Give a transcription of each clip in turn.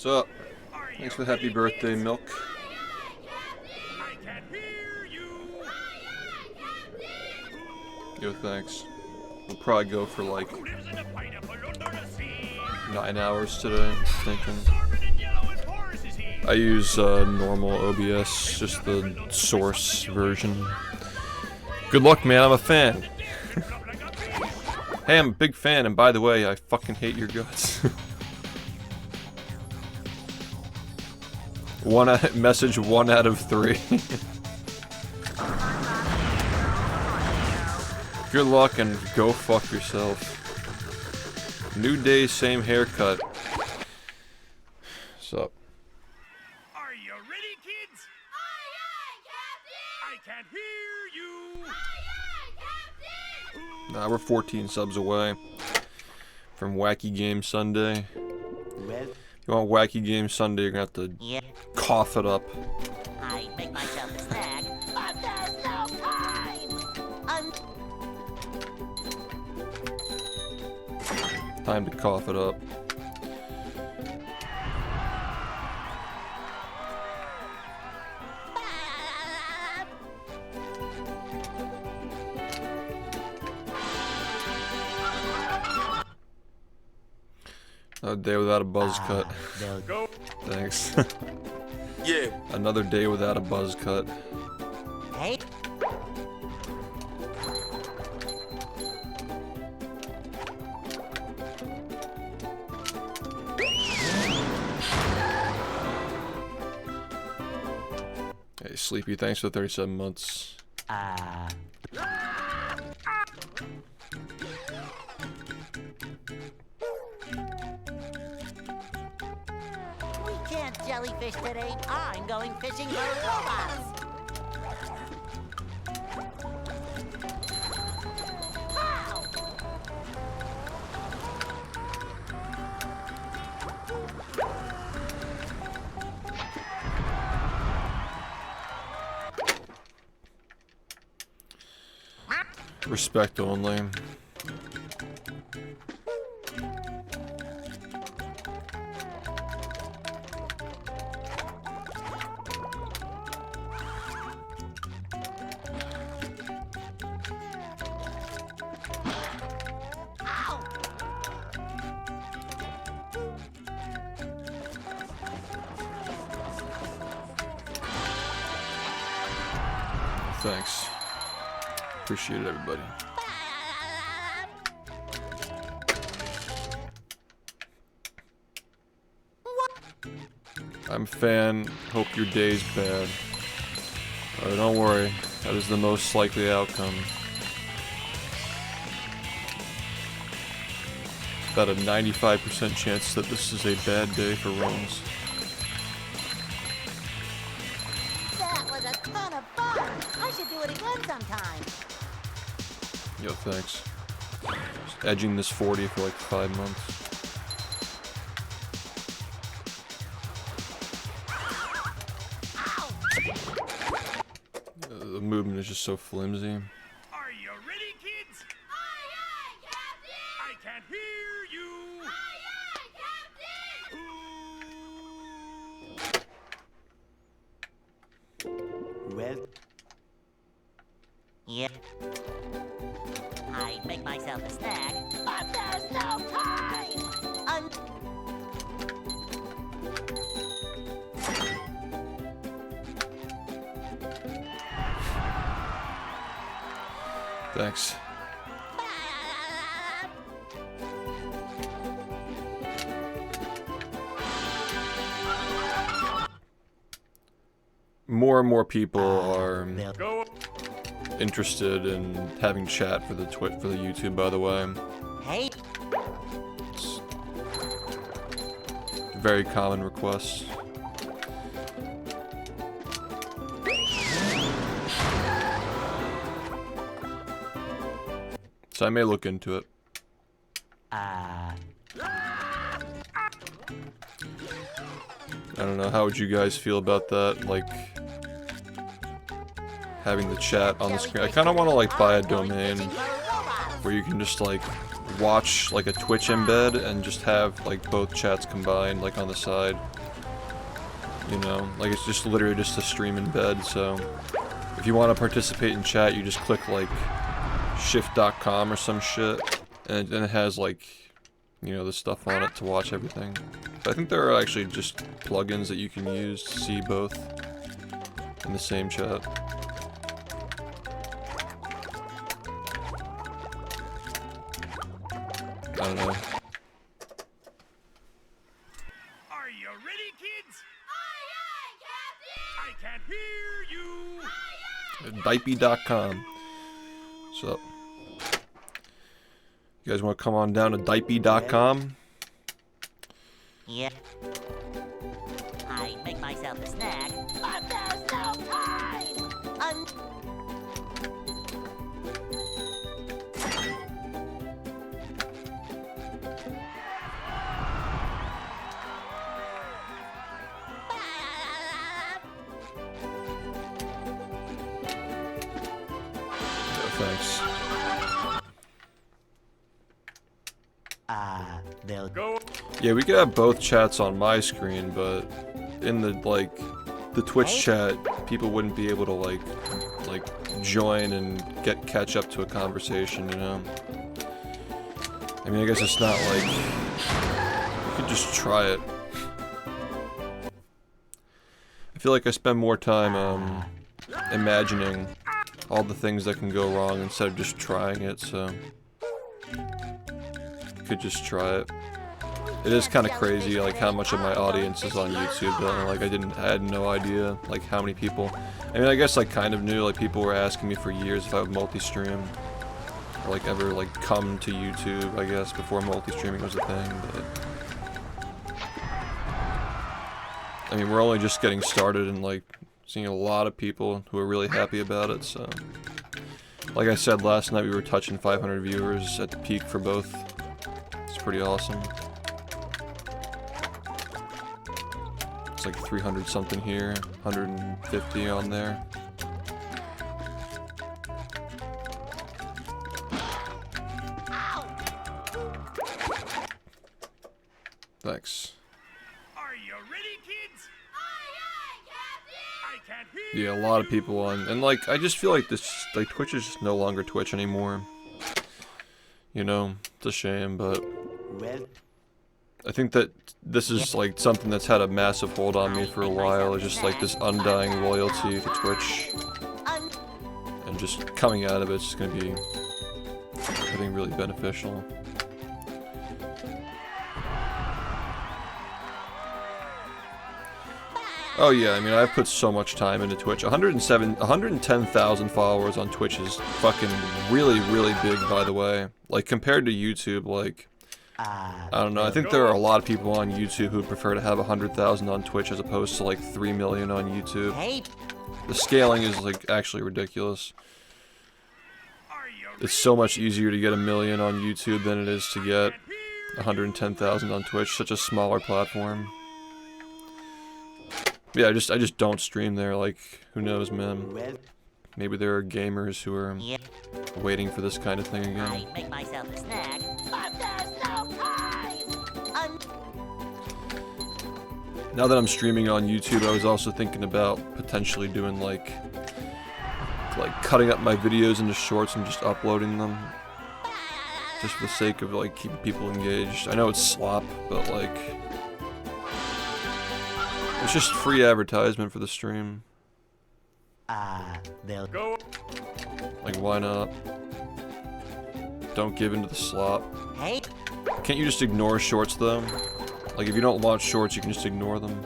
What's up? Thanks for the happy birthday, Milk. Yo, thanks. We'll probably go for like 9 hours today, I'm thinking. I use normal OBS, just the source version. Good luck, man, I'm a fan. Hey, I'm a big fan, and by the way, I fucking hate your guts. Message 1 out of 3. Good luck and go fuck yourself. New day, same haircut. What's up? Are you ready, kids? Aye, aye, Captain! I can hear you! Aye, aye, Captain! Nah, we're 14 subs away from Wacky Game Sunday. Well, You want Wacky Game Sunday, you're gonna have to cough it up. I make myself a snack, but there's no time! Time to cough it up. Another day without a buzz cut. Go! Thanks. Yeah. Another day without a buzz cut. Hey? Hey, Sleepy, thanks for 37 months. We can't jellyfish today. I'm going fishing for robots. Pow! Respect only. Thanks. Appreciate it, everybody. I'm a fan. Hope your day's bad. Don't worry. That is the most likely outcome. About a 95% chance that this is a bad day for runs. That was a ton of fun. I should do it again sometime. Yo, thanks. Just edging this 40 for like 5 months. The movement is just so flimsy. Are you ready, kids? Aye, aye, Captain! I can hear you! Aye, aye, Captain! Well. Yeah. I make myself a snack, but there's no time! Thanks. More and more people are Go! interested in having chat for the YouTube, by the way. Hey? It's a very common request. So I may look into it. I don't know, how would you guys feel about that? Like, having the chat on the screen. I kind of want to like buy a domain where you can just like watch like a Twitch embed and just have like both chats combined like on the side. You know, like it's just literally just a stream embed, so if you want to participate in chat, you just click like SHiFT.com or some shit, and it has like, you know, the stuff on it to watch everything. But I think there are actually just plugins that you can use to see both in the same chat. I don't know. Are you ready, kids? Aye, aye, I can't hear you. Dipey.com. What's up? You guys want to come on down to Dipey.com? Yeah. I make myself a snack, but there's no time! Thanks. They'll Go. Yeah, we could have both chats on my screen, but in the like the Twitch chat, people wouldn't be able to like join and catch up to a conversation, you know. I mean, I guess it's not like you could just try it. I feel like I spend more time imagining all the things that can go wrong instead of just trying it, so you could just try it. It is kind of crazy, like how much of my audience is on YouTube though. Like I had no idea like how many people. I mean, I guess I kind of knew, like people were asking me for years if I would multi-stream or like ever like come to YouTube, I guess, before multi-streaming was a thing, but I mean, we're only just getting started and like seeing a lot of people who are really happy about it, so like I said last night, we were touching 500 viewers at the peak for both. It's pretty awesome. It's like 300 something here, 150 on there. Thanks. Are you ready, kids? aye, I can't hear. Yeah, a lot of people on, and like I just feel like this, like Twitch is just no longer Twitch anymore. You know, it's a shame, but I think that this is like something that's had a massive hold on me for a while. It's just like this undying loyalty to Twitch, and just coming out of it's just gonna be, I think, really beneficial. Oh yeah, I mean, I've put so much time into Twitch. 110,000 followers on Twitch is fucking really, really big, by the way. Like, compared to YouTube, like, I don't know, I think there are a lot of people on YouTube who prefer to have 100,000 on Twitch as opposed to, like, 3 million on YouTube. Hey. The scaling is, like, actually ridiculous. Are you It's so much easier to get 1 million on YouTube than it is to get 110,000 on Twitch, such a smaller platform. Yeah, I just don't stream there, like, who knows, man. Maybe there are gamers who are waiting for this kind of thing again. I make myself a snack, but there's no time! Now that I'm streaming on YouTube, I was also thinking about potentially doing, like cutting up my videos into shorts and just uploading them. Just for the sake of, like, keeping people engaged. I know it's slop, but, like, it's just free advertisement for the stream. They'll go? Like, why not? Don't give into the slop. Hey. Can't you just ignore shorts, though? Like, if you don't watch shorts, you can just ignore them.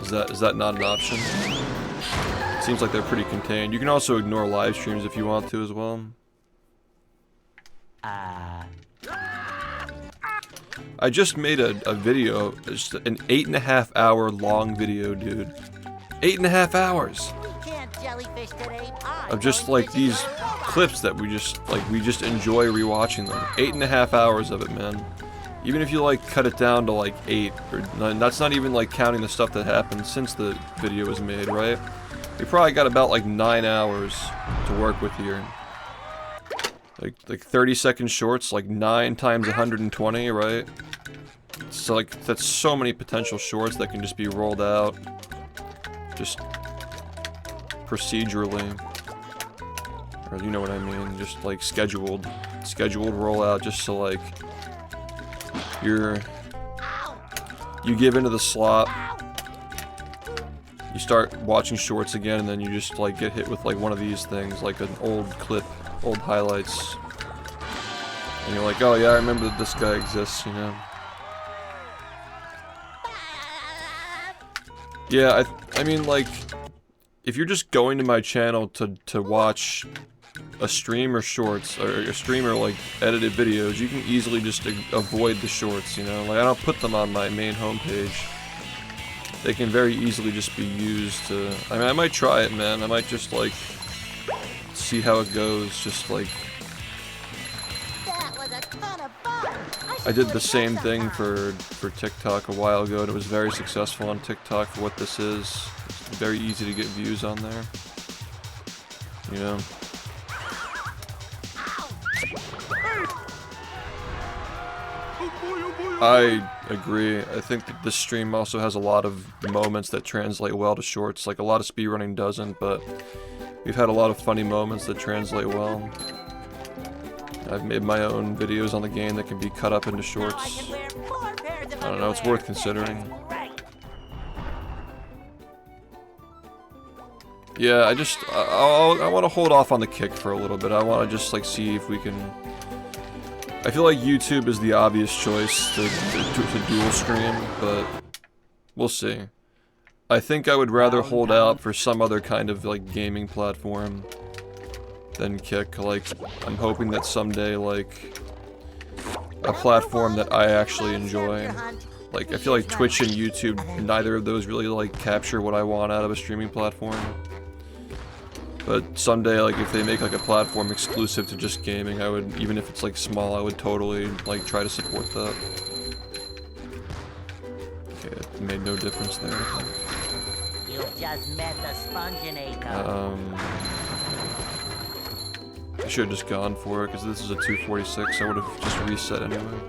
Is that not an option? It seems like they're pretty contained. You can also ignore live streams if you want to as well. I just made a video, just an 8.5 hour long video, dude. 8.5 hours! We can't jellyfish today. I'm Of just going like fishing these for a robot. clips that we just enjoy rewatching them. 8.5 hours of it, man. Even if you like cut it down to like 8 or 9, that's not even like counting the stuff that happened since the video was made, right? We probably got about like 9 hours to work with here. Like 30-second shorts, like 9 times 120, right? So like that's so many potential shorts that can just be rolled out, just procedurally, or you know what I mean, just like scheduled rollout, just so like you give into the slop, you start watching shorts again, and then you just like get hit with like one of these things, like an old clip, old highlights, and you're like, oh yeah, I remember that this guy exists, you know. Yeah, I mean, like, if you're just going to my channel to watch a stream or shorts, or a stream or, like, edited videos, you can easily just avoid the shorts, you know? Like, I don't put them on my main homepage. They can very easily just be used to... I mean, I might try it, man. I might just, like, see how it goes, just, like... That was a ton of fun. I did the same thing for TikTok a while ago, and it was very successful on TikTok for what this is. It's very easy to get views on there. You know? I agree. I think that this stream also has a lot of moments that translate well to shorts. Like, a lot of speedrunning doesn't, but we've had a lot of funny moments that translate well. I've made my own videos on the game that can be cut up into shorts. I don't know, it's worth considering. Yeah, I want to hold off on the kick for a little bit. I want to just like see if we can... I feel like YouTube is the obvious choice to dual stream, but we'll see. I think I would rather hold out for some other kind of like gaming platform than Kick. Like, I'm hoping that someday, like, a platform that I actually enjoy. Like, I feel like Twitch and YouTube, neither of those really, like, capture what I want out of a streaming platform. But someday, like, if they make, like, a platform exclusive to just gaming, I would, even if it's, like, small, I would totally, like, try to support that. Okay, it made no difference there, I think. You just met the spongebob. I should have just gone for it, because this is a 246, I would have just reset anyway.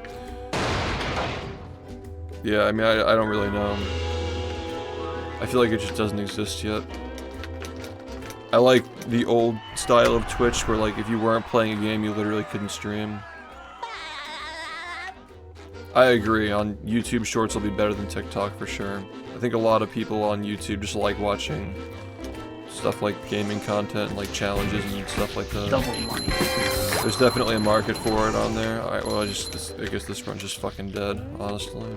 Yeah, I mean, I don't really know. I feel like it just doesn't exist yet. I like the old style of Twitch, where like, if you weren't playing a game, you literally couldn't stream. I agree, on YouTube Shorts will be better than TikTok for sure. I think a lot of people on YouTube just like watching stuff like gaming content and like challenges and stuff like that. Double money. There's definitely a market for it on there. Alright, well I guess this run's just fucking dead, honestly.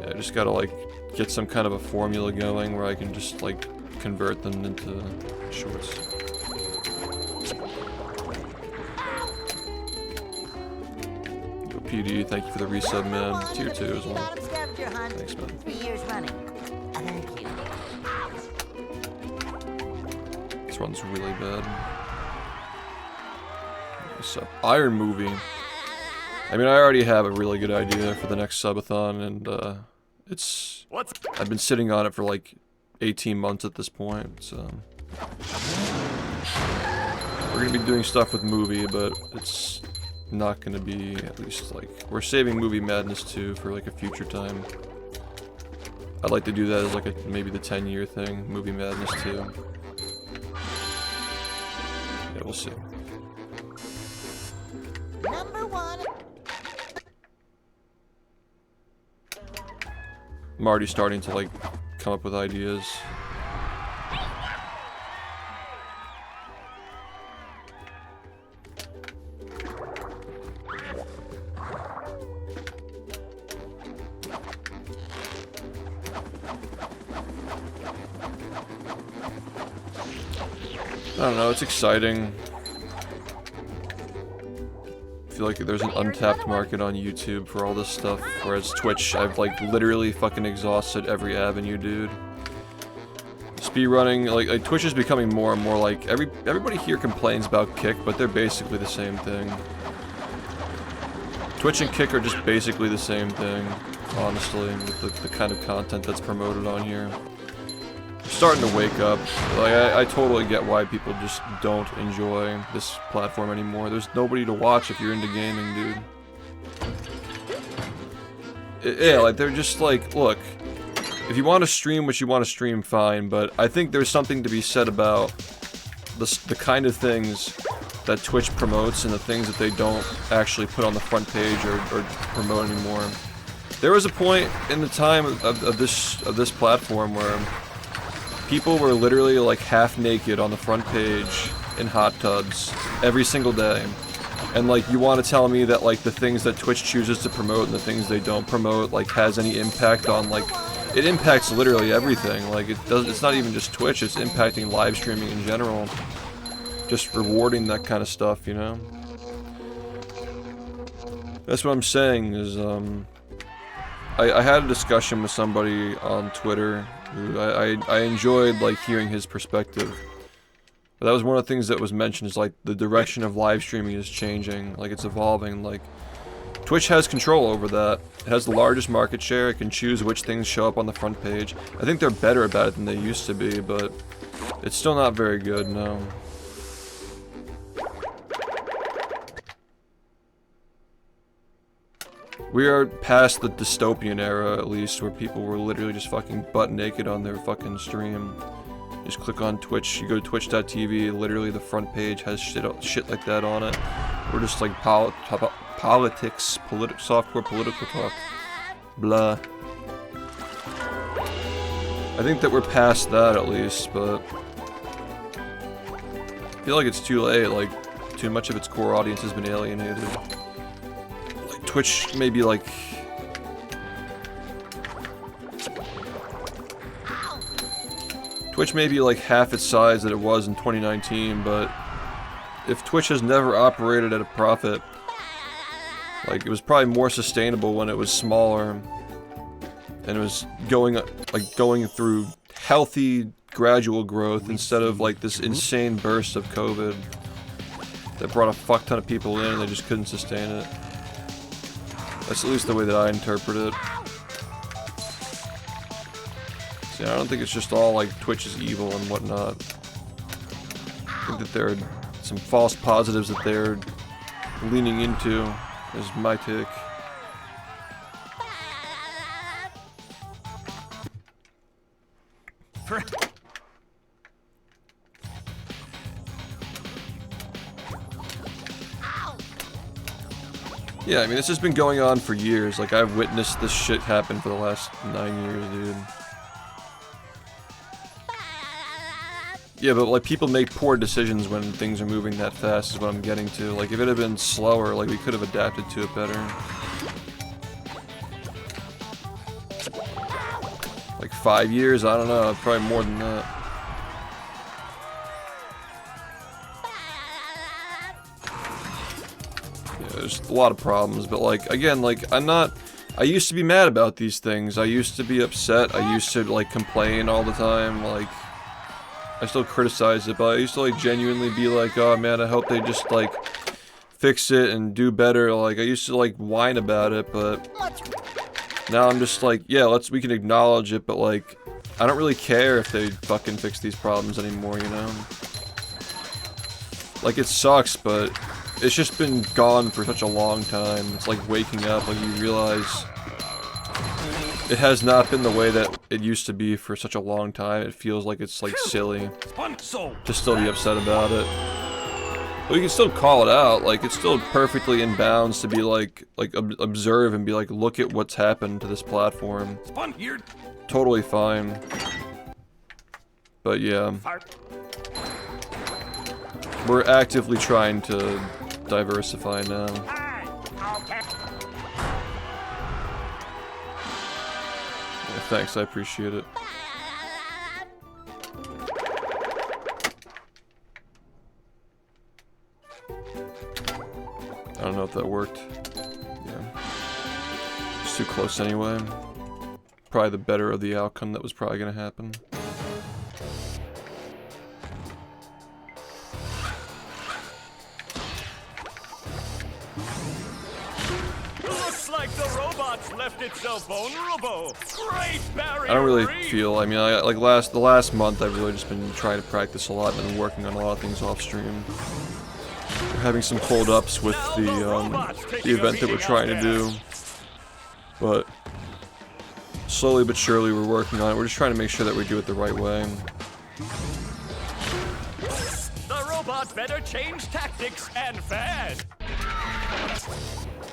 Yeah, I just gotta like get some kind of a formula going where I can just like convert them into shorts. Yo, PD, thank you for the resub, man. Tier 2 as well. Thanks, man. 3 years running. Thank you. This one's really bad. So, Iron Movie. I mean, I already have a really good idea for the next subathon, and it's... I've been sitting on it for like 18 months at this point, so... We're gonna be doing stuff with Movie, but it's not gonna be, at least like... We're saving Movie Madness 2 for like a future time. I'd like to do that as like a, maybe the 10-year thing, Movie Madness 2. Yeah, we'll see. Number 1. I'm already starting to like come up with ideas. I don't know, it's exciting. I feel like there's an untapped market on YouTube for all this stuff, whereas Twitch, I've like literally fucking exhausted every avenue, dude. Speedrunning, like Twitch is becoming more and more like, everybody here complains about Kick, but they're basically the same thing. Twitch and Kick are just basically the same thing, honestly, with the kind of content that's promoted on here. starting to wake up. Like, I totally get why people just don't enjoy this platform anymore. There's nobody to watch if you're into gaming, dude. Yeah, like, they're just like, look, if you want to stream what you want to stream, fine, but I think there's something to be said about the kind of things that Twitch promotes and the things that they don't actually put on the front page or promote anymore. There was a point in the time of this platform where people were literally like half naked on the front page in hot tubs every single day. And like, you want to tell me that like the things that Twitch chooses to promote and the things they don't promote like has any impact on like, it impacts literally everything. Like it's not even just Twitch, it's impacting live streaming in general. Just rewarding that kind of stuff, you know? That's what I'm saying is, I had a discussion with somebody on Twitter who I enjoyed like hearing his perspective. But that was one of the things that was mentioned is like the direction of live streaming is changing, like it's evolving. Like Twitch has control over that. It has the largest market share, it can choose which things show up on the front page. I think they're better about it than they used to be, but it's still not very good, no. We are past the dystopian era, at least, where people were literally just fucking butt naked on their fucking stream. Just click on Twitch, you go to twitch.tv, literally the front page has shit like that on it. We're just like politics, softcore political talk. Blah. I think that we're past that at least, but I feel like it's too late, like too much of its core audience has been alienated. Like Twitch maybe like Twitch may be like half its size that it was in 2019, but if Twitch has never operated at a profit, like it was probably more sustainable when it was smaller and it was going through healthy gradual growth instead of like this insane burst of COVID that brought a fuck ton of people in and they just couldn't sustain it. That's at least the way that I interpret it. So, yeah, I don't think it's just all like Twitch is evil and whatnot. I think that there are some false positives that they're leaning into, is my take. Yeah, I mean, this has been going on for years. Like, I've witnessed this shit happen for the last 9 years, dude. Yeah, but, like, people make poor decisions when things are moving that fast, is what I'm getting to. Like, if it had been slower, like, we could have adapted to it better. Like, 5 years? I don't know. Probably more than that. There's a lot of problems, but like, again, like, I used to be mad about these things, I used to be upset, I used to, like, complain all the time, like, I still criticize it, but I used to, like, genuinely be like, oh man, I hope they just, like, fix it and do better, like, I used to, like, whine about it, but now I'm just like, yeah, we can acknowledge it, but, like, I don't really care if they fucking fix these problems anymore, you know? Like, it sucks, but it's just been gone for such a long time. It's like waking up, like you realize it has not been the way that it used to be for such a long time. It feels like it's like silly to still be upset about it. But you can still call it out, like it's still perfectly in bounds to be like observe and be like, look at what's happened to this platform. Totally fine. But yeah. We're actively trying to diversify now. Yeah, thanks, I appreciate it. I don't know if that worked. Yeah. It's too close anyway. Probably the better of the outcome that was probably gonna happen. Like the robot robots left it so vulnerable. Great barrier I don't really reef. feel. I mean, like the last month, I've really just been trying to practice a lot and been working on a lot of things off stream. We're having some hold-ups with the event that we're trying to do, but slowly but surely we're working on it. We're just trying to make sure that we do it the right way. The robot better change tactics and fast.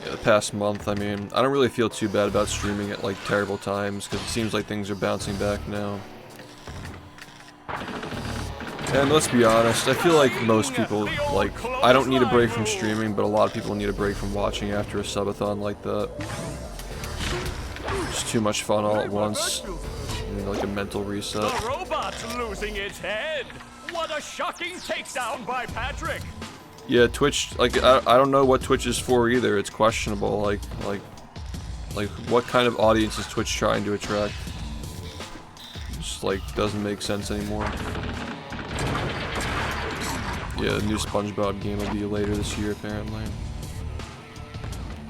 Yeah, the past month, I mean, I don't really feel too bad about streaming at like terrible times because it seems like things are bouncing back now. And let's be honest, I feel like most people, like, I don't need a break from streaming, but a lot of people need a break from watching after a subathon like that. It's too much fun all at once. You need, like a mental reset. The robot's losing its head. What a shocking takedown by Patrick. Yeah, Twitch, like, I don't know what Twitch is for either. It's questionable. Like, what kind of audience is Twitch trying to attract? Just, like, doesn't make sense anymore. Yeah, the new SpongeBob game will be later this year, apparently.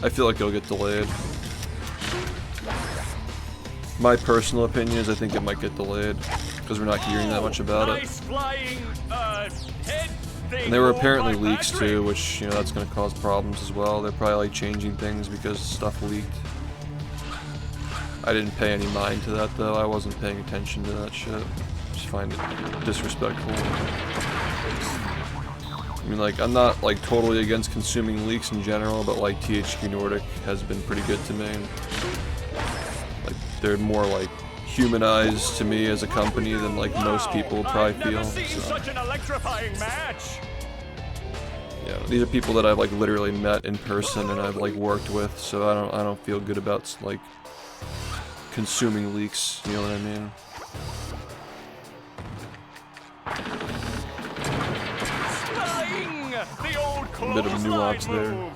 I feel like it'll get delayed. My personal opinion is I think it might get delayed, because we're not hearing that much about it. Nice flying, head thing. And there were apparently rolled by leaks Patrick. too, which, you know, that's going to cause problems as well. They're probably like changing things because stuff leaked. I didn't pay any mind to that though. I wasn't paying attention to that shit. Just find it disrespectful. I mean, like, I'm not like totally against consuming leaks in general, but like THQ Nordic has been pretty good to me. Like, they're more like humanized to me as a company than like most people probably I've never feel. seen So, such an electrifying match. yeah, these are people that I've like literally met in person and I've like worked with, so I don't feel good about like consuming leaks. You know what I mean? Flying! The old A bit of nuance clothesline there. move.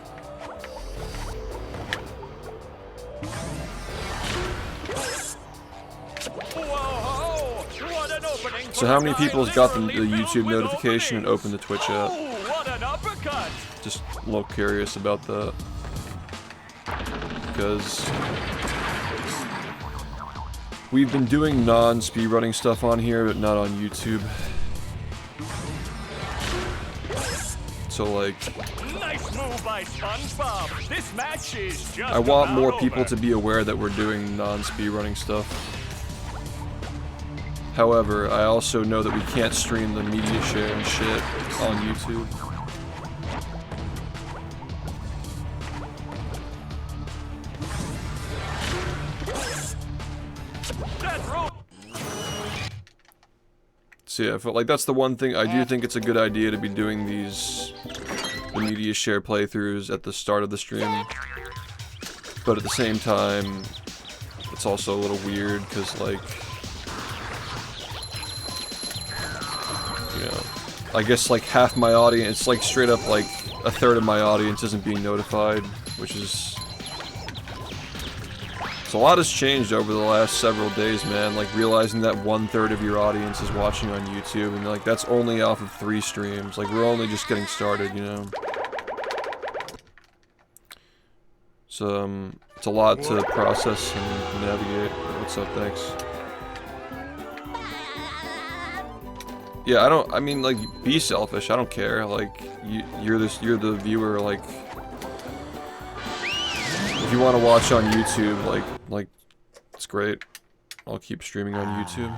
Whoa! What an opening So for how a many guy people has got the literally filled YouTube with notification and openings? opened the Twitch app? Oh, what an uppercut! Just a little curious about that. Because we've been doing non-speedrunning stuff on here, but not on YouTube. So like, Nice move by SpongeBob. This match is just I want about more people over. to be aware that we're doing non-speedrunning stuff. However, I also know that we can't stream the media share and shit on YouTube. That rope. So yeah, I feel like that's the one thing. I do think it's a good idea to be doing the media share playthroughs at the start of the stream. But at the same time, it's also a little weird because, like, you know, I guess like half my audience, like straight up like a third of my audience isn't being notified, which is... So a lot has changed over the last several days, man. Like, realizing that 1/3 of your audience is watching on YouTube, and like, that's only off of 3 streams. Like, we're only just getting started, you know? So, it's a lot to process and navigate. What's up, thanks? Yeah, I mean, like, be selfish, I don't care. Like, you're the viewer, like... If you want to watch on YouTube, like, it's great. I'll keep streaming on YouTube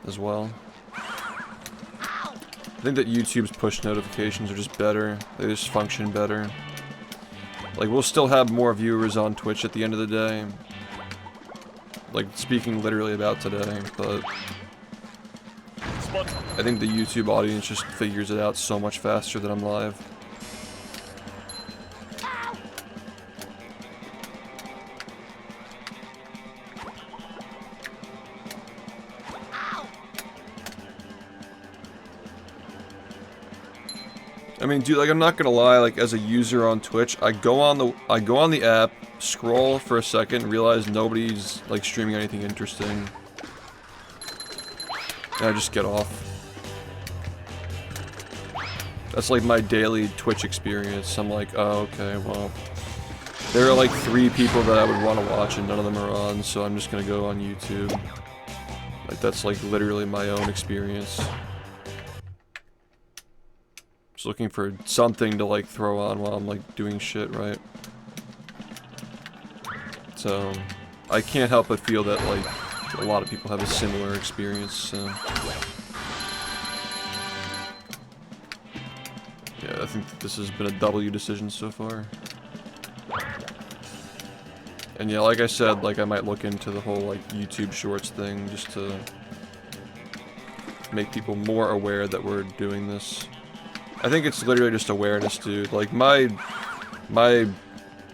as well. I think that YouTube's push notifications are just better. They just function better. Like, we'll still have more viewers on Twitch at the end of the day. Like, speaking literally about today, but I think the YouTube audience just figures it out so much faster than I'm live. I mean, dude, like, I'm not gonna lie, like, as a user on Twitch, I go on the app, scroll for a second, realize nobody's, like, streaming anything interesting. And I just get off. That's, like, my daily Twitch experience. I'm like, oh, okay, well, There are like 3 people that I would want to watch and none of them are on, so I'm just gonna go on YouTube. Like that's like literally my own experience. Just looking for something to like throw on while I'm like doing shit, right? So I can't help but feel that like a lot of people have a similar experience, so yeah, I think that this has been a W decision so far. And yeah, like I said, like I might look into the whole like YouTube Shorts thing just to make people more aware that we're doing this. I think it's literally just awareness, dude. Like my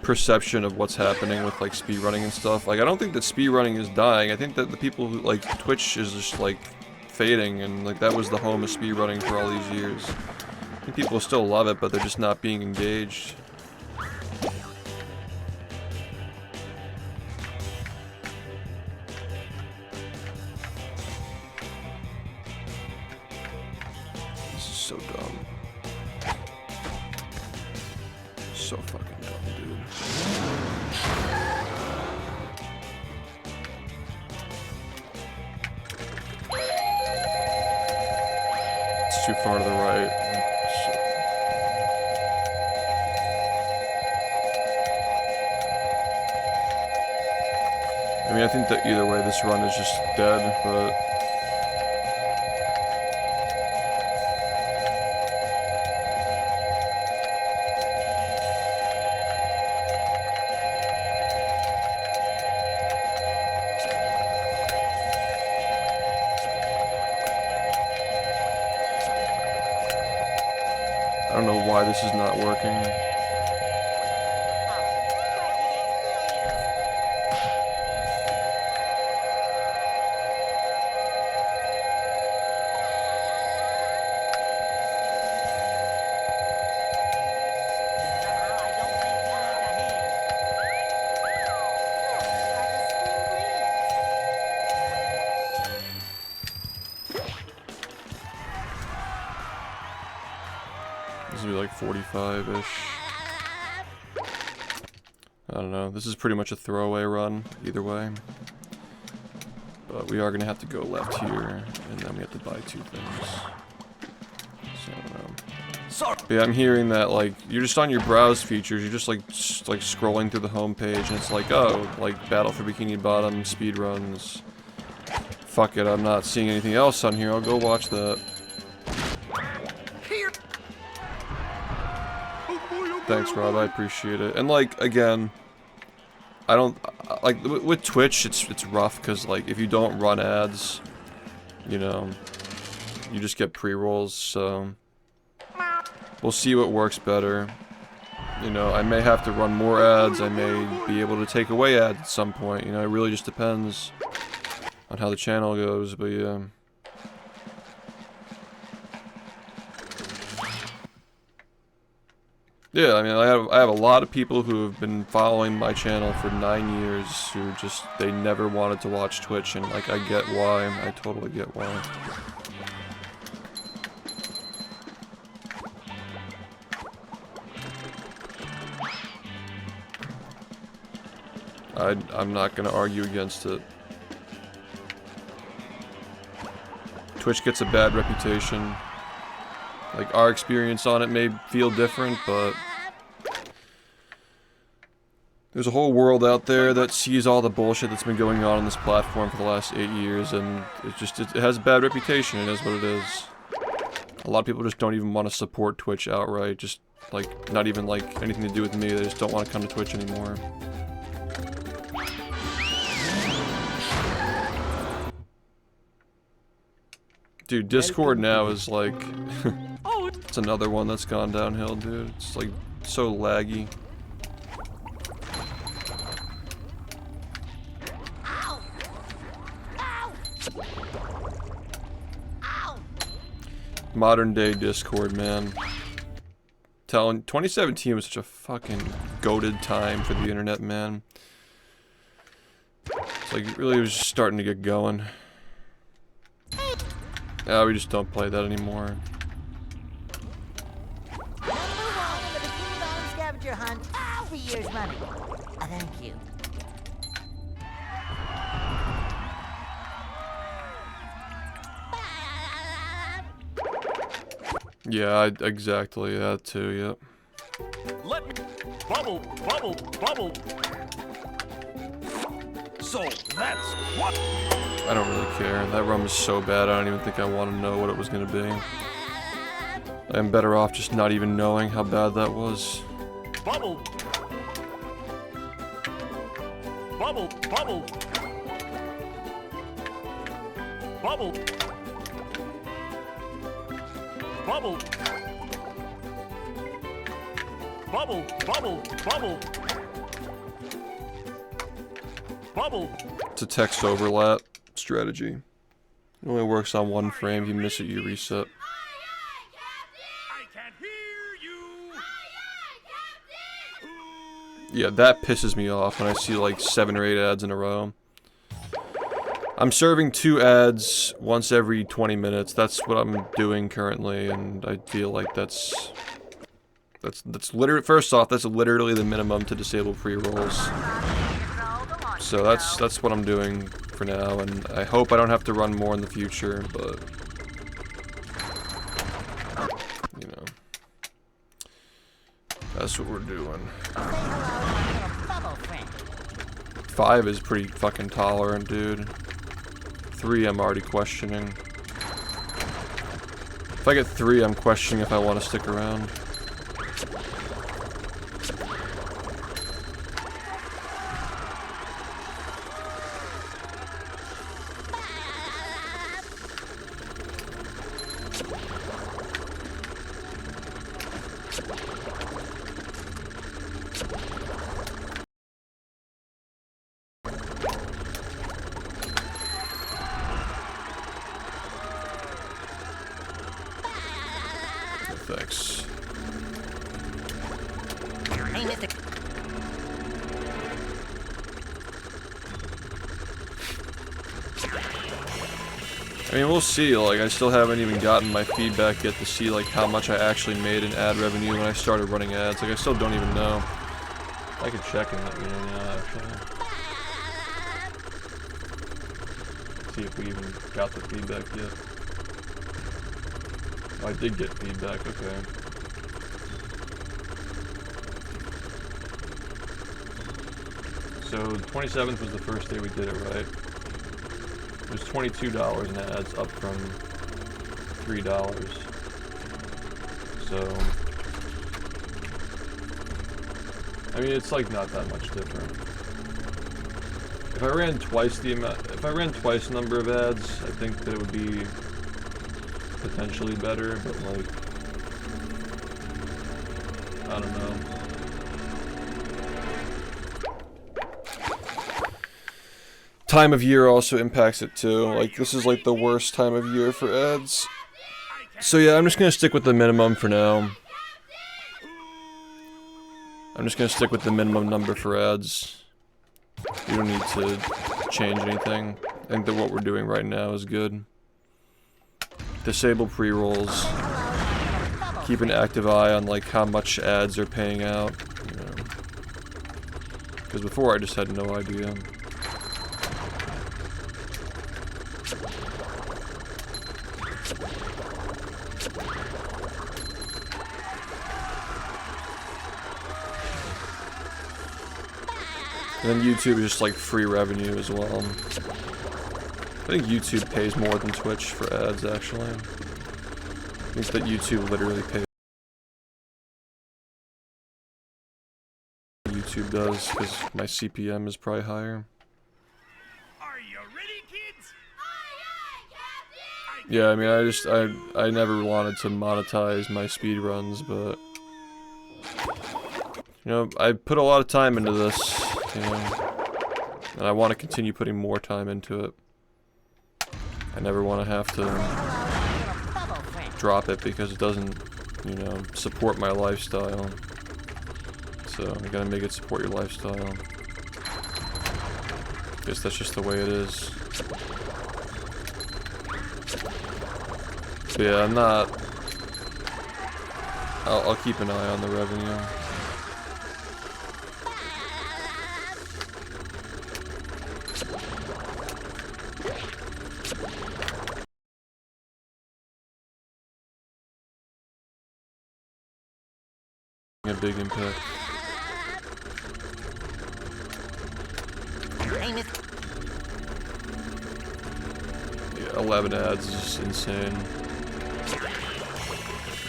perception of what's happening with like speedrunning and stuff, like I don't think that speedrunning is dying. I think that the people who like Twitch is just like fading, and like that was the home of speedrunning for all these years. I think people still love it, but they're just not being engaged. So dumb. So fucking dumb, dude. It's too far to the right. I mean, I think that either way this run is just dead, but I don't know why this is not working. This will be like 45-ish. I don't know. This is pretty much a throwaway run, either way. But we are going to have to go left here, and then we have to buy 2 things. So, I don't know. But yeah, I'm hearing that, like, you're just on your browse features, you're just, like scrolling through the home page, and it's like, oh, like, Battle for Bikini Bottom, speedruns. Fuck it, I'm not seeing anything else on here, I'll go watch that. Thanks, Rob, I appreciate it. And like, again, I don't, like, with Twitch, it's rough, because, like, if you don't run ads, you know, you just get pre-rolls, so we'll see what works better. You know, I may have to run more ads, I may be able to take away ads at some point, you know, it really just depends on how the channel goes, but yeah. Yeah, I mean, I have a lot of people who have been following my channel for 9 years who just, they never wanted to watch Twitch, and like, I get why, I totally get why. I'm not gonna argue against it. Twitch gets a bad reputation. Like, our experience on it may feel different, but there's a whole world out there that sees all the bullshit that's been going on this platform for the last 8 years, and it has a bad reputation. It is what it is. A lot of people just don't even want to support Twitch outright, just, like, not even, like, anything to do with me. They just don't want to come to Twitch anymore. Dude, Discord now is, like... It's another one that's gone downhill, dude. It's, like, so laggy. Ow! Ow! Ow! Modern day Discord, man. 2017 was such a fucking goated time for the internet, man. It's like, it really was just starting to get going. Yeah, we just don't play that anymore. Number 1 in the Bikini Bottom scavenger hunt every year's running. Thank you. Yeah, exactly that too, yep. Let me bubble, bubble, bubble. So that's what. I don't really care. That rum is so bad, I don't even think I want to know what it was gonna be. I'm better off just not even knowing how bad that was. Bubble. Bubble, bubble. Bubble. Bubble. Bubble, bubble, bubble. Bubble. It's a text overlap strategy. It only works on one frame. If you miss it, you reset. I can't hear you. Yeah, that pisses me off when I see like 7 or 8 ads in a row. I'm serving 2 ads once every 20 minutes. That's what I'm doing currently, and I feel like that's literally, first off, that's literally the minimum to disable pre-rolls. So that's what I'm doing for now, and I hope I don't have to run more in the future, but you know, that's what we're doing. 5 is pretty fucking tolerant, dude. 3 I'm already questioning. If I get 3, I'm questioning if I want to stick around. Thanks. Hey, Mr. I mean, we'll see. Like, I still haven't even gotten my feedback yet to see like how much I actually made in ad revenue when I started running ads. Like, I still don't even know. I could check and let me know now, actually. See if we even got the feedback yet. Oh, I did get feedback, okay. So, 27th was the first day we did it, right? It was $22 in ads, up from $3. So, I mean, it's like not that much different. If I ran twice the amount, if I ran twice the number of ads, I think that it would be potentially better, but like, I don't know. Time of year also impacts it too. Like, this is like the worst time of year for ads. So yeah, I'm just gonna stick with the minimum for now. I'm just gonna stick with the minimum number for ads. You don't need to change anything. I think that what we're doing right now is good. Disable pre-rolls. Keep an active eye on like how much ads are paying out, you know. Because before I just had no idea. And then YouTube is just like free revenue as well. I think YouTube pays more than Twitch for ads, actually. I think that YouTube literally pays. YouTube does, because my CPM is probably higher. Are you ready, kids? Yeah, I mean, I never wanted to monetize my speedruns, but you know, I put a lot of time into this, you know, and I want to continue putting more time into it. I never want to have to drop it because it doesn't, you know, support my lifestyle. So I gotta make it support your lifestyle. Guess that's just the way it is. But yeah, I'm not. I'll keep an eye on the revenue. a big impact. Hey, Miss. Yeah, 11 ads is just insane.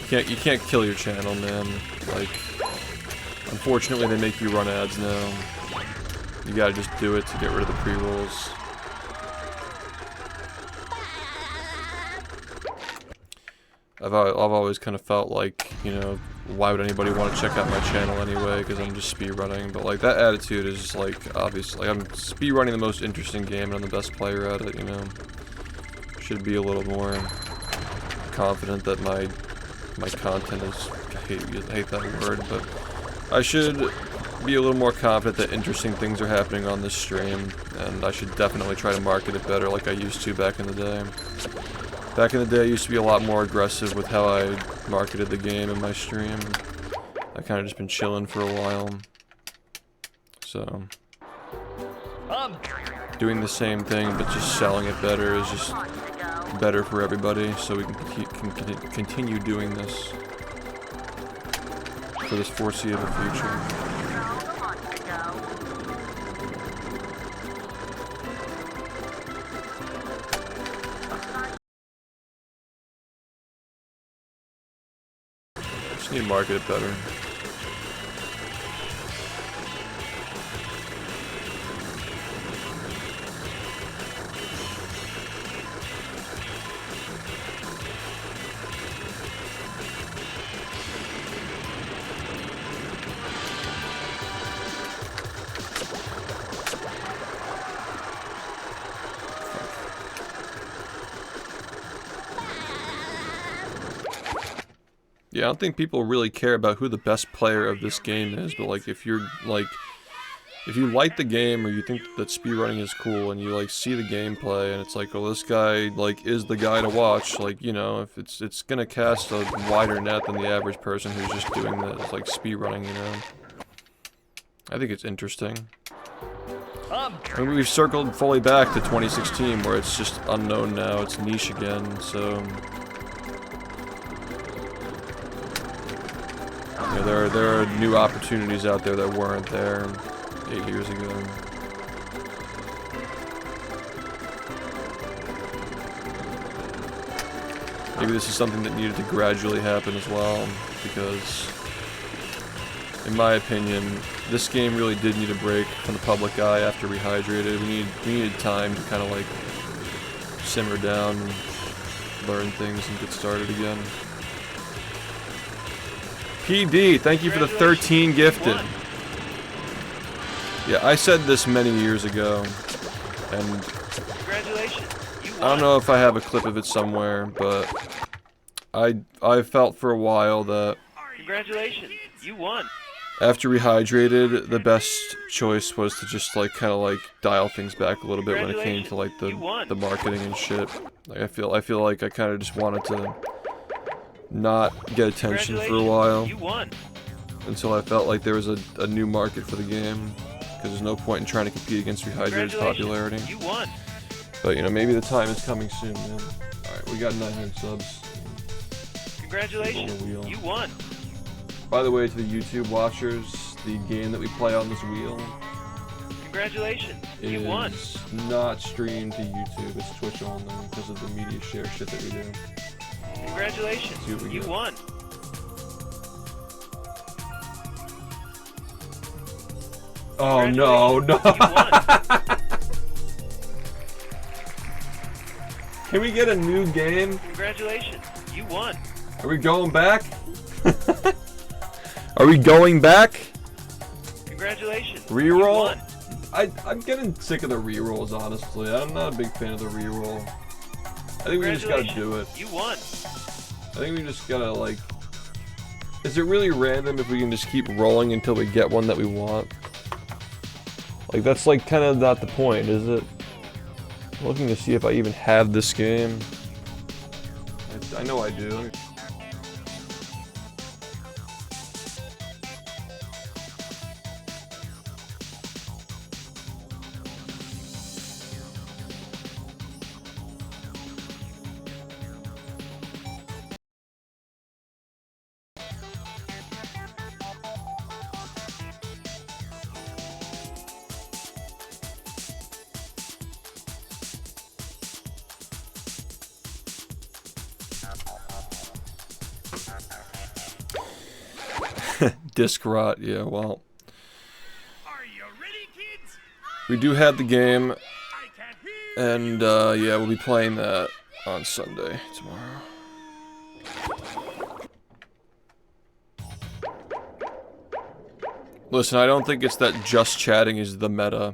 You can't kill your channel, man. Like, unfortunately, they make you run ads now. You gotta just do it to get rid of the pre-rolls. I've always kind of felt like, you know, why would anybody want to check out my channel anyway, because I'm just speedrunning, but like that attitude is just like, obviously, like, I'm speedrunning the most interesting game and I'm the best player at it, you know. Should be a little more confident that my content is, I hate that word, but I should be a little more confident that interesting things are happening on this stream, and I should definitely try to market it better like I used to back in the day. Back in the day, I used to be a lot more aggressive with how I marketed the game in my stream. I kind of just been chilling for a while. So, doing the same thing but just selling it better is just better for everybody, so we can continue doing this for this foreseeable future. Just need to market it better. Yeah, I don't think people really care about who the best player of this game is, but like if you're like, if you like the game or you think that speedrunning is cool and you like see the gameplay and it's like, oh, this guy like is the guy to watch, like, you know, if it's gonna cast a wider net than the average person who's just doing this like speedrunning, you know. I think it's interesting. I mean, we've circled fully back to 2016 where it's just unknown now, it's niche again, so you know, there are new opportunities out there that weren't there 8 years ago. Maybe this is something that needed to gradually happen as well, because in my opinion, this game really did need a break from the public eye after Rehydrated. We needed time to kind of like simmer down and learn things and get started again. PD, thank you for the 13 gifted. Yeah, I said this many years ago, and I don't know if I have a clip of it somewhere, but I felt for a while that Congratulations, you won. after Rehydrated, the best choice was to just like kind of like dial things back a little bit when it came to like the marketing and shit. Like I feel like I kind of just wanted to not get attention for a while until I felt like there was a new market for the game, because there's no point in trying to compete against Rehydrated's popularity. You won. But you know, maybe the time is coming soon, man. Alright, we got 900 subs. Congratulations, you won. By the way, to the YouTube watchers, the game that we play on this wheel Congratulations, you is won. not streamed to YouTube, it's Twitch only because of the media share shit that we do. Congratulations, you won. Oh no, no! Can we get a new game? Congratulations, you won. Are we going back? Are we going back? Congratulations. Reroll? I'm getting sick of the rerolls, honestly. I'm not a big fan of the reroll. I think we just gotta do it. You won. I think we just gotta, like... Is it really random if we can just keep rolling until we get one that we want? Like, that's, like, kind of not the point, is it? I'm looking to see if I even have this game. I know I do. Disc rot, yeah, well. Are you ready, kids? We do have the game, I can't hear and yeah, we'll be playing that on Sunday, tomorrow. Listen, I don't think it's that just chatting is the meta.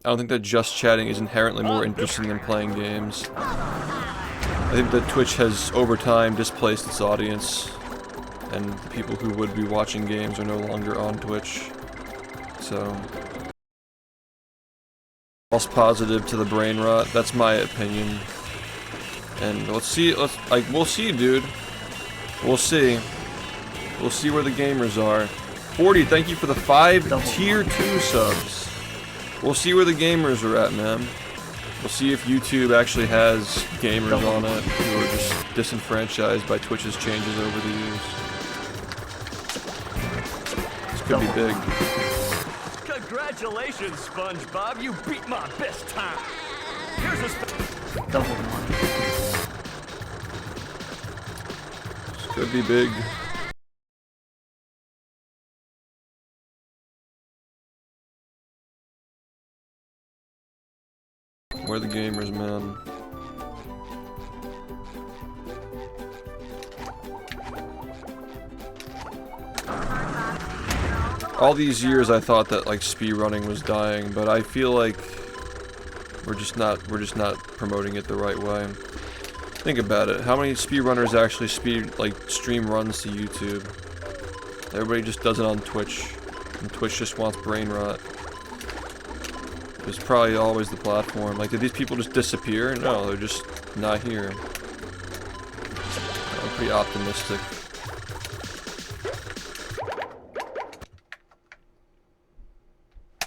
I don't think that just chatting is inherently more interesting than playing games. I think that Twitch has, over time, displaced its audience, and the people who would be watching games are no longer on Twitch. So, false positive to the brain rot. That's my opinion. And we'll see, dude. We'll see. We'll see where the gamers are. 40, thank you for the 5 tier 2 subs. We'll see where the gamers are at, man. We'll see if YouTube actually has gamers on it who are just disenfranchised by Twitch's changes over the years. This could be big. Congratulations, SpongeBob. You beat my best time. Here's a This could be big. Where are the gamers, man? All these years I thought that like speedrunning was dying, but I feel like we're just not promoting it the right way. Think about it. How many speedrunners actually stream runs to YouTube? Everybody just does it on Twitch, and Twitch just wants brain rot. It's probably always the platform. Like, did these people just disappear? No, they're just not here. I'm pretty optimistic.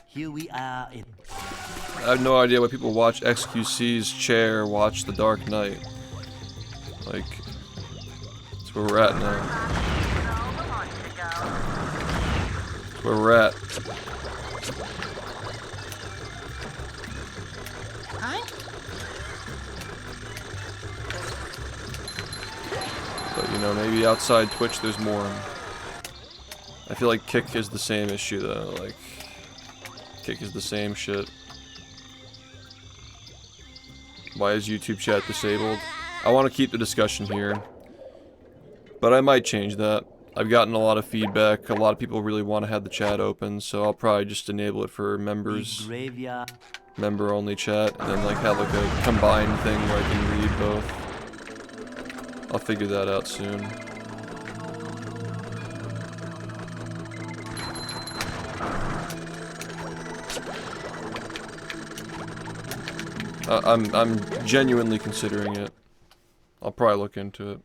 Here we are in. I have no idea why people watch XQC's chair watch The Dark Knight. Like, that's where we're at now. That's where we're at. But, you know, maybe outside Twitch there's more. I feel like Kick is the same issue though, like, Kick is the same shit. Why is YouTube chat disabled? I want to keep the discussion here, but I might change that. I've gotten a lot of feedback, a lot of people really want to have the chat open, so I'll probably just enable it for members. Member only chat, and then like have like a combined thing where I can read both. I'll figure that out soon. I'm genuinely considering it. I'll probably look into it.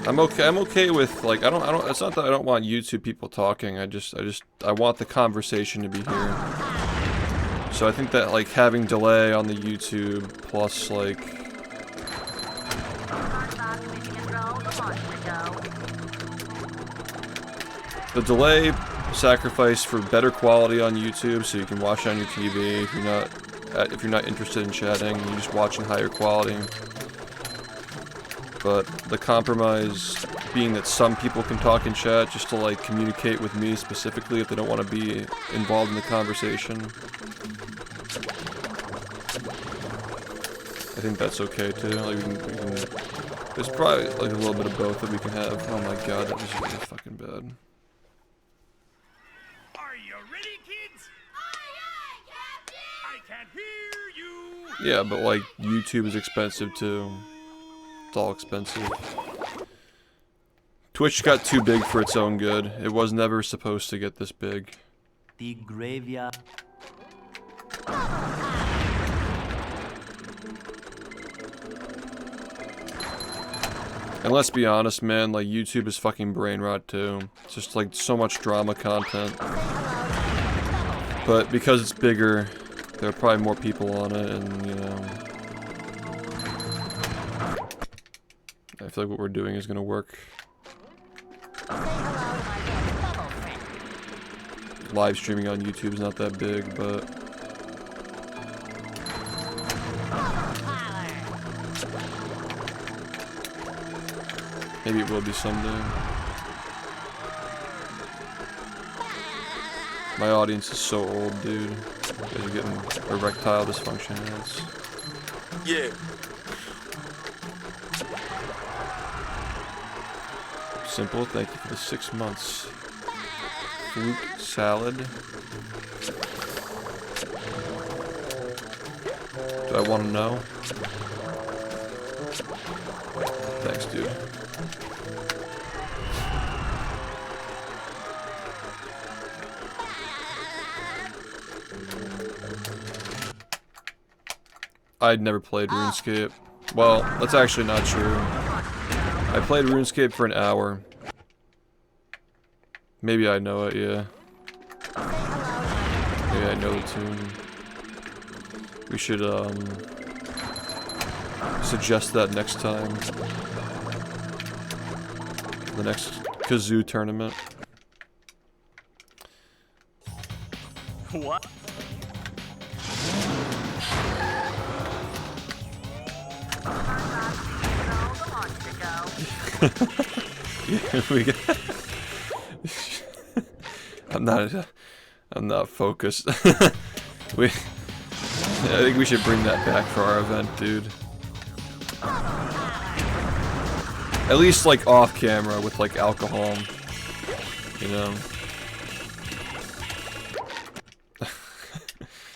I'm okay with, like, it's not that I don't want YouTube people talking, I want the conversation to be here. So I think that, like, having delay on the YouTube plus, like, the delay sacrifice for better quality on YouTube so you can watch it on your TV if you're not interested in chatting, you're just watching higher quality. But the compromise being that some people can talk in chat just to like communicate with me specifically if they don't want to be involved in the conversation. I think that's okay too. Like there's probably like a little bit of both that we can have. Oh my god, that was really fucking bad. Are you ready, kids? Aye, aye, Captain! I can't hear you. Yeah, but like YouTube is expensive too. It's all expensive. Twitch got too big for its own good. It was never supposed to get this big. The graveyard. And let's be honest, man, like YouTube is fucking brain rot too. It's just like so much drama content. But because it's bigger, there are probably more people on it, and you know, I feel like what we're doing is gonna work. Say hello to my little bubble friend. Live streaming on YouTube is not that big, but Power. maybe it will be someday. My audience is so old, dude. You guys are getting erectile dysfunction ads. Yeah. Simple, thank you for the 6 months. Fruit salad. Do I want to know? Thanks, dude. I'd never played RuneScape. Well, that's actually not true. I played RuneScape for an hour. Maybe I know it, yeah. Maybe I know the tune. We should, suggest that next time. The next kazoo tournament. What? Yeah, we got I'm not focused. I think we should bring that back for our event, dude. At least like off camera with like alcohol, you know.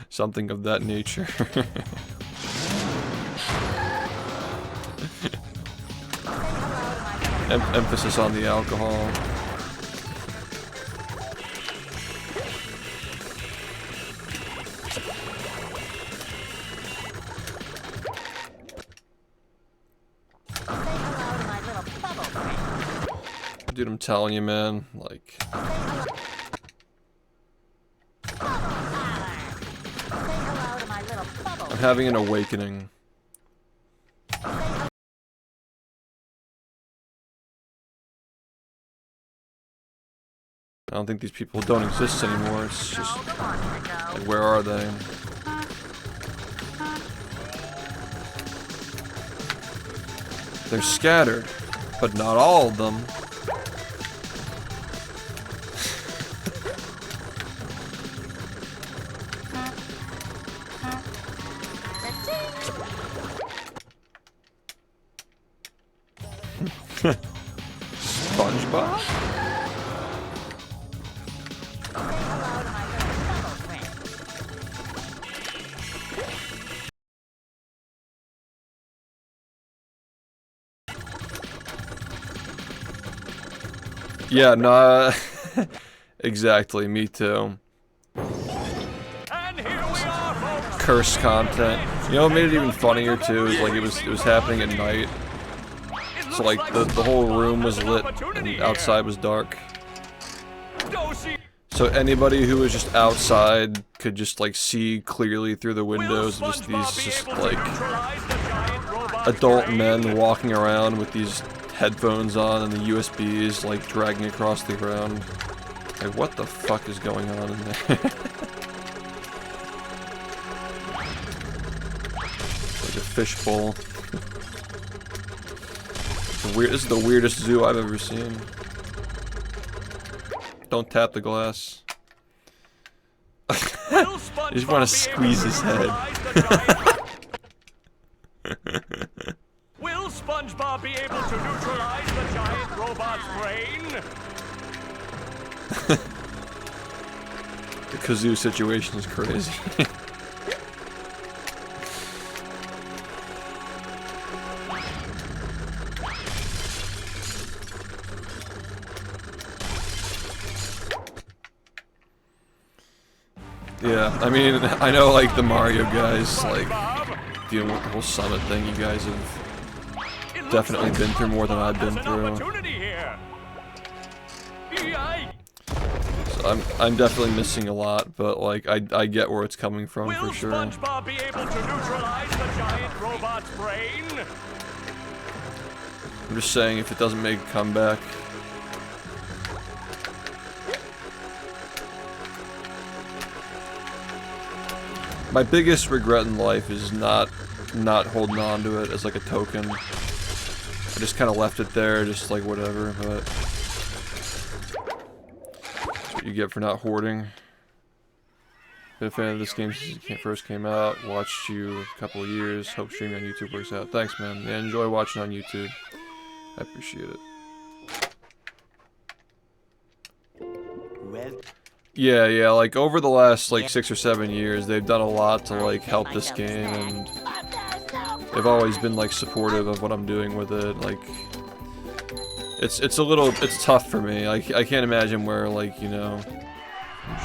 Something of that nature. Emphasis on the alcohol. Dude, I'm telling you, man, like... I'm having an awakening. I don't think these people don't exist anymore, it's just... like, where are they? They're scattered, but not all of them. SpongeBob? Yeah, no, exactly, me too. And here we are, folks. Curse content. You know what made it even funnier too is like it was happening at night. So like the whole room was lit and outside was dark. So anybody who was just outside could just like see clearly through the windows, just these just like adult men walking around with these headphones on and the USBs like dragging across the ground. Like what the fuck is going on in there? Like a fishbowl. This is the weirdest zoo I've ever seen. Don't tap the glass. You just want to squeeze his head. Will SpongeBob be able to neutralize the giant robot's brain? The kazoo situation is crazy. Yeah, I mean, I know like the Mario guys, like dealing with the whole summit thing, you guys have definitely been through more than I've been through. So I'm definitely missing a lot, but like I get where it's coming from for sure. Will SpongeBob be able to neutralize the giant robot's brain? I'm just saying if it doesn't make a comeback. My biggest regret in life is not holding on to it as like a token. I just kind of left it there, just like whatever, but that's what you get for not hoarding. Been a fan of this game since it first came out. Watched you a couple of years. Hope streaming on YouTube works out. Thanks, man. Yeah, enjoy watching on YouTube. I appreciate it. Yeah, like over the last like 6 or 7 years, they've done a lot to like help this game, and they've always been like supportive of what I'm doing with it. Like, it's tough for me. I can't imagine where like, you know,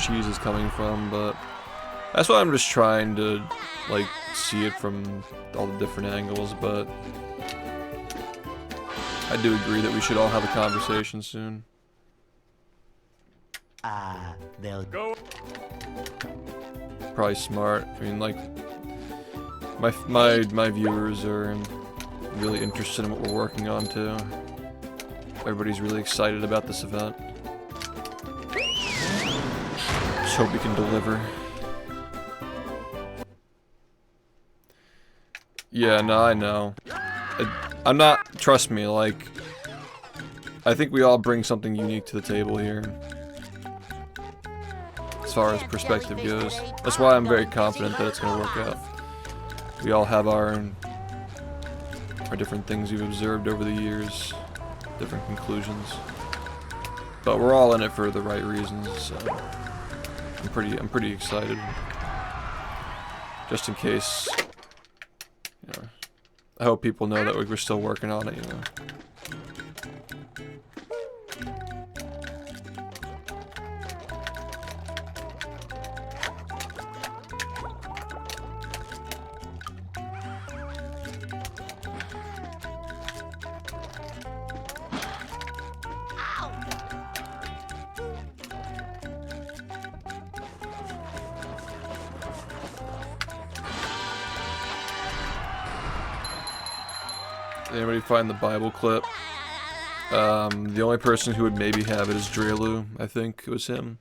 cheese is coming from, but that's why I'm just trying to like see it from all the different angles. But I do agree that we should all have a conversation soon. They'll Go. Probably smart. I mean, like, my viewers are really interested in what we're working on too. Everybody's really excited about this event. Just hope we can deliver. Yeah, no, I know. I'm not. Trust me. Like, I think we all bring something unique to the table here. As far as perspective goes. That's why I'm very confident that it's going to work out. We all have our different things we've observed over the years, different conclusions. But we're all in it for the right reasons, so I'm pretty excited. Just in case, you know, I hope people know that we're still working on it, you know. Anybody find the Bible clip? The only person who would maybe have it is Drelu. I think it was him.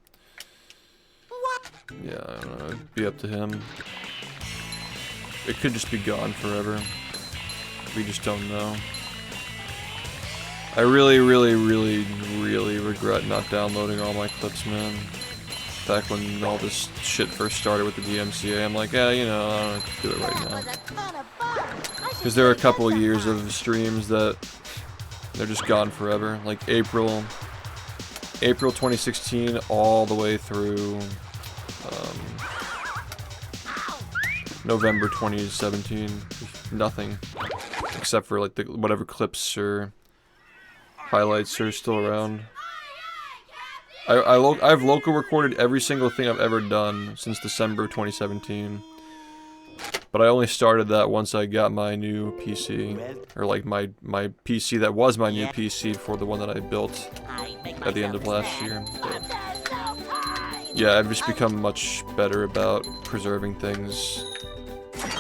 Yeah, I don't know. It'd be up to him. It could just be gone forever. We just don't know. I really regret not downloading all my clips, man. Back when all this shit first started with the DMCA, I'm like, yeah, you know, I don't have to do it right now. Because there are a couple of years of streams that they're just gone forever. Like April 2016 all the way through November 2017. Nothing. Except for like whatever clips or highlights are still around. I've local recorded every single thing I've ever done since December 2017. But I only started that once I got my new PC, or like my PC that was my new PC for the one that I built at the end of last year. But yeah, I've just become much better about preserving things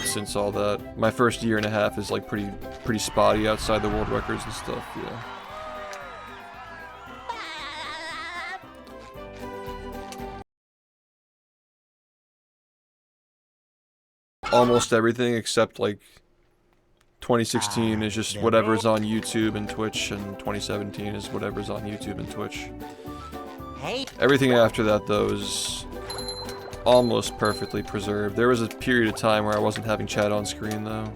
since all that. My first year and a half is like pretty spotty outside the world records and stuff. Yeah. Almost everything except like 2016 is just whatever's on YouTube and Twitch, and 2017 is whatever's on YouTube and Twitch. Everything after that though is almost perfectly preserved. There was a period of time where I wasn't having chat on screen though.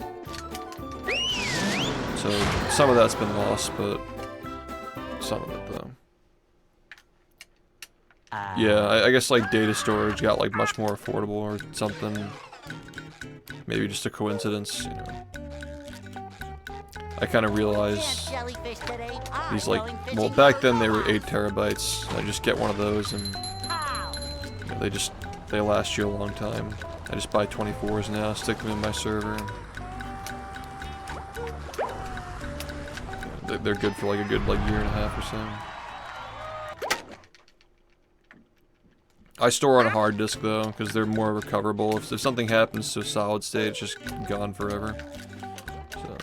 So some of that's been lost, but some of it though. Yeah, I guess like data storage got like much more affordable or something. Maybe just a coincidence, you know. I kind of realized these like, well, back then they were 8 terabytes. I just get one of those and you know, they last you a long time. I just buy 24s now, stick them in my server. And they're good for like a good like year and a half or so. I store on a hard disk though, because they're more recoverable. If something happens to a solid state, it's just gone forever. So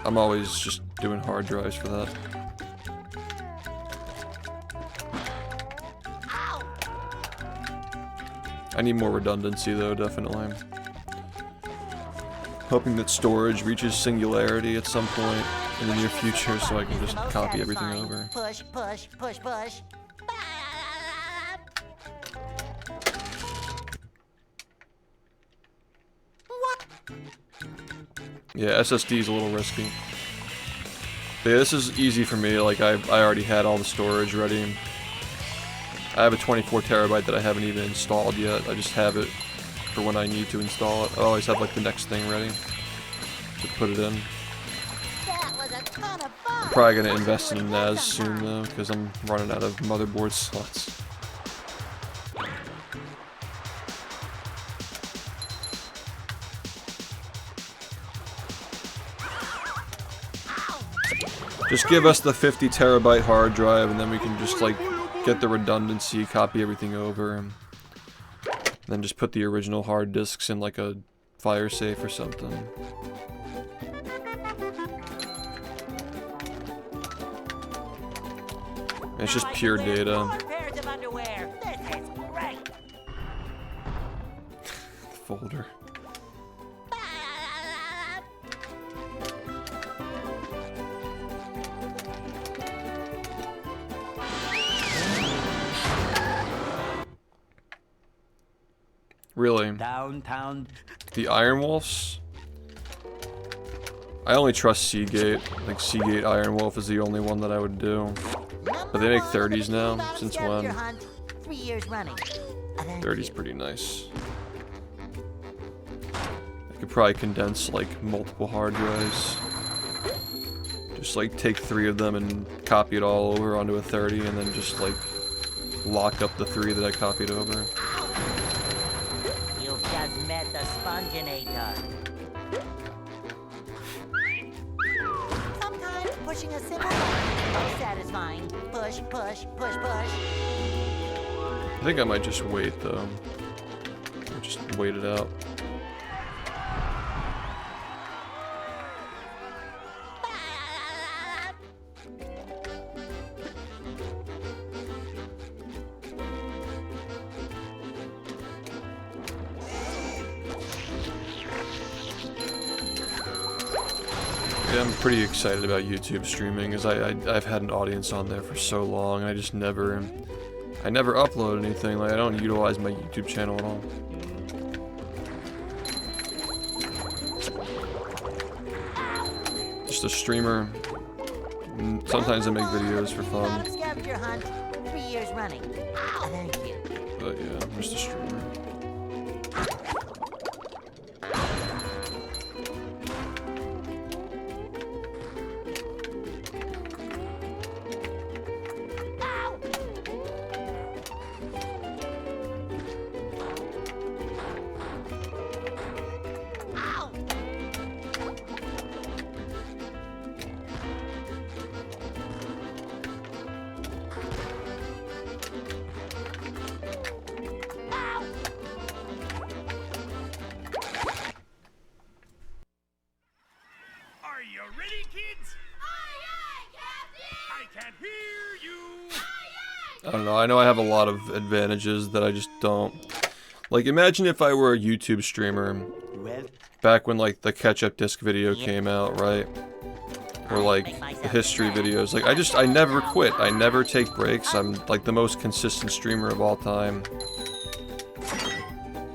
I'm always just doing hard drives for that. I need more redundancy though, definitely. Hoping that storage reaches singularity at some point in the near future so I can just copy everything over. Push, push, push, push. What? Yeah, SSD is a little risky. But yeah, this is easy for me. Like I already had all the storage ready. I have a 24 terabyte that I haven't even installed yet. I just have it for when I need to install it. I always have like the next thing ready to put it in. That was a ton of fun. I'm probably gonna invest in NAS soon though, because I'm running out of motherboard slots. Just give us the 50 terabyte hard drive and then we can just like get the redundancy, copy everything over, and then just put the original hard disks in like a fire safe or something. And it's just pure data. Pairs of underwear. This is great. Folder. Really? Downtown. The Iron Wolves? I only trust Seagate. Like Seagate Iron Wolf is the only one that I would do. But they make 30s now. Since when? 3 years running. 30's pretty nice. I could probably condense like multiple hard drives. Just like take 3 of them and copy it all over onto a 30 and then just like lock up the 3 that I copied over. You've just met the Sponginator. Sometimes pushing a simple button is satisfying. Push, push, push, push. I think I might just wait though. Just wait it out. Yeah, I'm pretty excited about YouTube streaming, as I've had an audience on there for so long, and I never upload anything. Like I don't utilize my YouTube channel at all. Just a streamer. Sometimes I make videos for fun. Scavenger hunt. 3 years running. Thank you. But yeah, I'm just a streamer. Are you ready, kids? Aye, aye, Captain! I can't hear you. I don't know, I know I have a lot of advantages that I just don't. Like, imagine if I were a YouTube streamer back when, like, the catch-up disc video came out, right? Or, like, the history videos. Like, I never quit. I never take breaks. I'm, like, the most consistent streamer of all time.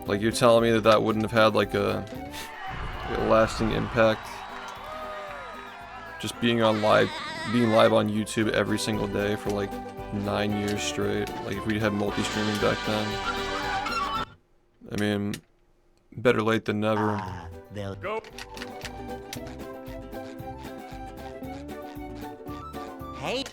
Like, you're telling me that that wouldn't have had, like, a lasting impact? Just being live on YouTube every single day for, like, 9 years straight. Like, if we had multi-streaming back then. I mean, better late than never. Go. Hey.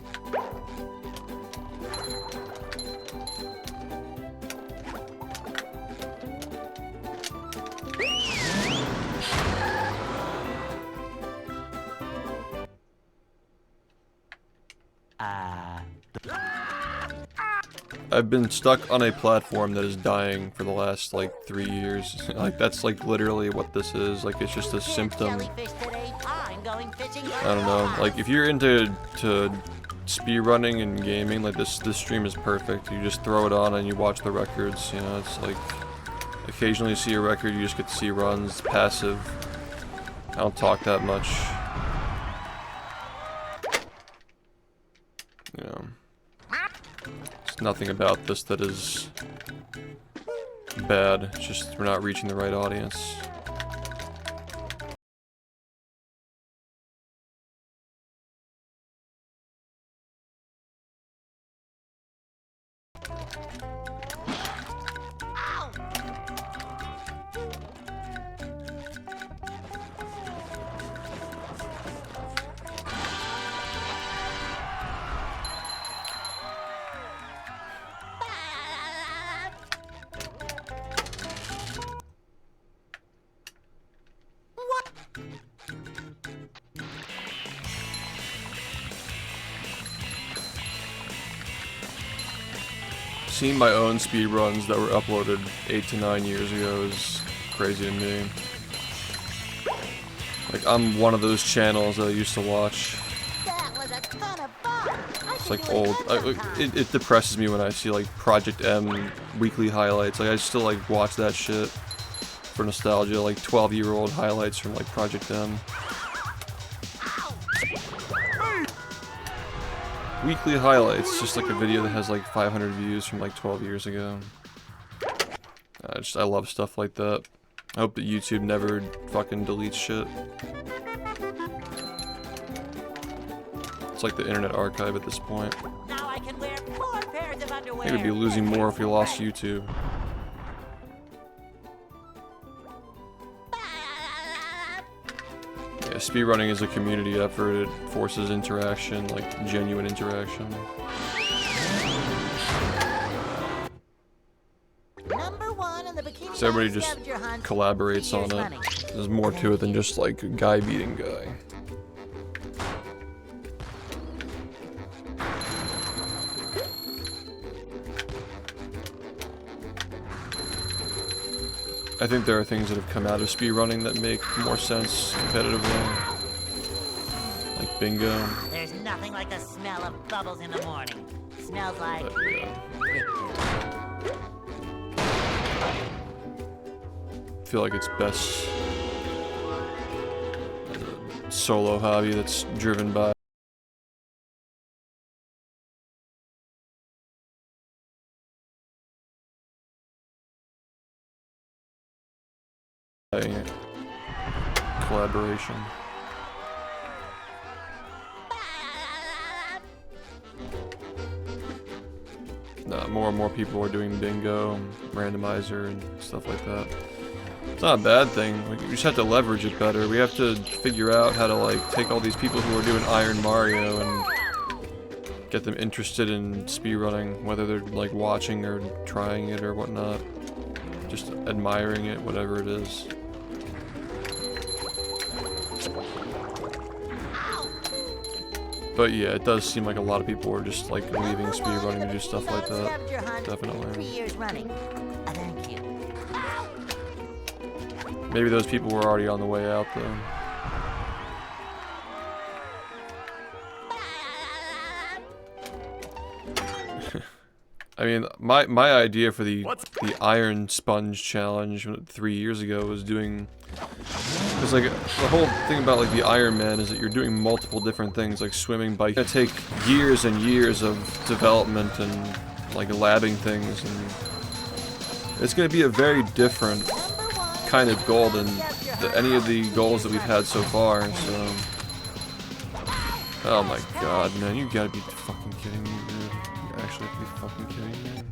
I've been stuck on a platform that is dying for the last, like, 3 years. Like, that's, like, literally what this is. Like, it's just a symptom going fishing for I don't know, robots. like if you're into speedrunning and gaming, like this stream is perfect. You just throw it on and you watch the records, you know, it's like occasionally you see a record, you just get to see runs, it's passive. I don't talk that much. You know, there's nothing about this that is bad, it's just we're not reaching the right audience. Seeing my own speedruns that were uploaded 8 to 9 years ago is crazy to me. Like, I'm one of those channels that I used to watch. That was a ton of fun. It's like old. It depresses me when I see like Project M weekly highlights. Like, I still like watch that shit for nostalgia. Like 12-year-old highlights from like Project M. Weekly highlights, just like a video that has like 500 views from like 12 years ago. I love stuff like that. I hope that YouTube never fucking deletes shit. It's like the Internet Archive at this point. Now I can wear 4 pairs of underwear. I think we'd be losing more if we lost YouTube. Yeah, speedrunning is a community effort. It forces interaction, like genuine interaction. Number 1 on the bikini So everybody just scavenger hunt. collaborates 3 on years it. running. There's more to it than just like guy beating guy. I think there are things that have come out of speedrunning that make more sense competitively. Like bingo. There's nothing like the smell of bubbles in the morning. Smells like But yeah. victory. I feel like it's best as a solo hobby that's driven by collaboration. More and more people are doing bingo, randomizer, and stuff like that. It's not a bad thing. We just have to leverage it better. We have to figure out how to like take all these people who are doing Iron Mario and get them interested in speedrunning, whether they're like watching or trying it or whatnot. Just admiring it, whatever it is. But yeah, it does seem like a lot of people are just like leaving speedrunning to do stuff like that. Definitely. 3 years running. Thank you. Maybe those people were already on the way out though. I mean, my idea for the Iron Sponge Challenge 3 years ago was doing, because like the whole thing about like the Iron Man is that you're doing multiple different things like swimming, biking. It's gonna take years and years of development and like labbing things, and it's gonna be a very different kind of goal than any of the goals that we've had so far. So, oh my god, man, you gotta be fucking kidding me, dude. You actually have to be fucking kidding me.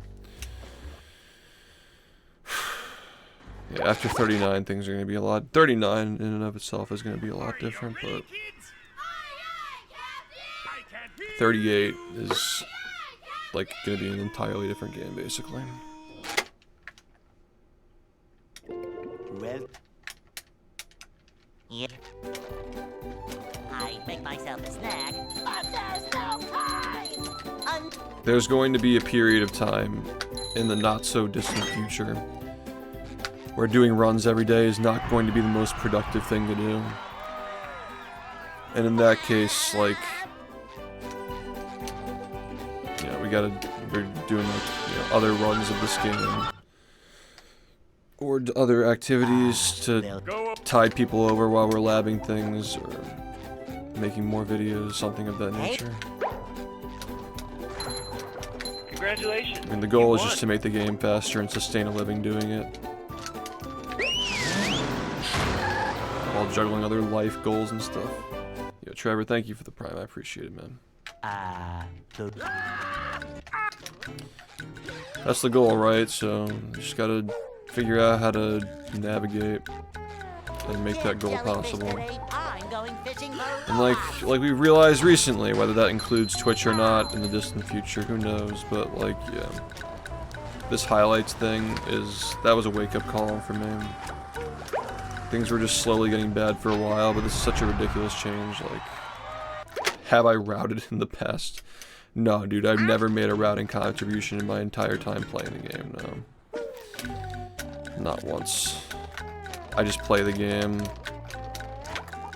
Yeah, after 39, things are gonna be a lot. 39 in and of itself is gonna be a lot different, but 38 is like gonna be an entirely different game, basically. Well, yeah. I make myself a snack, but there's no time. There's going to be a period of time in the not so distant future where doing runs every day is not going to be the most productive thing to do. And in that case, like, you know, we're doing like, you know, other runs of this game. Or other activities to tide people over while we're labbing things, or making more videos, something of that nature. Congratulations. I mean, the goal is just to make the game faster and sustain a living doing it. While juggling other life goals and stuff. Yo, Trevor, thank you for the Prime. I appreciate it, man. That's the goal, right? So, you just gotta figure out how to navigate and make that goal possible. And like we realized recently, whether that includes Twitch or not in the distant future, who knows, but like, yeah. This highlights thing that was a wake-up call for me. Things were just slowly getting bad for a while, but this is such a ridiculous change. Like, have I routed in the past? No, dude, I've never made a routing contribution in my entire time playing the game, no. Not once. I just play the game.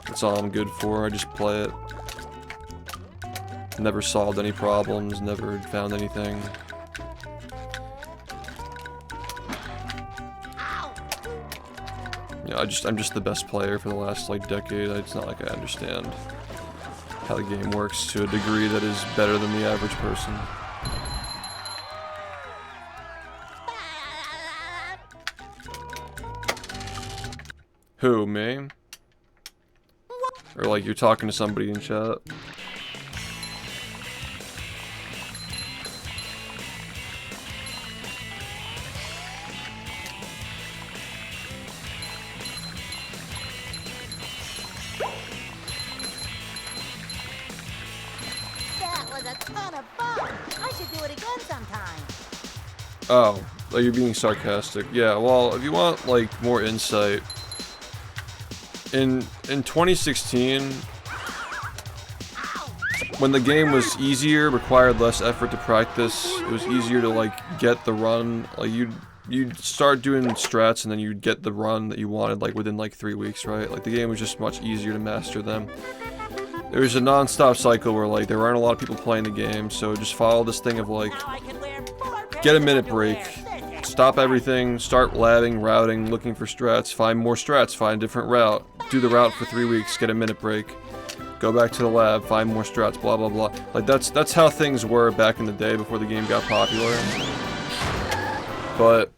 That's all I'm good for, I just play it. Never solved any problems, never found anything. Yeah, I'm just the best player for the last, like, decade. It's not like I understand how the game works to a degree that is better than the average person. Who, me? Or like you're talking to somebody in chat? That was a ton of fun. I should do it again sometime. Oh, you're being sarcastic. Yeah, well, if you want, like, more insight, in 2016, when the game was easier, required less effort to practice, it was easier to, like, get the run, like, you'd start doing strats and then you'd get the run that you wanted, like, within, like, 3 weeks, right? Like, the game was just much easier to master them. There was a non-stop cycle where, like, there aren't a lot of people playing the game, so just follow this thing of, like, get a minute break, stop everything, start labbing, routing, looking for strats, find more strats, find a different route, do the route for 3 weeks, get a minute break, go back to the lab, find more strats, blah blah blah. Like, that's how things were back in the day before the game got popular. But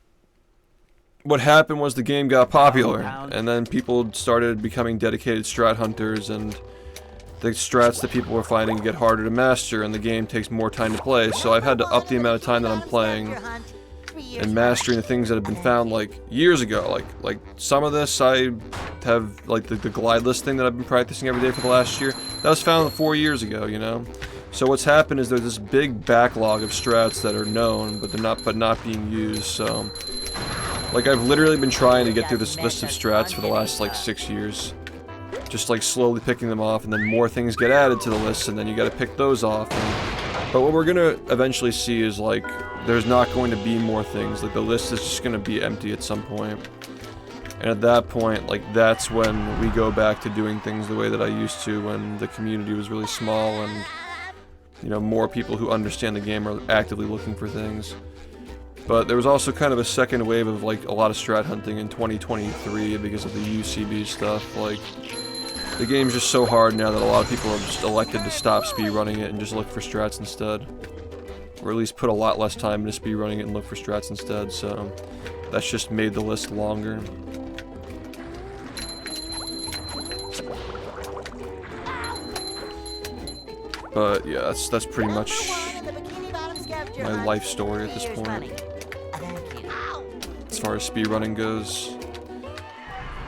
what happened was the game got popular, and then people started becoming dedicated strat hunters, and the strats that people were finding get harder to master, and the game takes more time to play, so I've had to up the amount of time that I'm playing and mastering the things that have been found, like, years ago. Like some of this I have, like, the glide list thing that I've been practicing every day for the last year, that was found 4 years ago, you know? So what's happened is there's this big backlog of strats that are known, but they're not being used, so... Like, I've literally been trying to get through this list of strats for the last, like, 6 years. Just, like, slowly picking them off, and then more things get added to the list, and then you gotta pick those off. But what we're gonna eventually see is, like, there's not going to be more things. Like, the list is just gonna be empty at some point. And at that point, like, that's when we go back to doing things the way that I used to, when the community was really small, and, you know, more people who understand the game are actively looking for things. But there was also kind of a second wave of, like, a lot of strat hunting in 2023 because of the UCB stuff. Like, the game's just so hard now that a lot of people have just elected to stop speedrunning it and just look for strats instead. Or at least put a lot less time into speedrunning it and look for strats instead, so that's just made the list longer. But yeah, that's pretty much my life story at this point. As far as speedrunning goes.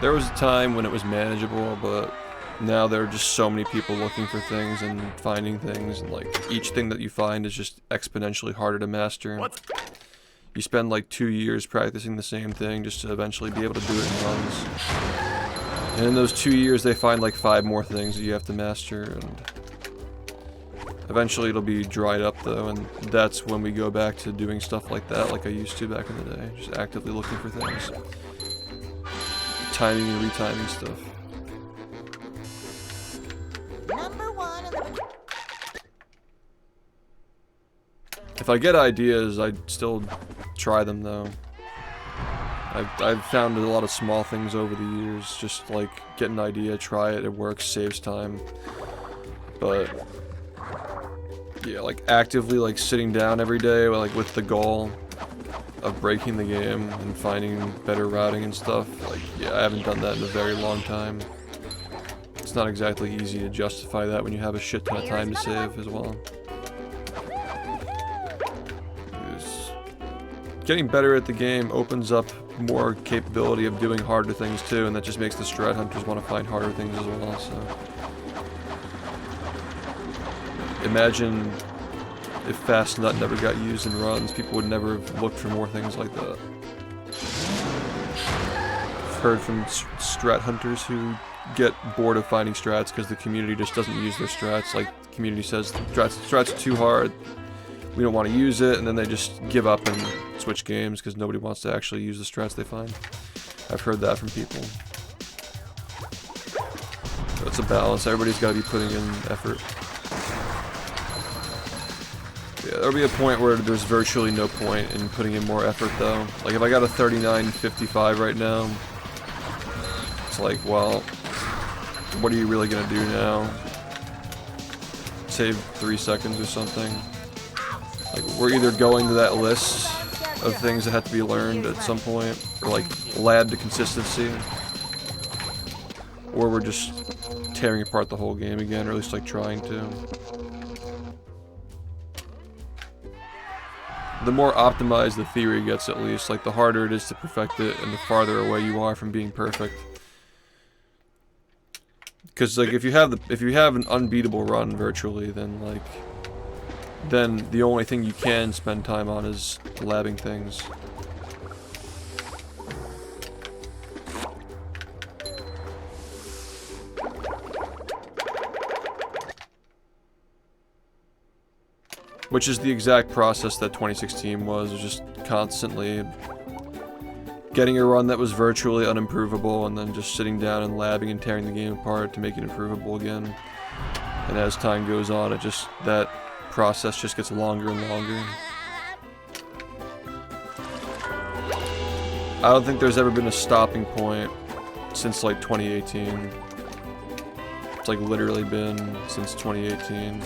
There was a time when it was manageable, but now there are just so many people looking for things and finding things, and, like, each thing that you find is just exponentially harder to master. You spend, like, 2 years practicing the same thing just to eventually be able to do it in runs. And in those 2 years they find, like, 5 more things that you have to master, and eventually it'll be dried up, though, and that's when we go back to doing stuff like that, like I used to back in the day. Just actively looking for things. Timing and retiming stuff. If I get ideas, I'd still try them though. I've found a lot of small things over the years, just like get an idea, try it, it works, saves time. But yeah, like actively like sitting down every day, like with the goal of breaking the game and finding better routing and stuff. Like, yeah, I haven't done that in a very long time. It's not exactly easy to justify that when you have a shit ton of time to save as well. Getting better at the game opens up more capability of doing harder things too, and that just makes the strat hunters want to find harder things as well, so. Imagine if Fast Nut never got used in runs, people would never have looked for more things like that. I've heard from strat hunters who get bored of finding strats because the community just doesn't use their strats. Like, the community says, strats are too hard, we don't want to use it, and then they just give up and switch games because nobody wants to actually use the strats they find. I've heard that from people. So it's a balance, everybody's got to be putting in effort. Yeah, there'll be a point where there's virtually no point in putting in more effort though. Like if I got a 39.55 right now, it's like, well, what are you really gonna do now? Save 3 seconds or something? Like, we're either going to that list of things that have to be learned at some point, or like lad to consistency, or we're just tearing apart the whole game again, or at least like trying to. The more optimized the theory gets, at least, like the harder it is to perfect it, and the farther away you are from being perfect. Because like if you have an unbeatable run virtually, then the only thing you can spend time on is labbing things. Which is the exact process that 2016 was just constantly getting a run that was virtually unimprovable and then just sitting down and labbing and tearing the game apart to make it improvable again. And as time goes on, that process just gets longer and longer. I don't think there's ever been a stopping point since like 2018. It's like literally been since 2018.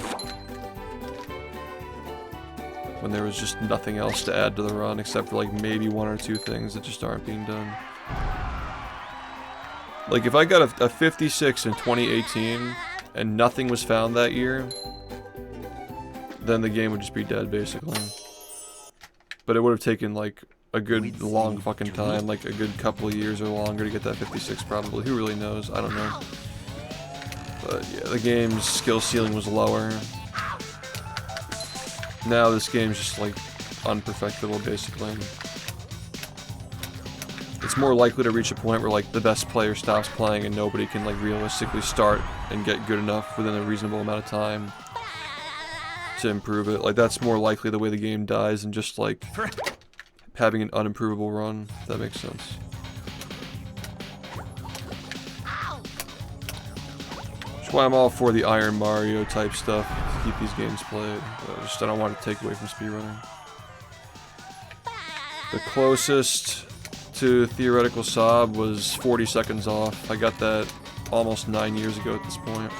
When there was just nothing else to add to the run except for like maybe 1 or 2 things that just aren't being done. Like if I got a 56 in 2018 and nothing was found that year, then the game would just be dead basically. But it would have taken like a good long fucking time, like a good couple of years or longer to get that 56 probably. Who really knows? I don't know. But yeah, the game's skill ceiling was lower. Now this game's just like unperfectible basically. It's more likely to reach a point where like the best player stops playing and nobody can like realistically start and get good enough within a reasonable amount of time to improve it. Like that's more likely the way the game dies than just like having an unimprovable run, if that makes sense. That's why I'm all for the Iron Mario type stuff to keep these games played. I don't want to take away from speedrunning. The closest to theoretical sob was 40 seconds off. I got that almost 9 years ago at this point.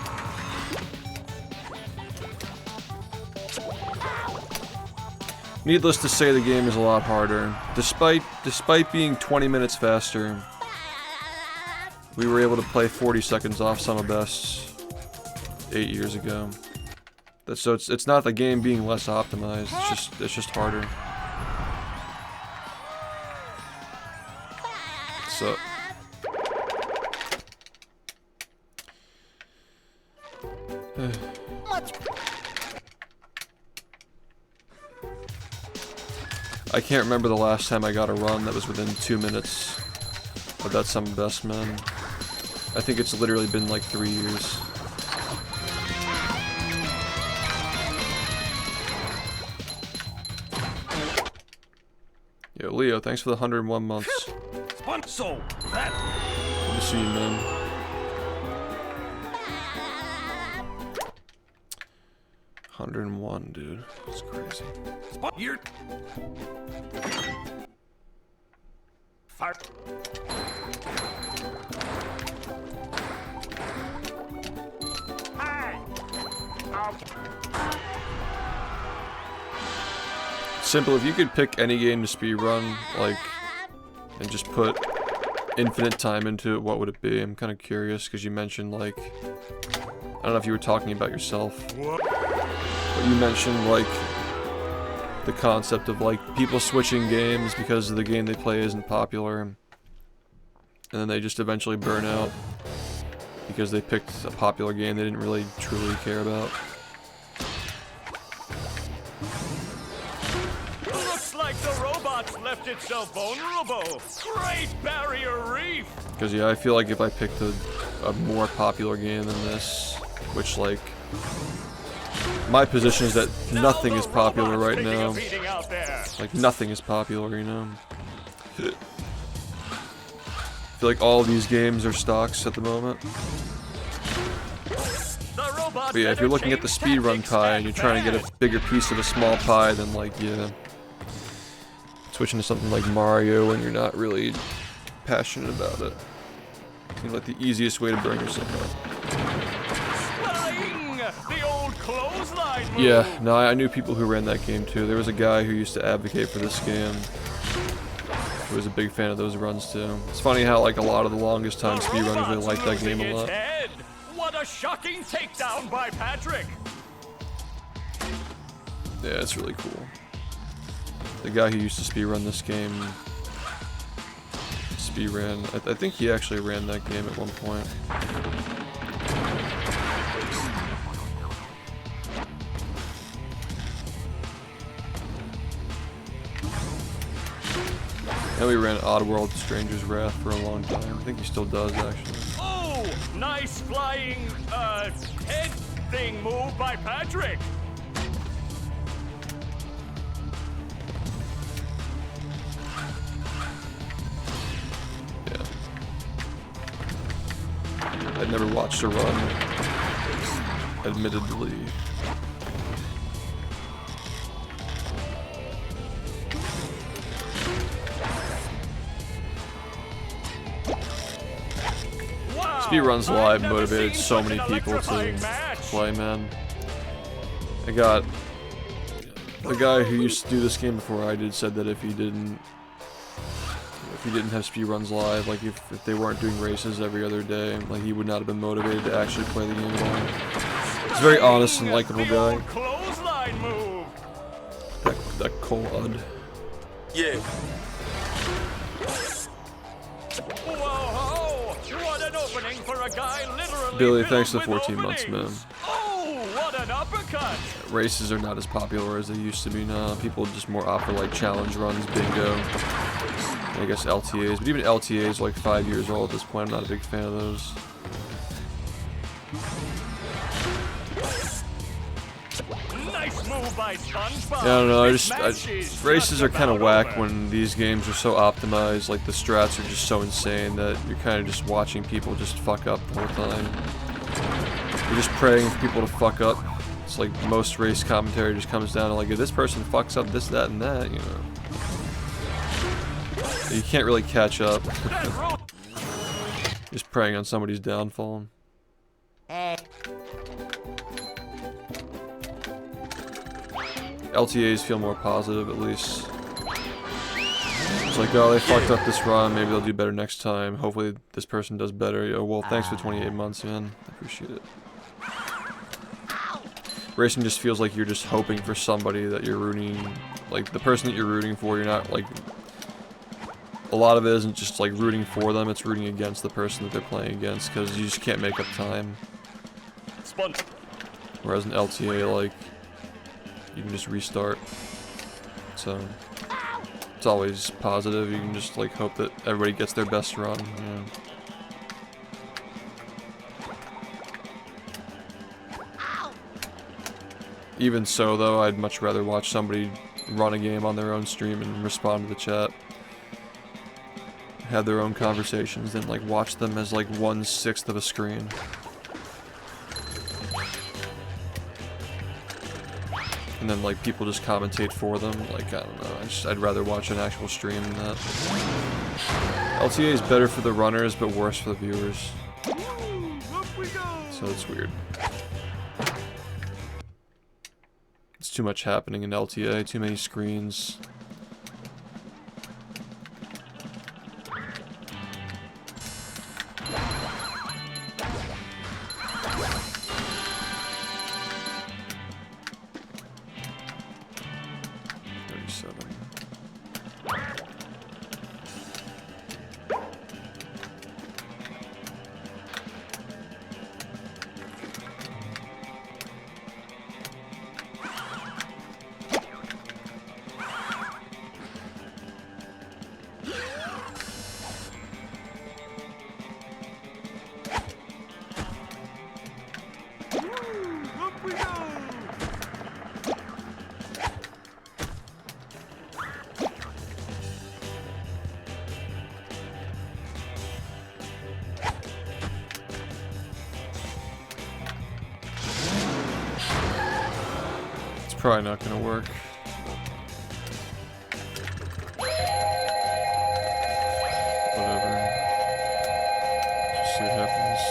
Needless to say, the game is a lot harder. Despite being 20 minutes faster, we were able to play 40 seconds off some of bests 8 years ago. So it's not the game being less optimized. It's just harder. So I can't remember the last time I got a run that was within 2 minutes of that some best man. I think it's literally been like 3 years. Yo, Leo, thanks for the 101 months. So that Good to see you, man. 101, dude. That's crazy. You're fart. Simple, if you could pick any game to speedrun, like, and just put infinite time into it, what would it be? I'm kind of curious, because you mentioned, like, I don't know if you were talking about yourself, but you mentioned, like, the concept of, like, people switching games because the game they play isn't popular, and then they just eventually burn out because they picked a popular game they didn't really truly care about. Looks like the robots left itself vulnerable. Great barrier reef. Because, yeah, I feel like if I picked a more popular game than this, which, like, my position is that nothing is popular right now. Like, nothing is popular, you know? I feel like all these games are stocks at the moment. But yeah, if you're looking at the speedrun pie and you're trying to get a bigger piece of a small pie, then, like, yeah, switching to something like Mario when you're not really passionate about it seems like the easiest way to burn yourself up. The old clothesline move. Yeah, no, I knew people who ran that game too. There was a guy who used to advocate for this game who was a big fan of those runs too. It's funny how, like, a lot of the longest time speedrunners really like that game a lot. What a shocking takedown by Patrick. Yeah, it's really cool. The guy who used to speedrun this game speedran. I think he actually ran that game at one point. And we ran Oddworld Stranger's Wrath for a long time. I think he still does, actually. Oh, nice flying, head thing move by Patrick. Yeah. I'd never watched a run, admittedly. Speedruns Live motivated so many people to play, man. I got the guy who used to do this game before I did said that if he didn't have Speedruns Live, like if they weren't doing races every other day, like he would not have been motivated to actually play the game at all. He's a very honest and likable guy. That Cod. Yeah. What an opening for a guy literally Billy, thanks for the filled 14 with months, man. Oh, what an uppercut! Races are not as popular as they used to be now. People just more opt for like challenge runs, bingo, and I guess LTAs. But even LTAs are like 5 years old at this point. I'm not a big fan of those. Nice move by SpongeBob. Yeah, I don't know. Races are kind of whack when these games are so optimized. Like the strats are just so insane that you're kind of just watching people just fuck up the whole time. You're just praying for people to fuck up. It's like most race commentary just comes down to like, if this person fucks up this, that, and that, you know. You can't really catch up. Just preying on somebody's downfall. LTAs feel more positive, at least. It's like, oh, they fucked up this run, maybe they'll do better next time. Hopefully this person does better. Yo, well, thanks for 28 months, man. I appreciate it. Racing just feels like you're just hoping for somebody that you're rooting, like the person that you're rooting for, you're not like, a lot of it isn't just like rooting for them, it's rooting against the person that they're playing against, because you just can't make up time. Whereas an LTA, like, you can just restart. So it's always positive. You can just like hope that everybody gets their best run. You know. Even so, though, I'd much rather watch somebody run a game on their own stream and respond to the chat, have their own conversations, than like watch them as like 1/6 of a screen. and then like people just commentate for them. Like, I don't know, I'd rather watch an actual stream than that. LTA is better for the runners, but worse for the viewers. So it's weird. It's too much happening in LTA, too many screens. Probably not gonna work. Whatever. Just see what happens.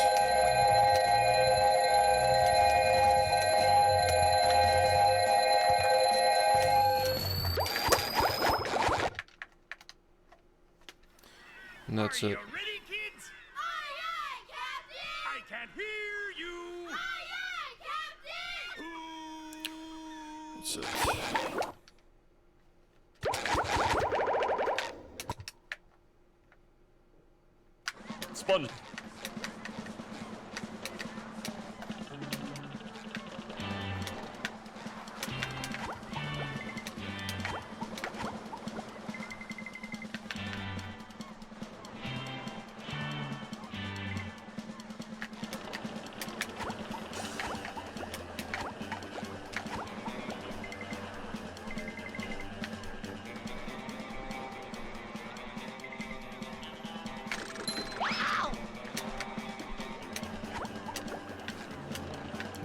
And that's it. Ready, kids? Aye, aye, Captain! I can't hear you. Aye, aye, Captain! That's it. Sponge.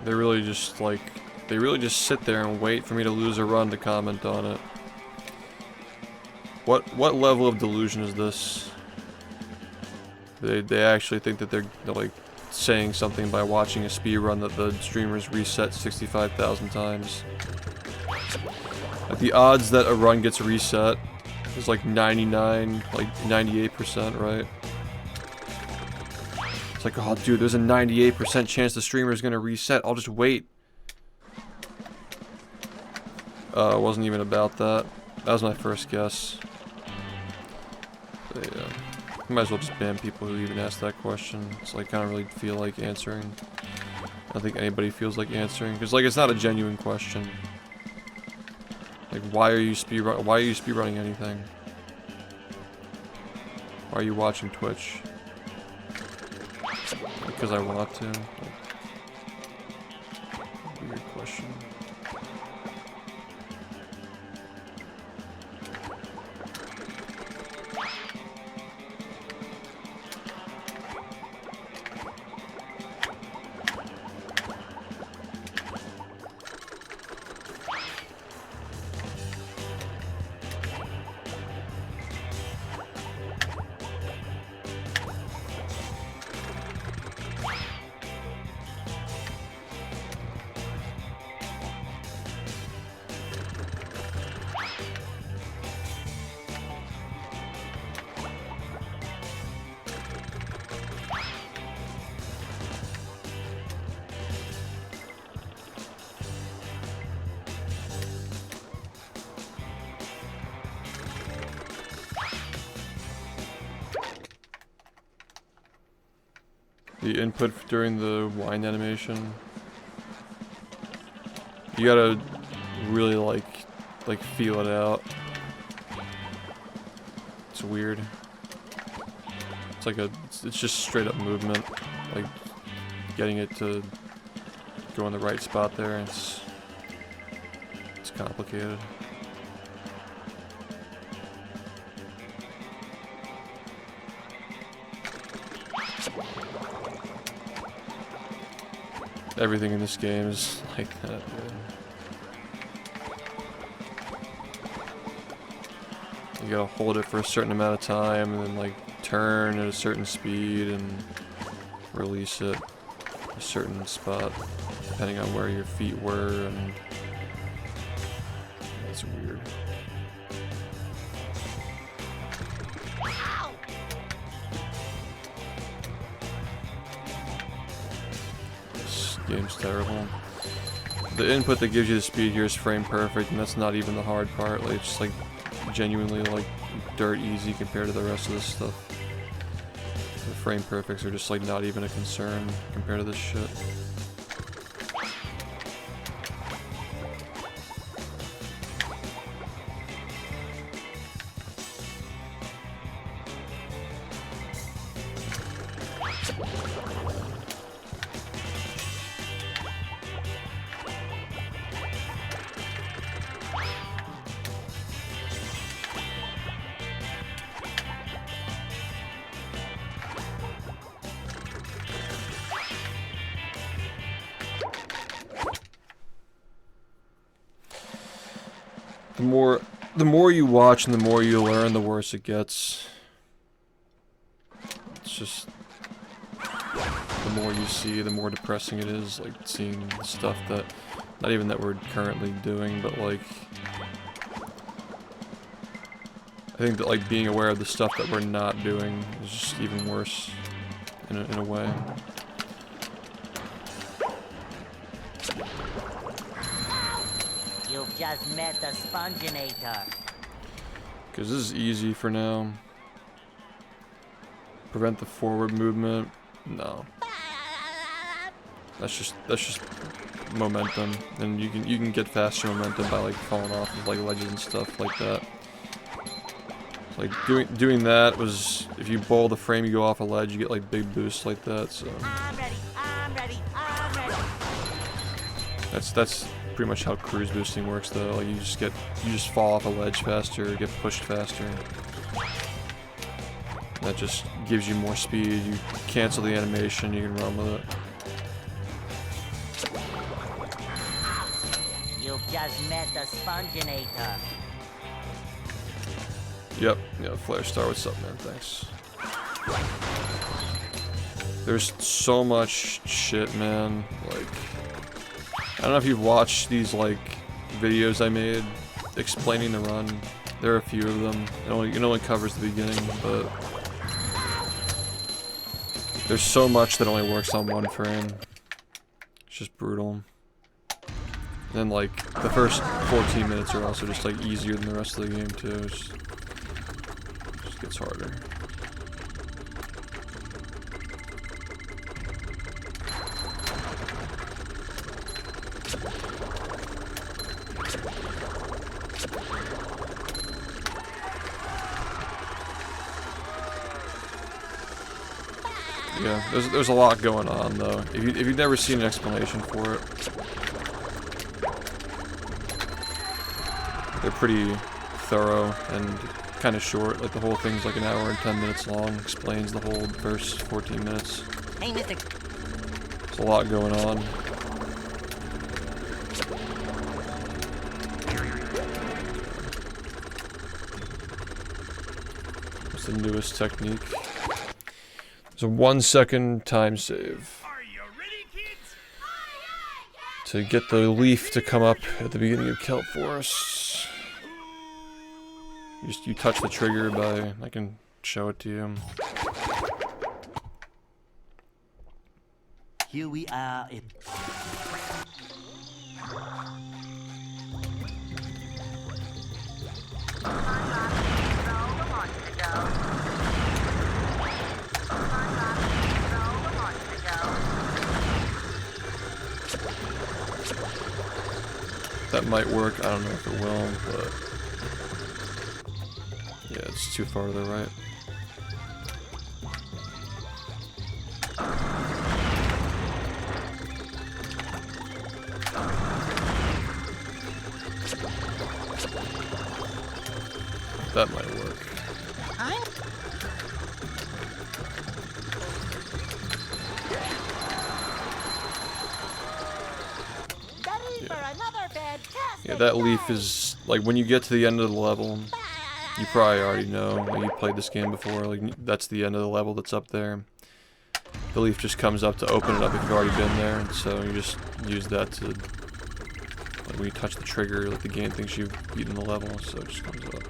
They really just like, they really just sit there and wait for me to lose a run to comment on it. What level of delusion is this? They actually think that they're like saying something by watching a speedrun that the streamers reset 65,000 times. Like the odds that a run gets reset is like 99, like 98%, right? It's like, oh dude, there's a 98% chance the streamer is gonna reset. I'll just wait. It wasn't even about that. That was my first guess. But, yeah. I might as well just ban people who even ask that question. It's like, I don't really feel like answering. I don't think anybody feels like answering. Because, like, it's not a genuine question. Like, why are you speedrunning anything? Why are you watching Twitch? Because I want to. Like, weird question. The input during the wine animation. You gotta really like feel it out. It's weird. It's like it's just straight up movement. Like getting it to go in the right spot there. It's complicated. Everything in this game is like that, dude. You gotta hold it for a certain amount of time and then like turn at a certain speed and release it at a certain spot depending on where your feet were, and it's weird. This game's terrible. The input that gives you the speed here is frame perfect, and that's not even the hard part. Like, it's just like genuinely like dirt easy compared to the rest of this stuff. The frame perfects are just like not even a concern compared to this shit. The more you watch and the more you learn, the worse it gets. It's just, the more you see, the more depressing it is, like seeing the stuff that, not even that we're currently doing, but like, I think that like being aware of the stuff that we're not doing is just even worse in a way. You've just met the Sponginator. Because this is easy for now. Prevent the forward movement. No. That's just momentum. And you can get faster momentum by like falling off of like ledges and stuff like that. Like doing that was, if you bowl the frame, you go off a ledge, you get like big boosts like that, so I'm ready, I'm ready, I'm ready. that's pretty much how cruise boosting works though. Like you just fall off a ledge faster, get pushed faster. That just gives you more speed. You cancel the animation, you can run with it. You've just met the Sponginator. Yep, yeah, Flare Star, what's up, man? Thanks. There's so much shit, man. Like, I don't know if you've watched these, like, videos I made explaining the run. There are a few of them. It only covers the beginning, but there's so much that only works on one frame. It's just brutal. And then, like, the first 14 minutes are also just, like, easier than the rest of the game, too. It just gets harder. Yeah, there's a lot going on though. If you've never seen an explanation for it, they're pretty thorough and kind of short. Like the whole thing's like an hour and 10 minutes long. Explains the whole first 14 minutes. Hey, Mr. There's a lot going on. What's the newest technique? It's a 1 second time save. Are you ready, kids? To get the leaf to come up at the beginning of kelp forests. You touch the trigger by, I can show it to you. Here we are. That might work, I don't know if it will, but yeah, it's too far to the right. That might work. Yeah, that leaf is, like, when you get to the end of the level, you probably already know. Like, you played this game before. Like, that's the end of the level that's up there. The leaf just comes up to open it up if you've already been there, and so you just use that to, like, when you touch the trigger, like, the game thinks you've beaten the level, so it just comes up.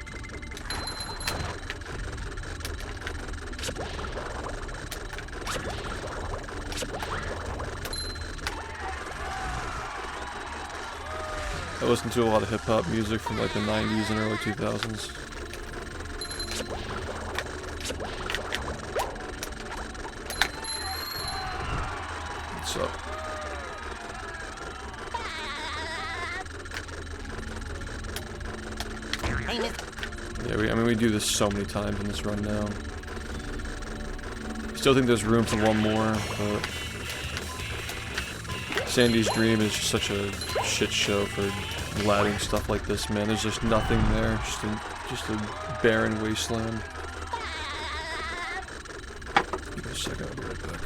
I listen to a lot of hip-hop music from like the 90s and early 2000s. What's up? Yeah, I mean we do this so many times in this run now. Still think there's room for one more, but Sandy's Dream is just such a shit show for ladding stuff like this, man. There's just nothing there, just a barren wasteland. Give me a second, I'll be right back.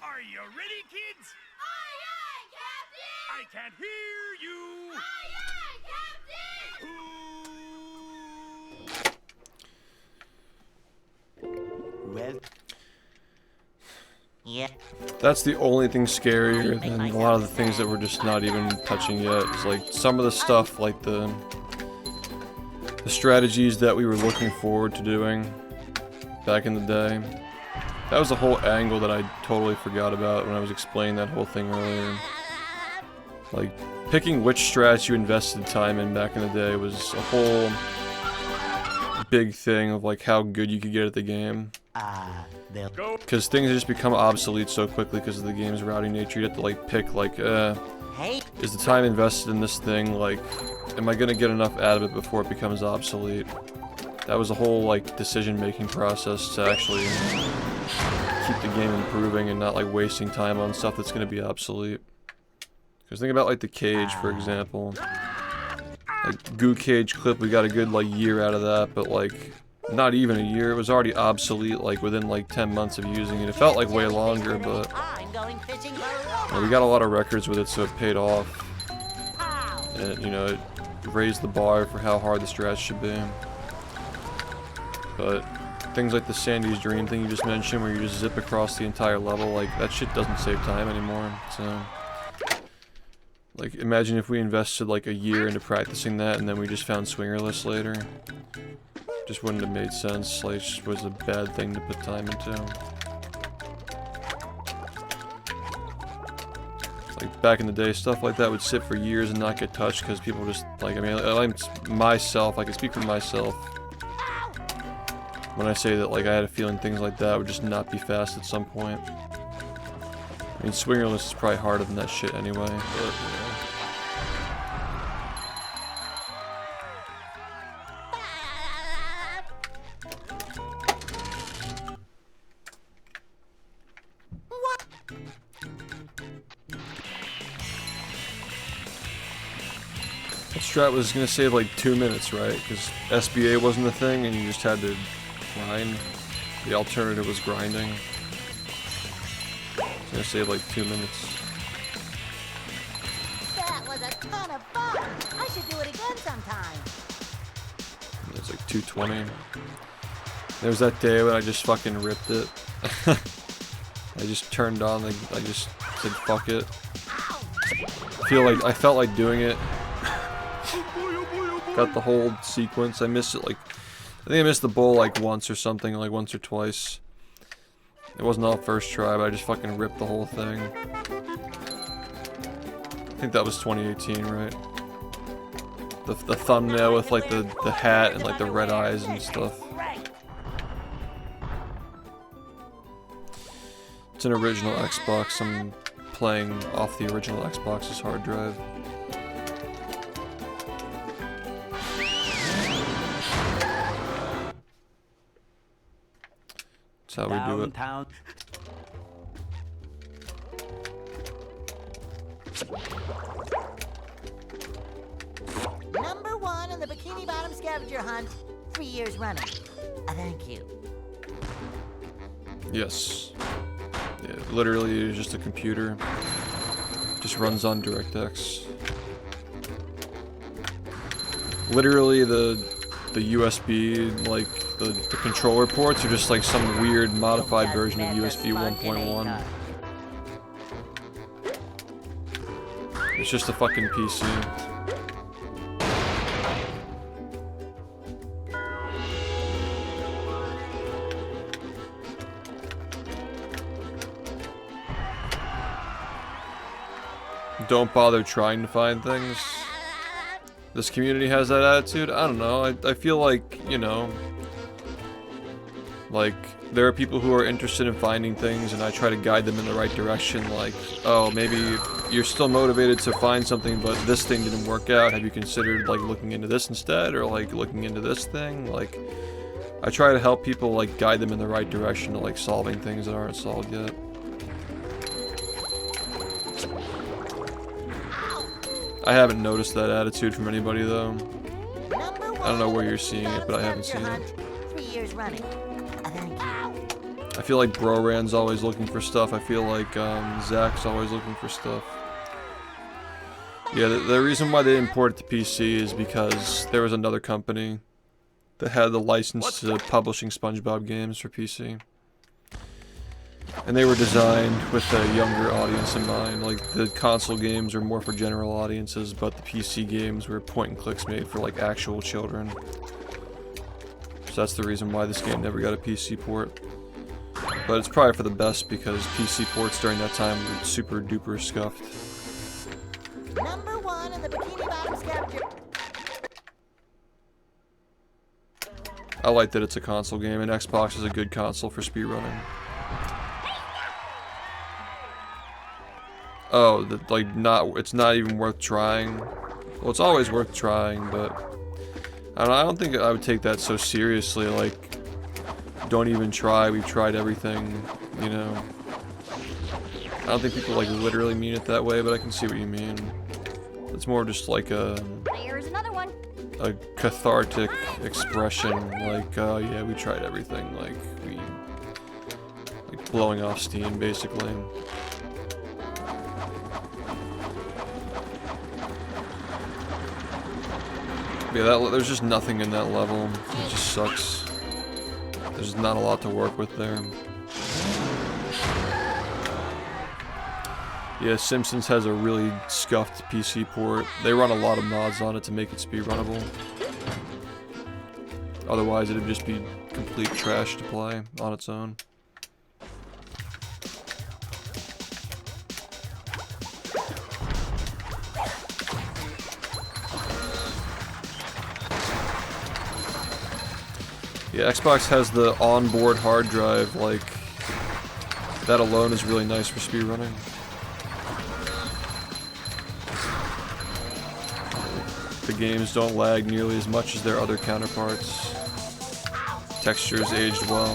Are you ready, kids? Aye, aye, Captain! I can't hear you. Aye, aye, Captain! Well. Yeah. That's the only thing scarier than a lot of the things that we're just not even touching yet. It's like some of the stuff, like the strategies that we were looking forward to doing back in the day. That was a whole angle that I totally forgot about when I was explaining that whole thing earlier. Like, picking which strats you invested time in back in the day was a whole big thing of like how good you could get at the game. Because things just become obsolete so quickly because of the game's routing nature. You have to like pick like, is the time invested in this thing, like, am I gonna get enough out of it before it becomes obsolete? That was a whole like decision-making process to actually keep the game improving and not like wasting time on stuff that's gonna be obsolete. Because think about like the cage, for example. Like goo cage clip, we got a good like year out of that, but like not even a year. It was already obsolete like within like 10 months of using it. It felt like way longer, but well, we got a lot of records with it, so it paid off. And you know, it raised the bar for how hard the strats should be. But things like the Sandy's Dream thing you just mentioned, where you just zip across the entire level, like that shit doesn't save time anymore. So, like, imagine if we invested like a year into practicing that, and then we just found swingerless later. Just wouldn't have made sense. Like, it just was a bad thing to put time into. Like back in the day, stuff like that would sit for years and not get touched because people just like, I mean, I can speak for myself when I say that, like, I had a feeling things like that would just not be fast at some point. I mean, swingerless is probably harder than that shit anyway, but, you know. That strat was gonna save like 2 minutes, right? Because SBA wasn't a thing and you just had to grind. The alternative was grinding. It's gonna save like 2 minutes. That was a ton of fun. I should do it again sometime. It's like 220. There was that day when I just fucking ripped it. I just turned on, like, I just said fuck it. I felt like doing it. Got the whole sequence. I missed it like I think I missed the bowl like once or something, like once or twice. It wasn't all first try, but I just fucking ripped the whole thing. I think that was 2018, right? The thumbnail with like the hat and like the red eyes and stuff. It's an original Xbox. I'm playing off the original Xbox's hard drive. That's how we do it. Number 1 in the Bikini Bottom scavenger hunt, 3 years running. Thank you. Yes. Yeah, literally it's just a computer. Just runs on DirectX. Literally the USB, like the controller ports are just like some weird modified version of USB 1.1. It's just a fucking PC. Don't bother trying to find things. This community has that attitude? I don't know. I feel like, you know, like, there are people who are interested in finding things and I try to guide them in the right direction. Like, oh, maybe you're still motivated to find something, but this thing didn't work out. Have you considered, like, looking into this instead? Or, like, looking into this thing? Like, I try to help people, like, guide them in the right direction to, like, solving things that aren't solved yet. I haven't noticed that attitude from anybody though. I don't know where you're seeing it, but I haven't seen it. 3 years running. I feel like Broran's always looking for stuff. I feel like Zach's always looking for stuff. Yeah, the reason why they import it to PC is because there was another company that had the license to publishing SpongeBob games for PC. And they were designed with a younger audience in mind. Like, the console games are more for general audiences, but the PC games were point and clicks made for, like, actual children. So that's the reason why this game never got a PC port. But it's probably for the best because PC ports during that time were super duper scuffed. Number 1 in the Bikini Bottom scavenger. I like that it's a console game, and Xbox is a good console for speedrunning. Oh, like, it's not even worth trying. Well, it's always worth trying, but I don't think I would take that so seriously. Like, don't even try. We've tried everything, you know. I don't think people like literally mean it that way, but I can see what you mean. It's more just like Here's another one. a cathartic expression. Like, yeah, we tried everything. Like blowing off steam, basically. Yeah, there's just nothing in that level. It just sucks. There's not a lot to work with there. Yeah, Simpsons has a really scuffed PC port. They run a lot of mods on it to make it speedrunnable. Otherwise, it'd just be complete trash to play on its own. Yeah, Xbox has the onboard hard drive, like, that alone is really nice for speedrunning. The games don't lag nearly as much as their other counterparts. Textures aged well.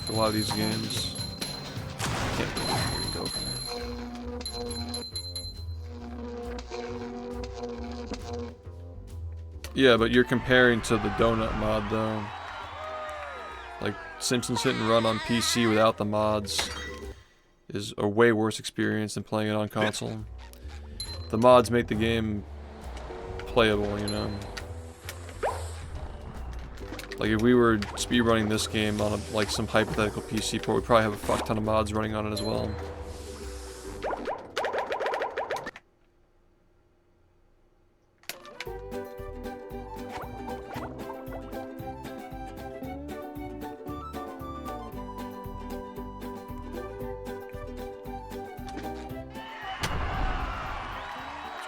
For a lot of these games. Can't believe where you go from there. Yeah, but you're comparing to the donut mod though. Like, Simpsons Hit and Run on PC without the mods is a way worse experience than playing it on console. The mods make the game playable, you know. Like, if we were speedrunning this game on like some hypothetical PC port, we'd probably have a fuck ton of mods running on it as well.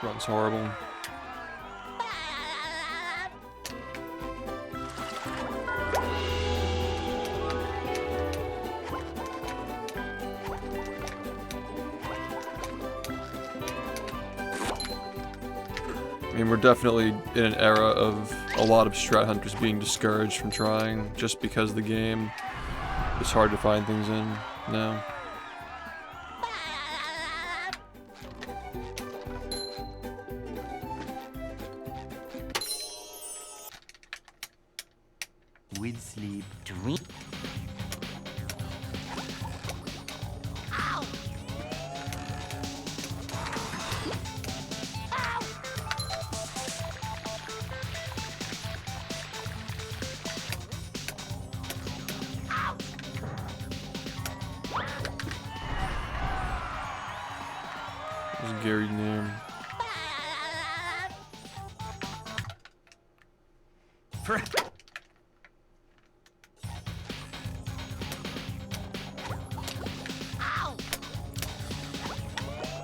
run's horrible. I mean, we're definitely in an era of a lot of strat hunters being discouraged from trying just because the game is hard to find things in now. With sleep, dream. Ow! Ow! Ow! What's Gary's name?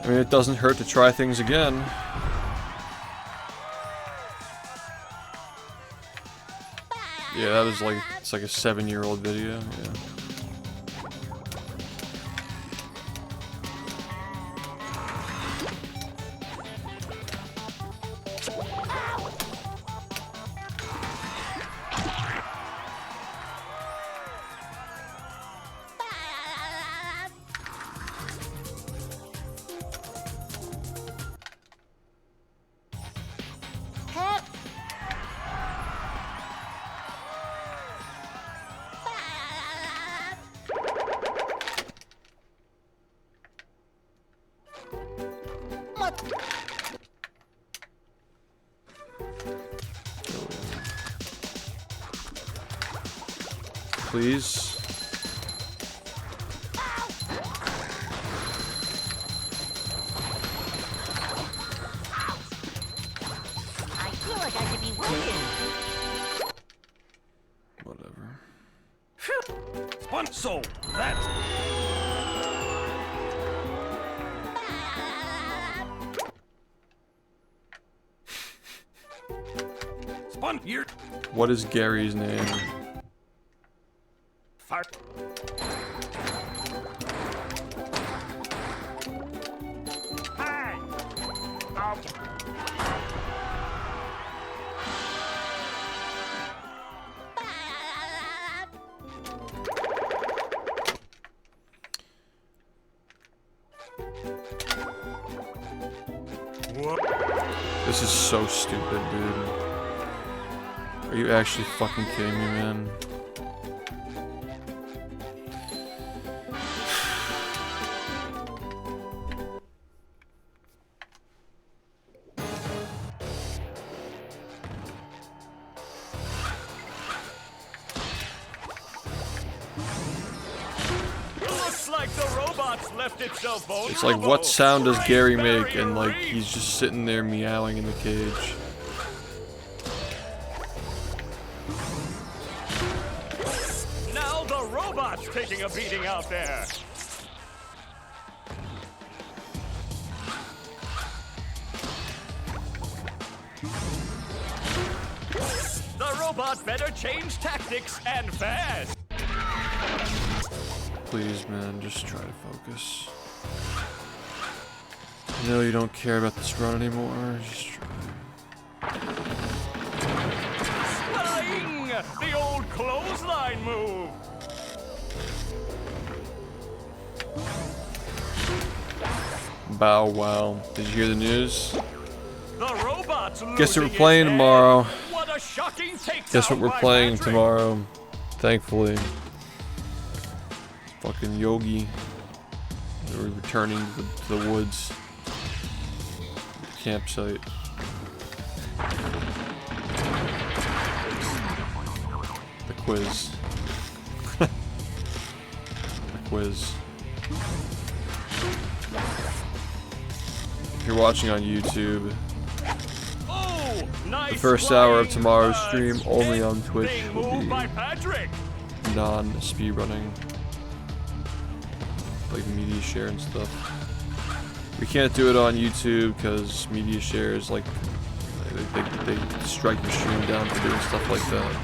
I mean, it doesn't hurt to try things again. Yeah, that was like, it's like a 7-year-old video, yeah. Please. I feel like I should be winning. Whatever. So that's Spun. You're What is Gary's name? fire. Hi. This is so stupid, dude. Are you actually fucking kidding me, man? Looks like the robots left itself vulnerable. It's like, what sound does Great Gary make? barrier And like, reef. he's just sitting there meowing in the cage. Now the robot's taking a beating out there. The robot better change tactics and fast. Please, man, just try to focus. I know you don't care about this run anymore, just try. Swelling! The old clothesline move. Bow wow. Did you hear the news? The robot's Guess what we're losing playing its head. tomorrow. What a shocking takedown. Guess what we're by playing Patrick. tomorrow. Thankfully. Fucking Yogi. We're returning to the woods. Campsite. The quiz. The quiz. If you're watching on YouTube, Oh, nice the first hour of flying tomorrow's touch. stream only on Big Twitch will move be by Patrick. non-speedrunning. Like media share and stuff. We can't do it on YouTube because media shares, like, they strike your stream down for doing stuff like that.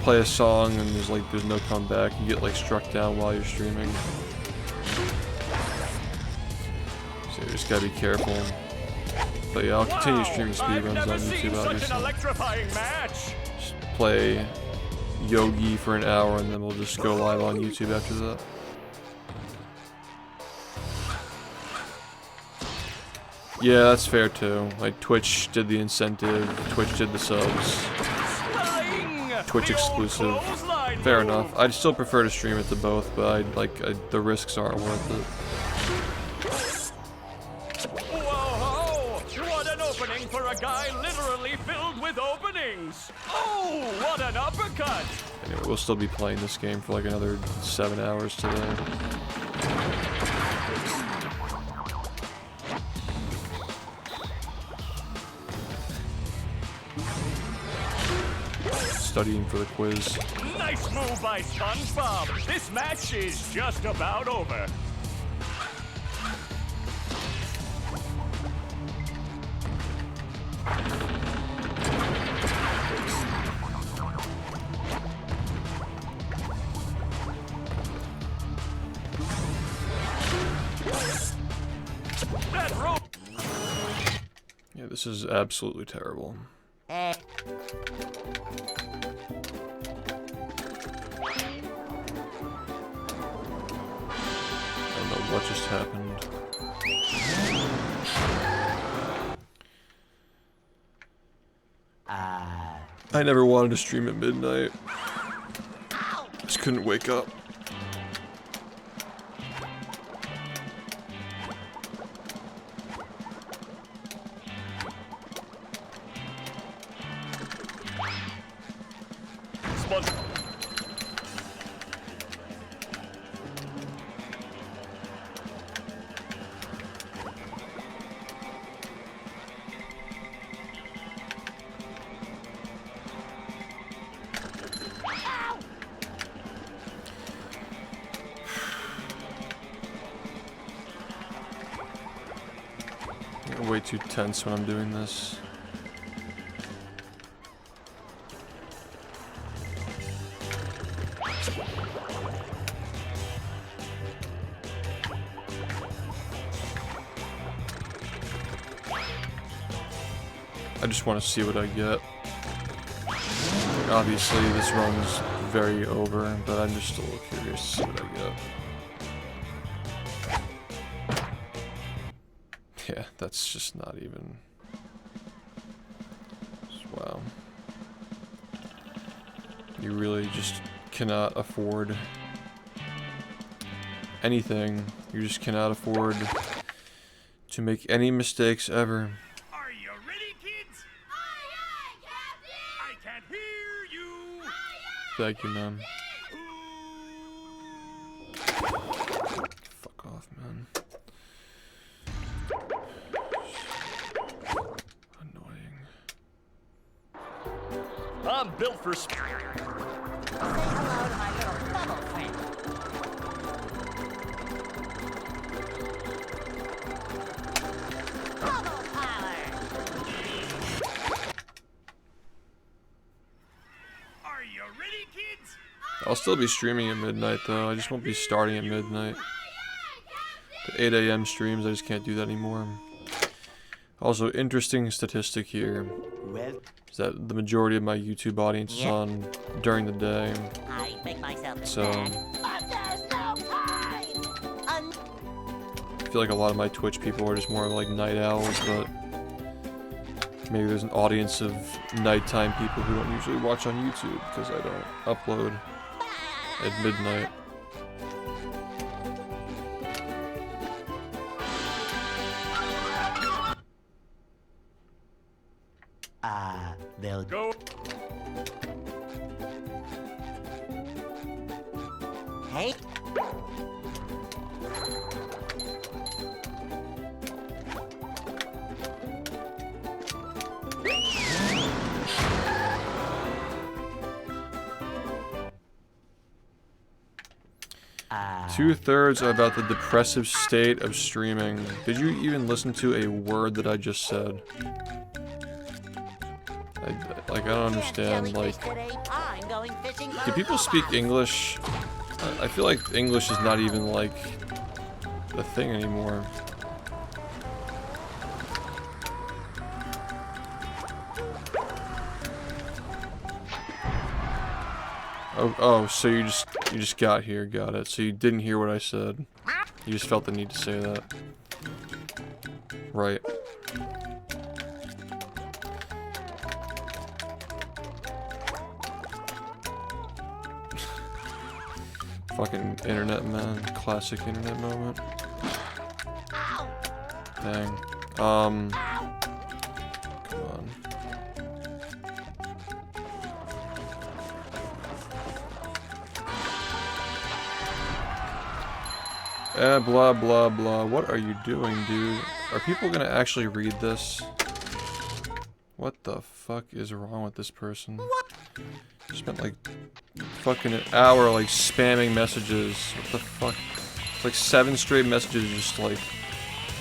Play a song and there's no comeback. You get like struck down while you're streaming. So you just gotta be careful. But yeah, I'll continue streaming speedruns on YouTube, obviously. Just play Yogi for an hour and then we'll just go live on YouTube after that. Yeah, that's fair too. Like Twitch did the incentive, Twitch did the subs. Twitch exclusive. Fair enough. I'd still prefer to stream it to both, but the risks aren't worth it. Whoa! What an opening for a guy literally filled with openings! Oh, what an uppercut! Anyway, we'll still be playing this game for like another 7 hours today. Studying for the quiz. Nice move by SpongeBob. This match is just about over. That rope. Yeah, this is absolutely terrible. Eh. What just happened? I never wanted to stream at midnight. Just couldn't wake up. Way too tense when I'm doing this. I just want to see what I get. Obviously this run's very over, but I'm just a little curious to see what I get. Yeah, that's just not even... Wow. You really just cannot afford anything. You just cannot afford to make any mistakes ever. Are you ready, kids? Aye, aye, Captain! I can't hear you. Thank you, man. Fuck off, man. I'm built for Say hello to my little bubble friend. Bubble power! Are you ready, kids? I'll still be streaming at midnight though, I just won't be starting at midnight. The 8 AM streams, I just can't do that anymore. Also, interesting statistic here is that the majority of my YouTube audience is on during the day. I make myself So mad, but there's no time! I feel like a lot of my Twitch people are just more like night owls, but maybe there's an audience of nighttime people who don't usually watch on YouTube because I don't upload at midnight. They'll go. Hey? 2/3 are about the depressive state of streaming. Did you even listen to a word that I just said? I don't understand, like... Do people speak English? I feel like English is not even, like, the thing anymore. Oh, so you just got here, got it. So you didn't hear what I said. You just felt the need to say that. Right. Fucking internet man, classic internet moment. Dang. Come on. Blah blah blah. What are you doing, dude? Are people gonna actually read this? What the fuck is wrong with this person? Spent like fucking an hour like spamming messages. What the fuck? It's like 7 straight messages, just like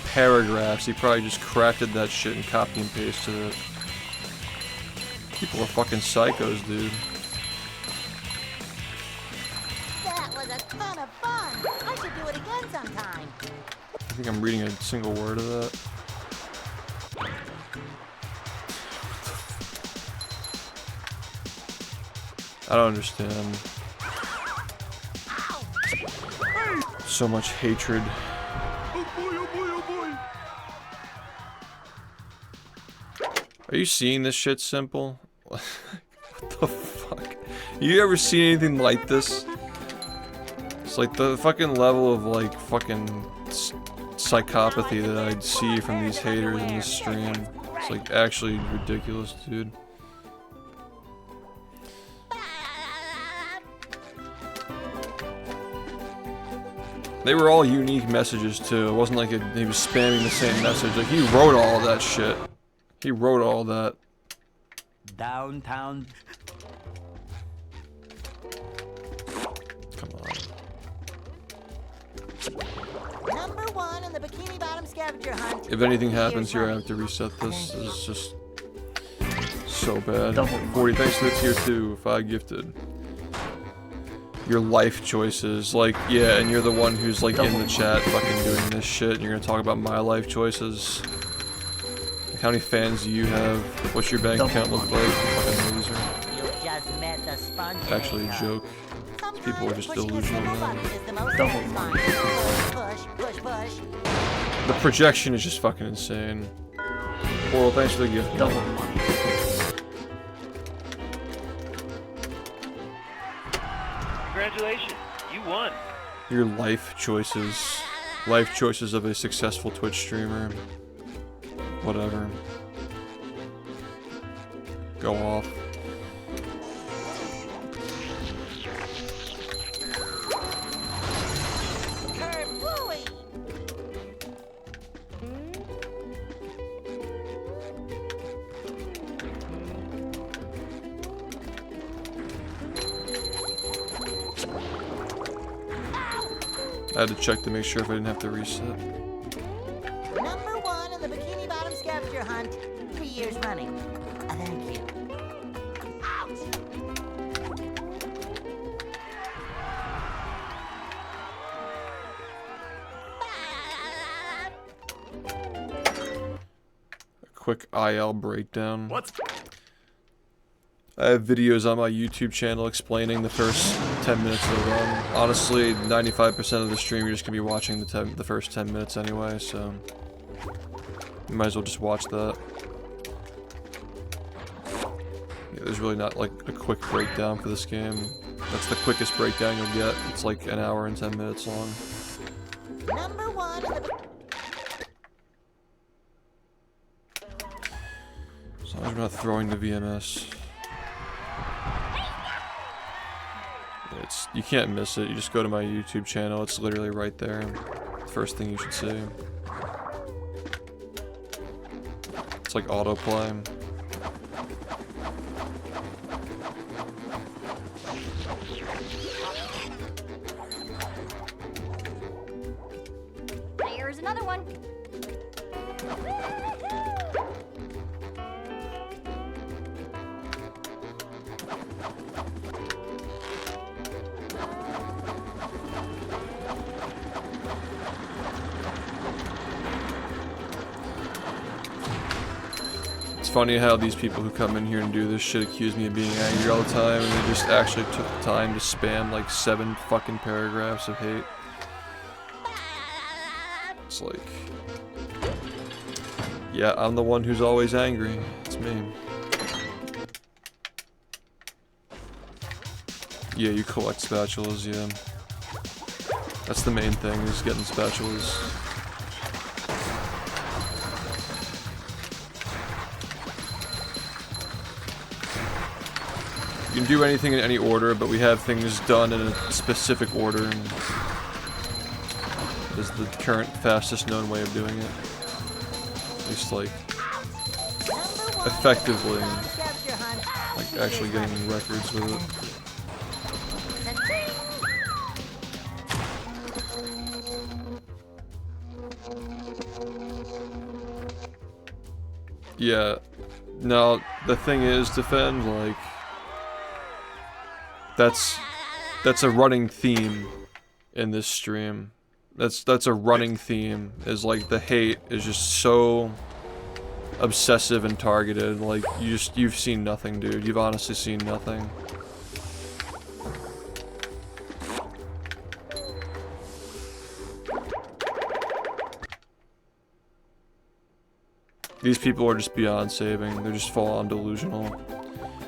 paragraphs. He probably just crafted that shit and copy and pasted it. People are fucking psychos, dude. That was a ton of fun. I should do it again sometime. I think I'm reading a single word of that. I don't understand. So much hatred. Oh boy, oh boy, oh boy. Are you seeing this shit, Simple? What the fuck? You ever seen anything like this? It's like the fucking level of like fucking psychopathy that I'd see from these haters in this stream. It's like actually ridiculous, dude. They were all unique messages too. It wasn't like he was spamming the same message. Like he wrote all that shit. He wrote all that. Downtown. Come on. Number 1 in the Bikini Bottom scavenger hunt. If anything happens here, I have to reset this. This is just so bad. 40, thanks to the tier 2, 5 gifted. Your life choices, like, yeah, and you're the one who's like in the chat fucking doing this shit, and you're gonna talk about my life choices. Like, how many fans do you have? What's your bank account look like? Fucking loser. You just met the sponge. Actually a joke. These people are just delusional, man. Push, push, push. The projection is just fucking insane. Well, thanks for the gift. Congratulations, you won. Your life choices. Life choices of a successful Twitch streamer. Whatever. Go off. Kerplooey. I had to check to make sure if I didn't have to reset. Number 1 in the Bikini Bottom scavenger hunt. 3 years running. Thank you. Ouch. A quick IL breakdown. What's I have videos on my YouTube channel explaining the first 10 minutes of the run. Honestly, 95% of the stream you're just gonna be watching the first 10 minutes anyway, so you might as well just watch that. Yeah, there's really not like a quick breakdown for this game. That's the quickest breakdown you'll get. It's like an hour and 10 minutes long. Number 1 in the As long as we're not throwing the VMS. You can't miss it. You just go to my YouTube channel. It's literally right there. First thing you should see. It's like autoplay. It's funny how these people who come in here and do this shit accuse me of being angry all the time, and they just actually took the time to spam like 7 fucking paragraphs of hate. It's like, yeah, I'm the one who's always angry. It's me. Yeah, you collect spatulas, yeah. That's the main thing, is getting spatulas. You can do anything in any order, but we have things done in a specific order. And is the current fastest known way of doing it. At least, like, effectively. Like, actually getting records with it. Yeah. Now, the thing is, Defend, like, that's a running theme in this stream. That's a running theme, is like the hate is just so obsessive and targeted. Like, you've seen nothing, dude. You've honestly seen nothing. These people are just beyond saving. They're just full on delusional.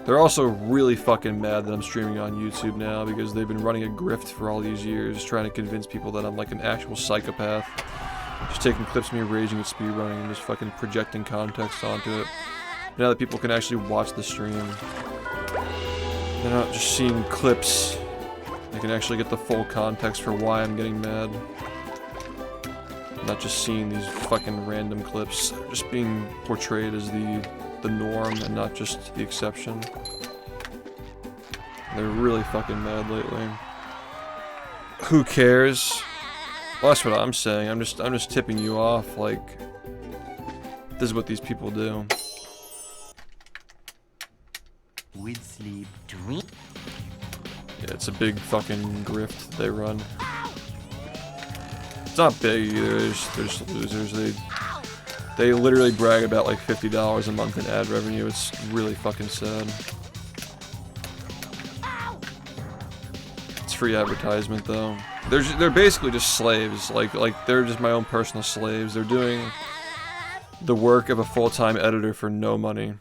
They're also really fucking mad that I'm streaming on YouTube now, because they've been running a grift for all these years, trying to convince people that I'm like an actual psychopath. Just taking clips of me raging at speedrunning and just fucking projecting context onto it. Now that people can actually watch the stream, they're not just seeing clips. They can actually get the full context for why I'm getting mad. Not just seeing these fucking random clips. They're just being portrayed as the norm and not just the exception. They're really fucking mad lately. Who cares? Well, that's what I'm saying. I'm just tipping you off. Like, this is what these people do. With sleep, dream. Yeah, it's a big fucking grift they run. It's not big either. They're just losers. They literally brag about like $50 a month in ad revenue. It's really fucking sad. It's free advertisement though. They're basically just slaves. Like they're just my own personal slaves. They're doing the work of a full-time editor for no money.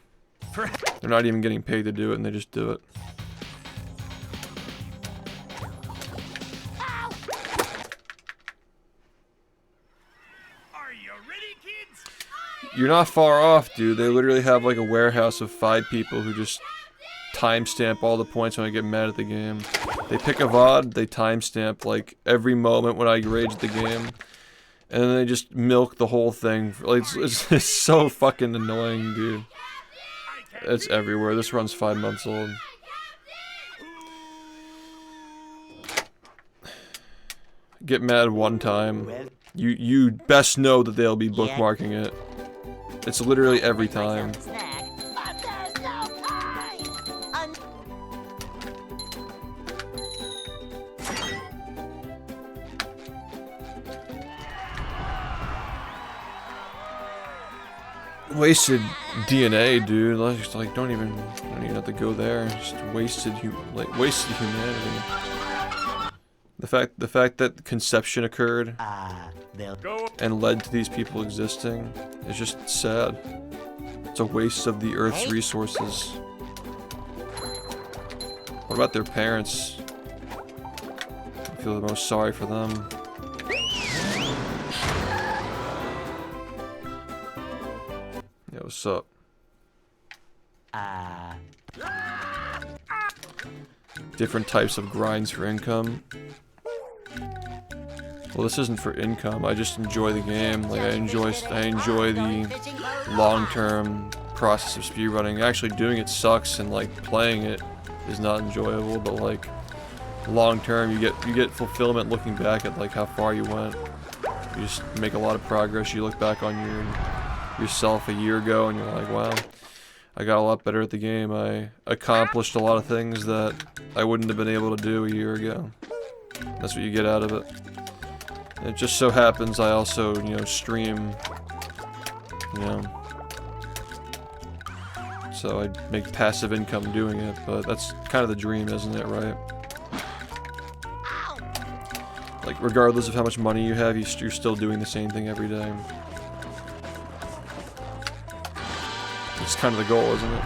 They're not even getting paid to do it, and they just do it. You're not far off, dude. They literally have like a warehouse of 5 people who just timestamp all the points when I get mad at the game. They pick a VOD, they timestamp like every moment when I rage at the game, and then they just milk the whole thing. Like, it's so fucking annoying, dude. It's everywhere. This run's 5 months old. Get mad one time. You best know that they'll be bookmarking it. It's literally every time. Wasted DNA, dude. Like, don't even have to go there. Just wasted humanity. The fact that conception occurred and led to these people existing is just sad. It's a waste of the Earth's resources. What about their parents? I feel the most sorry for them. Yeah, what's up? Different types of grinds for income. Well, this isn't for income. I just enjoy the game. Like, I enjoy the long-term process of speedrunning. Actually doing it sucks, and like playing it is not enjoyable. But like long-term, you get fulfillment looking back at like how far you went. You just make a lot of progress. You look back on yourself a year ago, and you're like, wow, I got a lot better at the game. I accomplished a lot of things that I wouldn't have been able to do a year ago. That's what you get out of it. And it just so happens I also, you know, stream, you know, so I make passive income doing it, but that's kind of the dream, isn't it, right? Like, regardless of how much money you have, you're still doing the same thing every day. It's kind of the goal, isn't it?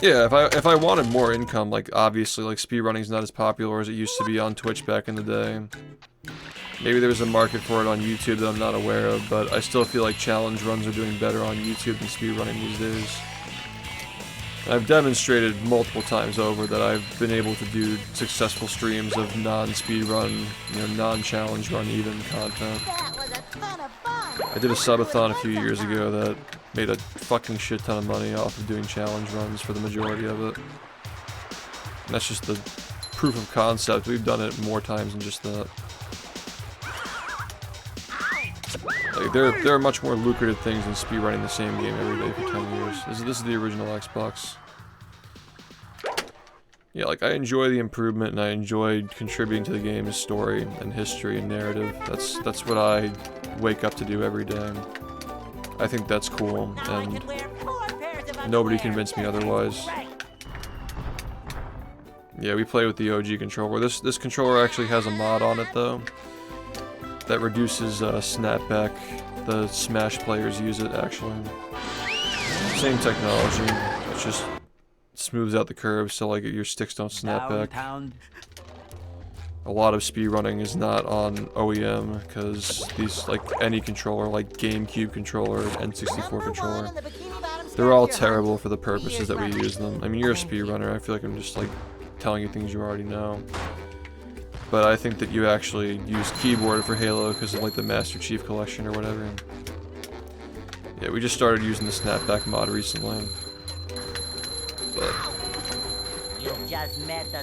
Yeah, if I wanted more income, like, obviously, like, speedrunning's not as popular as it used to be on Twitch back in the day. Maybe there's a market for it on YouTube that I'm not aware of, but I still feel like challenge runs are doing better on YouTube than speedrunning these days. I've demonstrated multiple times over that I've been able to do successful streams of non-speedrun, you know, non-challenge run even content. I did a subathon a few years ago that made a fucking shit ton of money off of doing challenge runs for the majority of it. And that's just the proof of concept. We've done it more times than just that. Like, there are much more lucrative things than speedrunning the same game every day for 10 years. This is the original Xbox. Yeah, like, I enjoy the improvement and I enjoy contributing to the game's story and history and narrative. That's what I wake up to do every day. I think that's cool, and nobody convinced me otherwise. Yeah, we play with the OG controller. This controller actually has a mod on it, though, that reduces snapback. The Smash players use it, actually. Same technology, it just smooths out the curves so like your sticks don't snap back. A lot of speedrunning is not on OEM because these, like, any controller, like GameCube controller, N64 controller, they're all terrible for the purposes that we use them. I mean, you're a speedrunner, I feel like I'm just, like, telling you things you already know. But I think that you actually use keyboard for Halo because of, like, the Master Chief Collection or whatever. Yeah, we just started using the snapback mod recently. But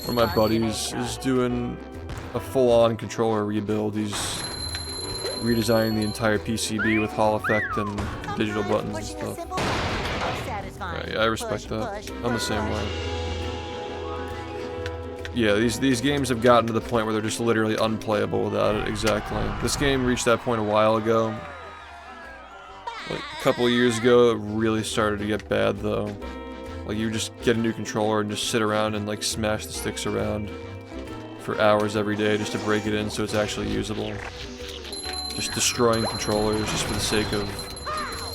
one of my buddies is doing a full-on controller rebuild. He's redesigning the entire PCB with Hall effect and digital buttons and stuff. Right, yeah, I respect that. I'm the same way. Yeah, these games have gotten to the point where they're just literally unplayable without it. Exactly. This game reached that point a while ago. Like, a couple of years ago, it really started to get bad, though. Like, you just get a new controller and just sit around and, like, smash the sticks around for hours every day just to break it in so it's actually usable. Just destroying controllers just for the sake of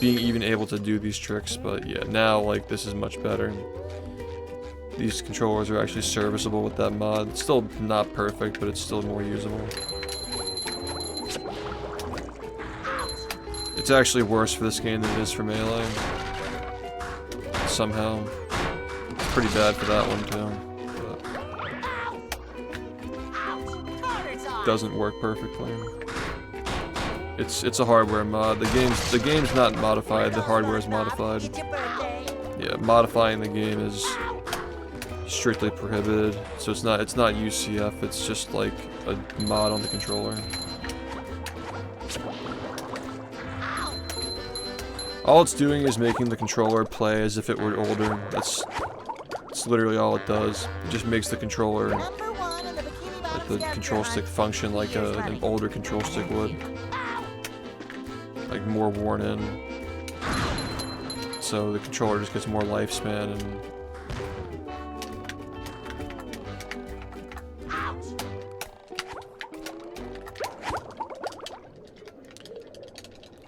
being even able to do these tricks. But yeah, now, like, this is much better. These controllers are actually serviceable with that mod. It's still not perfect, but it's still more usable. It's actually worse for this game than it is for Melee. Somehow. It's pretty bad for that one, too. Doesn't work perfectly. It's a hardware mod. The game's not modified, the hardware is modified. Yeah, modifying the game is strictly prohibited. So it's not UCF, it's just like a mod on the controller. All it's doing is making the controller play as if it were older. That's literally all it does. It just makes the controller, like the control stick, function like an older control stick would. Like more worn in. So the controller just gets more lifespan and...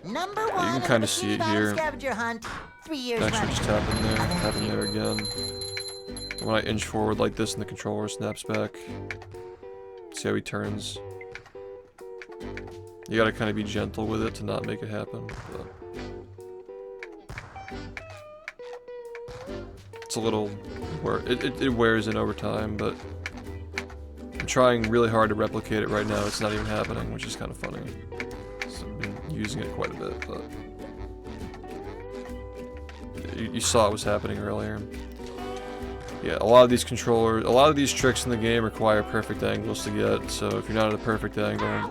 You can kind of see it here. Actually just happened there again. When I inch forward like this and the controller snaps back. See how he turns. You gotta kind of be gentle with it to not make it happen. But it's a little... It wears in over time, but I'm trying really hard to replicate it right now. It's not even happening, which is kind of funny. So I've been using it quite a bit, but... You saw it was happening earlier. Yeah, a lot of these controllers, a lot of these tricks in the game require perfect angles to get, so if you're not at a perfect angle,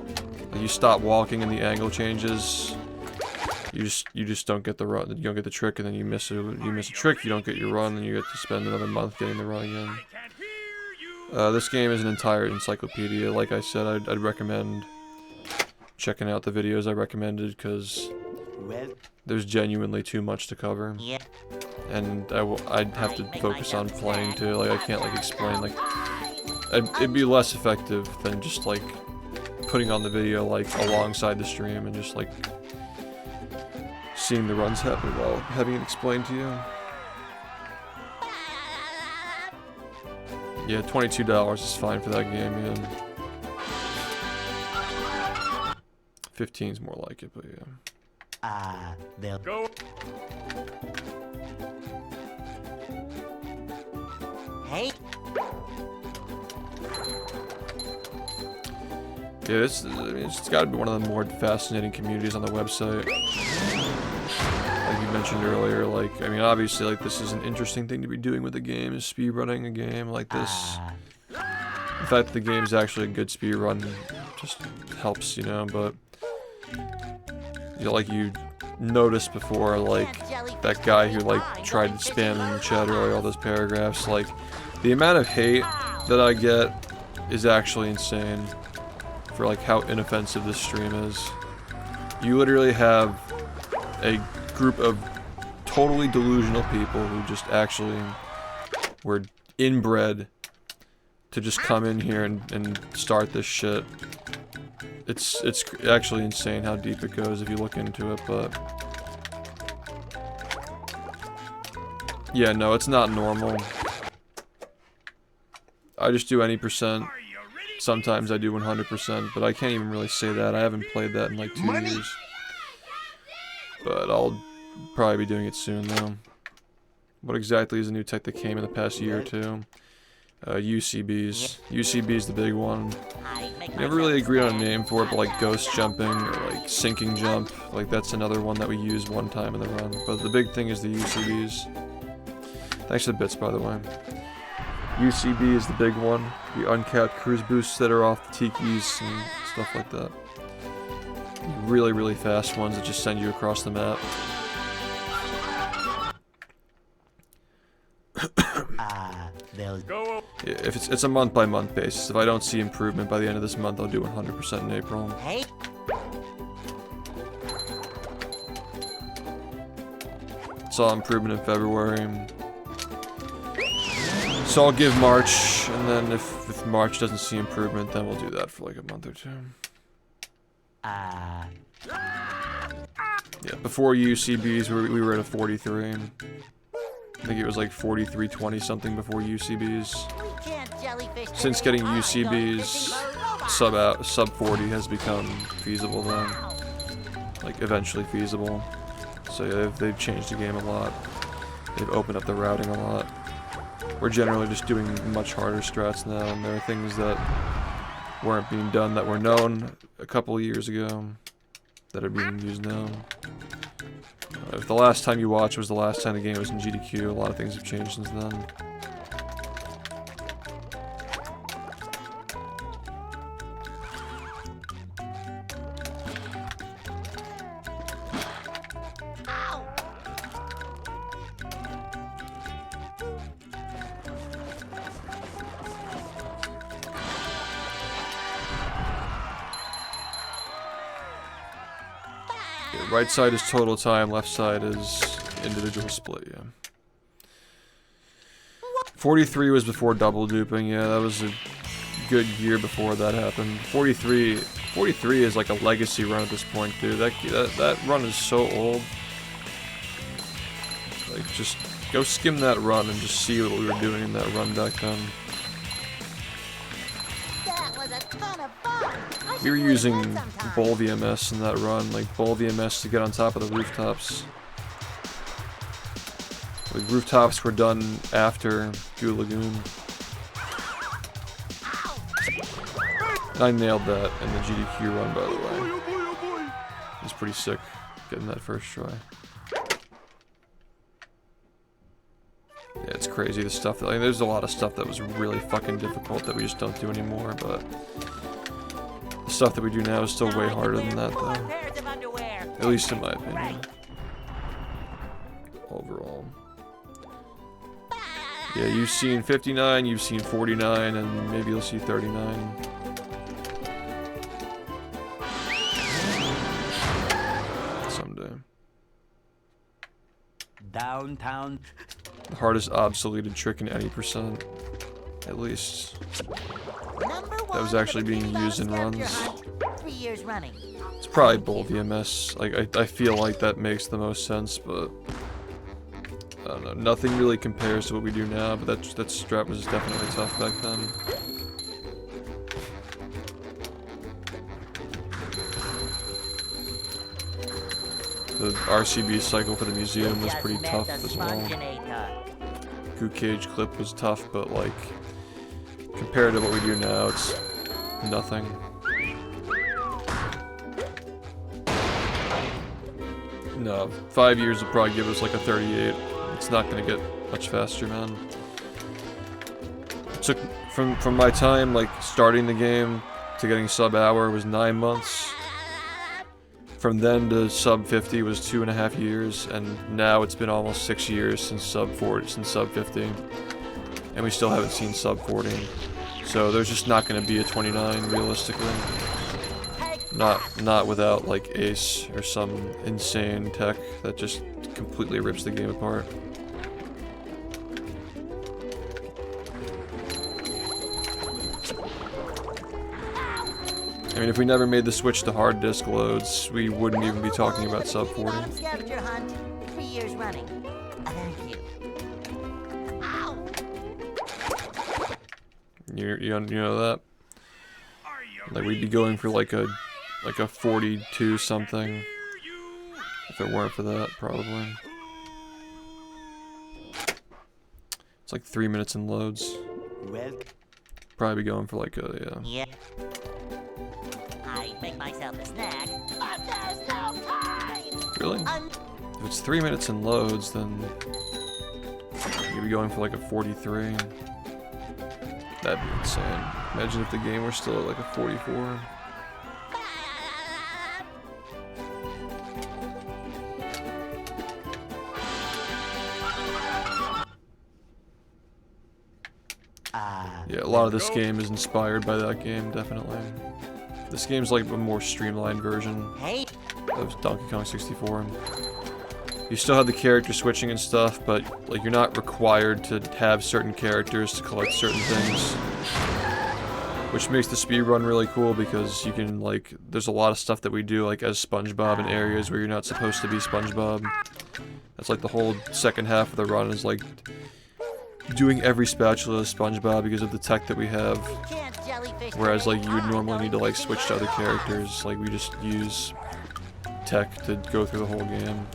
Like, you stop walking and the angle changes. You just don't get the run. You don't get the trick, and then you miss a trick. You don't get your run, and you get to spend another month getting the run again. This game is an entire encyclopedia. Like I said, I'd recommend checking out the videos I recommended, because there's genuinely too much to cover. Yeah. And I'd have to focus on playing too. Like, I can't like explain. Like, it'd be less effective than just like putting on the video like alongside the stream and just like seeing the runs happen while having it explained to you. Yeah, $22 is fine for that game, man. 15's more like it, but yeah. They'll Go. Hey. Yeah, I mean, it's got to be one of the more fascinating communities on the website. Like you mentioned earlier, like, I mean, obviously, like, this is an interesting thing to be doing with a game, is speedrunning a game like this. The fact that the game is actually a good speedrun just helps, you know, but you know, like you noticed before, like, that guy who, like, tried to spam in the chat earlier, all those paragraphs, like, the amount of hate that I get is actually insane for, like, how inoffensive this stream is. You literally have a group of totally delusional people who just actually were inbred to just come in here and start this shit. It's actually insane how deep it goes if you look into it, but yeah, no, it's not normal. I just do any percent. Sometimes I do 100%, but I can't even really say that. I haven't played that in like 2 years. But I'll probably be doing it soon, though. What exactly is the new tech that came in the past year or two? UCBs. UCB is the big one. Never really agreed on a name for it, but like ghost jumping or like sinking jump. Like, that's another one that we use one time in the run. But the big thing is the UCBs. Thanks for the bits, by the way. UCB is the big one. The uncapped cruise boosts that are off the tikis and stuff like that. Really, really fast ones that just send you across the map. Go. Yeah, if it's a month by month basis. If I don't see improvement by the end of this month, I'll do 100% in April. Hey. Saw improvement in February. So I'll give March, and then if March doesn't see improvement, then we'll do that for like a month or two. Yeah, before UCBs, we were at a 43. I think it was like 43.20 something before UCBs. Since getting UCBs, sub 40 has become feasible then. Like, eventually feasible. So yeah, they've changed the game a lot. They've opened up the routing a lot. We're generally just doing much harder strats now, and there are things that weren't being done that were known a couple of years ago that are being used now. If the last time you watched was the last time the game was in GDQ, a lot of things have changed since then. Right side is total time, left side is individual split, yeah. 43 was before double duping, yeah, that was a good year before that happened. 43 is like a legacy run at this point, dude. That run is so old. Like, just go skim that run and just see what we were doing in that run back then. That was a ton of fun. We were using Bowl VMS in that run, like Bowl VMS to get on top of the rooftops. The rooftops were done after Goo Lagoon. I nailed that in the GDQ run, by the way. It was pretty sick getting that first try. Yeah, it's crazy the stuff that, like, there's a lot of stuff that was really fucking difficult that we just don't do anymore, but the stuff that we do now is still way harder than that, Four though. pairs of underwear. At least in my opinion. Overall. Yeah, you've seen 59, you've seen 49, and maybe you'll see 39. Someday. Downtown. The hardest obsoleted trick in any percent. At least. That was actually being used in runs. 3 years running. It's probably bull VMS. Like, I feel like that makes the most sense, but I don't know. Nothing really compares to what we do now, but that strat was definitely tough back then. The RCB cycle for the museum was pretty tough as well. Goo Cage clip was tough, but like, compared to what we do now, it's nothing. No, 5 years would probably give us like a 38. It's not gonna get much faster, man. It took, from my time, like, starting the game to getting sub hour was 9 months. From then to sub 50 was 2.5 years, and now it's been almost 6 years since sub 50. And we still haven't seen sub 40. So there's just not gonna be a 29, realistically. Not without like Ace or some insane tech that just completely rips the game apart. I mean, if we never made the switch to hard disk loads, we wouldn't even be talking about sub 40. Scavenger hunt, 3 years running. Thank you. Ow! You know that? Like, we'd be going for like a 42 something if it weren't for that, probably. It's like 3 minutes in loads. Probably be going for like a, yeah. I make myself a snack, but there's no time. Really? If it's 3 minutes in loads, then you'd be going for like a 43. That'd be insane. Imagine if the game were still at like a 44. Yeah, a lot of this game is inspired by that game, definitely. This game's like a more streamlined version of Donkey Kong 64. You still have the character switching and stuff, but like you're not required to have certain characters to collect certain things. Which makes the speedrun really cool because you can like, there's a lot of stuff that we do like as SpongeBob in areas where you're not supposed to be SpongeBob. That's like the whole second half of the run is like doing every spatula as SpongeBob because of the tech that we have. Whereas like you would normally need to like switch to other characters, like we just use tech to go through the whole game.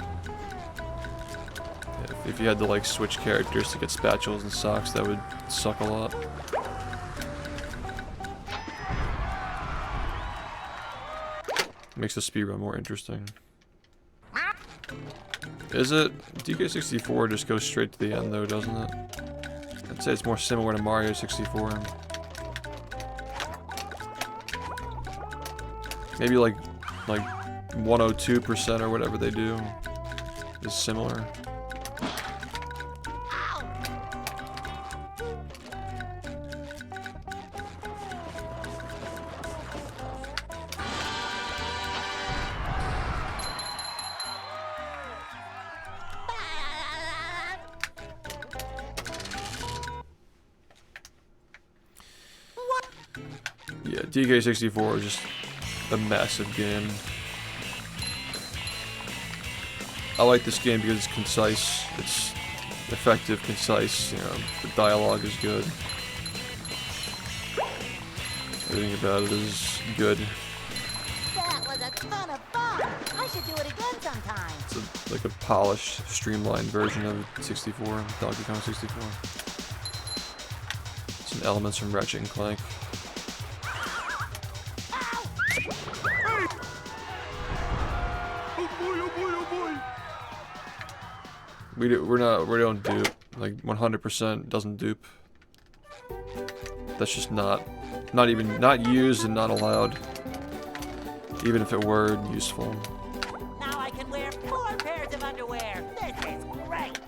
If you had to like switch characters to get spatulas and socks, that would suck a lot. Makes the speedrun more interesting. Is it? DK64 just goes straight to the end though, doesn't it? I'd say it's more similar to Mario 64. Maybe like 102% or whatever they do is similar. Yeah, DK64 is just a massive game. I like this game because it's concise, it's effective, concise, you know, the dialogue is good. Everything about it is good. That was a ton of fun. I should do it again sometime. It's like a polished, streamlined version of 64, Donkey Kong 64. Some elements from Ratchet and Clank. We don't dupe. Like 100% doesn't dupe. That's just not used and not allowed. even if it were useful. Now I can wear 4 pairs of underwear. This is great.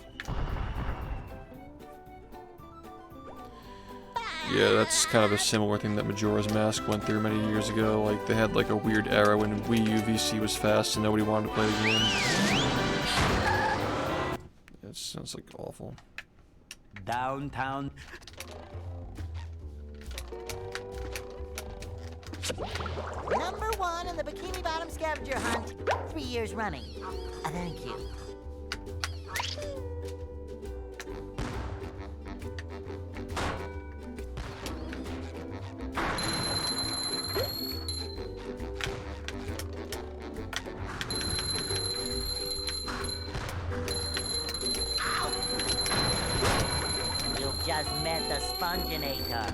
Yeah, that's kind of a similar thing that Majora's Mask went through many years ago. Like, they had like a weird era when Wii U VC was fast and nobody wanted to play the game. It sounds like awful. Downtown. Number 1 in the Bikini Bottom scavenger hunt, 3 years running. Thank you. You've just met the Sponginator.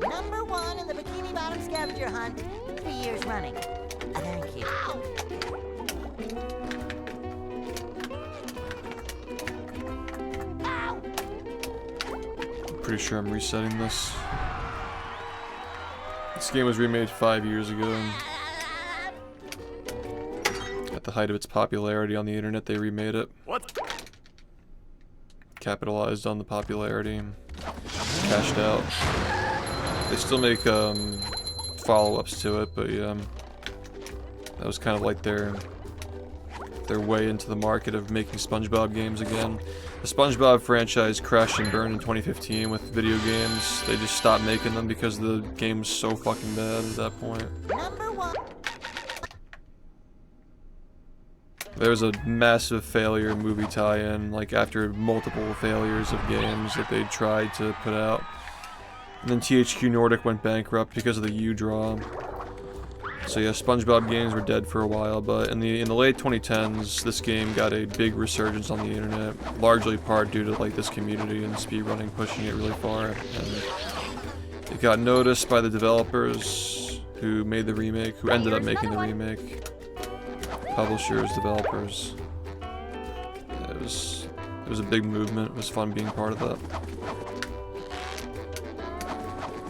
Number 1 in the Bikini Bottom scavenger hunt, 3 years running. Thank you. Pretty sure I'm resetting this. This game was remade 5 years ago. At the height of its popularity on the internet, they remade it. What? Capitalized on the popularity. Cashed out. They still make follow-ups to it, but yeah. That was kind of like their way into the market of making SpongeBob games again. The SpongeBob franchise crashed and burned in 2015 with video games. They just stopped making them because the game was so fucking bad at that point. Number 1. There was a massive failure movie tie-in, like after multiple failures of games that they tried to put out. And then THQ Nordic went bankrupt because of the U-Draw. So yeah, SpongeBob games were dead for a while, but in the late 2010s, this game got a big resurgence on the internet, largely part due to like this community and speedrunning pushing it really far. And it got noticed by the developers who made the remake, who ended up making the remake. Publishers, developers. Yeah, it was a big movement. It was fun being part of that.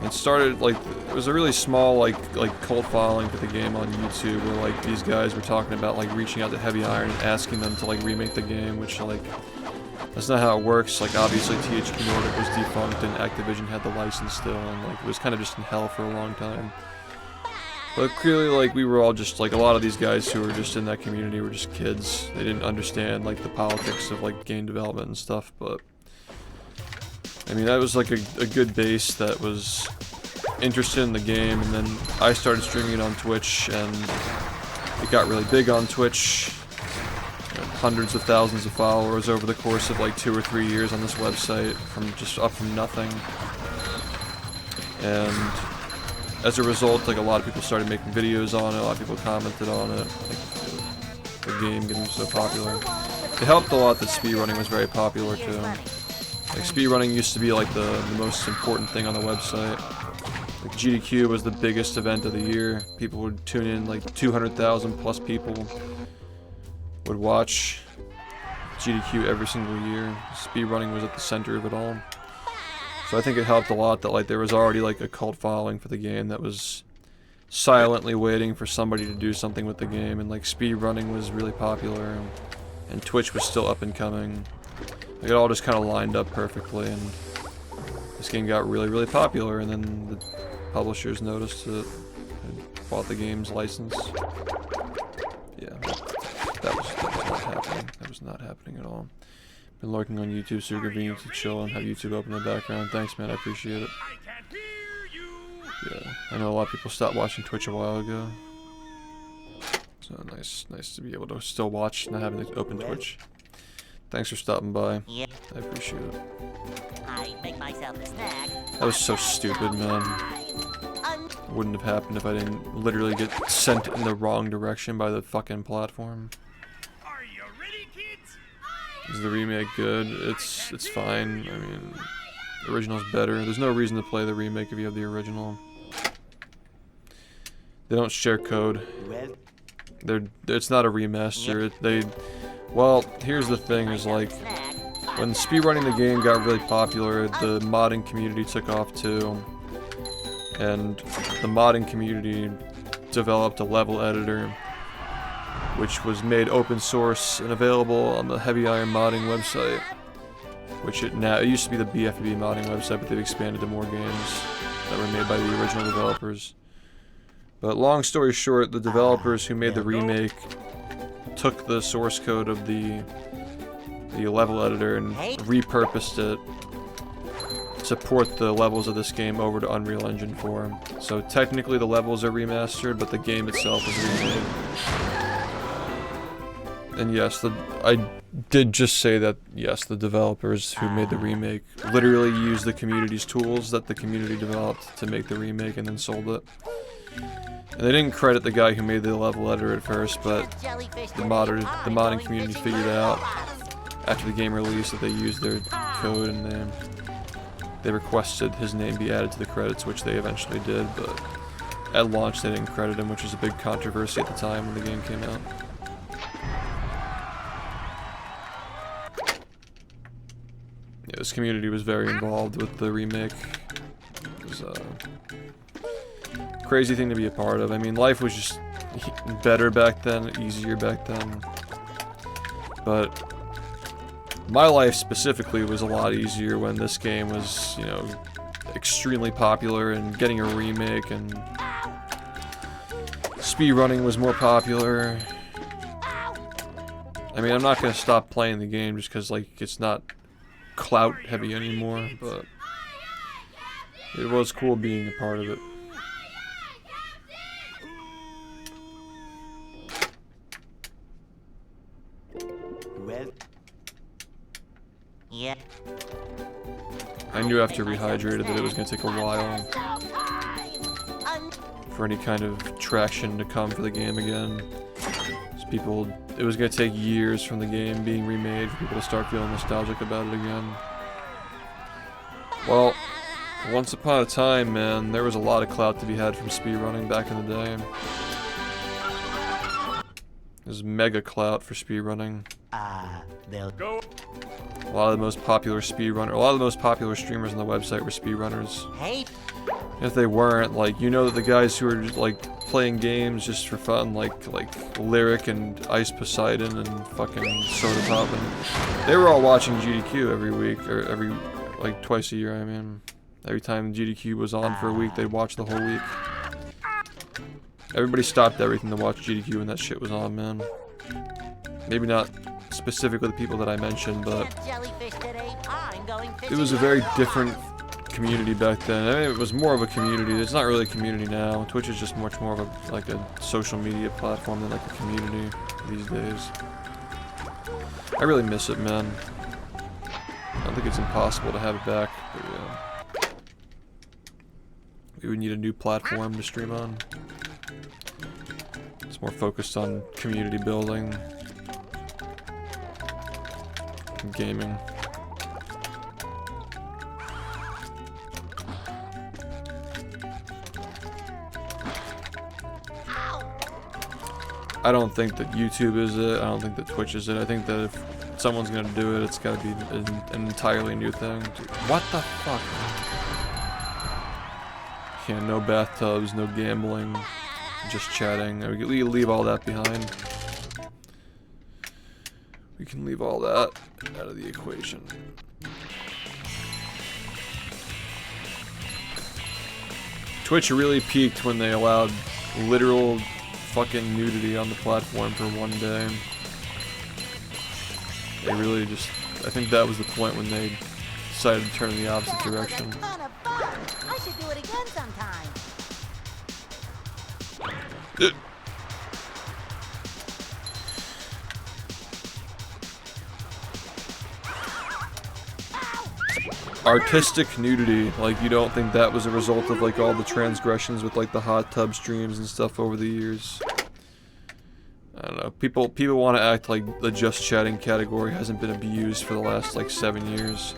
It started like it was a really small like cult following for the game on YouTube, where like these guys were talking about like reaching out to Heavy Iron and asking them to like remake the game, which like that's not how it works. Like obviously THQ Nordic was defunct and Activision had the license still, and like it was kind of just in hell for a long time. But clearly like we were all just like a lot of these guys who were just in that community were just kids. They didn't understand like the politics of like game development and stuff, but I mean, that was like a good base that was interested in the game, and then I started streaming it on Twitch, and it got really big on Twitch. You know, hundreds of thousands of followers over the course of like 2 or 3 years on this website, from just up from nothing. And as a result, like a lot of people started making videos on it, a lot of people commented on it, like the game getting so popular. It helped a lot that speedrunning was very popular too. Like speedrunning used to be like the most important thing on the website. Like GDQ was the biggest event of the year. People would tune in, like 200,000 plus people would watch GDQ every single year. Speedrunning was at the center of it all. So I think it helped a lot that like there was already like a cult following for the game that was silently waiting for somebody to do something with the game, and like speedrunning was really popular, and Twitch was still up and coming. Like, it all just kind of lined up perfectly, and this game got really, really popular, and then the publishers noticed it and bought the game's license. Yeah, that was not happening. That was not happening at all. Been lurking on YouTube, super convenient to chill and have YouTube open in the background. Thanks, man. I appreciate it. I can't hear you. Yeah, I know a lot of people stopped watching Twitch a while ago. So nice to be able to still watch, not having to open Twitch. Thanks for stopping by. Yep. I appreciate it. I make myself a snack. That was so stupid, man. Wouldn't have happened if I didn't literally get sent in the wrong direction by the fucking platform. Are you ready, kids? Is the remake good? It's fine. I mean, the original's better. There's no reason to play the remake if you have the original. They don't share code. It's not a remaster. Well, here's the thing: is like when speedrunning the game got really popular, the modding community took off too, and the modding community developed a level editor, which was made open source and available on the Heavy Iron modding website. Which it used to be the bfbb modding website, but they've expanded to more games that were made by the original developers. But long story short, the developers who made the remake took the source code of the level editor and repurposed it to port the levels of this game over to Unreal Engine 4. So technically the levels are remastered, but the game itself is remade. And yes, I did just say that, yes, the developers who made the remake literally used the community's tools that the community developed to make the remake and then sold it. And they didn't credit the guy who made the level editor at first, but the modding community figured out after the game released that they used their code, and they requested his name be added to the credits, which they eventually did, but at launch they didn't credit him, which was a big controversy at the time when the game came out. Yeah, this community was very involved with the remake. It was crazy thing to be a part of. I mean, life was just better back then, easier back then. But my life specifically was a lot easier when this game was, you know, extremely popular and getting a remake, and speedrunning was more popular. I mean, I'm not gonna stop playing the game just because, like, it's not clout heavy anymore, but it was cool being a part of it. Yeah. I knew after Rehydrated that it was going to take a while for any kind of traction to come for the game again. It was going to take years from the game being remade for people to start feeling nostalgic about it again. Well, once upon a time, man, there was a lot of clout to be had from speedrunning back in the day. There's mega clout for speedrunning. They'll Go. A lot of the most popular streamers on the website were speedrunners. Hey. If they weren't, like, you know that the guys who are just, like, playing games just for fun, like Lyric and Ice Poseidon and fucking Soda Pop, and they were all watching GDQ every week, or like twice a year, I mean. Every time GDQ was on for a week, they'd watch the whole week. Everybody stopped everything to watch GDQ when that shit was on, man. Maybe not specifically the people that I mentioned, but it was a very different community back then. I mean, it was more of a community. It's not really a community now. Twitch is just much more of a social media platform than like a community these days. I really miss it, man. I don't think it's impossible to have it back, but yeah. We would need a new platform to stream on. It's more focused on community building and gaming. I don't think that YouTube is it. I don't think that Twitch is it. I think that if someone's gonna do it, it's gotta be an entirely new thing. Dude, what the fuck? Yeah, no bathtubs, no gambling, just chatting. We leave all that behind. We can leave all that out of the equation. Twitch really peaked when they allowed literal fucking nudity on the platform for one day. They really just, I think that was the point when they decided to turn in the opposite direction. I should do it again sometime. Artistic nudity, like you don't think that was a result of like all the transgressions with like the hot tub streams and stuff over the years? I don't know. People want to act like the just chatting category hasn't been abused for the last like 7 years.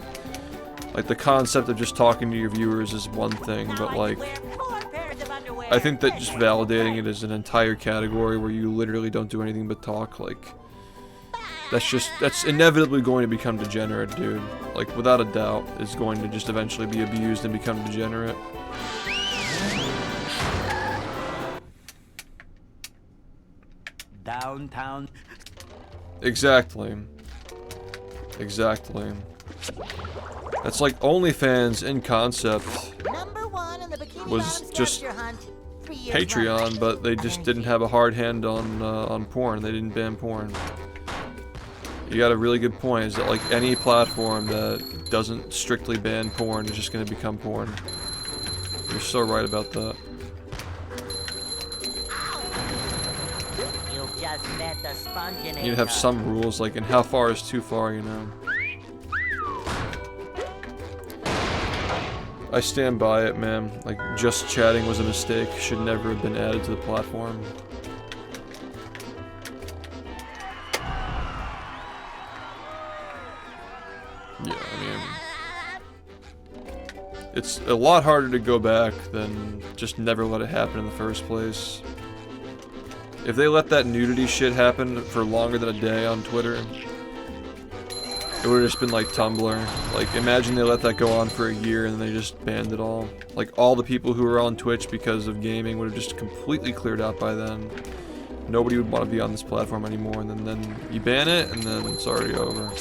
Like the concept of just talking to your viewers is one thing, but like I think that just validating it as an entire category where you literally don't do anything but talk, like that's inevitably going to become degenerate, dude. Like without a doubt, it's going to just eventually be abused and become degenerate. Downtown. Exactly. Exactly. That's like OnlyFans in concept was just Patreon, but they just didn't have a hard hand on porn. They didn't ban porn. You got a really good point, is that like any platform that doesn't strictly ban porn is just going to become porn. You're so right about that. You need to have some rules, like, and how far is too far, you know? I stand by it, man. Like, just chatting was a mistake. Should never have been added to the platform. Yeah, I mean, it's a lot harder to go back than just never let it happen in the first place. If they let that nudity shit happen for longer than a day on Twitter, it would have just been like Tumblr. Like, imagine they let that go on for a year and they just banned it all. Like, all the people who were on Twitch because of gaming would have just completely cleared out by then. Nobody would want to be on this platform anymore, and then you ban it, and then it's already over.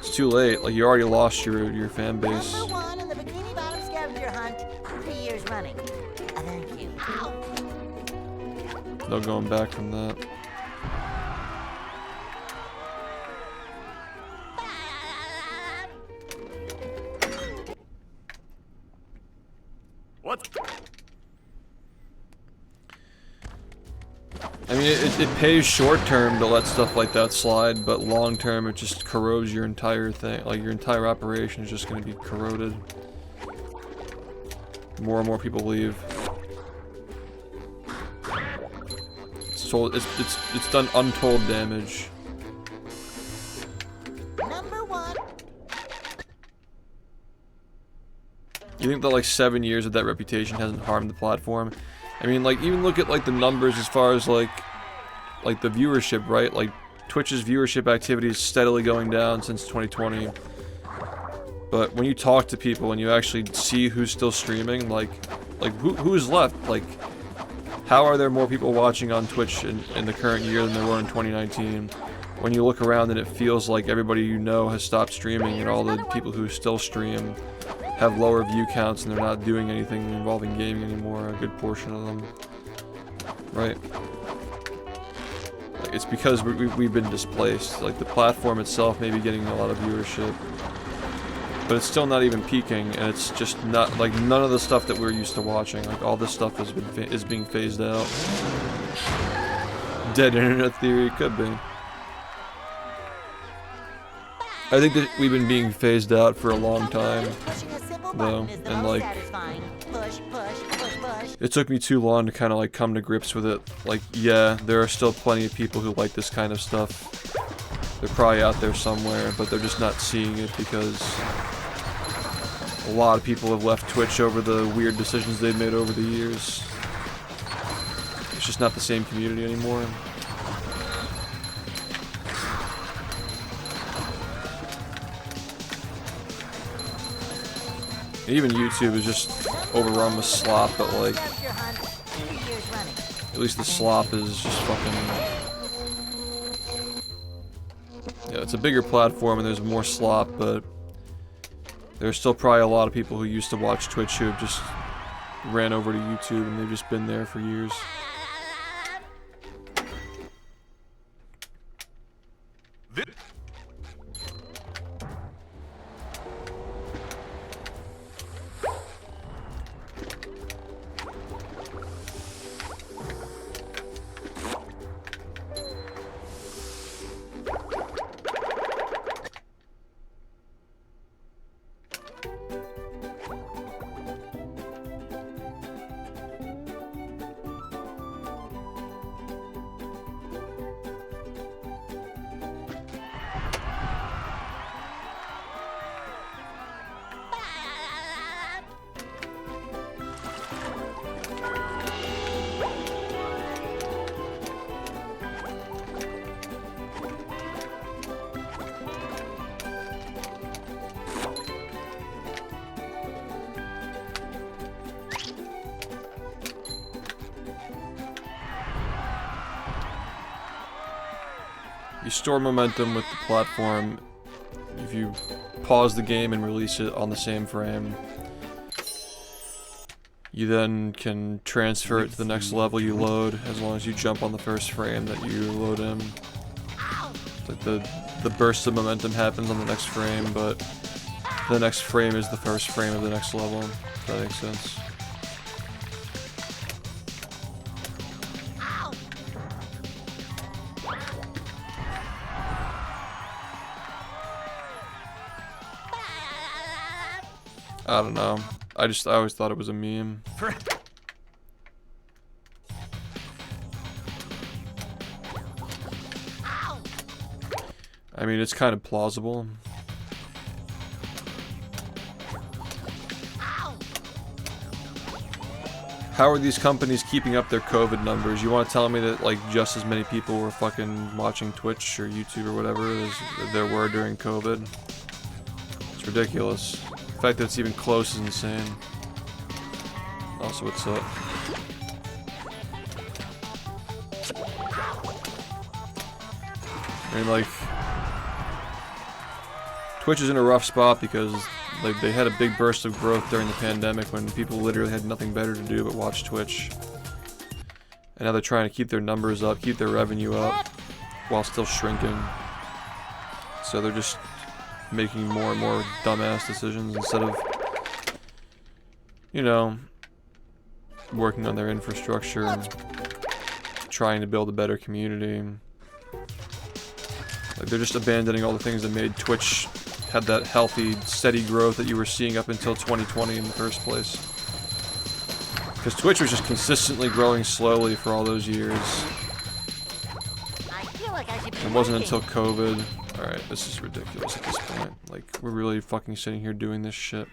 It's too late. Like, you already lost your fan base. Number 1 in the Bikini Bottom scavenger hunt, 3 years running. Thank you. No going back from that. What? I mean, it pays short term to let stuff like that slide, but long term it just corrodes your entire thing. Like, your entire operation is just going to be corroded. More and more people leave. It's done untold damage. Number 1. You think that like 7 years of that reputation hasn't harmed the platform? I mean, like, even look at like the numbers as far as like the viewership, right? Like, Twitch's viewership activity is steadily going down since 2020. But when you talk to people and you actually see who's still streaming, like who's left? Like, how are there more people watching on Twitch in the current year than there were in 2019? When you look around and it feels like everybody you know has stopped streaming, and all the people who still stream have lower view counts and they're not doing anything involving gaming anymore, a good portion of them. Right? Like, it's because we've been displaced. Like, the platform itself may be getting a lot of viewership, but it's still not even peaking, and it's just not, like, none of the stuff that we're used to watching. Like, all this stuff is being phased out. Dead internet theory, could be. I think that we've been being phased out for a long time, though, and like, it took me too long to kind of like come to grips with it. Like, yeah, there are still plenty of people who like this kind of stuff. They're probably out there somewhere, but they're just not seeing it because a lot of people have left Twitch over the weird decisions they've made over the years. It's just not the same community anymore. Even YouTube is just overrun with slop, but like, at least the slop is just fucking... Yeah, it's a bigger platform and there's more slop, but there's still probably a lot of people who used to watch Twitch who have just ran over to YouTube and they've just been there for years. You store momentum with the platform. If you pause the game and release it on the same frame, you then can transfer it to the next level you load, as long as you jump on the first frame that you load in. Like the burst of momentum happens on the next frame, but the next frame is the first frame of the next level, if that makes sense. I don't know. I always thought it was a meme. I mean, it's kind of plausible. How are these companies keeping up their COVID numbers? You want to tell me that, like, just as many people were fucking watching Twitch or YouTube or whatever as there were during COVID? It's ridiculous. The fact that it's even close is insane. Also, what's up? I mean, like, Twitch is in a rough spot because like they had a big burst of growth during the pandemic when people literally had nothing better to do but watch Twitch. And now they're trying to keep their numbers up, keep their revenue up, while still shrinking. So they're just making more and more dumbass decisions instead of, you know, working on their infrastructure and trying to build a better community. Like, they're just abandoning all the things that made Twitch had that healthy, steady growth that you were seeing up until 2020 in the first place. Because Twitch was just consistently growing slowly for all those years. I feel like I should be It wasn't working. until COVID. Alright, this is ridiculous at this point. Like, we're really fucking sitting here doing this shit.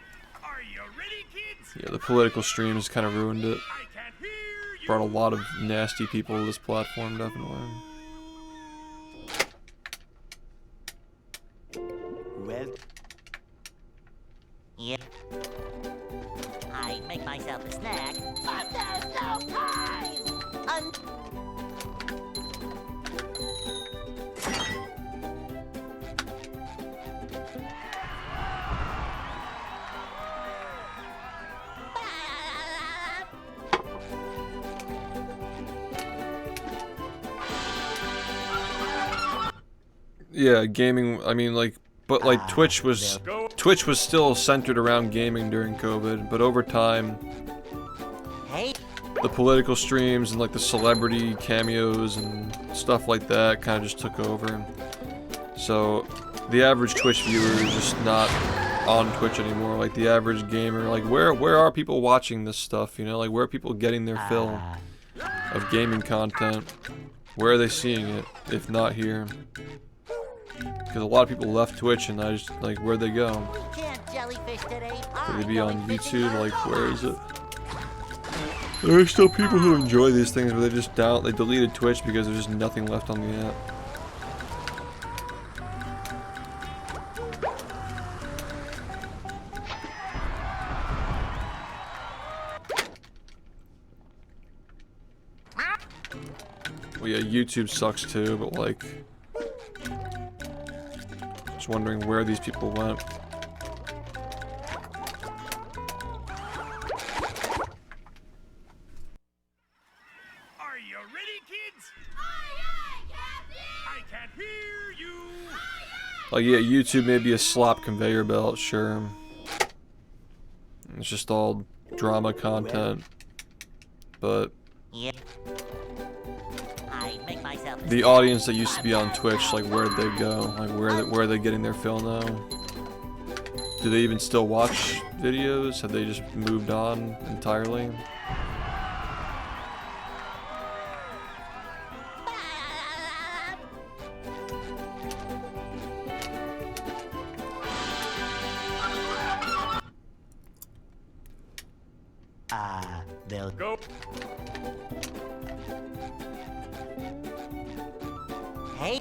Are you ready, kids? Yeah, the political streams kind of ruined it. I can't hear you. Brought a lot of nasty people to this platform, definitely. Well, Yep. I make myself a snack, but there's no time! Yeah, gaming, I mean, like, but like Twitch was still centered around gaming during COVID, but over time, Hey, the political streams and like the celebrity cameos and stuff like that kind of just took over. So the average Twitch viewer is just not on Twitch anymore. Like the average gamer, like where are people watching this stuff? You know, like where are people getting their fill of gaming content? Where are they seeing it, if not here? Because a lot of people left Twitch and I just, like, where'd they go? we can't jellyfish today. Could they be on YouTube? Like, where is it? There are still people who enjoy these things, but they just they deleted Twitch because there's just nothing left on the app. Well, yeah, YouTube sucks too, but like, just wondering where these people went. Are you ready, kids? Aye, aye, Captain! I can't hear you. Like, yeah, YouTube may be a slop conveyor belt, sure. It's just all drama content, but Yep. I make myself a the snack, audience that used to but be on there's Twitch, no like, where'd they go? Like, where are they getting their fill now? Do they even still watch videos? Have they just moved on entirely? they'll Go. Hey,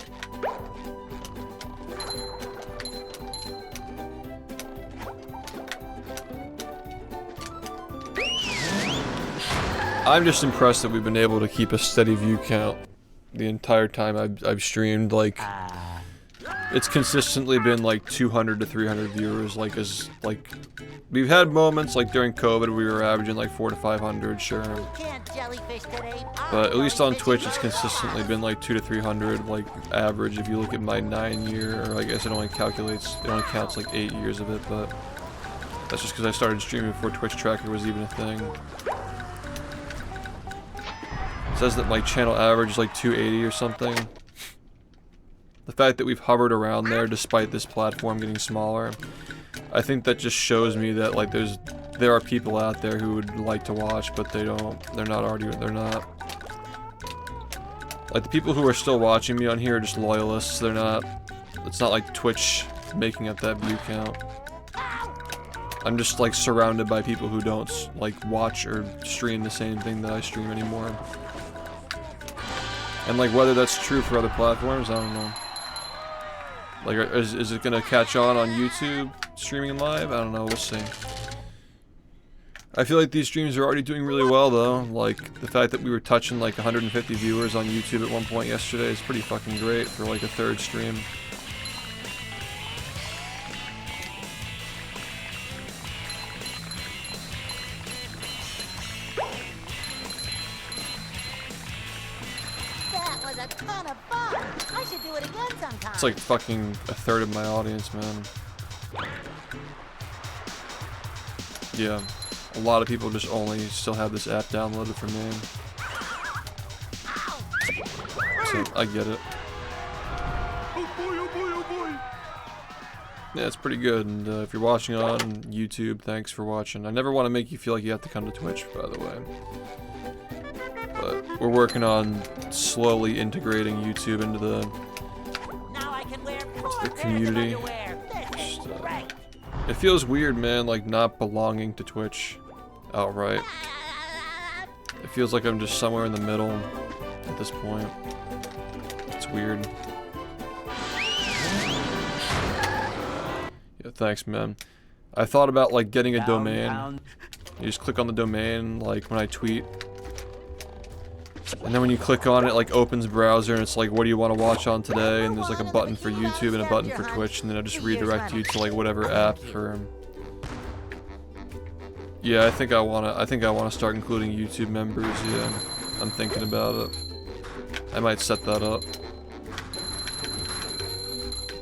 I'm just impressed that we've been able to keep a steady view count the entire time I've streamed. Like, it's consistently been like 200 to 300 viewers. Like, we've had moments like during COVID we were averaging like 400 to 500, sure. Can't jellyfish today. But at least on Twitch, it's consistently been like 200 to 300, like average. If you look at my 9-year, or I guess it only counts like 8 years of it, but that's just because I started streaming before Twitch Tracker was even a thing. It says that my channel average is like 280 or something. The fact that we've hovered around there despite this platform getting smaller, I think that just shows me that like there are people out there who would like to watch, but they're not. Like, the people who are still watching me on here are just loyalists. It's not like Twitch making up that view count. I'm just like surrounded by people who don't like watch or stream the same thing that I stream anymore. And like, whether that's true for other platforms, I don't know. Like, is it gonna catch on YouTube streaming live? I don't know, we'll see. I feel like these streams are already doing really well though. Like, the fact that we were touching like 150 viewers on YouTube at one point yesterday is pretty fucking great for like a third stream. That was a ton of fun. I should do it again sometime. It's like fucking a third of my audience, man. Yeah. A lot of people just only still have this app downloaded for me. So, I get it. Oh boy, oh boy, oh boy. Yeah, it's pretty good, and if you're watching on YouTube, thanks for watching. I never want to make you feel like you have to come to Twitch, by the way. But we're working on slowly integrating YouTube into the Now I can wear community. Just, it feels weird, man, like not belonging to Twitch outright. It feels like I'm just somewhere in the middle at this point. It's weird. Yeah, thanks, man. I thought about like getting a domain. You just click on the domain like when I tweet. And then when you click on it, like opens browser and it's like, what do you want to watch on today? And there's like a button for YouTube and a button for Twitch, and then I just redirect you to like whatever app for. Yeah, I think I wanna start including YouTube members. Yeah, I'm thinking about it. I might set that up.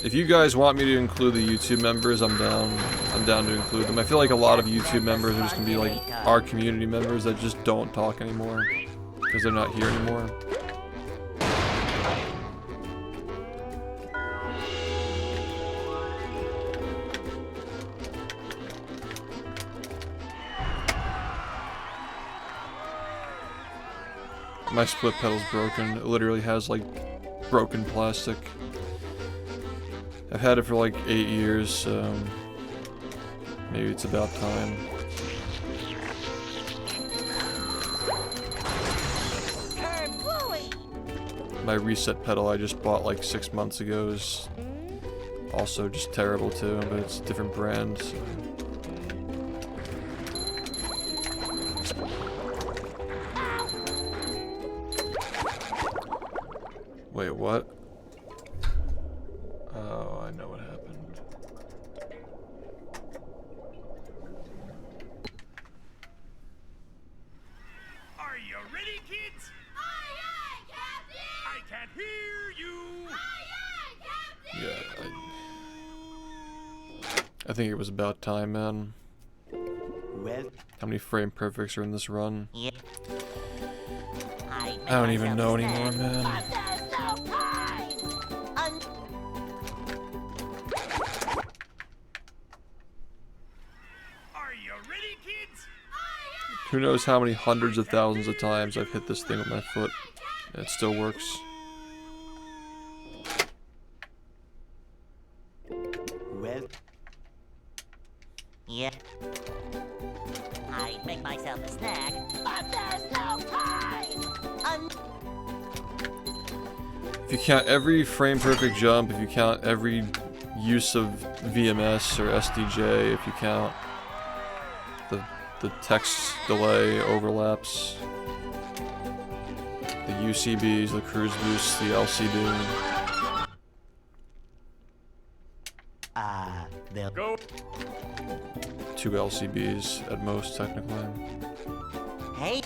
If you guys want me to include the YouTube members, I'm down. I'm down to include them. I feel like a lot of YouTube members are just gonna be like our community members that just don't talk anymore. Because they're not here anymore. My split pedal's broken. It literally has like broken plastic. I've had it for like 8 years, so maybe it's about time. My reset pedal I just bought like 6 months ago is also just terrible too, but it's a different brand. So. Wait, what? Oh, I know what happened. Are you ready, kids? Aye, aye, Captain! I can't hear you. Aye, aye, Captain! Yeah, I think it was about time, man. Well, How many frame perfects are in this run? Yeah. I don't even know anymore, man. There's no time. Are you ready, kids? Who knows how many hundreds of thousands of times I've hit this thing with my foot, and it still works. well, Yeah. I'd make myself a snack, but there's no time. If you count every frame perfect jump, if you count every use of VMS or SDJ, if you count the text delay overlaps, the UCBs, the cruise boosts, the LCB. They'll Go. 2 LCBs at most, technically. Hey,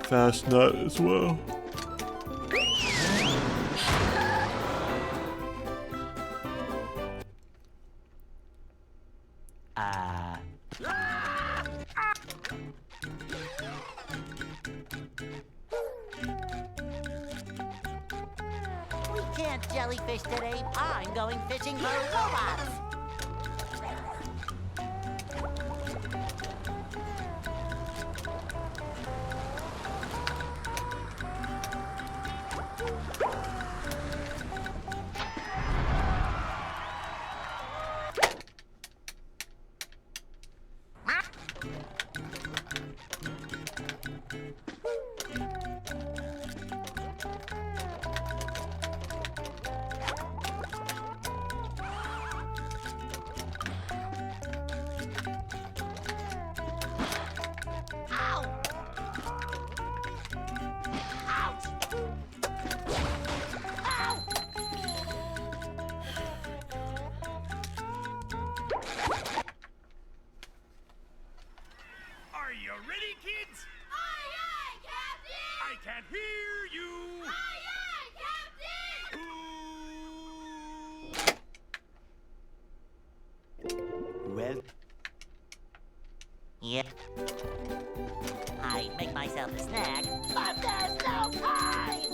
Fast nut as well. we can't jellyfish today. I'm going fishing for robots. Are you ready, kids? Aye, aye, Captain! I can't hear you. Aye, aye, Captain! well. Yeah. I make myself a snack, but there's no time.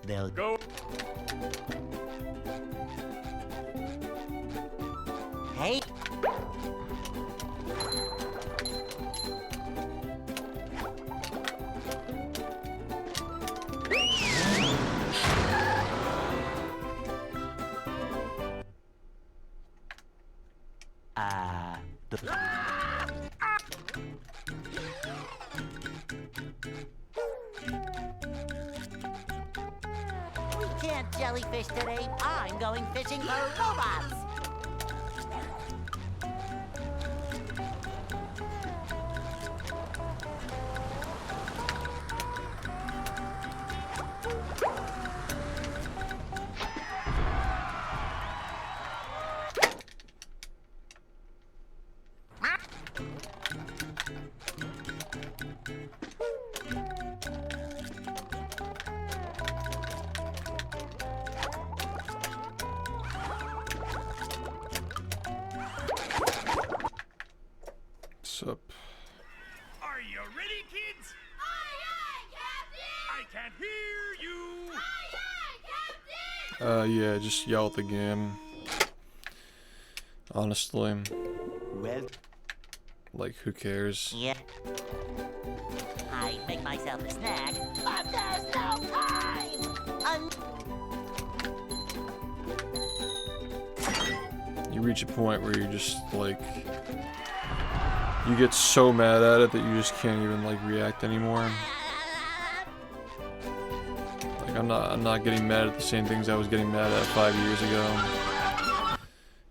They'll Go. Hey. We can't jellyfish today. I'm going fishing for robots. What's up? Are you ready, kids? Aye, aye, Captain! I can't hear you. Aye, aye, Captain! Yeah, just yell at the game. Honestly, well. like, who cares? Yeah. I make myself a snack, but there's no time. You reach a point where you're just like, you get so mad at it that you just can't even like react anymore. Like I'm not getting mad at the same things I was getting mad at 5 years ago.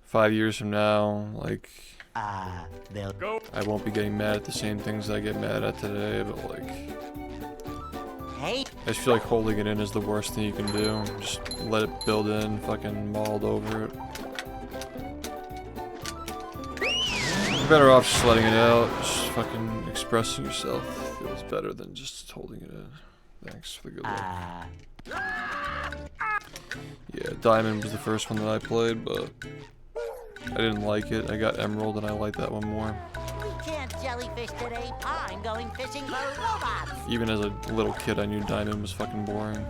5 years from now, like They'll Go. I won't be getting mad at the same things I get mad at today, but like Hey. I just feel like holding it in is the worst thing you can do. Just let it build in, fucking mauled over it. You're better off just letting it out, just fucking expressing yourself feels better than just holding it in. Thanks for the good luck. Yeah, Diamond was the first one that I played, but I didn't like it. I got Emerald and I liked that one more. We can't jellyfish today. I'm going fishing for robots. Even as a little kid, I knew Diamond was fucking boring.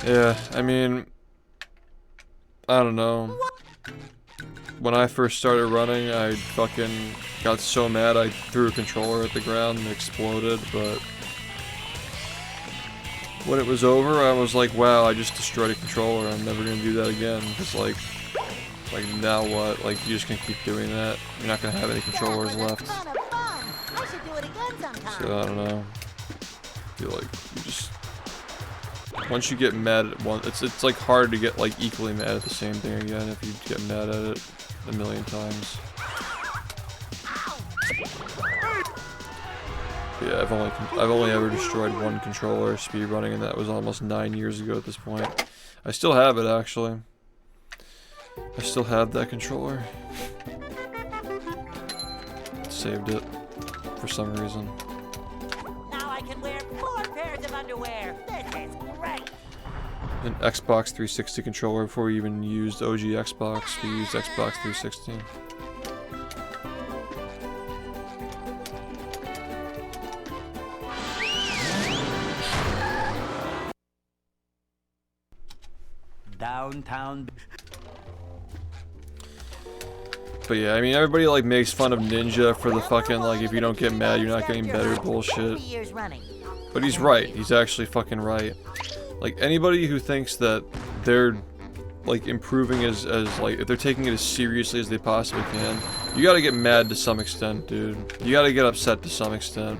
Yeah, I mean, I don't know. When I first started running, I fucking got so mad I threw a controller at the ground and it exploded, but when it was over, I was like, wow, I just destroyed a controller. I'm never gonna do that again. Because, like now what? Like, you're just gonna keep doing that. You're not gonna have any controllers left. Ton of fun. I should do it again sometime. So, I don't know. I feel like you just... Once you get mad at one, it's like hard to get like equally mad at the same thing again if you get mad at it a million times. But yeah, I've only ever destroyed one controller speedrunning, and that was almost 9 years ago at this point. I still have it actually. I still have that controller. Saved it for some reason. Now I can wear 4 pairs of underwear. This is great. An Xbox 360 controller before we even used OG Xbox. We used Xbox 360. Downtown. But yeah, I mean, everybody like makes fun of Ninja for the fucking like, if you don't get mad, you're not getting better bullshit. 3 years running. But he's right. He's actually fucking right. Like, anybody who thinks that they're like improving as like, if they're taking it as seriously as they possibly can, you gotta get mad to some extent, dude. You gotta get upset to some extent.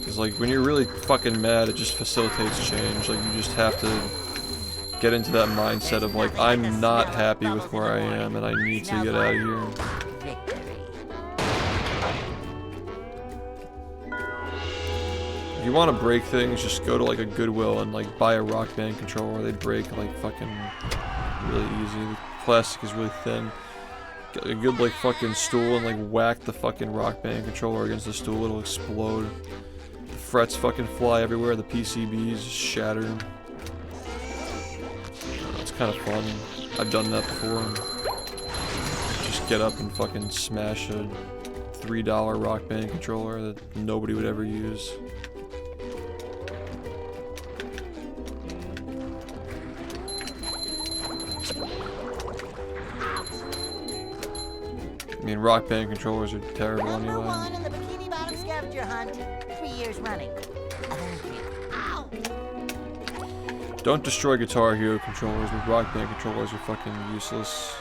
Cause like, when you're really fucking mad, it just facilitates change. Like, you just have to get into that mindset of like, I'm not happy with where I am and I need to get out of here. Victory. If you want to break things, just go to like a Goodwill and like buy a Rock Band controller. They break like fucking really easy. The plastic is really thin. Get a good like fucking stool and like whack the fucking Rock Band controller against the stool, it'll explode. The frets fucking fly everywhere, the PCBs shatter. It's kind of fun. I've done that before. Just get up and fucking smash a $3 Rock Band controller that nobody would ever use. I mean, Rock Band controllers are terrible Number anyway. 1 in the Bikini Bottom scavenger hunt. 3 years running. Thank you. Ow! Don't destroy Guitar Hero controllers, but Rock Band controllers are fucking useless.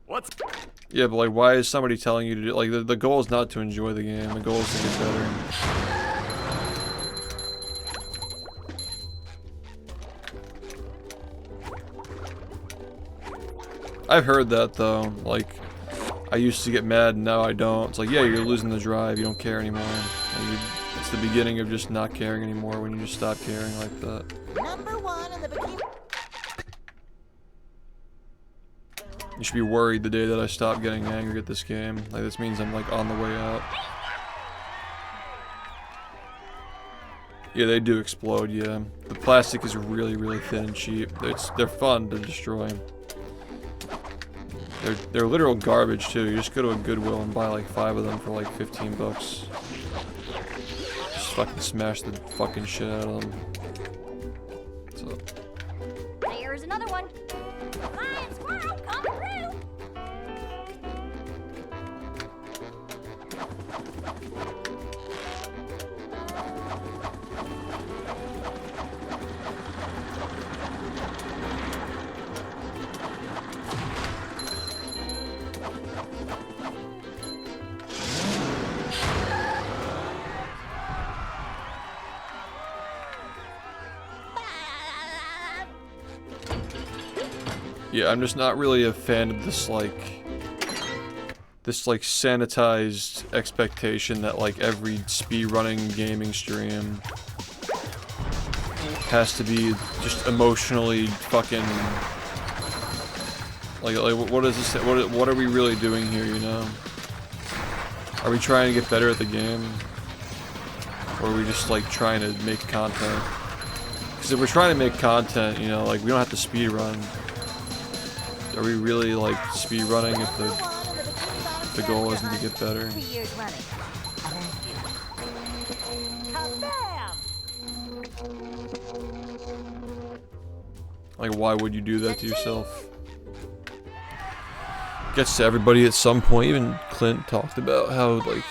What's... Yeah, but like, why is somebody telling you to do, like, the goal is not to enjoy the game, the goal is to get better. I've heard that though, like, I used to get mad and now I don't. It's like, yeah, you're losing the drive, you don't care anymore. It's the beginning of just not caring anymore when you just stop caring like that. Number 1 in the Bikini... You should be worried the day that I stop getting angry at this game. Like, this means I'm like on the way out. Yeah, they do explode, yeah. The plastic is really, really thin and cheap. They're fun to destroy. They're literal garbage too. You just go to a Goodwill and buy like 5 of them for like 15 bucks. Just fucking smash the fucking shit out of them. What's up? There's another one. Flying squirrel, come through. Yeah, I'm just not really a fan of this, like, this like sanitized expectation that like every speedrunning gaming stream has to be just emotionally fucking like what is this? What are we really doing here? You know? Are we trying to get better at the game, or are we just like trying to make content? Because if we're trying to make content, you know, like we don't have to speedrun. Are we really like speedrunning if the goal isn't to get better? 3 years running. Thank you. Kabam! Like, why would you do that to yourself? Gets to everybody at some point. Even Clint talked about how like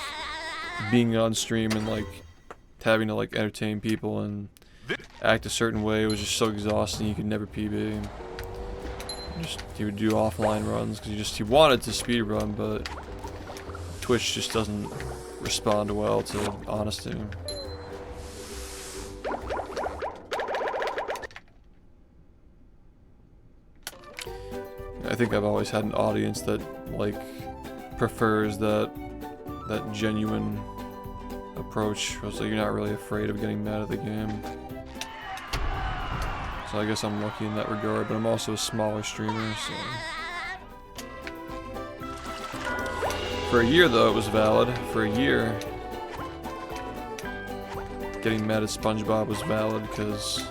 being on stream and like having to like entertain people and act a certain way was just so exhausting. You could never PB. He would do offline runs because he wanted to speedrun, but Twitch just doesn't respond well to honesty. I think I've always had an audience that like prefers that genuine approach. So you're not really afraid of getting mad at the game. So I guess I'm lucky in that regard, but I'm also a smaller streamer, so. For a year though, it was valid. For a year, getting mad at SpongeBob was valid because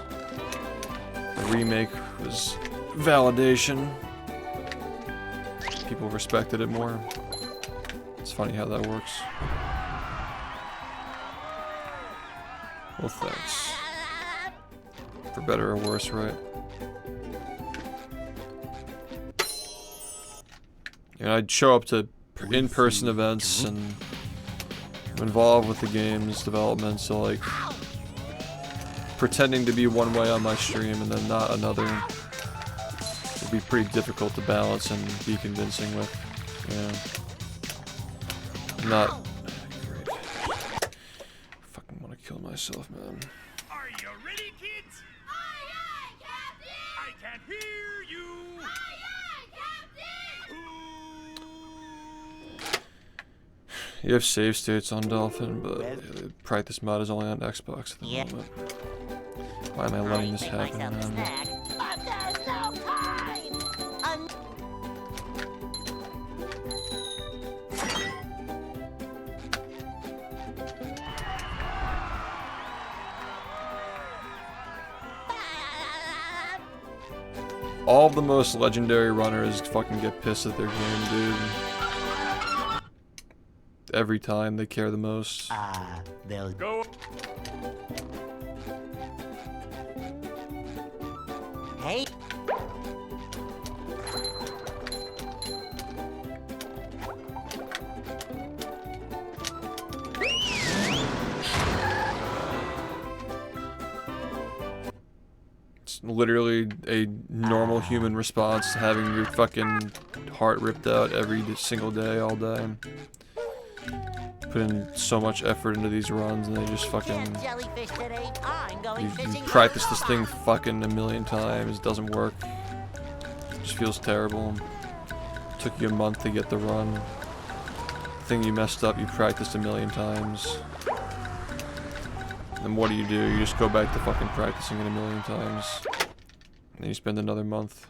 the remake was validation. People respected it more. It's funny how that works. Well, thanks. For better or worse, right? And I'd show up to in-person events and I'm involved with the game's development, so like pretending to be one way on my stream and then not another would be pretty difficult to balance and be convincing with. Yeah. Not great. Fucking want to kill myself, man. Are you ready, kids? Aye, aye, Captain! I can't hear you. Aye, aye, Captain! You have save states on Dolphin, but the practice mod is only on Xbox at the Yeah. moment. Why am I letting this happen, Myself a man? snack, but there's no time. All the most legendary runners fucking get pissed at their game, dude. Every time they care the most. They'll Go. Hey. It's literally a normal human response to having your fucking heart ripped out every single day, all day. Put in so much effort into these runs and they just fucking... Jellyfish today. I'm going You fishing. practice this thing fucking a million times, it doesn't work. It just feels terrible. Took you a month to get the run. Thing you messed up, you practiced a million times. Then what do? You just go back to fucking practicing it a million times. And then you spend another month.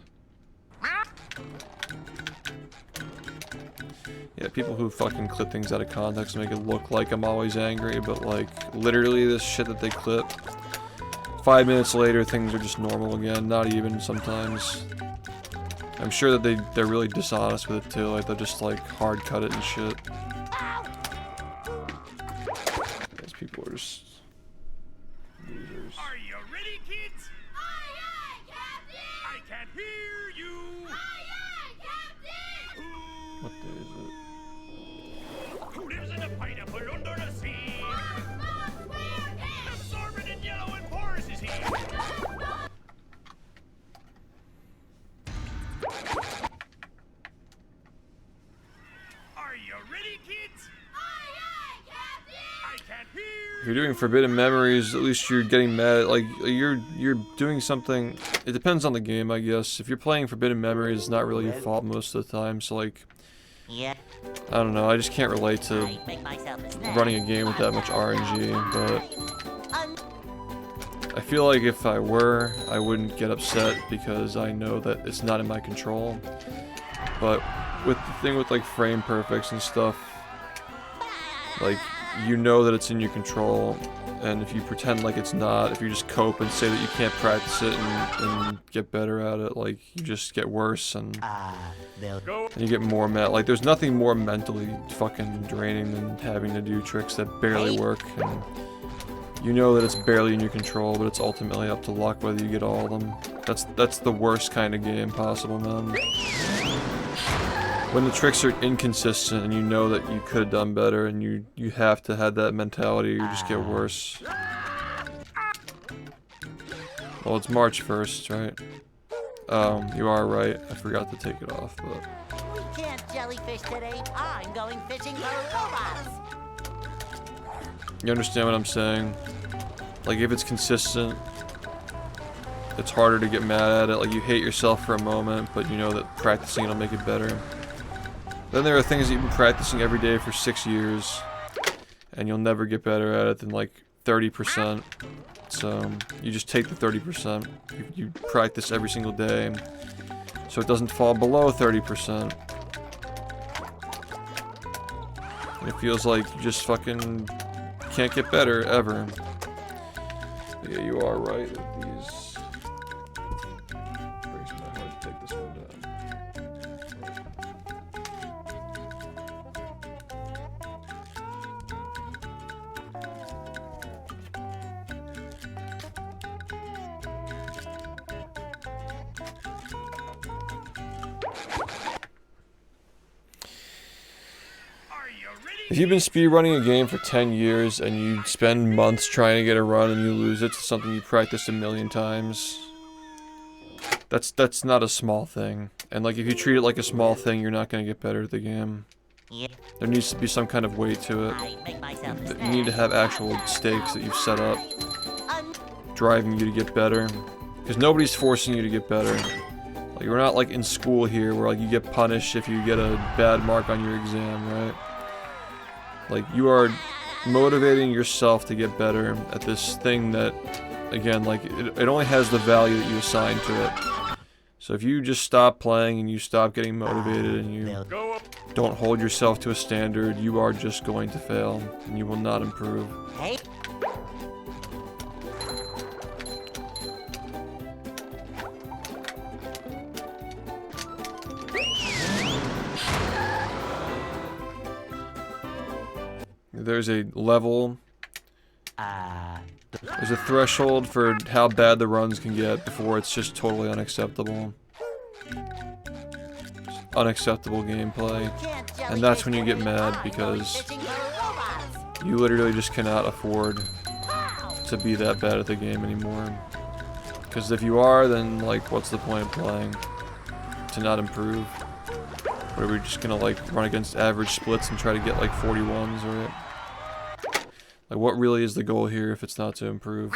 Yeah, people who fucking clip things out of context make it look like I'm always angry, but like, literally this shit that they clip, 5 minutes later things are just normal again, not even sometimes. I'm sure that they're really dishonest with it too, like they'll just like hard cut it and shit. Those people are just losers. Are you ready, kids? Aye, aye, Captain! I can't hear you. Aye, aye, Captain! What day is it? Who lives in a pineapple under the sea? Absorbent and yellow and porous is he. Are you ready, kids? Aye, aye, Captain! I can't hear. If you're doing Forbidden Memories, at least you're getting mad at, like, you're doing something. It depends on the game, I guess. If you're playing Forbidden Memories, it's not really your fault most of the time, so like, Yeah, I don't know, I just can't relate to I make myself a snack. running a game with that much RNG, but Un- I feel like if I were, I wouldn't get upset because I know that it's not in my control. But with the thing with like frame perfects and stuff, like you know that it's in your control, and if you pretend like it's not, if you just cope and say that you can't practice it and get better at it, like you just get worse and they'll you get more mad. Like there's nothing more mentally fucking draining than having to do tricks that barely work, and you know that it's barely in your control, but it's ultimately up to luck whether you get all of them. That's the worst kind of game possible, man. When the tricks are inconsistent and you know that you could have done better, and you have to have that mentality, or you just get worse. Well, it's March 1st, right? You are right. I forgot to take it off, but We can't jellyfish today. I'm going fishing for robots. you understand what I'm saying? Like if it's consistent, it's harder to get mad at it. Like you hate yourself for a moment, but you know that practicing it'll make it better. Then there are things that you've been practicing every day for 6 years, and you'll never get better at it than like 30%. So you just take the 30%. You practice every single day, so it doesn't fall below 30%. And it feels like you just fucking can't get better ever. But yeah, you are right with these. Breaks my heart to take this one down. If you've been speedrunning a game for 10 years and you spend months trying to get a run and you lose it to something you practiced a million times, that's not a small thing. And like if you treat it like a small thing, you're not going to get better at the game. Yeah, There needs to be some kind of weight to it. I make myself a snack. You need to have actual stakes that you've set up, Un- driving you to get better. Because nobody's forcing you to get better. Like we're not like in school here where like you get punished if you get a bad mark on your exam, right? Like you are motivating yourself to get better at this thing that, again, like it only has the value that you assign to it. So if you just stop playing and you stop getting motivated and you don't hold yourself to a standard, you are just going to fail and you will not improve. Hey, There's a level, there's a threshold for how bad the runs can get before it's just totally unacceptable. Just unacceptable gameplay. can't jellyfish And that's when you get today. mad I'm because going fishing for robots. you literally just cannot afford Wow. to be that bad at the game anymore. Because if you are, then like what's the point of playing? To not improve? What are we just gonna like run against average splits and try to get like 41s, right? Like what really is the goal here if it's not to improve?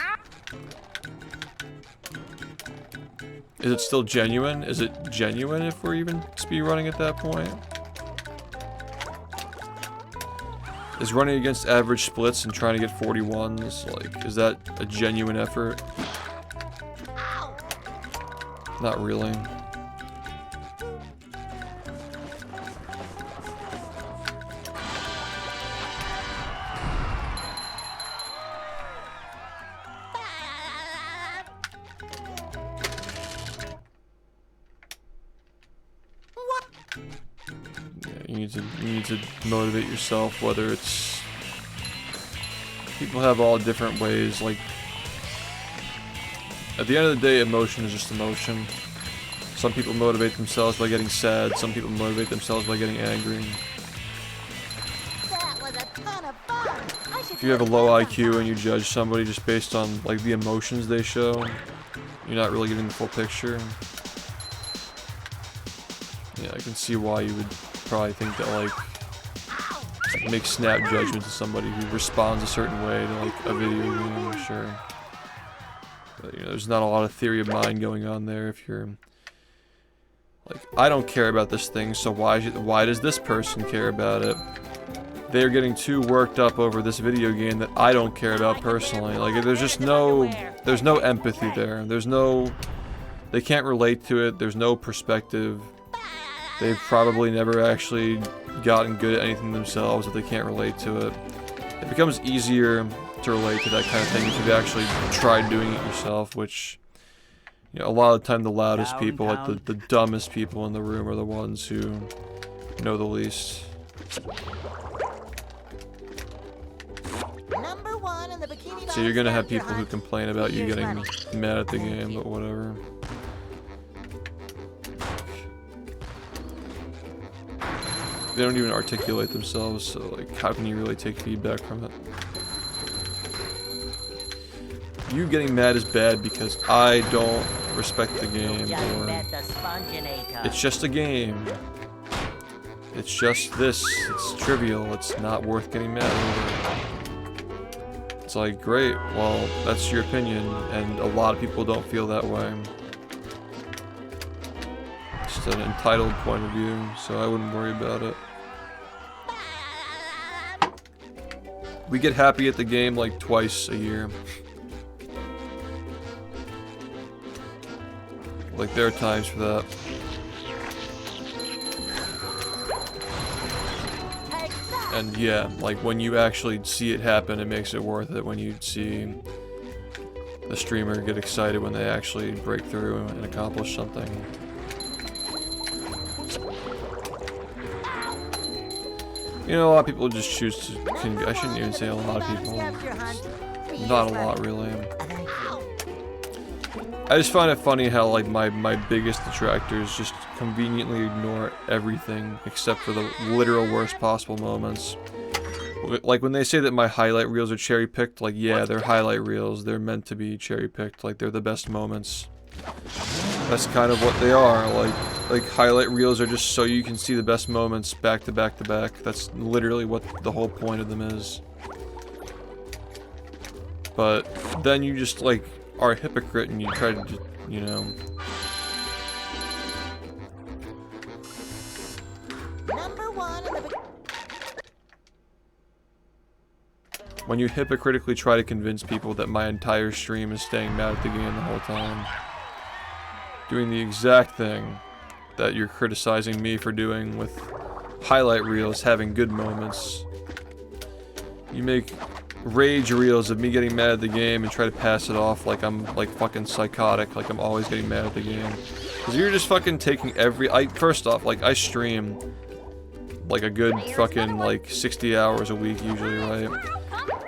Is it still genuine? Is it genuine if we're even speedrunning at that point? Is running against average splits and trying to get 41s, like, is that a genuine effort? Not really. Yeah, you need to motivate yourself, whether it's... People have all different ways, like... At the end of the day, emotion is just emotion. Some people motivate themselves by getting sad, some people motivate themselves by getting angry. That was a ton of fun. I should If you have a low IQ and you judge somebody just based on, like, the emotions they show, you're not really getting the full picture. Yeah, I can see why you would probably think that, like, make snap judgments of somebody who responds a certain way to, like, a video game, sure. But, you know, there's not a lot of theory of mind going on there if you're, Like, I don't care about this thing, so why does this person care about it? They're getting too worked up over this video game that I don't care about personally. Like, there's just no empathy there. They can't relate to it. There's no perspective. They've probably never actually gotten good at anything themselves if they can't relate to it. It becomes easier to relate to that kind of thing if you've actually tried doing it yourself, which, you know, a lot of the time the loudest people, like the dumbest people in the room are the ones who know the least. Number 1 in the bikini. So you're gonna have people who complain about you getting mad at the game, but whatever. They don't even articulate themselves, so like, how can you really take feedback from it? You getting mad is bad because I don't respect the game, or it's just a game. It's just this. It's trivial. It's not worth getting mad over. It's like, great, well, that's your opinion, and a lot of people don't feel that way. Just an entitled point of view, so I wouldn't worry about it. We get happy at the game like twice a year. Like, there are times for that. And yeah, like when you actually see it happen, it makes it worth it when you see the streamer get excited when they actually break through and accomplish something. You know, a lot of people just choose to... I shouldn't even say a lot of people. Not a lot, really. I just find it funny how, like, my biggest detractors just conveniently ignore everything except for the literal worst possible moments. Like, when they say that my highlight reels are cherry-picked, like, yeah, they're highlight reels. They're meant to be cherry-picked. Like, they're the best moments. That's kind of what they are. Like highlight reels are just so you can see the best moments back to back to back. That's literally what the whole point of them is. But then you just, like, are a hypocrite and you try to, you know... When you hypocritically try to convince people that my entire stream is staying mad at the game the whole time. Doing the exact thing that you're criticizing me for doing with highlight reels having good moments. You make rage reels of me getting mad at the game and try to pass it off like I'm like fucking psychotic, like I'm always getting mad at the game. Cause you're just fucking taking first off, like, I stream like a good fucking like 60 hours a week usually, right?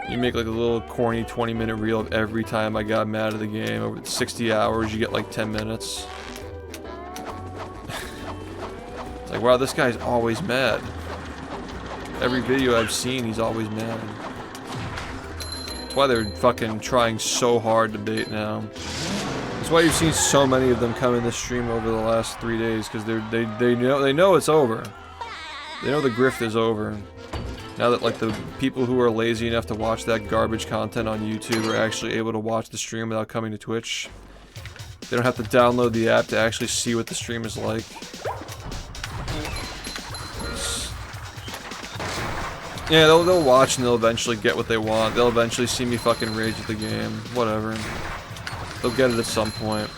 You make like a little corny 20-minute reel of every time I got mad at the game. Over 60 hours, you get like 10 minutes. It's like, wow, this guy's always mad. Every video I've seen, he's always mad. That's why they're fucking trying so hard to bait now. That's why you've seen so many of them come in this stream over the last 3 days, because they know it's over. They know the grift is over. Now that, like, the people who are lazy enough to watch that garbage content on YouTube are actually able to watch the stream without coming to Twitch. They don't have to download the app to actually see what the stream is like. Yeah, they'll watch and they'll eventually get what they want. They'll eventually see me fucking rage at the game. Whatever. They'll get it at some point.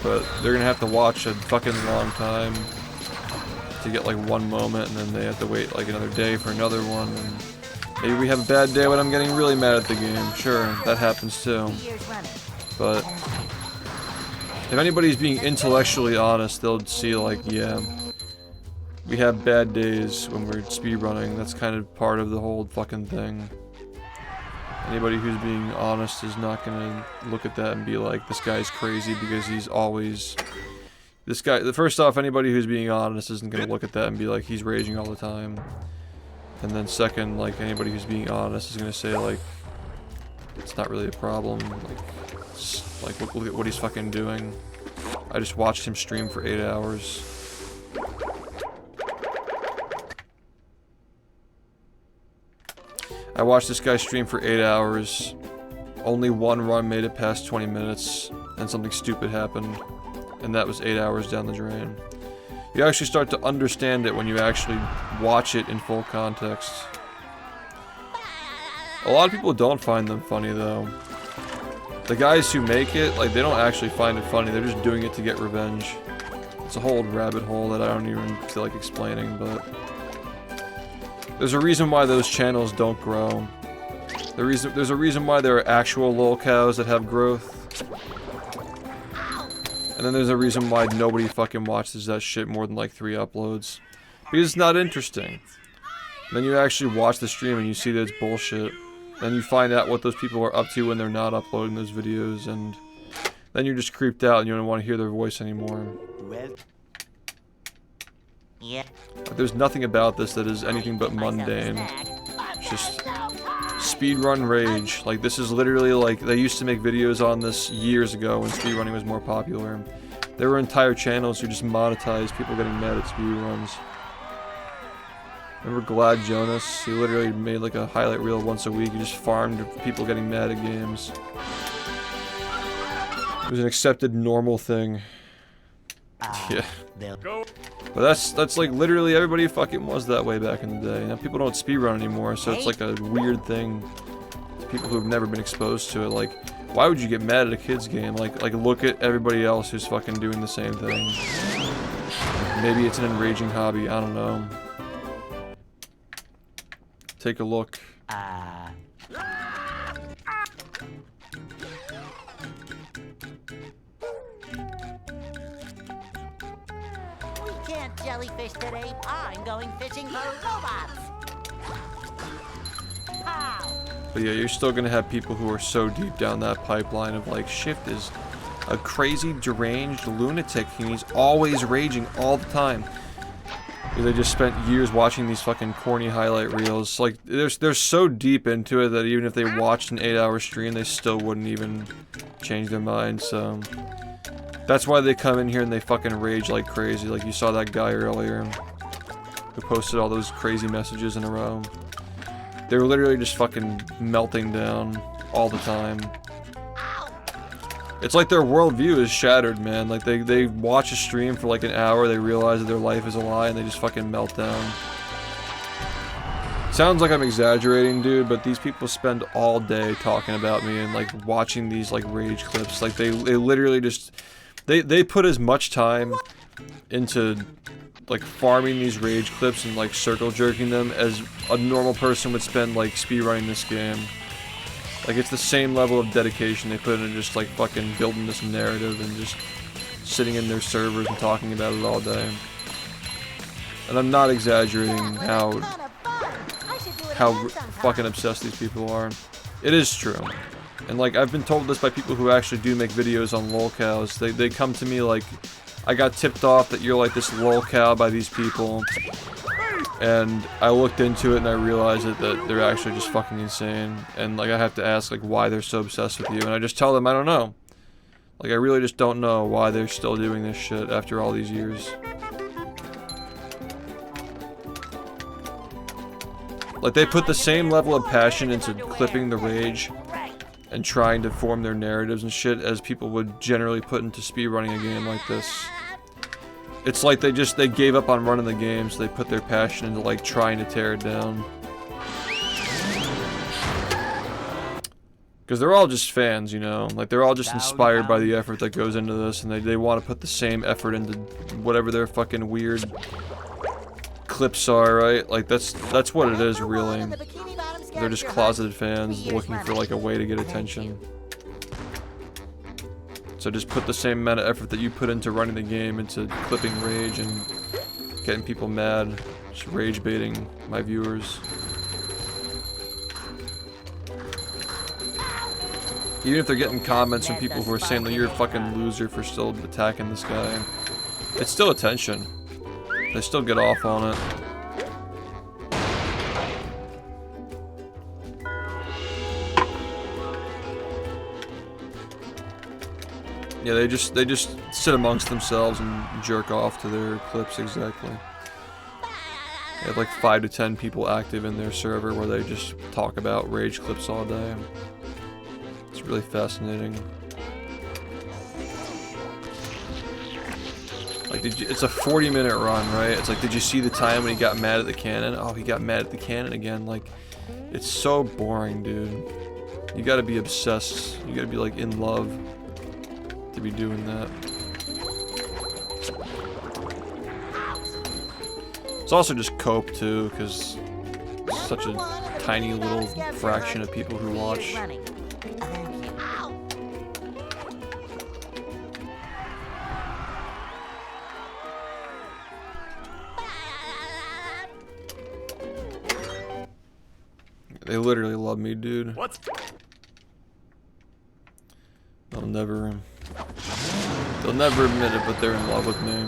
But they're gonna have to watch a fucking long time to get like one moment, and then they have to wait like another day for another one, and maybe we have a bad day when I'm getting really mad at the game. Sure, that happens too. But if anybody's being intellectually honest, they'll see, like, yeah, we have bad days when we're speedrunning. That's kind of part of the whole fucking thing. Anybody who's being honest is not gonna look at that and be like, this guy's crazy because he's always... This guy, first off, anybody who's being honest isn't gonna look at that and be like, he's raging all the time. And then second, like, anybody who's being honest is gonna say, like, it's not really a problem. Like look at what he's fucking doing. I just watched him stream for 8 hours. I watched this guy stream for 8 hours. Only one run made it past 20 minutes, and something stupid happened. and that was 8 hours down the drain. You actually start to understand it when you actually watch it in full context. A lot of people don't find them funny though. The guys who make it, like, they don't actually find it funny, they're just doing it to get revenge. It's a whole rabbit hole that I don't even feel like explaining, but there's a reason why those channels don't grow. There's a reason why there are actual lolcows that have growth. And then there's a reason why nobody fucking watches that shit more than like 3 uploads. Because it's not interesting. And then you actually watch the stream and you see that it's bullshit. Then you find out what those people are up to when they're not uploading those videos, and then you're just creeped out and you don't want to hear their voice anymore. Well, yeah. But there's nothing about this that is anything but mundane. It's just speedrun rage. Like, this is literally like, they used to make videos on this years ago when speedrunning was more popular. There were entire channels who just monetized people getting mad at speedruns. Remember Gladjonas? He literally made like a highlight reel once a week. He just farmed people getting mad at games. It was an accepted normal thing. Yeah. But that's like literally everybody fucking was that way back in the day. Now people don't speedrun anymore, so it's like a weird thing to people who have never been exposed to it. Like, why would you get mad at a kid's game? Like look at everybody else who's fucking doing the same thing. Maybe it's an enraging hobby, I don't know. Take a look. We can't jellyfish today. I'm going fishing for robots. How? But yeah, you're still gonna have people who are so deep down that pipeline of like, SHiFT is a crazy, deranged lunatic and he's always raging all the time. They just spent years watching these fucking corny highlight reels. Like, they're so deep into it that even if they watched an 8-hour stream, they still wouldn't even change their mind, so that's why they come in here and they fucking rage like crazy. Like, you saw that guy earlier who posted all those crazy messages in a row. They were literally just fucking melting down all the time. It's like their worldview is shattered, man. Like, they watch a stream for like an hour, they realize that their life is a lie, and they just fucking melt down. Sounds like I'm exaggerating, dude, but these people spend all day talking about me and like watching these like rage clips. Like, they literally just they put as much time into like farming these rage clips and like circle jerking them as a normal person would spend like speedrunning this game. Like, it's the same level of dedication they put into just like fucking building this narrative and just sitting in their servers and talking about it all day. And I'm not exaggerating how fucking obsessed these people are. It is true. And like, I've been told this by people who actually do make videos on lolcows. They come to me like, I got tipped off that you're like this lolcow by these people. And I looked into it and I realized that they're actually just fucking insane. And like, I have to ask like why they're so obsessed with you. And I just tell them I don't know. Like, I really just don't know why they're still doing this shit after all these years. Like, they put the same level of passion into clipping the rage and trying to form their narratives and shit as people would generally put into speedrunning a game like this. It's like they gave up on running the game, so they put their passion into like trying to tear it down. Because they're all just fans, you know? Like, they're all just inspired by the effort that goes into this, and they want to put the same effort into whatever their fucking weird clips are, right? Like, that's what it is, really. They're just closeted fans looking for like a way to get attention. So just put the same amount of effort that you put into running the game into clipping rage and getting people mad, just rage baiting my viewers. Even if they're getting comments from people who are saying that you're a fucking loser for still attacking this guy, it's still attention. They still get off on it. Yeah, they just sit amongst themselves and jerk off to their clips, exactly. They have like 5 to 10 people active in their server where they just talk about rage clips all day. It's really fascinating. Like, it's a 40-minute run, right? It's like, did you see the time when he got mad at the cannon? Oh, he got mad at the cannon again. Like, it's so boring, dude. You gotta be obsessed. You gotta be, like, in love to be doing that. It's also just cope, too, because it's such a tiny little fraction of people who watch. They literally love me, dude. What's They'll never admit it, but they're in love with me.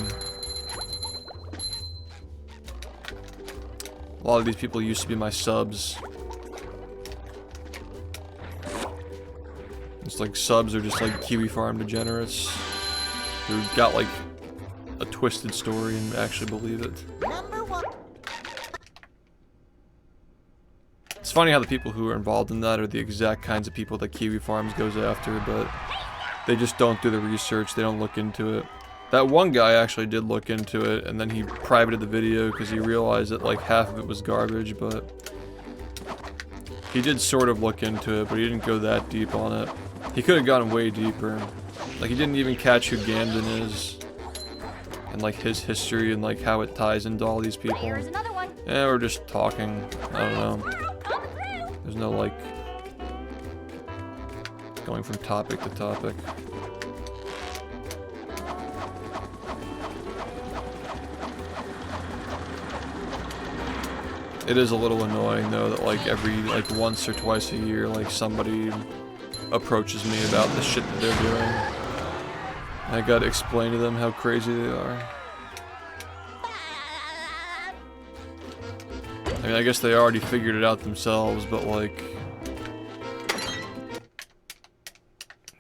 A lot of these people used to be my subs. It's like subs are just like Kiwi Farm degenerates who got like a twisted story and actually believe it. It's funny how the people who are involved in that are the exact kinds of people that Kiwi Farms goes after, but they just don't do the research, they don't look into it. That one guy actually did look into it, and then he privated the video because he realized that like half of it was garbage, but he did sort of look into it, but he didn't go that deep on it. He could have gone way deeper. Like, he didn't even catch who Gamden is, and like his history and like how it ties into all these people. Here's another one. Yeah, we're just talking. I don't know. There's no like going from topic to topic. It is a little annoying though that like every like once or twice a year like somebody approaches me about the shit that they're doing. And I gotta explain to them how crazy they are. I mean, I guess they already figured it out themselves, but like,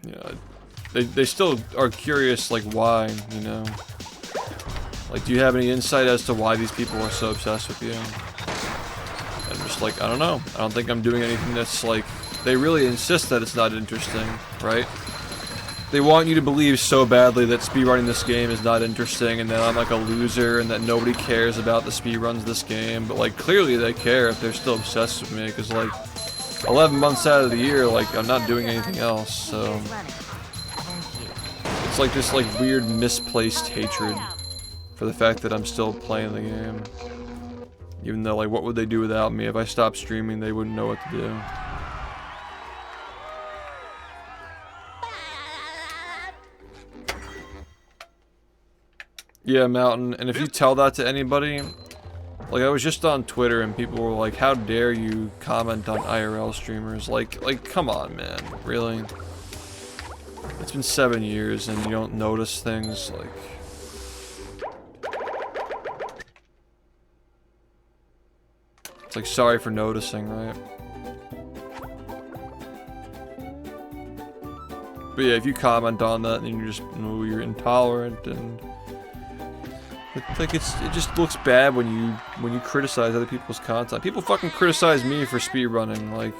you know, they still are curious like why, you know? Like, do you have any insight as to why these people are so obsessed with you? I'm just like, I don't know. I don't think I'm doing anything that's like, they really insist that it's not interesting, right? They want you to believe so badly that speedrunning this game is not interesting and that I'm like a loser and that nobody cares about the speedruns of this game, but like clearly they care if they're still obsessed with me, because like 11 months out of the year, like I'm not doing anything else, so it's like this like weird misplaced hatred for the fact that I'm still playing the game. Even though, like, what would they do without me? If I stopped streaming, they wouldn't know what to do. Yeah, Mountain, and if you tell that to anybody, like, I was just on Twitter and people were like, how dare you comment on IRL streamers? Like, come on, man, really? It's been 7 years and you don't notice things, like... It's like, sorry for noticing, right? But yeah, if you comment on that, then you're just, oh, you're intolerant, and it's like it just looks bad when you criticize other people's content. People fucking criticize me for speedrunning. Like,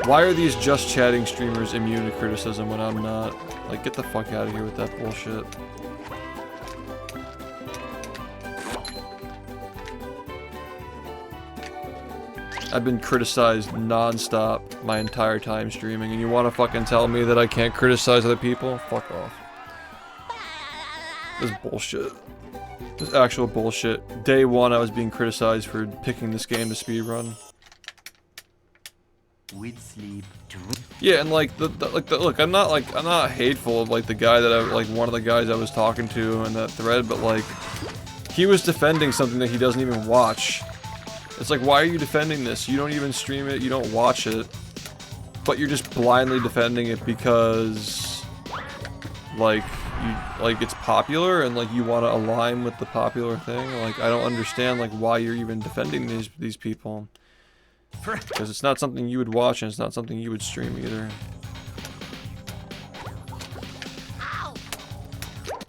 why are these just chatting streamers immune to criticism when I'm not? Like, get the fuck out of here with that bullshit. I've been criticized non-stop my entire time streaming, and you want to fucking tell me that I can't criticize other people? Fuck off. This is bullshit. This is actual bullshit. Day one, I was being criticized for picking this game to speedrun. With sleep too. Yeah, and like look, I'm not hateful of like the guy that like one of the guys I was talking to in that thread, but like he was defending something that he doesn't even watch. It's like, why are you defending this? You don't even stream it, you don't watch it, but you're just blindly defending it because, like, it's popular and, like, you want to align with the popular thing. Like, I don't understand, like, why you're even defending these people. Because it's not something you would watch and it's not something you would stream either.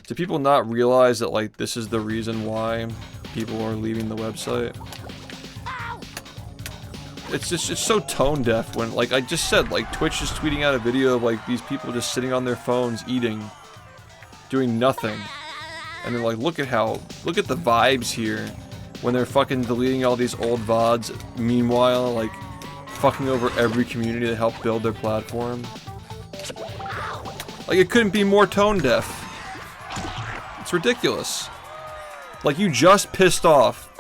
Do people not realize that, like, this is the reason why people are leaving the website? It's just, it's so tone deaf when, like I just said, like Twitch is tweeting out a video of like these people just sitting on their phones eating, doing nothing. and they're like, look at the vibes here when they're fucking deleting all these old VODs, meanwhile like fucking over every community that helped build their platform. Like, it couldn't be more tone deaf. It's ridiculous. Like, you just pissed off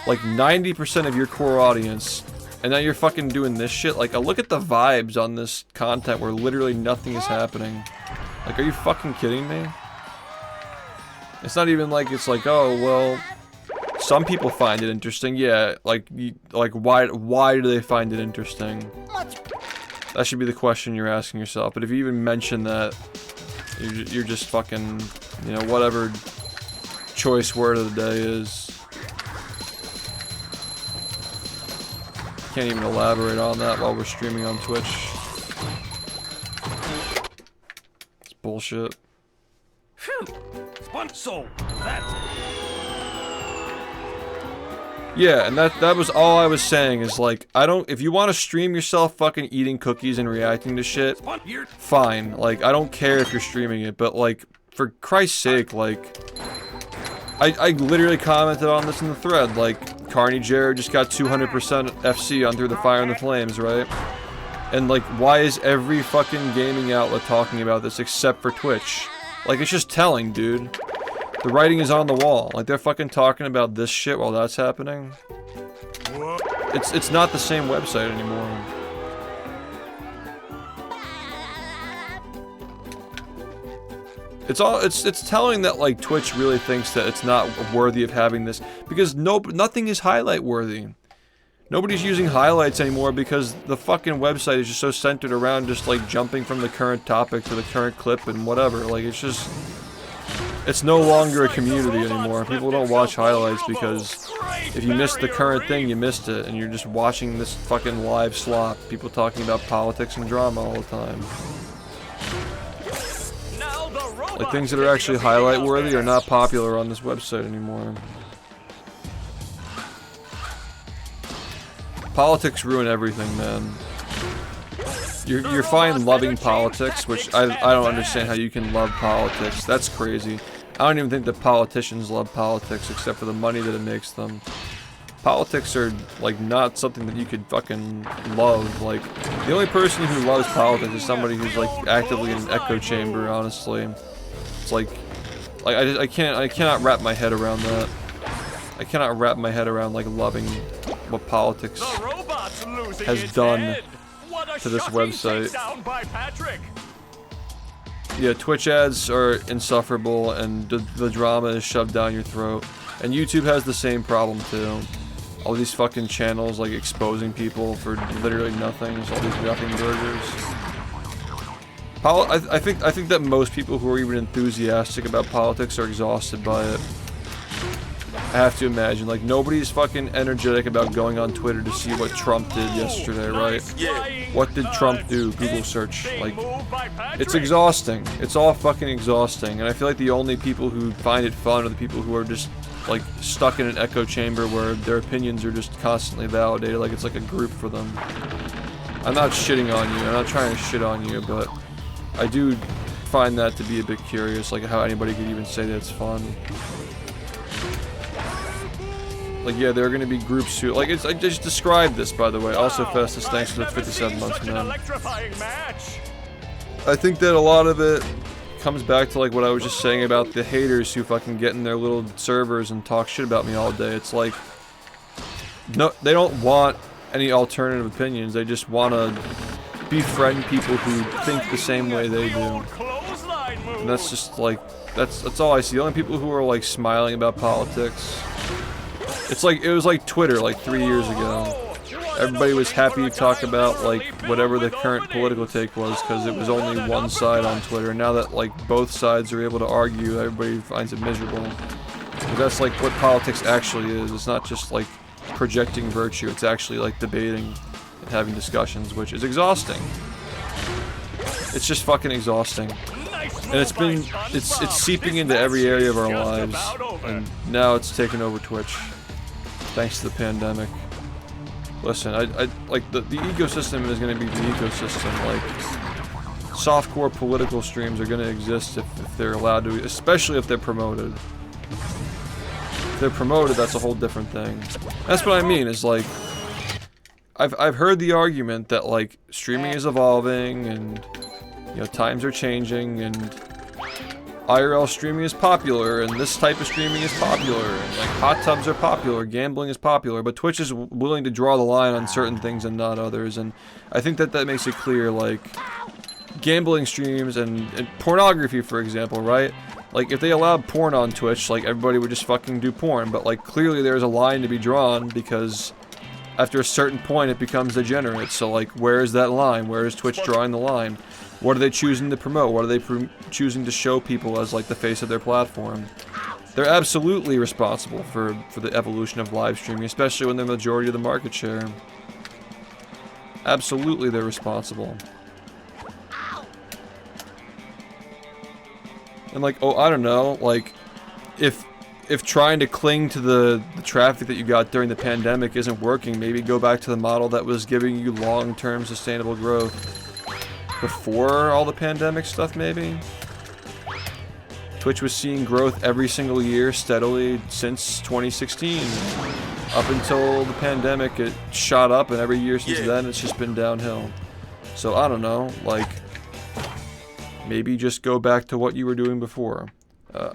like 90% of your core audience, and now you're fucking doing this shit. Like, look at the vibes on this content where literally nothing is happening. Like, are you fucking kidding me? It's not even like it's like, oh, well, some people find it interesting. Yeah, like why do they find it interesting? That should be the question you're asking yourself. But if you even mention that, you're just fucking, you know, whatever choice word of the day is. Can't even elaborate on that while we're streaming on Twitch. It's bullshit. Phew! So, that's... Yeah, and that was all I was saying is like, if you want to stream yourself fucking eating cookies and reacting to shit, fine. Like, I don't care if you're streaming it, but like, for Christ's sake, like, I literally commented on this in the thread, like, Carney Jared just got 200% FC on Through the Fire and the Flames, right? And like, why is every fucking gaming outlet talking about this except for Twitch? Like, it's just telling, dude. The writing is on the wall. Like, they're fucking talking about this shit while that's happening. It's not the same website anymore. It's telling that like Twitch really thinks that it's not worthy of having this because nothing is highlight worthy. Nobody's using highlights anymore because the fucking website is just so centered around just like jumping from the current topic to the current clip and whatever. Like, it's no longer a community anymore. People don't watch highlights because if you missed the current thing, you missed it, and you're just watching this fucking live slop. People talking about politics and drama all the time. Like, things that are actually highlight worthy are not popular on this website anymore. Politics ruin everything, man. You're fine loving politics, which I don't understand how you can love politics. That's crazy. I don't even think that politicians love politics except for the money that it makes them. Politics are, like, not something that you could fucking love. Like, the only person who loves politics is somebody who's, like, actively in an echo chamber, honestly. It's like I cannot wrap my head around that. I cannot wrap my head around, like, loving what politics has done to this website. Yeah, Twitch ads are insufferable, and the drama is shoved down your throat. And YouTube has the same problem too. All these fucking channels like exposing people for literally nothing. There's all these nothing burgers. I think that most people who are even enthusiastic about politics are exhausted by it. I have to imagine, like, nobody's fucking energetic about going on Twitter to see what Trump did yesterday, right? Yeah. What did Trump do? Google search. Like, it's exhausting. It's all fucking exhausting. And I feel like the only people who find it fun are the people who are just, like, stuck in an echo chamber where their opinions are just constantly validated, like it's like a group for them. I'm not shitting on you. I'm not trying to shit on you, but I do find that to be a bit curious, like how anybody could even say that it's fun. Like, yeah, there are going to be groups who, like, I just described this, by the way. Also, Festus, thanks for the 57 months, man. I think that a lot of it comes back to, like, what I was just saying about the haters who fucking get in their little servers and talk shit about me all day. It's like, no, they don't want any alternative opinions. They just want to befriend people who think the same way they do. And that's just, like, that's all I see. The only people who are, like, smiling about politics. It's like, it was like Twitter, like 3 years ago. Everybody was happy to talk about, like, whatever the current political take was, because it was only one side on Twitter. Now that, like, both sides are able to argue, everybody finds it miserable. But that's, like, what politics actually is. It's not just, like, projecting virtue. It's actually, like, debating and having discussions, which is exhausting. It's just fucking exhausting. And it's seeping into every area of our lives. And now it's taken over Twitch. Thanks to the pandemic. Listen, I like the ecosystem is going to be the ecosystem. Like, softcore political streams are gonna exist if they're allowed to, especially if they're promoted. If they're promoted, that's a whole different thing. That's what I mean, is like, I've heard the argument that like streaming is evolving and you know times are changing and IRL streaming is popular and this type of streaming is popular and like hot tubs are popular, gambling is popular, but Twitch is willing to draw the line on certain things and not others, and I think that makes it clear, like gambling streams and pornography, for example, right? Like if they allowed porn on Twitch, like everybody would just fucking do porn, but like clearly there's a line to be drawn because after a certain point it becomes degenerate. So like where is that line? Where is Twitch drawing the line? What are they choosing to promote? What are they choosing to show people as like the face of their platform? They're absolutely responsible for the evolution of live streaming, especially when they're the majority of the market share. Absolutely they're responsible. And like, oh, I don't know, like if trying to cling to the traffic that you got during the pandemic isn't working, maybe go back to the model that was giving you long-term sustainable growth before all the pandemic stuff, maybe? Twitch was seeing growth every single year steadily since 2016. Up until the pandemic, it shot up, and every year since then, it's just been downhill. So, I don't know, like, maybe just go back to what you were doing before.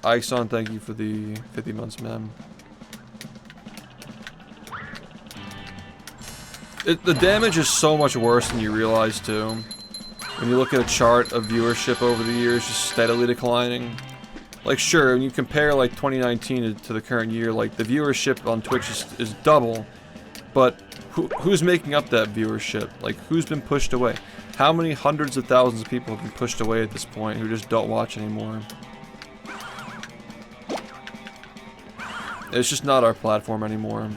Ixon, thank you for the 50 months, man. The damage is so much worse than you realize, too. When you look at a chart of viewership over the years just steadily declining. Like, sure, when you compare, like, 2019 to the current year, like, the viewership on Twitch is double. But who's making up that viewership? Like, who's been pushed away? How many hundreds of thousands of people have been pushed away at this point who just don't watch anymore? It's just not our platform anymore.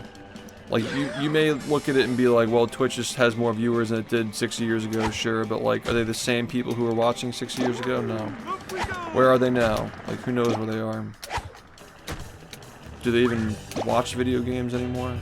Like, you may look at it and be like, well, Twitch just has more viewers than it did 6 years ago, sure, but like, are they the same people who were watching 6 years ago? No. Where are they now? Like, who knows where they are? Do they even watch video games anymore?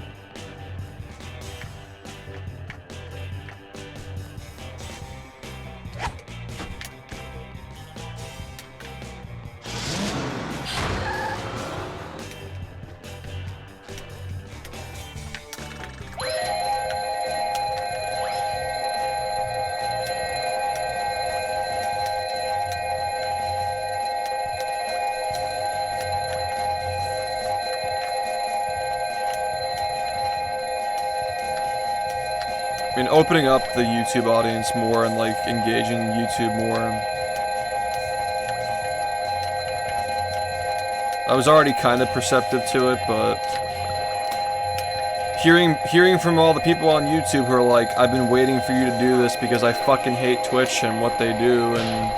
I mean, opening up the YouTube audience more and, like, engaging YouTube more. I was already kind of perceptive to it, but hearing from all the people on YouTube who are like, I've been waiting for you to do this because I fucking hate Twitch and what they do, and,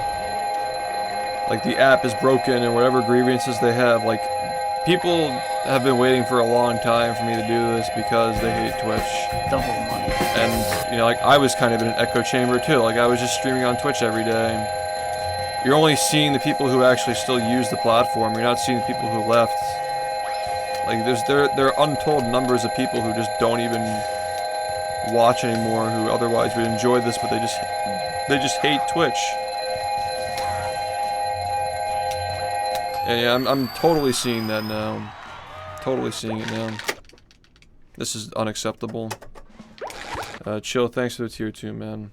like, the app is broken and whatever grievances they have, like, people have been waiting for a long time for me to do this because they hate Twitch. Double money. And, you know, like, I was kind of in an echo chamber, too. Like, I was just streaming on Twitch every day. You're only seeing the people who actually still use the platform. You're not seeing the people who left. Like, there are untold numbers of people who just don't even watch anymore, who otherwise would enjoy this, but they just hate Twitch. And yeah, I'm totally seeing that now. Totally seeing it now. This is unacceptable. Chill, thanks for the tier 2, man.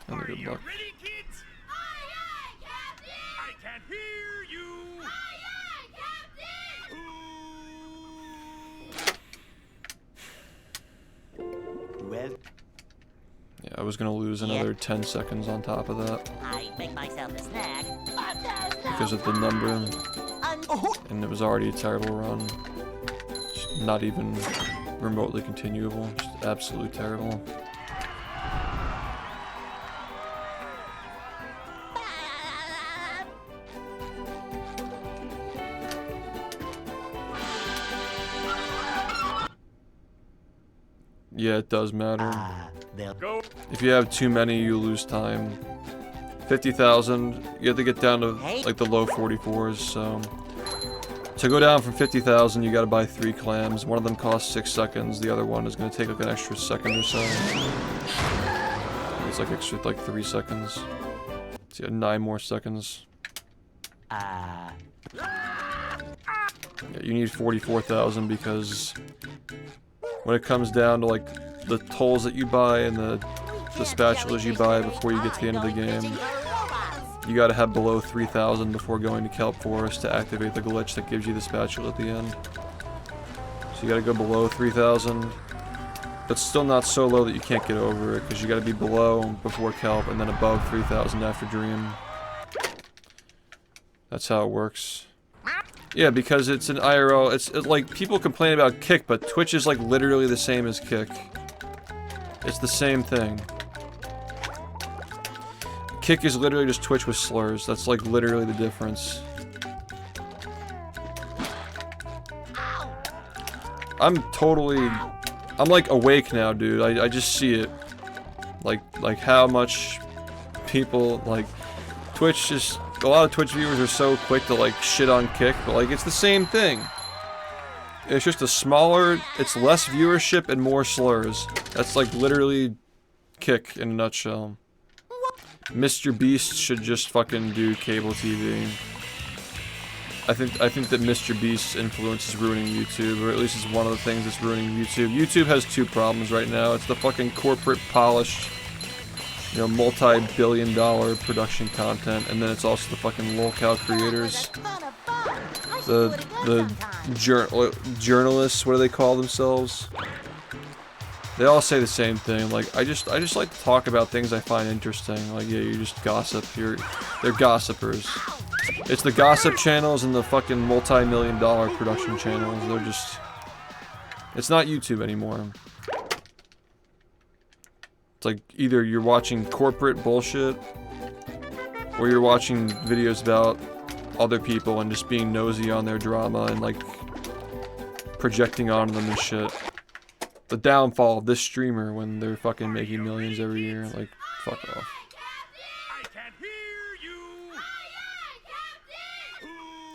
And good luck. Ready, kids? I can't hear you. Well, Yeah, I was gonna lose another 10 seconds on top of that I make myself a snack. because of the number, and it was already a terrible run. Just not even remotely continuable, just absolutely terrible. Yeah, it does matter. they'll Go. If you have too many, you lose time. 50,000, you have to get down to like the low 44s, so to go down from 50,000, you gotta buy 3 clams. One of them costs 6 seconds, the other one is gonna take like an extra second or so. It's like extra like 3 seconds. So yeah, 9 more seconds. Ah. Yeah, you need 44,000 because when it comes down to like the tools that you buy and the spatulas you buy before you get to the end of the game, you gotta have below 3,000 before going to Kelp Forest to activate the glitch that gives you the spatula at the end. So you gotta go below 3,000. But still not so low that you can't get over it, because you gotta be below before Kelp and then above 3,000 after Dream. That's how it works. Yeah, because it's an IRL. It's like people complain about Kick, but Twitch is like literally the same as Kick. It's the same thing. Kick is literally just Twitch with slurs. That's like literally the difference. I'm like awake now, dude. I just see it. Like how much people like Twitch just a lot of Twitch viewers are so quick to like shit on Kick, but like it's the same thing. It's just a smaller, it's less viewership and more slurs. That's like literally Kick in a nutshell. Mr. Beast should just fucking do cable TV. I think that Mr. Beast's influence is ruining YouTube, or at least it's one of the things that's ruining YouTube. YouTube has 2 problems right now. It's the fucking corporate polished, you know, multi-billion-dollar production content, and then it's also the fucking lolcow creators. The journalists, what do they call themselves? They all say the same thing. Like, I just like to talk about things I find interesting. Like, yeah, you just gossip. They're gossipers. It's the gossip channels and the fucking multi-million-dollar production channels. They're just... It's not YouTube anymore. It's like either you're watching corporate bullshit or you're watching videos about other people and just being nosy on their drama and like projecting on them and shit. The downfall of this streamer when they're fucking making millions every year. Like, fuck off.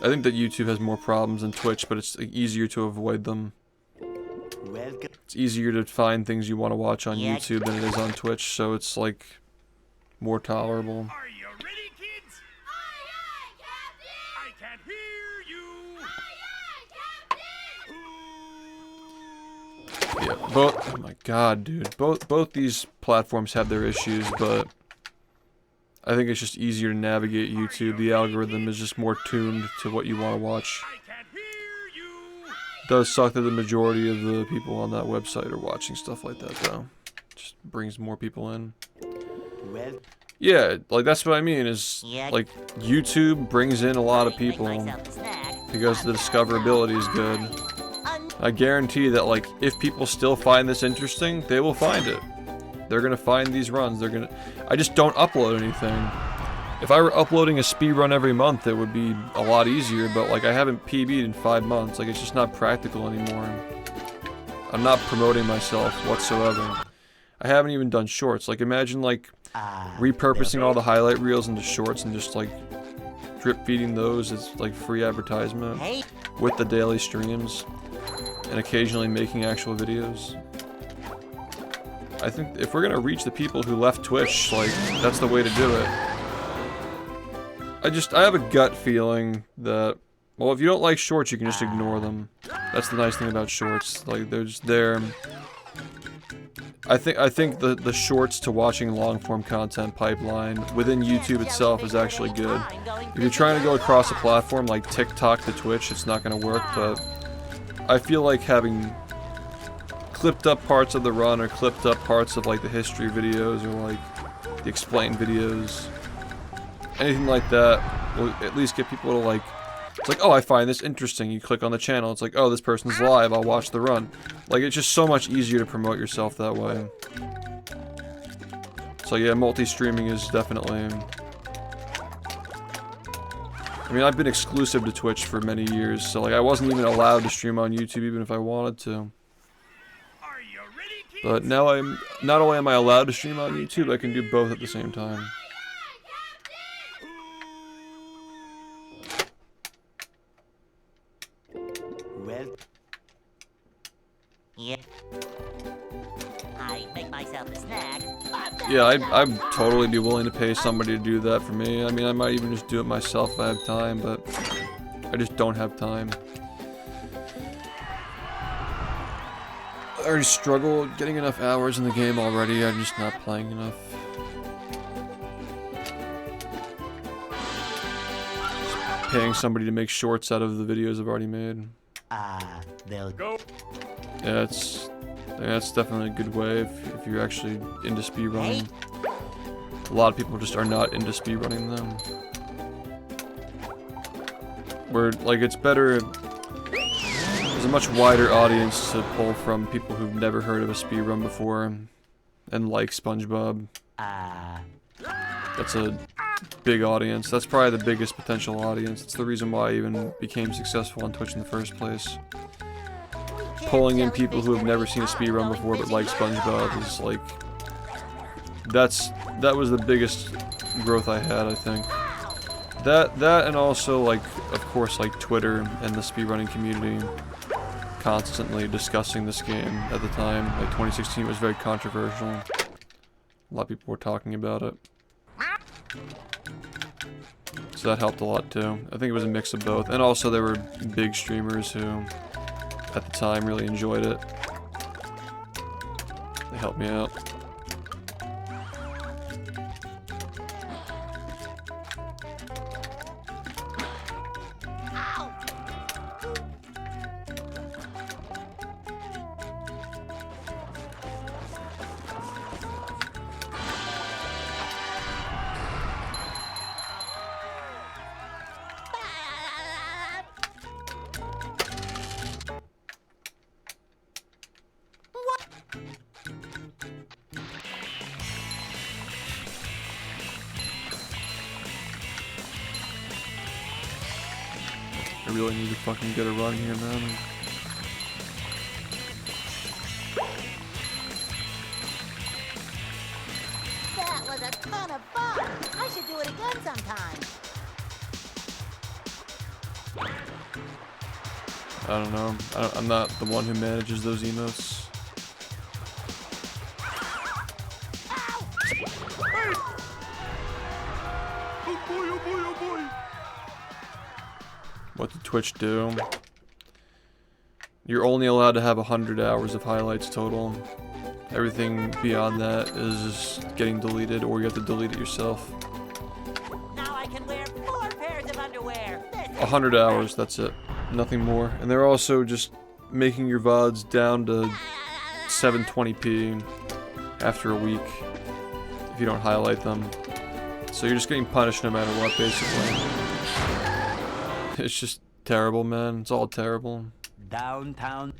I think that YouTube has more problems than Twitch, but it's like, easier to avoid them. Welcome. It's easier to find things you want to watch on YouTube than it is on Twitch, so it's like more tolerable. Are you ready, kids? I can't hear you. Yeah, both. Oh my god, dude. Both these platforms have their issues, but I think it's just easier to navigate YouTube. The algorithm is just more tuned to what you want to watch. I can't hear you. It does suck that the majority of the people on that website are watching stuff like that, though. Just brings more people in. Well, Yeah, like that's what I mean. Is Yeah. like YouTube brings in a lot of people because the discoverability is good. I guarantee that like if people still find this interesting, they will find it. They're gonna find these runs. I just don't upload anything. If I were uploading a speedrun every month, it would be a lot easier, but like I haven't PB'd in 5 months. Like it's just not practical anymore. I'm not promoting myself whatsoever. I haven't even done shorts. Like imagine like repurposing all the highlight reels into shorts and just like drip feeding those as like free advertisement with the daily streams and occasionally making actual videos. I think if we're gonna reach the people who left Twitch, like, that's the way to do it. I have a gut feeling that, well, if you don't like shorts, you can just ignore them. That's the nice thing about shorts. Like, they're just there. I think the shorts to watching long-form content pipeline within YouTube itself is actually good. If you're trying to go across a platform like TikTok to Twitch, it's not gonna work, but I feel like having clipped up parts of the run or clipped up parts of like the history videos or like the explained videos, anything like that will at least get people to like, it's like, oh, I find this interesting. You click on the channel, it's like, oh, this person's live, I'll watch the run. Like, it's just so much easier to promote yourself that way. So yeah, multi-streaming is definitely... I mean, I've been exclusive to Twitch for many years, so like I wasn't even allowed to stream on YouTube even if I wanted to. Are you ready, kids? But now not only am I allowed to stream on YouTube, I can do both at the same time. well, Yeah. I make myself a snack. Yeah, I'd totally be willing to pay somebody to do that for me. I mean, I might even just do it myself if I have time, but I just don't have time. I already struggle getting enough hours in the game already. I'm just not playing enough. Just paying somebody to make shorts out of the videos I've already made. They'll Go. Yeah, that's definitely a good way if you're actually into speedrunning. A lot of people just are not into speedrunning them. Where, like, it's better... There's a much wider audience to pull from people who've never heard of a speedrun before and like SpongeBob. That's a big audience. That's probably the biggest potential audience. It's the reason why I even became successful on Twitch in the first place. Pulling in people who have never seen a speedrun before but like SpongeBob is like... That was the biggest growth I had, I think. That and also, like, of course, like Twitter and the speedrunning community constantly discussing this game at the time. Like 2016 was very controversial. A lot of people were talking about it. So that helped a lot too. I think it was a mix of both. And also there were big streamers who, at the time, really enjoyed it. They helped me out. I really need to fucking get a run here, man. That was a ton of fun. I should do it again sometime. I don't know. I'm not the one who manages those emotes. What did Twitch do? You're only allowed to have 100 hours of highlights total. Everything beyond that is just getting deleted, or you have to delete it yourself. Now I can wear 4 pairs of underwear. 100 hours, that's it. Nothing more. And they're also just making your VODs down to 720p after a week if you don't highlight them. So you're just getting punished no matter what, basically. It's just terrible, man. It's all terrible. downtown.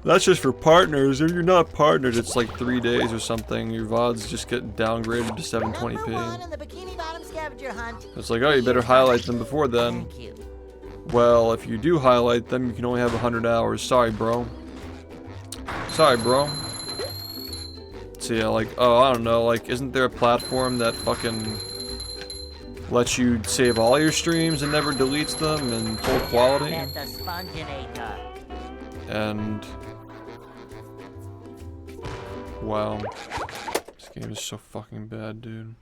That's just for partners. If you're not partnered, it's like 3 days or something. Your VODs just get downgraded to Number 1 720p. in the bikini bottom scavenger hunt. It's like, oh, you better highlight them before then. Thank you. Well, if you do highlight them, you can only have 100 hours. Sorry, bro. Sorry, bro. So yeah, like, oh, I don't know, like, isn't there a platform that fucking lets you save all your streams and never deletes them in full quality? That's a sponginator. And... wow. This game is so fucking bad, dude.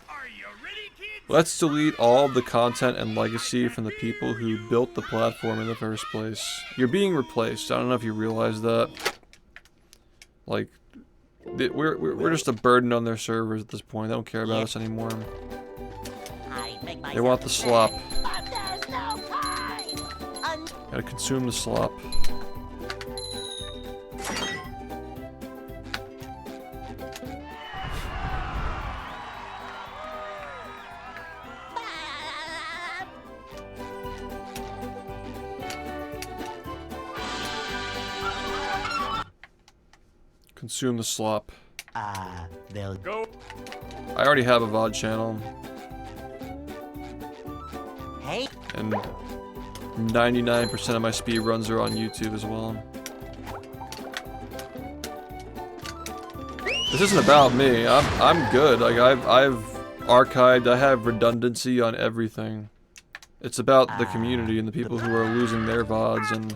Are you ready, kids? Let's delete all of the content and legacy from the people who built the platform in the first place. You're being replaced. I don't know if you realize that. Like, we're just a burden on their servers at this point. They don't care about us anymore. They want the slop. But there's no time. Gotta consume the slop. Consume the slop. They'll Go. I already have a VOD channel, Hey, and 99% of my speedruns are on YouTube as well. This isn't about me. I'm good. Like I've archived. I have redundancy on everything. It's about the community and the people who are losing their VODs and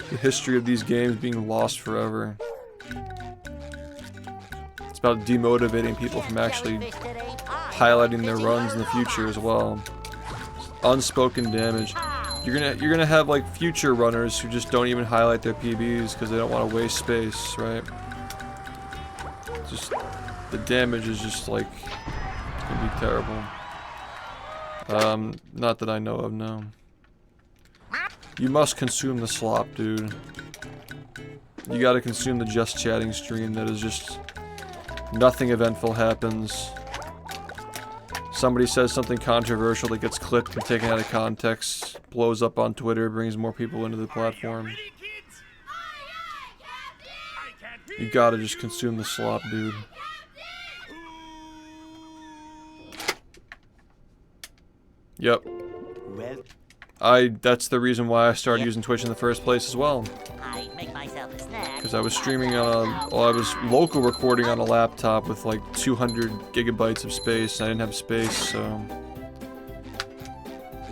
the history of these games being lost forever. It's about demotivating people from actually highlighting their runs in the future as well. Unspoken damage. You're gonna have like future runners who just don't even highlight their PBs because they don't want to waste space, right? Just the damage is just like gonna be terrible. Not that I know of, no. You must consume the slop, dude. You gotta consume the just chatting stream that is just nothing eventful happens. Somebody says something controversial that gets clipped and taken out of context, blows up on Twitter, brings more people into the platform. You gotta just consume the slop, dude. Yep. That's the reason why I started using Twitch in the first place as well. I make myself a snack. Because I was streaming on I was local recording on a laptop with like 200 gigabytes of space. I didn't have space, so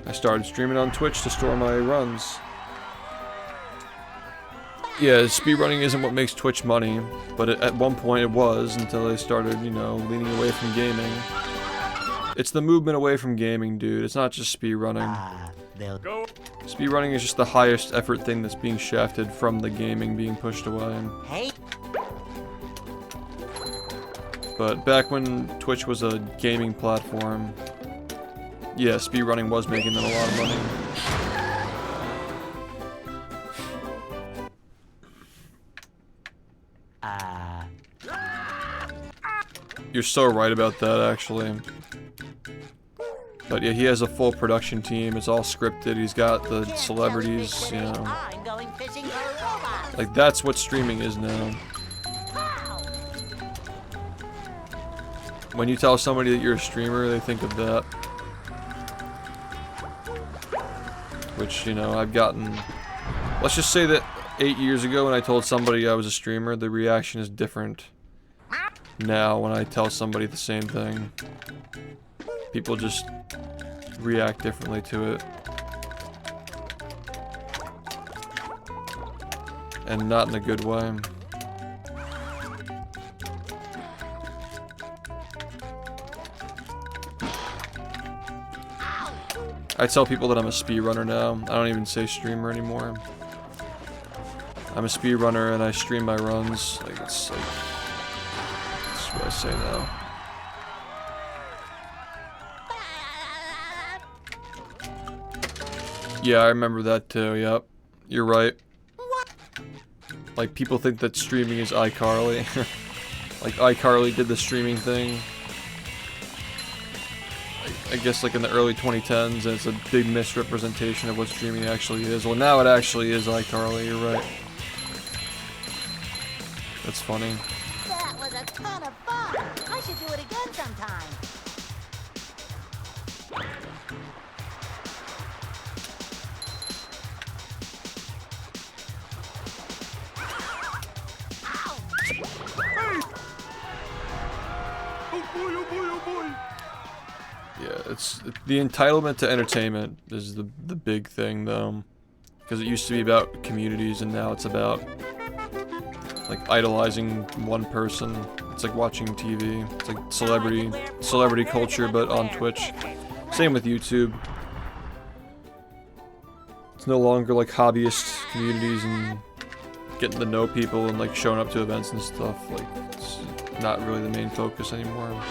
I started streaming on Twitch to store my runs. Yeah, speedrunning isn't what makes Twitch money, but at one point it was until they started, you know, leaning away from gaming. It's the movement away from gaming, dude. It's not just speedrunning. Speedrunning is just the highest effort thing that's being shafted from the gaming being pushed away. Hey. But back when Twitch was a gaming platform, yeah, speedrunning was making them a lot of money. You're so right about that, actually. But yeah, he has a full production team. It's all scripted. He's got the celebrities, you know. Like, that's what streaming is now. When you tell somebody that you're a streamer, they think of that. Which, you know, I've gotten... Let's just say that 8 years ago when I told somebody I was a streamer, the reaction is different. Now, when I tell somebody the same thing, people just react differently to it. And not in a good way. I tell people that I'm a speedrunner now. I don't even say streamer anymore. I'm a speedrunner and I stream my runs. Like, it's like... That's what I say now. Yeah, I remember that too, yep. You're right. Like, people think that streaming is iCarly. Like, iCarly did the streaming thing. I guess like in the early 2010s, and it's a big misrepresentation of what streaming actually is. Well, now it actually is iCarly, you're right. That's funny. That was a ton of fun. I should do it again sometime. Yeah, it's the entitlement to entertainment is the big thing, though, because it used to be about communities, and now it's about like idolizing one person. It's like watching TV. It's like celebrity culture, but on Twitch. Same with YouTube. It's no longer like hobbyist communities and getting to know people and like showing up to events and stuff. Like, it's not really the main focus anymore.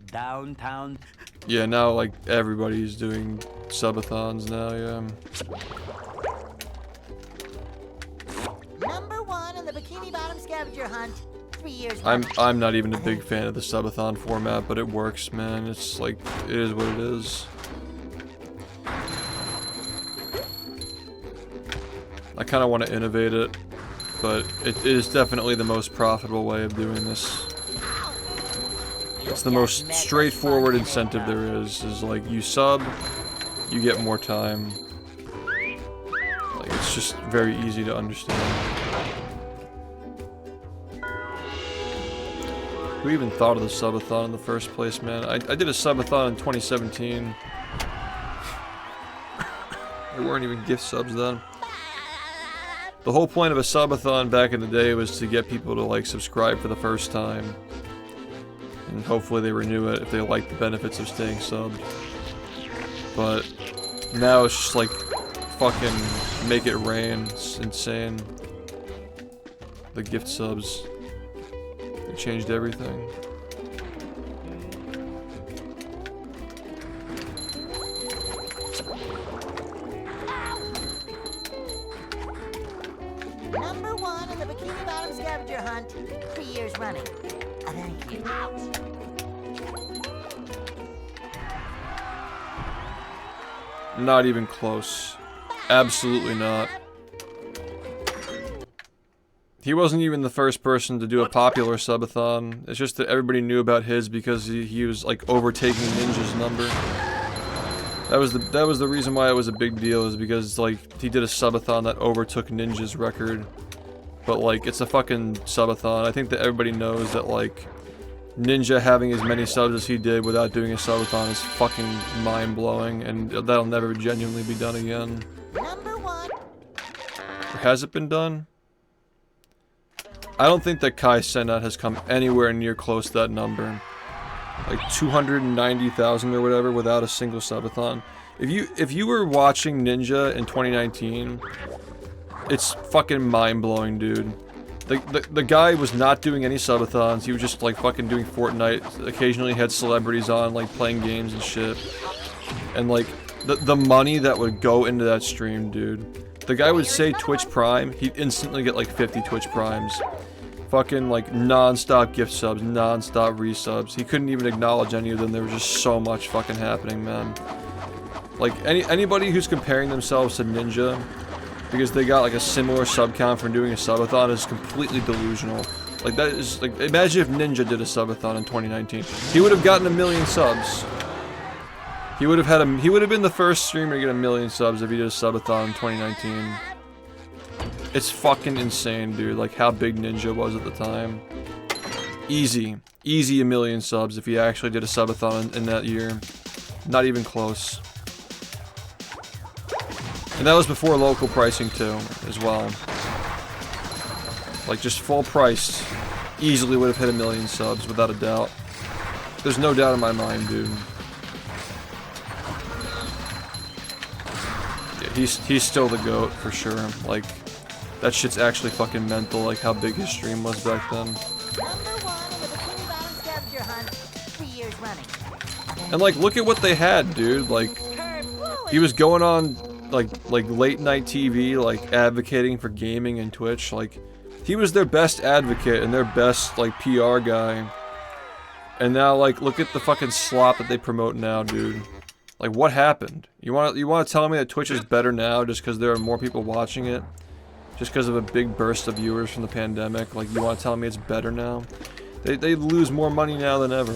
Downtown. Yeah, now like everybody's doing subathons now, yeah. Number 1 in the Bikini Bottom scavenger hunt. 3 years. I'm not even a big fan of the subathon format, but it works, man. It's like, it is what it is. I kind of want to innovate it, but it is definitely the most profitable way of doing this. It's the most straightforward incentive there is like, you sub, you get more time. Like, it's just very easy to understand. Who even thought of the subathon in the first place, man? I did a subathon in 2017. There weren't even gift subs then. The whole point of a subathon back in the day was to get people to like subscribe for the first time. And hopefully they renew it if they like the benefits of staying subbed. But now it's just like fucking make it rain. It's insane. The gift subs. They changed everything. Number 1 in the Bikini Bottom scavenger hunt, 3 years running. Thank you. Not even close. Absolutely not. He wasn't even the first person to do a popular subathon. It's just that everybody knew about his because he was like overtaking Ninja's number. That was the reason why it was a big deal, is because like he did a subathon that overtook Ninja's record. But like it's a fucking subathon. I think that everybody knows that like Ninja having as many subs as he did without doing a subathon is fucking mind-blowing, and that'll never genuinely be done again. Number 1. Or has it been done? I don't think that Kai Cenat has come anywhere near close to that number. Like 290,000 or whatever without a single subathon. If you were watching Ninja in 2019, it's fucking mind-blowing, dude. The guy was not doing any subathons. He was just like fucking doing Fortnite. Occasionally had celebrities on, like playing games and shit. And like the money that would go into that stream, dude. The guy would say Twitch Prime, he'd instantly get like 50 Twitch Primes. Fucking like non-stop gift subs, non-stop resubs. He couldn't even acknowledge any of them. There was just so much fucking happening, man. Like anybody who's comparing themselves to Ninja because they got like a similar sub count from doing a subathon is completely delusional. Like that is like, imagine if Ninja did a subathon in 2019. He would have gotten 1 million subs. He would have been the first streamer to get 1 million subs if he did a subathon in 2019. It's fucking insane, dude, like how big Ninja was at the time. Easy 1 million subs if he actually did a subathon in that year. Not even close. And that was before local pricing too, as well. Like just full price, easily would have hit 1 million subs without a doubt. There's no doubt in my mind, dude. Yeah, he's still the GOAT for sure. Like that shit's actually fucking mental. Like how big his stream was back then. Number 1 in the Bikini Bottom scavenger hunt, 3 years running. And like look at what they had, dude. Like he was going on like late night TV, like advocating for gaming and Twitch. Like he was their best advocate and their best like PR guy. And now like look at the fucking slop that they promote now, dude. Like what happened? You want to tell me that Twitch is better now just because there are more people watching it? Just because of a big burst of viewers from the pandemic? Like you want to tell me it's better now? They lose more money now than ever.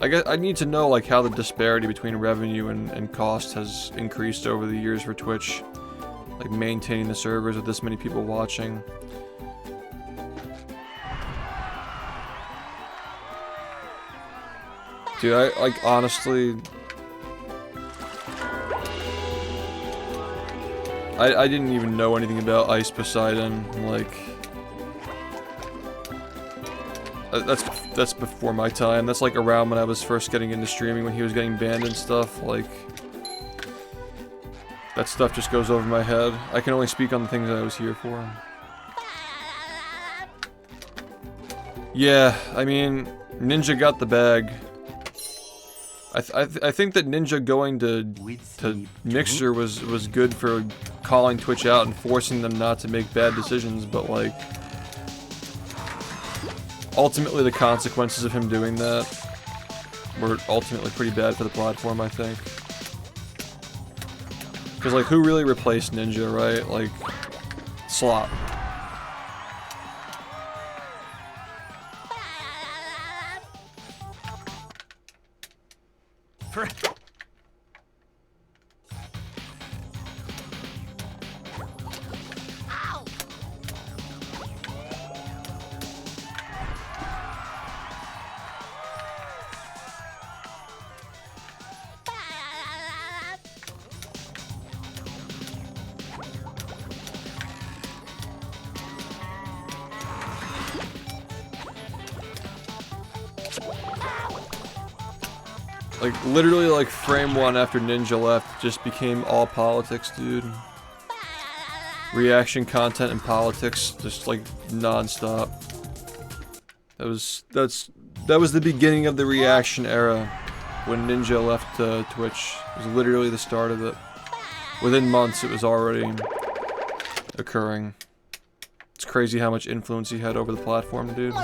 I need to know like how the disparity between revenue and cost has increased over the years for Twitch. Like maintaining the servers with this many people watching. Dude, I like honestly I didn't even know anything about Ice Poseidon, like that's before my time. That's like around when I was first getting into streaming, when he was getting banned and stuff. Like that stuff just goes over my head. I can only speak on the things that I was here for. Yeah, I mean, Ninja got the bag. I think that Ninja going to Mixer was good for calling Twitch out and forcing them not to make bad decisions, but like ultimately the consequences of him doing that were ultimately pretty bad for the platform, I think. Because like who really replaced Ninja, right? Like Slop. Like, literally, like, frame 1 after Ninja left just became all politics, dude. Reaction content and politics, just, like, non-stop. That was the beginning of the reaction era when Ninja left Twitch. It was literally the start of it. Within months, it was already occurring. It's crazy how much influence he had over the platform, dude.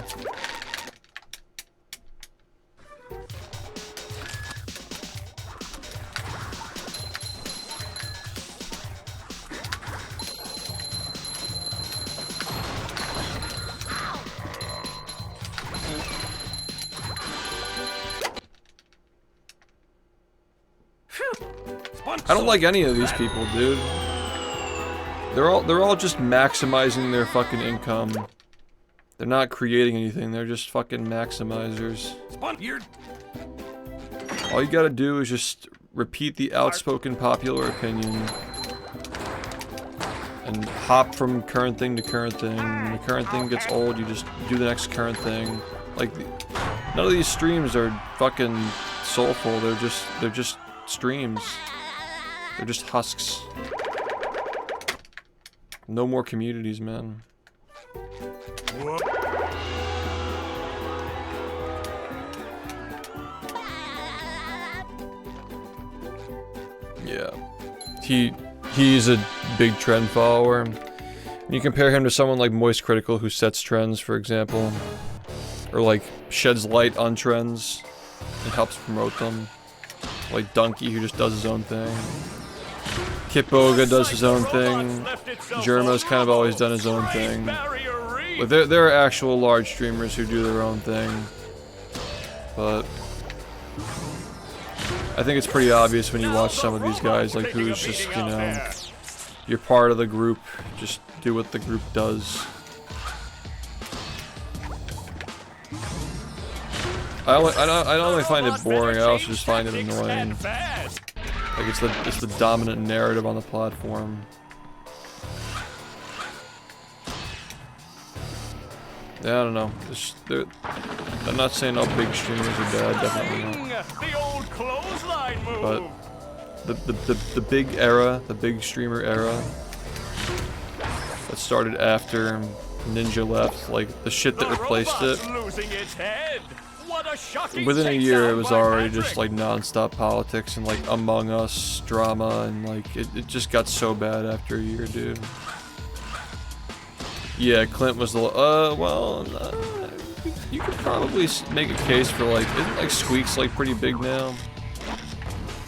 I don't like any of these people, dude. They're all just maximizing their fucking income. They're not creating anything, they're just fucking maximizers. All you gotta do is just repeat the outspoken popular opinion. And hop from current thing to current thing. When the current thing gets old, you just do the next current thing. Like, none of these streams are fucking soulful, they're just streams. They're just husks. No more communities, man. Yeah. He's a big trend follower. And you compare him to someone like Moist Critical who sets trends, for example. Or like sheds light on trends and helps promote them. Like Donkey who just does his own thing. Kitboga does his own thing. Germa's kind of always done his own thing. But there are actual large streamers who do their own thing. But I think it's pretty obvious when you watch some of these guys, like who's just, you know, you're part of the group, just do what the group does. I don't only find it boring, I also just find it annoying. Like it's the dominant narrative on the platform. Yeah, I don't know. I'm not saying all big streamers are bad, definitely not. But the big era, the big streamer era that started after Ninja left, like the shit that replaced it. Within a year, it was already just like non-stop politics and like Among Us drama, and like it just got so bad after a year, dude. Yeah, Clint was the you could probably make a case for like, isn't like Squeak's like pretty big now?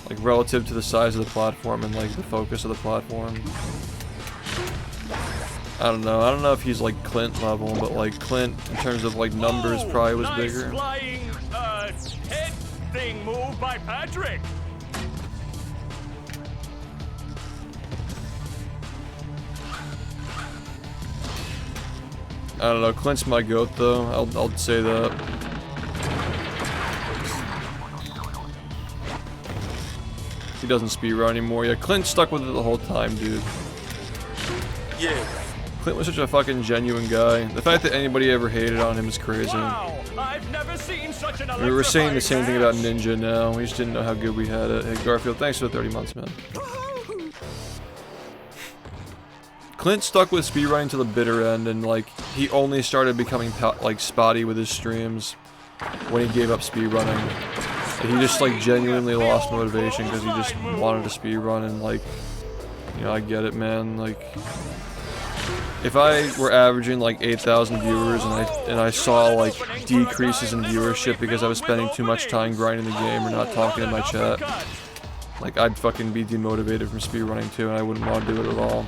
Like relative to the size of the platform and like the focus of the platform. I don't know if he's like Clint level, but like Clint in terms of like numbers probably was bigger. Head thing move by Patrick. I don't know, Clint's my goat though, I'll say that. He doesn't speedrun anymore. Yeah, Clint stuck with it the whole time, dude. Yeah. Clint was such a fucking genuine guy. The fact that anybody ever hated on him is crazy. Wow, I've never seen such an we were saying the same thing about Ninja now. We just didn't know how good we had it. Hey Garfield, thanks for the 30 months, man. Clint stuck with speedrunning to the bitter end, and like he only started becoming like spotty with his streams when he gave up speedrunning. Like, he just like genuinely lost motivation because he just wanted to speedrun, and like, you know, I get it, man. Like, if I were averaging like 8,000 viewers and I saw like decreases in viewership because I was spending too much time grinding the game or not talking in my chat, like I'd fucking be demotivated from speedrunning too, and I wouldn't want to do it at all.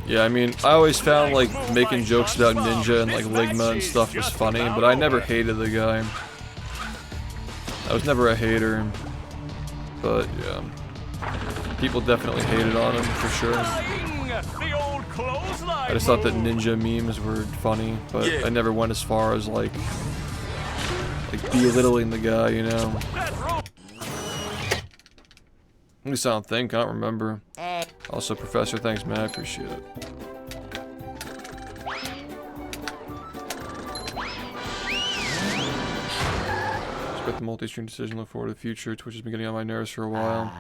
Yeah, I mean, I always found like making jokes about Ninja and like Ligma and stuff was funny, but I never hated the guy. I was never a hater, but yeah, people definitely hated on him for sure. I just thought that Ninja memes were funny, but I never went as far as like belittling the guy, you know. At least I don't think. I don't remember. Hey. Also, Professor, thanks, man. I appreciate it. Expect the multi-stream decision. Look forward to the future. Twitch has been getting on my nerves for a while.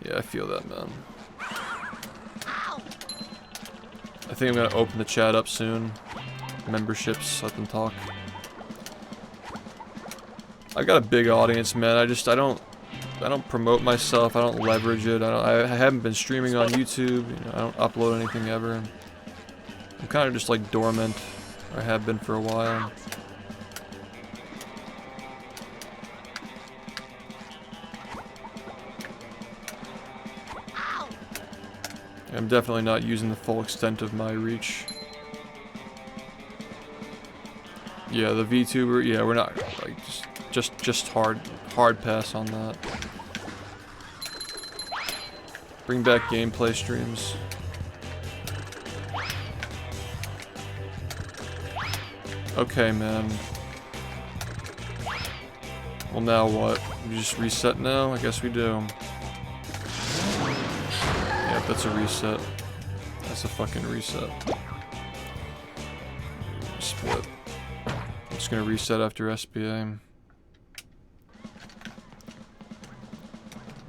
Yeah, I feel that, man. I think I'm gonna open the chat up soon. Memberships, let them talk. I got a big audience, man. I don't promote myself. I don't leverage it. I haven't been streaming on YouTube. You know, I don't upload anything ever. I'm kind of just like dormant. Or I have been for a while. I'm definitely not using the full extent of my reach. Yeah, the VTuber. Yeah, we're not like just hard pass on that. Bring back gameplay streams. Okay, man. Well, now what? We just reset now? I guess we do. Yep, that's a reset. That's a fucking reset. Split. I'm just gonna reset after SBA.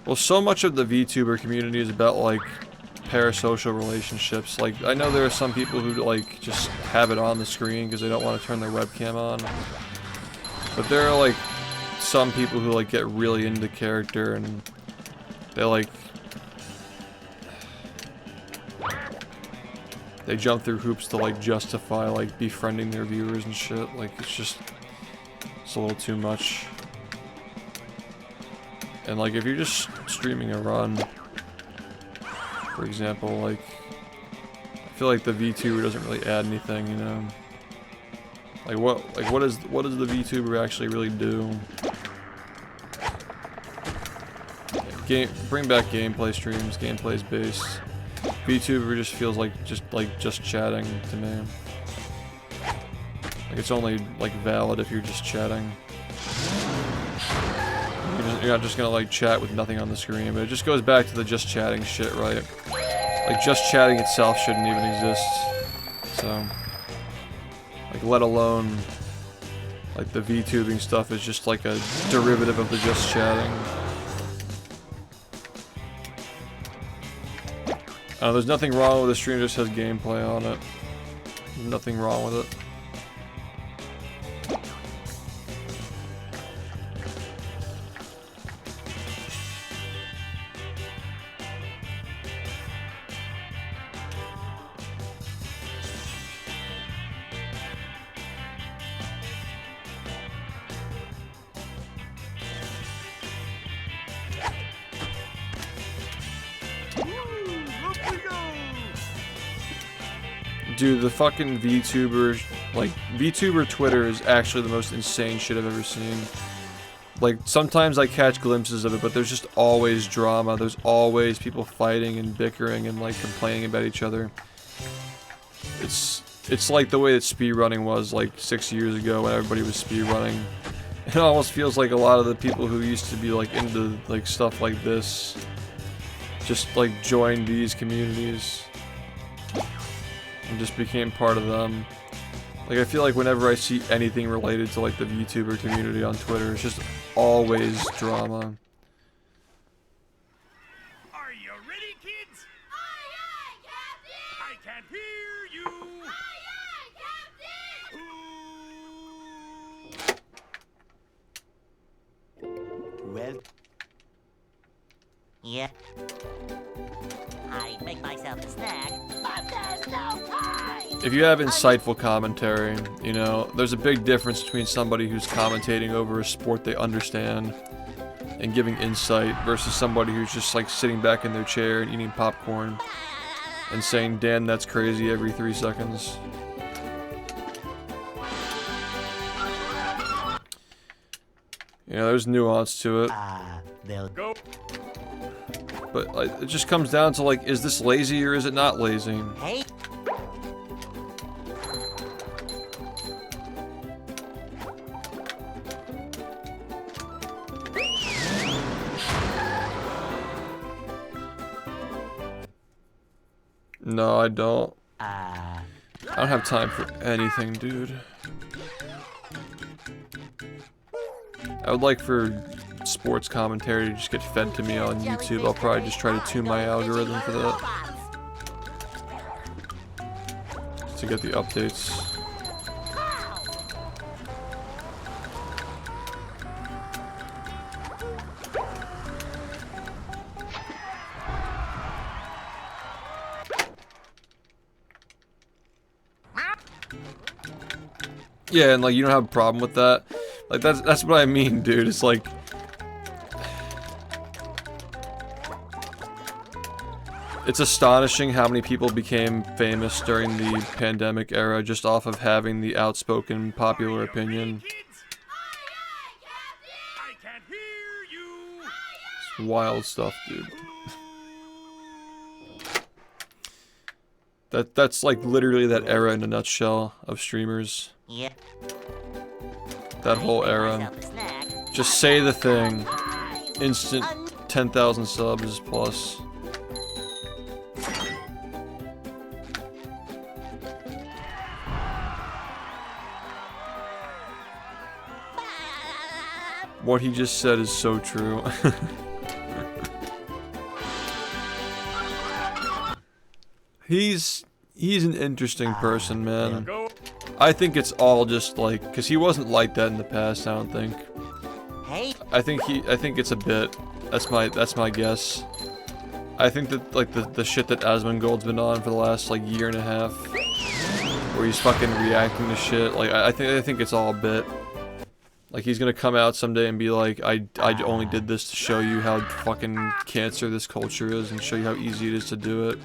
Well, so much of the VTuber community is about, like, parasocial relationships. Like, I know there are some people who, like, just have it on the screen because they don't want to turn their webcam on. But there are, like, some people who, like, get really into character and they, like... They jump through hoops to, like, justify, like, befriending their viewers and shit. Like, it's a little too much. And, like, if you're just streaming a run, for example, like, I feel like the VTuber doesn't really add anything, you know? Like, what does the VTuber actually really do? Bring back gameplay streams, gameplay's base. VTuber just feels like just chatting to me. Like, it's only, like, valid if you're just chatting. You're not just gonna, like, chat with nothing on the screen, but it just goes back to the just chatting shit, right? Like, just chatting itself shouldn't even exist. So, like, let alone, like, the VTubing stuff is just like a derivative of the just chatting. There's nothing wrong with the stream, just has gameplay on it. There's nothing wrong with it. Dude, the fucking VTuber, like, VTuber Twitter is actually the most insane shit I've ever seen. Like, sometimes I catch glimpses of it, but there's just always drama. There's always people fighting and bickering and, like, complaining about each other. It's like the way that speedrunning was, like, 6 years ago when everybody was speedrunning. It almost feels like a lot of the people who used to be, like, into, like, stuff like this just, like, joined these communities and just became part of them. Like, I feel like whenever I see anything related to, like, the VTuber community on Twitter, it's just always drama. Are you ready, kids? Aye, aye, Captain! I can't hear you. Aye, aye, Captain! Well, Yeah. I'd make myself a snack, but there's no time! If you have insightful commentary, you know, there's a big difference between somebody who's commentating over a sport they understand and giving insight versus somebody who's just, like, sitting back in their chair and eating popcorn and saying, "Dan, that's crazy," every 3 seconds. You know, there's nuance to it. they'll Go. But, like, it just comes down to, like, is this lazy or is it not lazy? Hey, No, I don't. Ah, I don't have time for anything, dude. I would like for sports commentary to just get fed to me on YouTube. I'll probably just try to tune my algorithm for that. To get the updates. Yeah, and like you don't have a problem with that. Like that's what I mean, dude. It's like it's astonishing how many people became famous during the pandemic era just off of having the outspoken popular opinion. Kids? I can't hear you. It's wild stuff, dude. That's like literally that era in a nutshell of streamers. Yeah. That whole era. Myself a snack. Just say the thing. Instant 10,000 subs plus. What he just said is so true. He's an interesting person, man. Go. I think it's all just like, cause he wasn't like that in the past, I don't think. Hey, I think it's a bit. That's my guess. I think that like the shit that Asmongold's been on for the last like year and a half, where he's fucking reacting to shit. Like I think it's all a bit. Like he's gonna come out someday and be like, I only did this to show you how fucking cancer this culture is, and show you how easy it is to do it,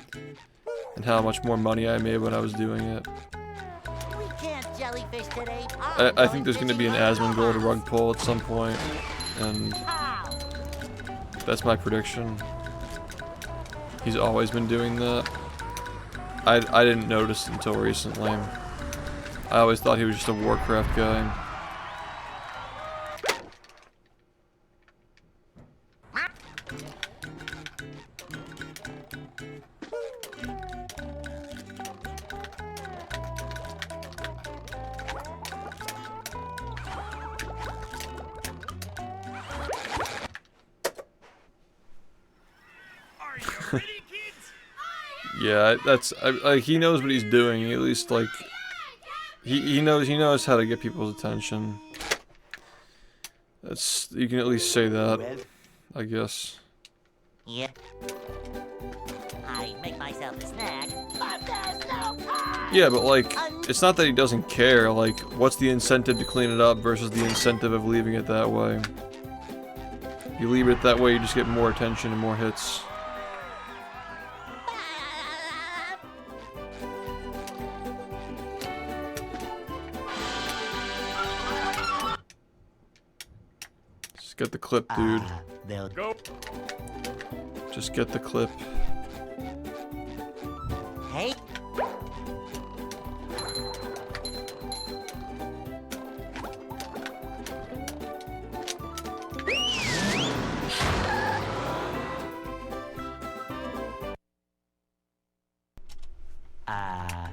and how much more money I made when I was doing it. we can't jellyfish today. I think there's gonna be an Asmongold rug pull at some point, and that's my prediction. He's always been doing that. I didn't notice it until recently. I always thought he was just a Warcraft guy. Are you ready, kids? Yeah, like he knows what he's doing. At least like he knows how to get people's attention. That's, you can at least say that, well, I guess. Yeah. I make myself a snack, but there's no pie. Yeah, but like it's not that he doesn't care. Like, what's the incentive to clean it up versus the incentive of leaving it that way? You leave it that way, you just get more attention and more hits. Just get the clip, dude. ah, they'll Go. Just get the clip. Hey, ah,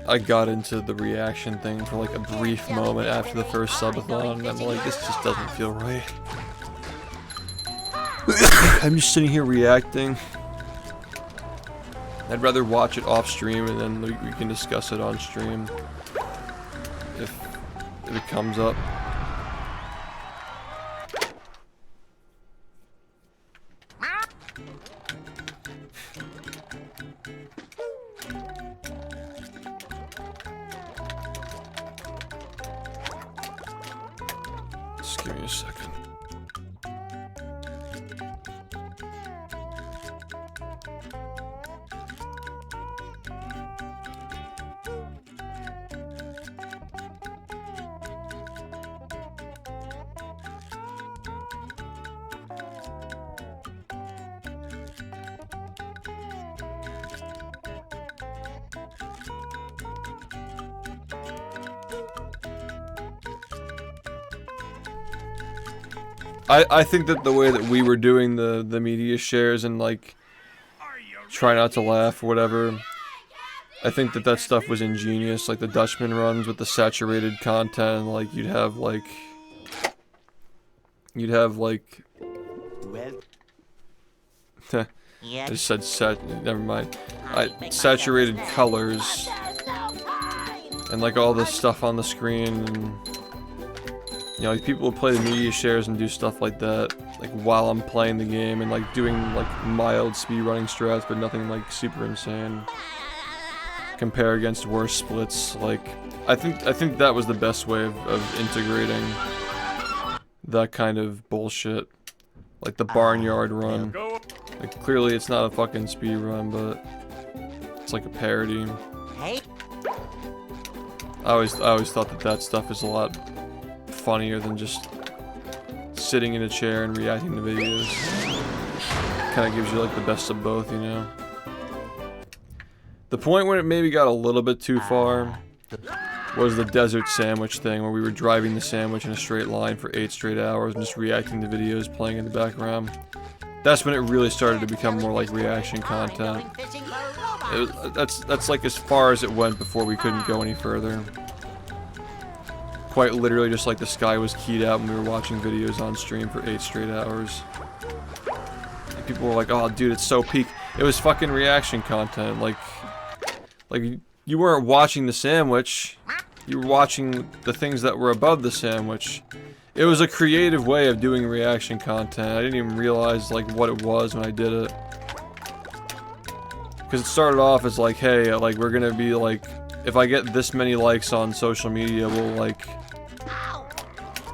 I got into the reaction thing for like a brief moment after the first subathon, and I'm like, this just doesn't feel right. I'm just sitting here reacting. I'd rather watch it off stream and then we can discuss it on stream if it comes up. Just give me a second. I think that the way that we were doing the media shares and like try not to laugh or whatever, I think that that stuff was ingenious. Like the Dutchman runs with the saturated content, like you'd have like Well, I Yeah. just said never mind. Saturated colors and like all this stuff on the screen, and you know, like, people would play the media shares and do stuff like that, like while I'm playing the game, and like doing like mild speedrunning strats, but nothing like super insane. Compare against worse splits. Like I think that was the best way of integrating that kind of bullshit, like the barnyard run. Go. Like clearly it's not a fucking speedrun, but it's like a parody. Hey. I always thought that that stuff is a lot funnier than just sitting in a chair and reacting to videos. Kind of gives you like the best of both, you know. The point when it maybe got a little bit too far was the desert sandwich thing, where we were driving the sandwich in a straight line for 8 straight hours and just reacting to videos playing in the background. That's when it really started to become more like reaction content. That's like as far as it went before we couldn't go any further. Quite literally, just like the sky was keyed out and we were watching videos on stream for 8 straight hours. And people were like, "Oh, dude, it's so peak." It was fucking reaction content. Like you weren't watching the sandwich. You were watching the things that were above the sandwich. It was a creative way of doing reaction content. I didn't even realize like what it was when I did it. Because it started off as like, hey, like we're gonna be like, if I get this many likes on social media, we'll like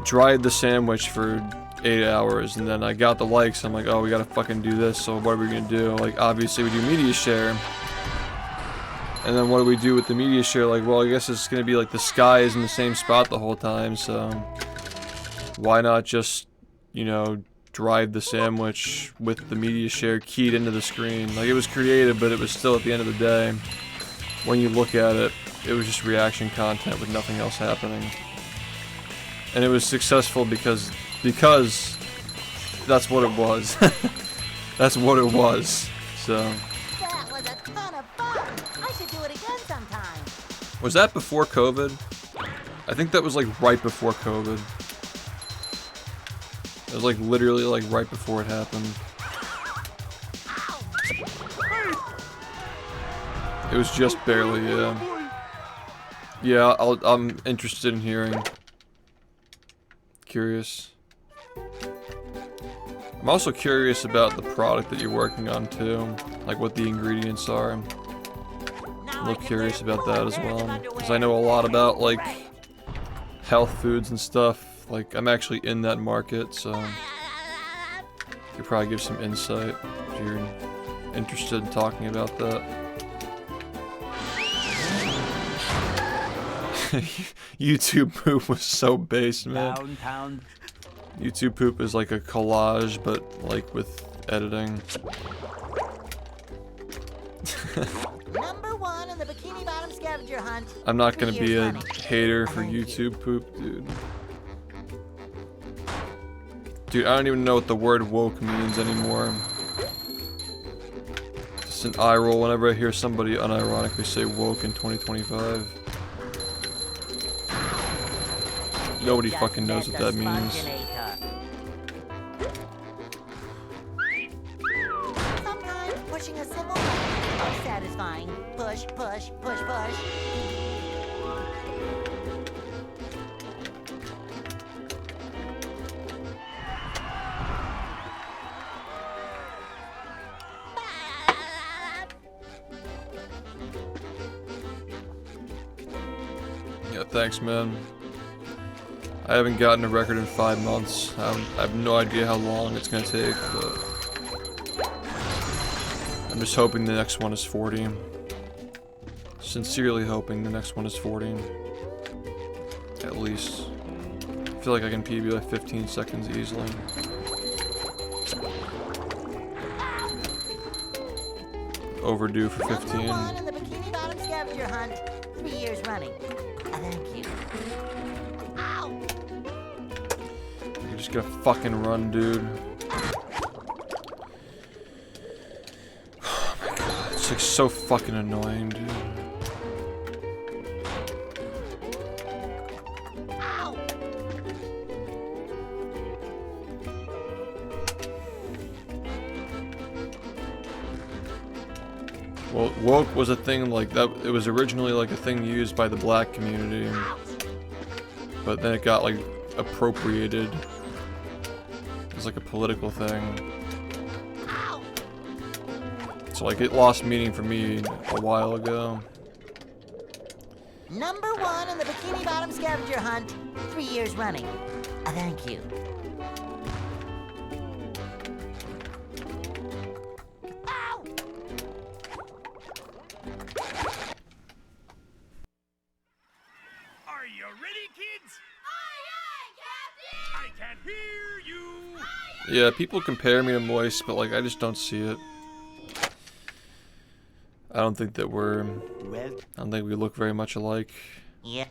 drive the sandwich for 8 hours. And then I got the likes. I'm like, oh, we gotta fucking do this. So what are we gonna do? Like, obviously we do media share. And then what do we do with the media share? Like, well, I guess it's gonna be like the sky is in the same spot the whole time, so why not just, you know, drive the sandwich with the media share keyed into the screen? Like, it was creative, but it was still, at the end of the day, when you look at it, it was just reaction content with nothing else happening. And it was successful because that's what it was. That's what it was. So That was a ton of fun. I should do it again sometime. was that before COVID? I think that was like right before COVID. It was like literally like right before it happened. It was just barely, yeah. Yeah, I'm interested in hearing. Curious. I'm also curious about the product that you're working on too. Like what the ingredients are. I'm a little curious about that as well. Because I know a lot about like health foods and stuff. Like, I'm actually in that market, so you could probably give some insight if you're interested in talking about that. YouTube poop was so base, man. downtown. YouTube poop is like a collage, but like with editing. Number 1 in the Bikini Bottom scavenger hunt. I'm not gonna 3 be years a running. hater for YouTube poop, dude. Dude, I don't even know what the word woke means anymore. Just an eye roll whenever I hear somebody unironically say woke in 2025. Nobody fucking knows what that means. Sometimes pushing a simple button is satisfying. Push, push, push, push. Yeah, thanks, man. I haven't gotten a record in 5 months. I have no idea how long it's gonna take, but I'm just hoping the next one is 40. Sincerely hoping the next one is 40. At least. I feel like I can PB like 15 seconds easily. Overdue for 15. Number 1 in the Bikini Bottom scavenger hunt. 3 years running. Thank you. Ow! just gonna fucking run, dude. Oh my god, it's like so fucking annoying, dude. Well, woke was a thing like that. It was originally like a thing used by the black community, but then it got like appropriated. It was like a political thing. So like it lost meaning for me a while ago. Number 1 in the Bikini Bottom scavenger hunt, 3 years running. Thank you. Ow! Are you ready, kids? Aye, aye, Captain! I can't hear you! Yeah, people compare me to Moist, but like I just don't see it. I don't think that we're... Well, I don't think we look very much alike. Yeah.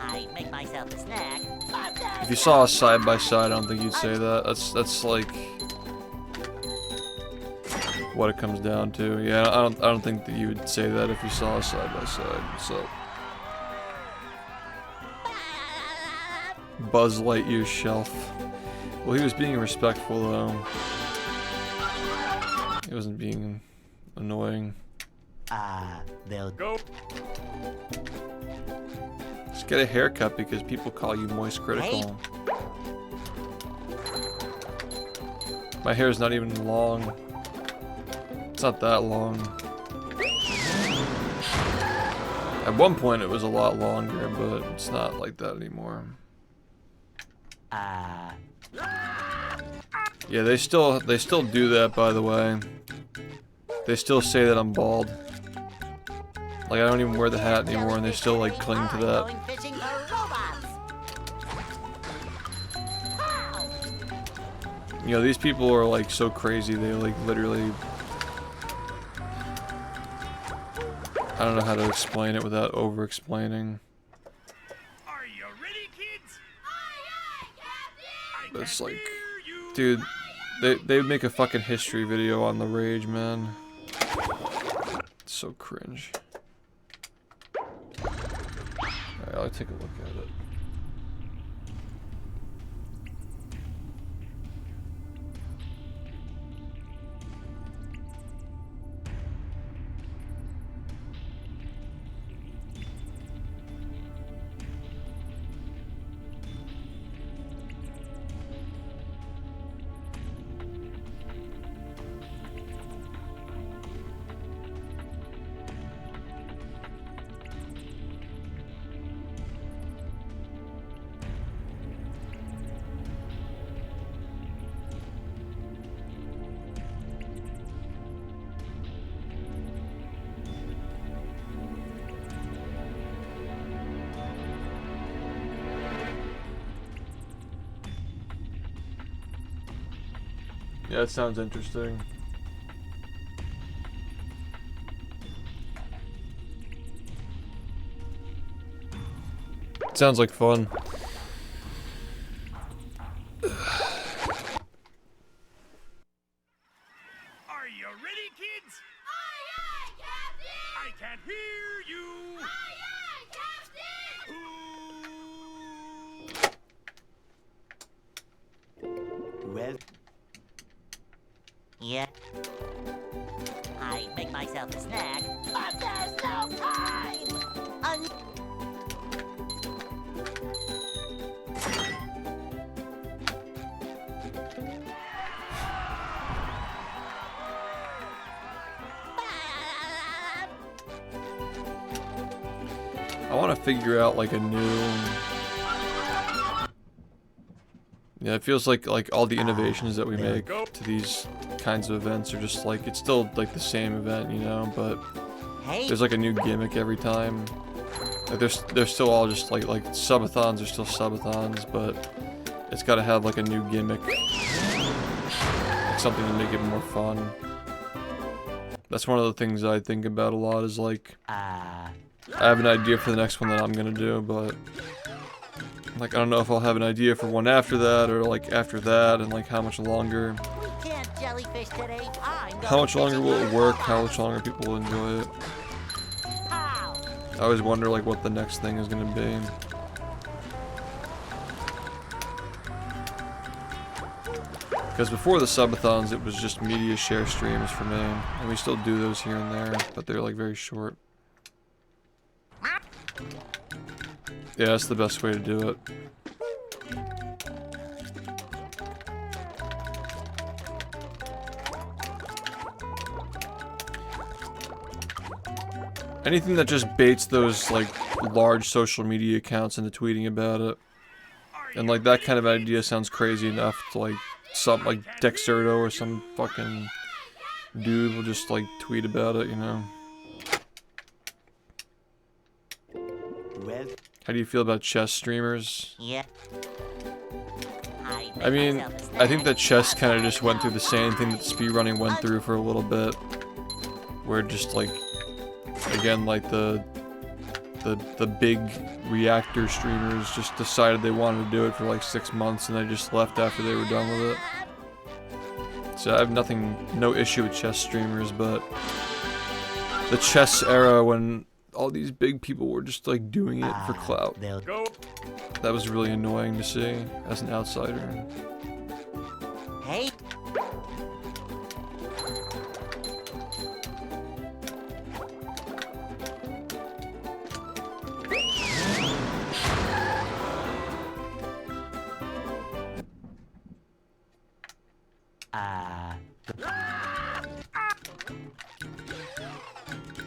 I make myself a snack. If you saw us side by side, I don't think you'd say that. That's like what it comes down to. Yeah, I don't think that you would say that if you saw us side by side. So Buzz Lightyear's shelf. Well, he was being respectful though. He wasn't being annoying. they'll Go. Just get a haircut because people call you Moist Critical. My hair is not even long. It's not that long. At one point it was a lot longer, but it's not like that anymore. Yeah, they still do that, by the way. They still say that I'm bald. Like I don't even wear the hat anymore, and they still like cling to that. Going fishing for robots. You know, these people are like so crazy. They like literally. I don't know how to explain it without over-explaining. Are you ready, kids? Aye, aye, Captain! But it's like, dude, they would make a fucking history video on the rage, man. It's so cringe. Alright, I'll take a look at it. Yeah, it sounds interesting. It sounds like fun. Are you ready, kids? Aye, aye, Captain! I can't hear you! Aye, aye, Captain! well, Yeah. I make myself a snack, but there's no time! I want to figure out like a new. Yeah, it feels like all the innovations that we make to these kinds of events are just like it's still like the same event, you know, but there's like a new gimmick every time. Like they're still all just like subathons are still subathons, but it's got to have like a new gimmick, like something to make it more fun. That's one of the things I think about a lot is like I have an idea for the next one that I'm gonna do, but Like, I don't know if I'll have an idea for one after that, or like after that, and like how much longer. We can't jellyfish today. How much longer will it work? How much longer people will enjoy it? How? I always wonder like what the next thing is gonna be. Because before the subathons, it was just media share streams for me, and we still do those here and there, but they're like very short. Yeah, that's the best way to do it. Anything that just baits those like large social media accounts into tweeting about it. And like that kind of idea sounds crazy enough to like something like Dexerto or some fucking dude will just like tweet about it, you know. Well, How do you feel about chess streamers? Yeah. I mean, I think that chess kind of just went through the same thing that speedrunning went through for a little bit. Where just like, again, like the big reactor streamers just decided they wanted to do it for like 6 months and they just left after they were done with it. So I have no issue with chess streamers, but the chess era when all these big people were just like doing it for clout. Go. That was really annoying to see as an outsider. Hey.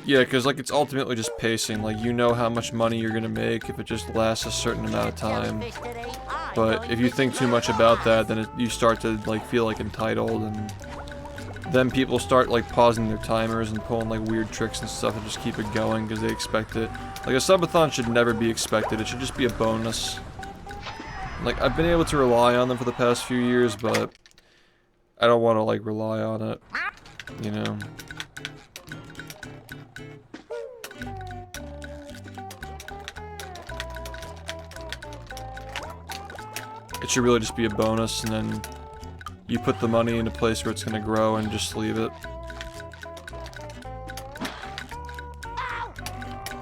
Yeah, because like it's ultimately just pacing. Like you know how much money you're gonna make if it just lasts a certain amount of time. But if you think too much about that, then you start to like feel like entitled, and then people start like pausing their timers and pulling like weird tricks and stuff and just keep it going because they expect it. Like a subathon should never be expected. It should just be a bonus. Like I've been able to rely on them for the past few years, but I don't want to like rely on it, you know. It should really just be a bonus, and then you put the money in a place where it's going to grow and just leave it.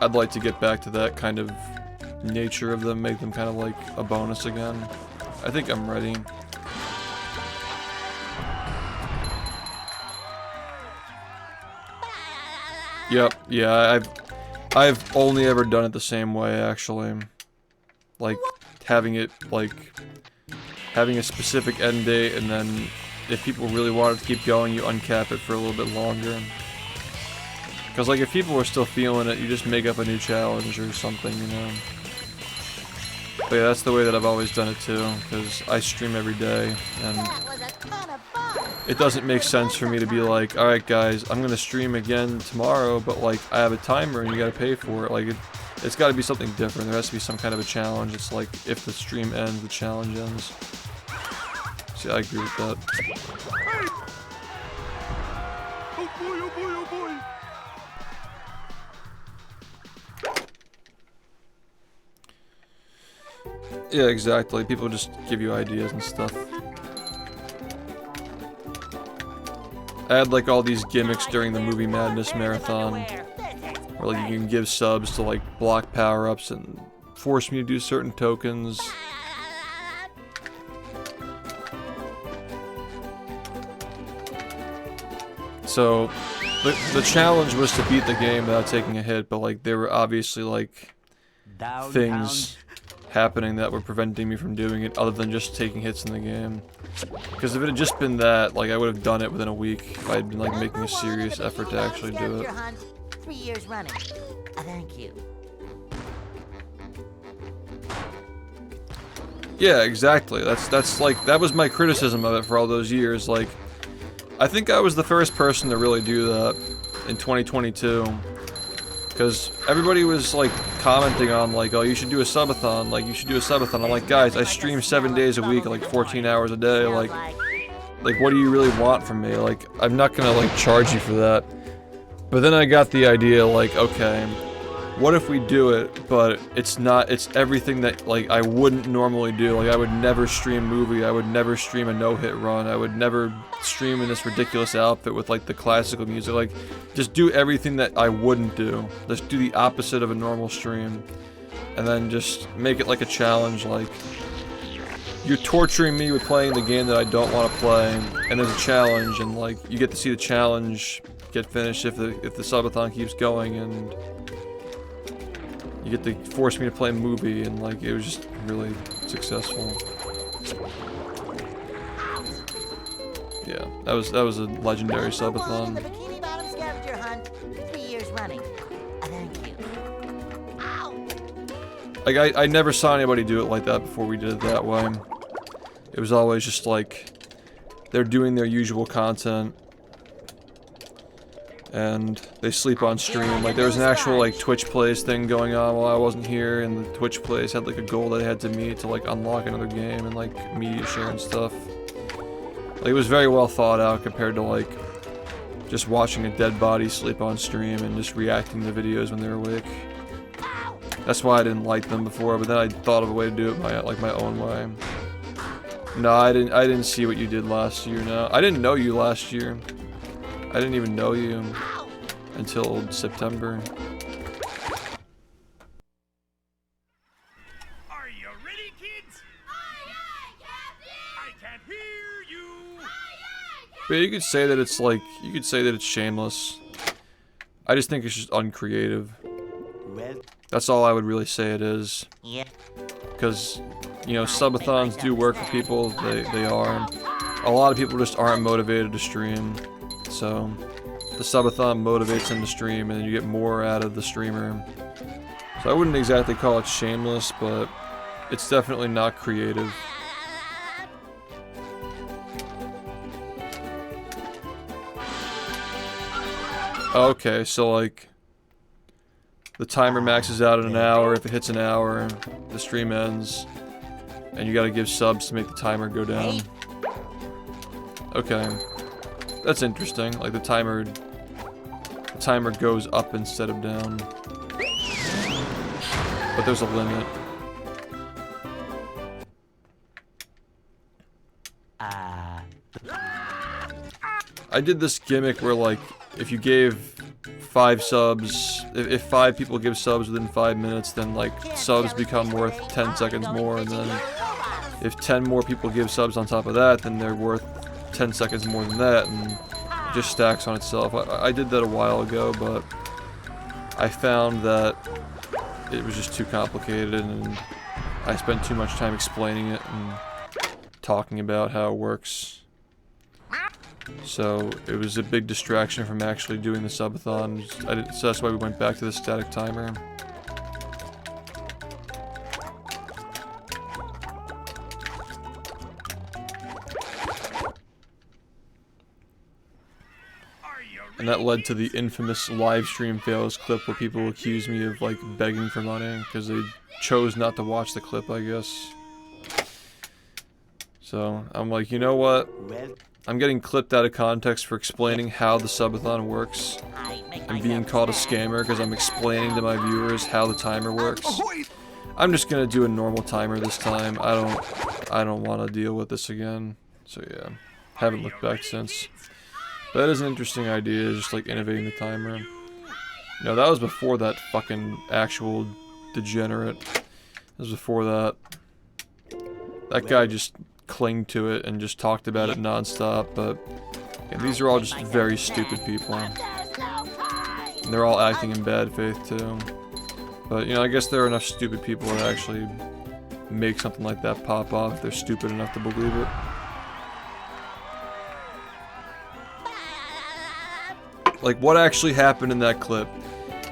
I'd like to get back to that kind of nature of them, make them kind of like a bonus again. I think I'm ready. Yep, yeah, I've only ever done it the same way, actually. Like, having it, like, having a specific end date, and then if people really wanted to keep going, you uncap it for a little bit longer. Because, like, if people were still feeling it, you just make up a new challenge or something, you know? But yeah, that's the way that I've always done it, too, because I stream every day, and it doesn't make sense for me to be like, alright guys, I'm gonna stream again tomorrow, but, like, I have a timer and you gotta pay for it. Like, it's gotta be something different. There has to be some kind of a challenge. It's like, if the stream ends, the challenge ends. See, I agree with that. Oh boy, oh boy, oh boy. Yeah, exactly. People just give you ideas and stuff. I had like all these gimmicks during the Movie Madness Marathon, where like you can give subs to like block power-ups and force me to do certain tokens. So, the challenge was to beat the game without taking a hit, but like there were obviously like things happening that were preventing me from doing it other than just taking hits in the game. Because if it had just been that, like I would have done it within a week if I had been like making a serious effort to actually do it. 3 years running. Thank you. Yeah, exactly. That's like, that was my criticism of it for all those years. Like, I think I was the first person to really do that in 2022. Because everybody was like commenting on like, oh, you should do a subathon, like you should do a subathon. I'm like, guys, I stream 7 days a week, like 14 hours a day, like what do you really want from me? Like, I'm not gonna like charge you for that. But then I got the idea like, okay, what if we do it, but it's not, it's everything that, like, I wouldn't normally do. Like, I would never stream movie, I would never stream a no-hit run, I would never stream in this ridiculous outfit with, like, the classical music. Like, just do everything that I wouldn't do. Just do the opposite of a normal stream. And then just make it like a challenge, like, you're torturing me with playing the game that I don't want to play, and there's a challenge, and, like, you get to see the challenge get finished if the subathon keeps going, and you get to force me to play a movie, and, like, it was just really successful. Yeah, that was a legendary subathon. The Bikini Bottom Scavenger Hunt, 3 years running. Thank you. Like, I never saw anybody do it like that before we did it that way. It was always just like, they're doing their usual content, and they sleep on stream. Like, there was an actual, like, Twitch Plays thing going on while I wasn't here, and the Twitch Plays had, like, a goal that they had to meet to, like, unlock another game and, like, media share and stuff. Like, it was very well thought out compared to, like, just watching a dead body sleep on stream and just reacting to videos when they're awake. That's why I didn't like them before, but then I thought of a way to do it my own way. No, I didn't see what you did last year, no. I didn't know you last year. I didn't even know you until September. Are you ready, kids? Aye, aye, Captain! I can't hear you. Aye, aye, Captain! But you could say that it's like, you could say that it's shameless. I just think it's just uncreative. Well, That's all I would really say it is. Yeah. Because, you know, subathons do work for people, they are. A lot of people just aren't motivated to stream. So, the subathon motivates them to stream, and you get more out of the streamer. So I wouldn't exactly call it shameless, but it's definitely not creative. Okay, so like, the timer maxes out in an hour. If it hits an hour, the stream ends, and you gotta give subs to make the timer go down. Okay, that's interesting. Like, the timer goes up instead of down, but there's a limit. I did this gimmick where, like, if you gave 5 subs, if 5 people give subs within 5 minutes, then, like, subs become worth 10 seconds more, and then if 10 more people give subs on top of that, then they're worth 10 seconds more than that, and it just stacks on itself. I did that a while ago, but I found that it was just too complicated, and I spent too much time explaining it and talking about how it works. So it was a big distraction from actually doing the subathon. So that's why we went back to the static timer. And that led to the infamous live stream fails clip where people accused me of, like, begging for money because they chose not to watch the clip, I guess. So I'm like, you know what? I'm getting clipped out of context for explaining how the subathon works and being called a scammer because I'm explaining to my viewers how the timer works. I'm just gonna do a normal timer this time. I don't want to deal with this again. So yeah, haven't looked back since. But that is an interesting idea, just like innovating the timer. No, that was before that fucking actual degenerate. That was before that. That guy just clinged to it and just talked about it nonstop, but yeah, these are all just very stupid people. And they're all acting in bad faith too. But, you know, I guess there are enough stupid people that actually make something like that pop off if they're stupid enough to believe it. Like, what actually happened in that clip?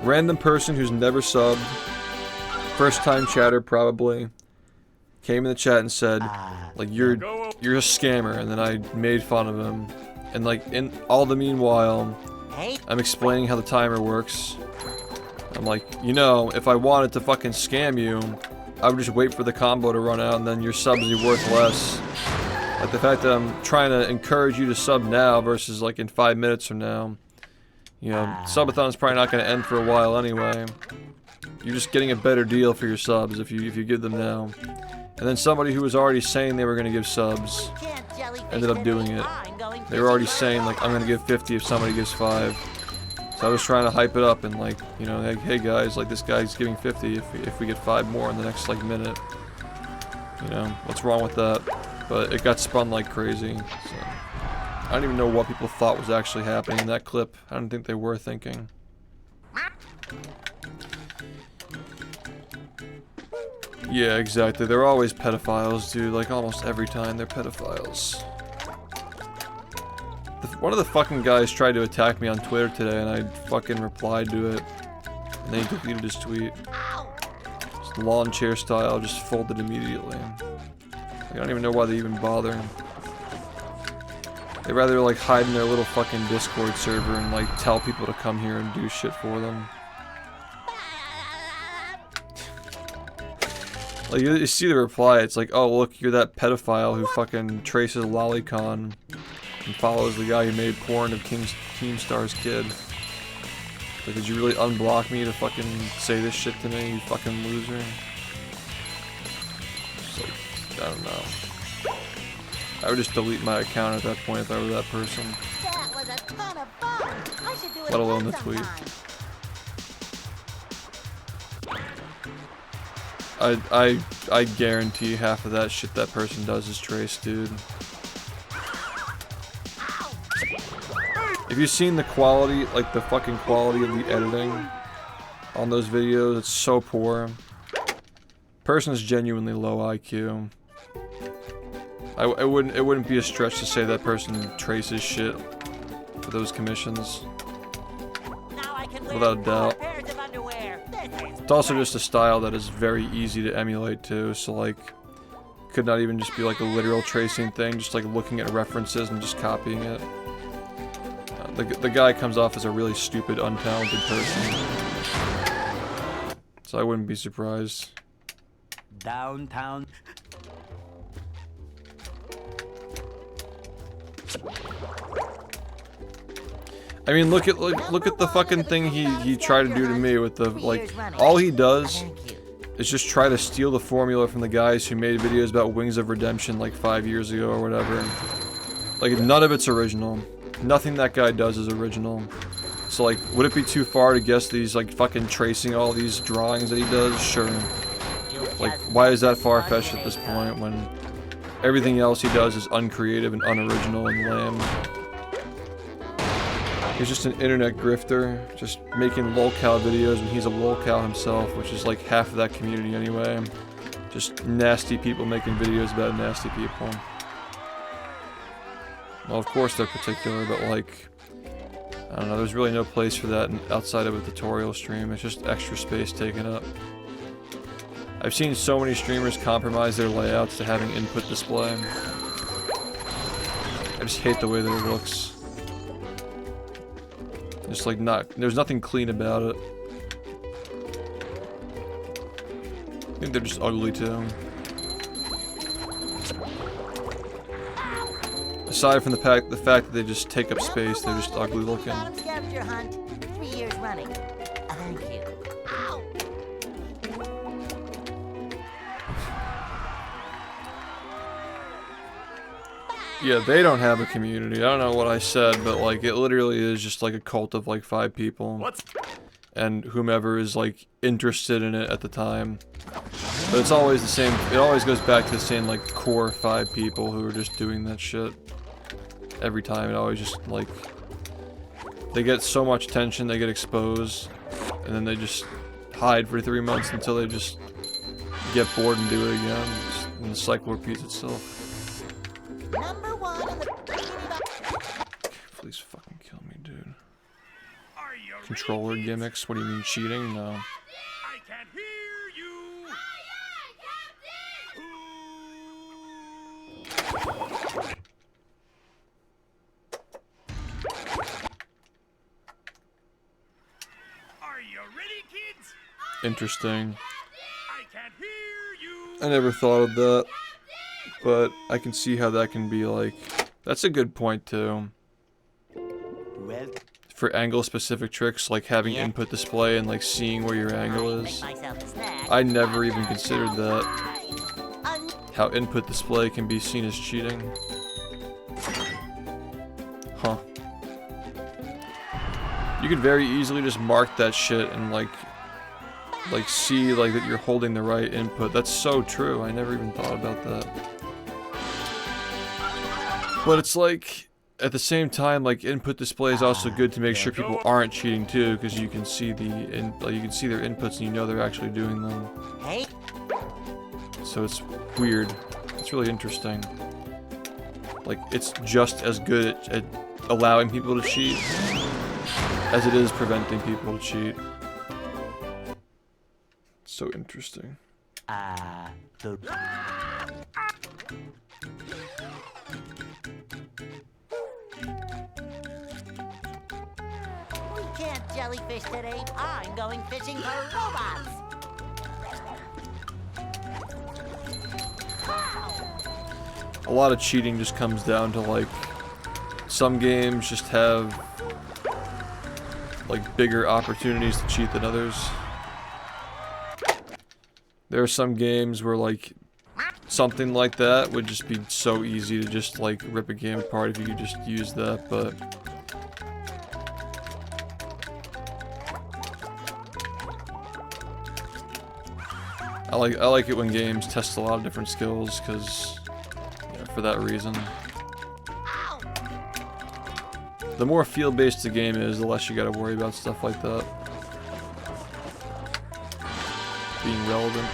Random person who's never subbed, first time chatter probably, came in the chat and said, like, you're a scammer, and then I made fun of him. And, like, in all the meanwhile, I'm explaining how the timer works. I'm like, you know, if I wanted to fucking scam you, I would just wait for the combo to run out, and then your subs would be worth less. Like, the fact that I'm trying to encourage you to sub now versus, like, in 5 minutes from now. You know, subathon's probably not going to end for a while anyway. you're just getting a better deal for your subs if you give them now. And then somebody who was already saying they were going to give subs ended up doing it. They were already saying like, I'm going to give 50 if somebody gives 5. So I was trying to hype it up and like, you know, like, hey guys, like this guy's giving 50 if we get 5 more in the next like minute. You know, what's wrong with that? But it got spun like crazy. So I don't even know what people thought was actually happening in that clip. I don't think they were thinking. Yeah, exactly. They're always pedophiles, dude. Like almost every time they're pedophiles. One of the fucking guys tried to attack me on Twitter today, and I fucking replied to it. And then he deleted his tweet. Just lawn chair style, just folded immediately. Like, I don't even know why they even bother. They'd rather like hide in their little fucking Discord server and like tell people to come here and do shit for them. Like you see the reply, it's like, oh look, you're that pedophile who fucking traces Lolicon and follows the guy who made porn of Keemstar's kid. Like, did you really unblock me to fucking say this shit to me, you fucking loser? Just like, I don't know. I would just delete my account at that point if I were that person. That was a ton of fun. I should do it Let alone again the tweet. sometime. I guarantee half of that shit that person does is trace, dude. If you've seen the quality, like the fucking quality of the editing on those videos, it's so poor. Person's genuinely low IQ. It wouldn't be a stretch to say that person traces shit for those commissions. Without a doubt. It's also just a style that is very easy to emulate too, so like, could not even just be like a literal tracing thing, just like looking at references and just copying it. The guy comes off as a really stupid, untalented person. So I wouldn't be surprised. Downtown. I mean, look at the fucking thing he tried to do to me with the, like, all he does is just try to steal the formula from the guys who made videos about Wings of Redemption like 5 years ago or whatever. Like, none of it's original. Nothing that guy does is original. So like, would it be too far to guess that he's like fucking tracing all these drawings that he does? Sure. Like, why is that far-fetched at this point when everything else he does is uncreative and unoriginal and lame? He's just an internet grifter, just making lolcow videos when he's a lolcow himself, which is like half of that community anyway. Just nasty people making videos about nasty people. Well, of course they're particular, but like, I don't know, there's really no place for that outside of a tutorial stream. It's just extra space taken up. I've seen so many streamers compromise their layouts to having input display. I just hate the way that it looks. Just like there's nothing clean about it. I think they're just ugly too. Aside from the fact that they just take up space, they're just ugly looking. Scavenger hunt, 3 years running. Thank you. Ow. Yeah, they don't have a community. I don't know what I said, but like it literally is just like a cult of like 5 people. And whomever is like interested in it at the time. But it's always the same, it always goes back to the same like core 5 people who are just doing that shit. Every time, it always just like, they get so much attention, they get exposed, and then they just hide for 3 months until they just get bored and do it again, and the cycle repeats itself. Number 1 in the Please fucking kill me, dude. Are you Controller ready, kids? gimmicks? What do you mean cheating? No. I can't hear you. Are you ready, kids? Interesting. I can't hear you. I never thought of that, but I can see how that can be like, that's a good point too. Well, for angle specific tricks, like having input display and like seeing where your angle is. I never even considered that. How input display can be seen as cheating. Huh. You could very easily just mark that shit and like see like that you're holding the right input. That's so true. I never even thought about that. But it's like, at the same time, like input display is also good to make sure people aren't cheating too, because you can see you can see their inputs and you know they're actually doing them. So it's weird. It's really interesting. Like it's just as good at allowing people to cheat as it is preventing people to cheat. So interesting. We can't jellyfish today. I'm going fishing for robots. A lot of cheating just comes down to like some games just have like bigger opportunities to cheat than others. There are some games where like something like that would just be so easy to just like rip a game apart if you could just use that, but I like it when games test a lot of different skills, because for that reason. The more field-based the game is, the less you gotta worry about stuff like that being relevant.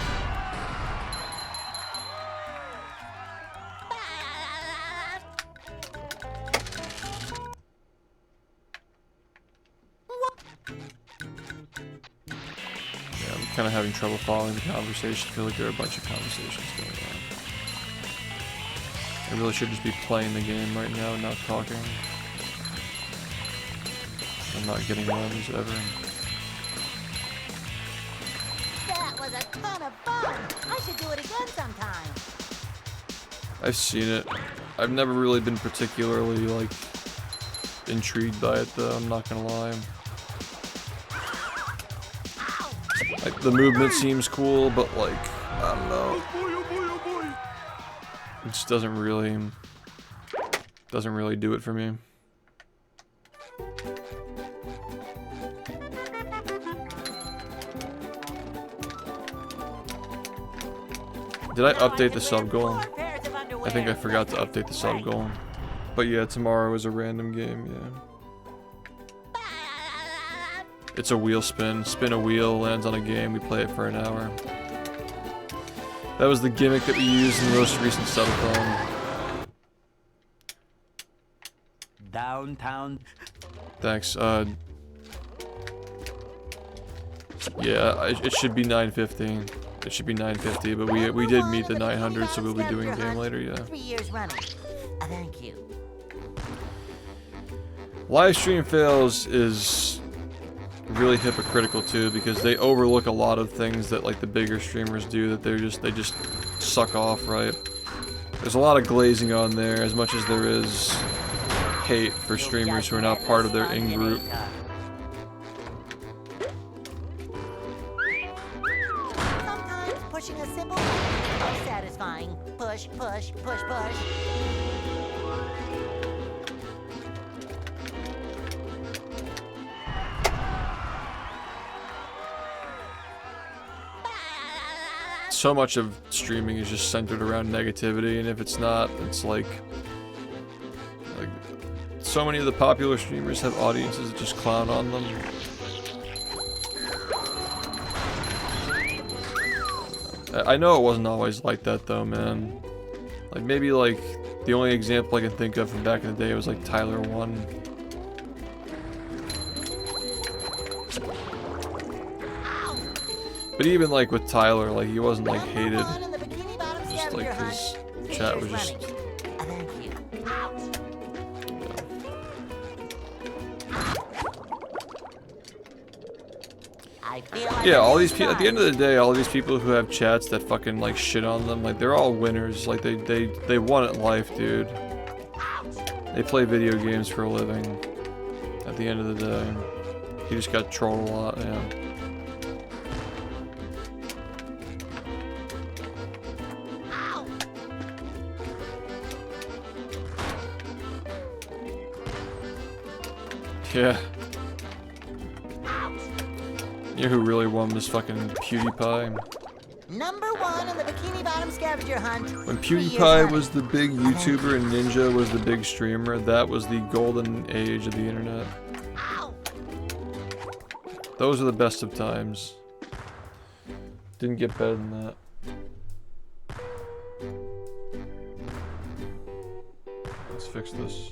Kind of having trouble following the conversation. I feel like there are a bunch of conversations going on. I really should just be playing the game right now and not talking. I'm not getting runs ever. That was a ton of fun. I should do it again sometime. I've seen it. I've never really been particularly like intrigued by it though, I'm not gonna lie. Like, the movement seems cool, but like, I don't know. It just doesn't really do it for me. Did I update the sub goal? I think I forgot to update the sub goal. But yeah, tomorrow is a random game, yeah. It's a wheel spin. Spin a wheel, lands on a game, we play it for an hour. That was the gimmick that we used in the most recent subathon. Downtown. Thanks, yeah, it should be 9:15. It should be 9:50, but we did meet the 900, so we'll be doing a game later, yeah. 3 years running. Thank you. Live stream fails is really hypocritical too, because they overlook a lot of things that like the bigger streamers do that they just suck off, right? There's a lot of glazing on there, as much as there is hate for streamers who are not part of their in-group. Sometimes pushing a simple is satisfying. Push, push, push, push. So much of streaming is just centered around negativity, and if it's not, it's like so many of the popular streamers have audiences that just clown on them. I know it wasn't always like that though, man. Like maybe like the only example I can think of from back in the day was like Tyler 1. But even like with Tyler, like he wasn't like hated. Just like his chat was just. Yeah, all these people. At the end of the day, all these people who have chats that fucking like shit on them, like they're all winners. Like they won at life, dude. They play video games for a living. At the end of the day, he just got trolled a lot, yeah. Yeah. You know who really won this fucking PewDiePie? Number 1 in the Bikini Bottom scavenger hunt. When 3 years PewDiePie running. was the big YouTuber and Ninja was the big streamer, that was the golden age of the internet. Those are the best of times. Didn't get better than that. Let's fix this.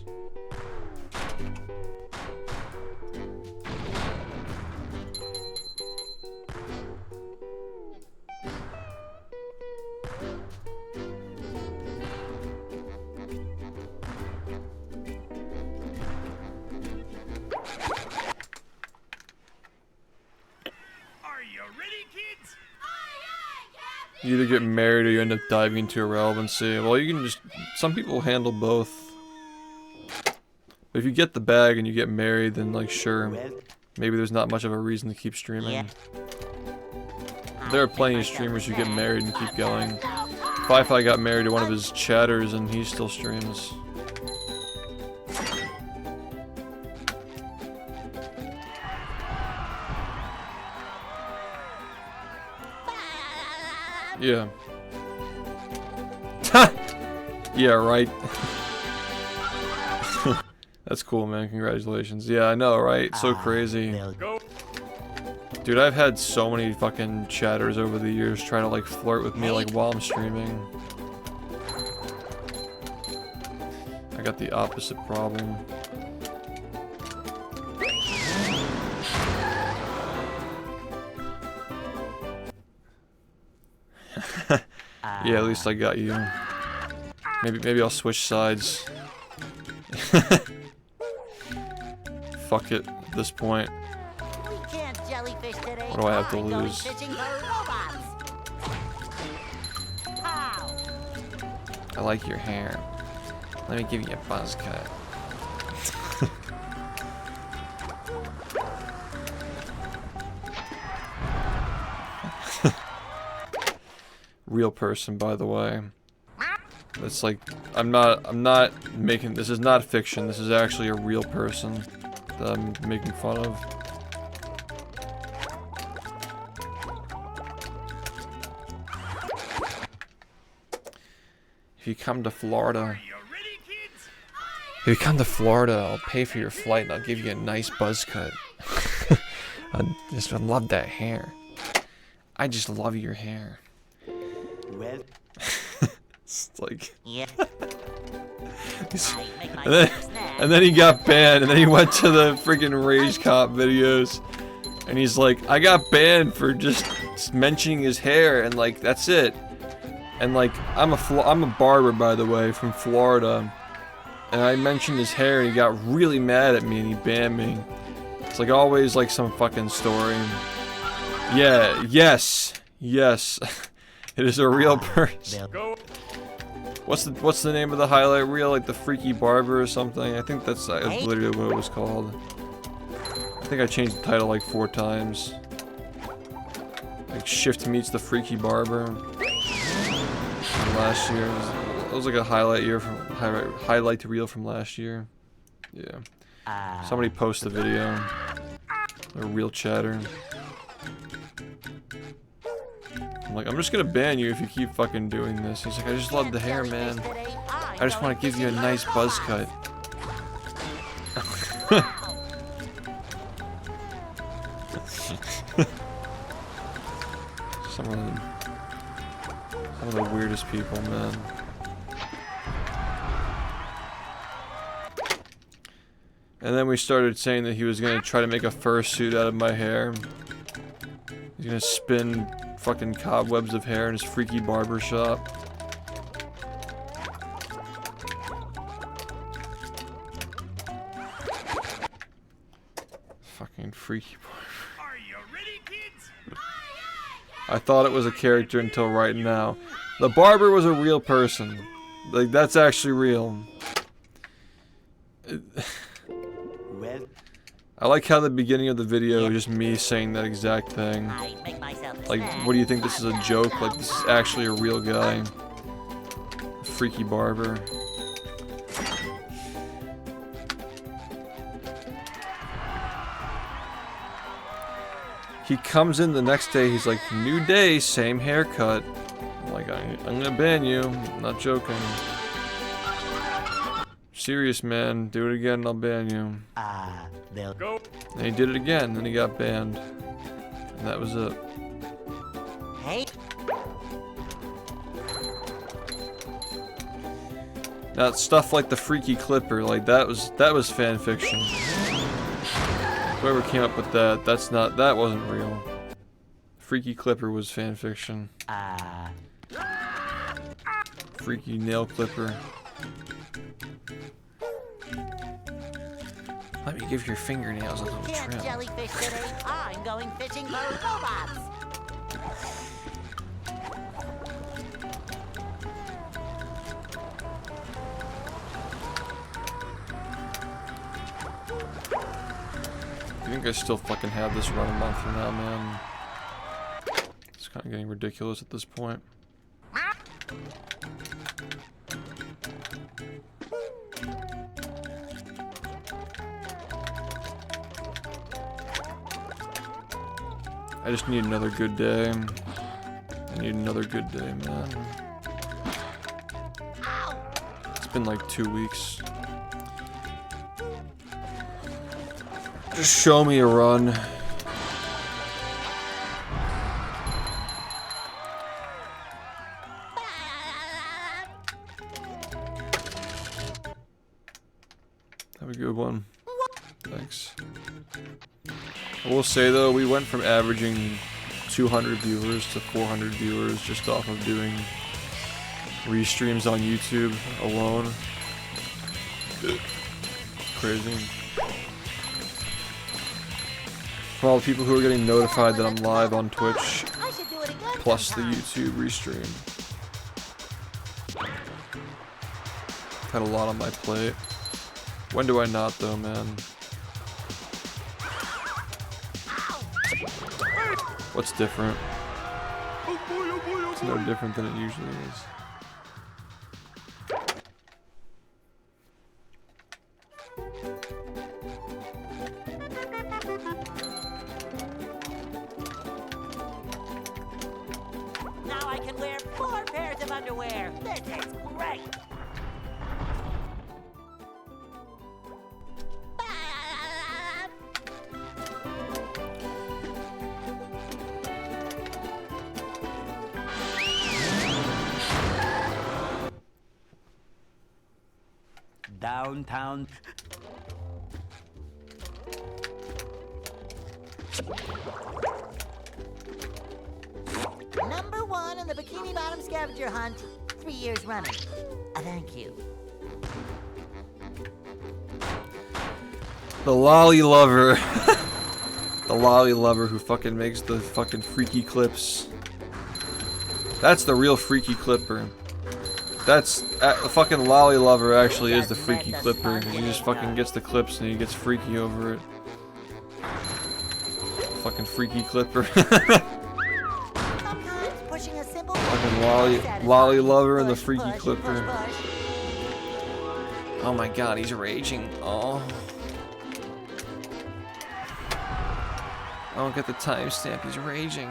You either get married or you end up diving into irrelevancy. Well, you can just... Some people handle both. But if you get the bag and you get married, then, like, sure. Maybe there's not much of a reason to keep streaming. Yeah. There are plenty of streamers who get married and keep going. Fi-Fi got married to one of his chatters and he still streams. Yeah. Yeah, right. That's cool, man. Congratulations. Yeah, I know, right? So crazy. Dude, I've had so many fucking chatters over the years trying to, like, flirt with me, like, while I'm streaming. I got the opposite problem. Yeah, at least I got you. Maybe I'll switch sides. Fuck it at this point. We can't jellyfish today. What do I have to I'm going lose? fishing for robots. How? I like your hair. Let me give you a buzz cut. Real person, by the way. It's like, I'm not making, this is not fiction, this is actually a real person that I'm making fun of. If you come to Florida, I'll pay for your flight and I'll give you a nice buzz cut. I love that hair. I just love your hair. Well, It's like... Yeah. and then he got banned, and then he went to the freaking Rage Cop videos, and he's like, I got banned for just mentioning his hair, and like, that's it. And like, I'm a barber, by the way, from Florida, and I mentioned his hair, and he got really mad at me, and he banned me. It's like always like some fucking story. Yeah, yes. It is a real person. What's the name of the highlight reel? Like the Freaky Barber or something? I think that's literally what it was called. I think I changed the title like 4 times. Like SHiFT meets the Freaky Barber. From last year. It was like a highlight reel from last year. Yeah. Somebody post the video. A real chatter. I'm like, I'm just gonna ban you if you keep fucking doing this. He's like, I just love the hair, man. I just want to give you a nice buzz cut. Some of the weirdest people, man. And then we started saying that he was gonna try to make a fursuit out of my hair. He's gonna spin fucking cobwebs of hair in his freaky barber shop. Fucking freaky barber. Are you ready, kids? I thought it was a character until right now. The barber was a real person. Like, that's actually real. well, I like how the beginning of the video is just me saying that exact thing. I make myself a Like, snack. what do you think, this is a joke? Like, this is actually a real guy. Freaky barber. He comes in the next day, he's like, new day, same haircut. I'm like, I'm gonna ban you. I'm not joking. Serious, man. Do it again, I'll ban you. They'll Go. And he did it again, then he got banned. And that was it. Hey, Now, stuff like the Freaky Clipper, like, that was fan fiction. Whoever came up with that, that wasn't real. Freaky Clipper was fan fiction. Freaky nail clipper. Let me give your fingernails a little can't trim. jellyfish today. I'm going fishing for robots. I think I still fucking have this run a month from now, man. It's kind of getting ridiculous at this point. I just need another good day. I need another good day, man. It's been like 2 weeks. Just show me a run. Have a good one. Thanks. I will say though, we went from averaging 200 viewers to 400 viewers just off of doing restreams on YouTube alone. Crazy. For all the people who are getting notified that I'm live on Twitch, I should do it again plus the sometime. YouTube restream. Had a lot on my plate. When do I not though, man? What's different? It's no different than it usually is. Now I can wear 4 pairs of underwear. This is great. downtown. Number 1 in the Bikini Bottom scavenger hunt, 3 years running. Thank you. The lolly lover. The lolly lover who fucking makes the fucking freaky clips. That's the real freaky clipper. That's the fucking lolly lover actually is the freaky clipper. He just fucking gets the clips and he gets freaky over it. Fucking freaky clipper. Sometimes pushing a simple Fucking lolly lover and the freaky clipper. Oh my god, he's raging. Oh. I don't get the timestamp, he's raging.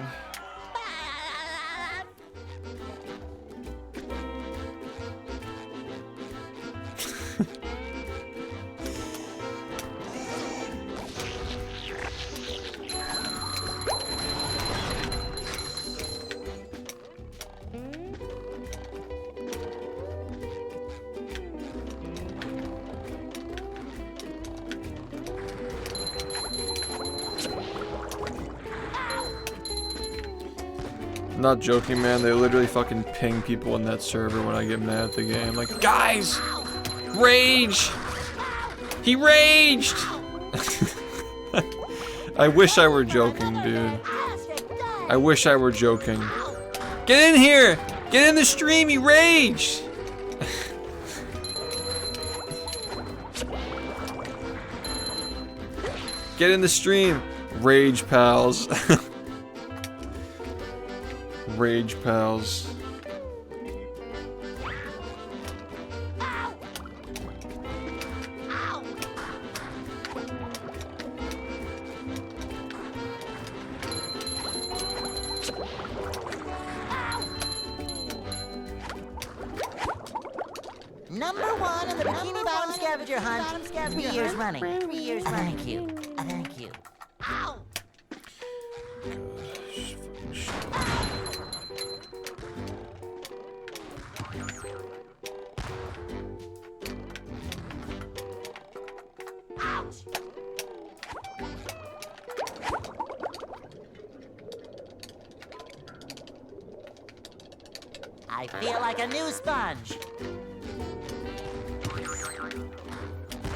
I'm not joking, man. They literally fucking ping people in that server when I get mad at the game. Like, guys! Rage! He raged! I wish I were joking, dude. I wish I were joking. Get in here! Get in the stream, he raged! Get in the stream. Rage pals. Rage pals. Number 1 in the Bikini Bottom scavenger hunt. 3 years running. 3 years running. Thank you. Thank you. Ow! Just fucking shut up. Ouch! I feel like a new sponge.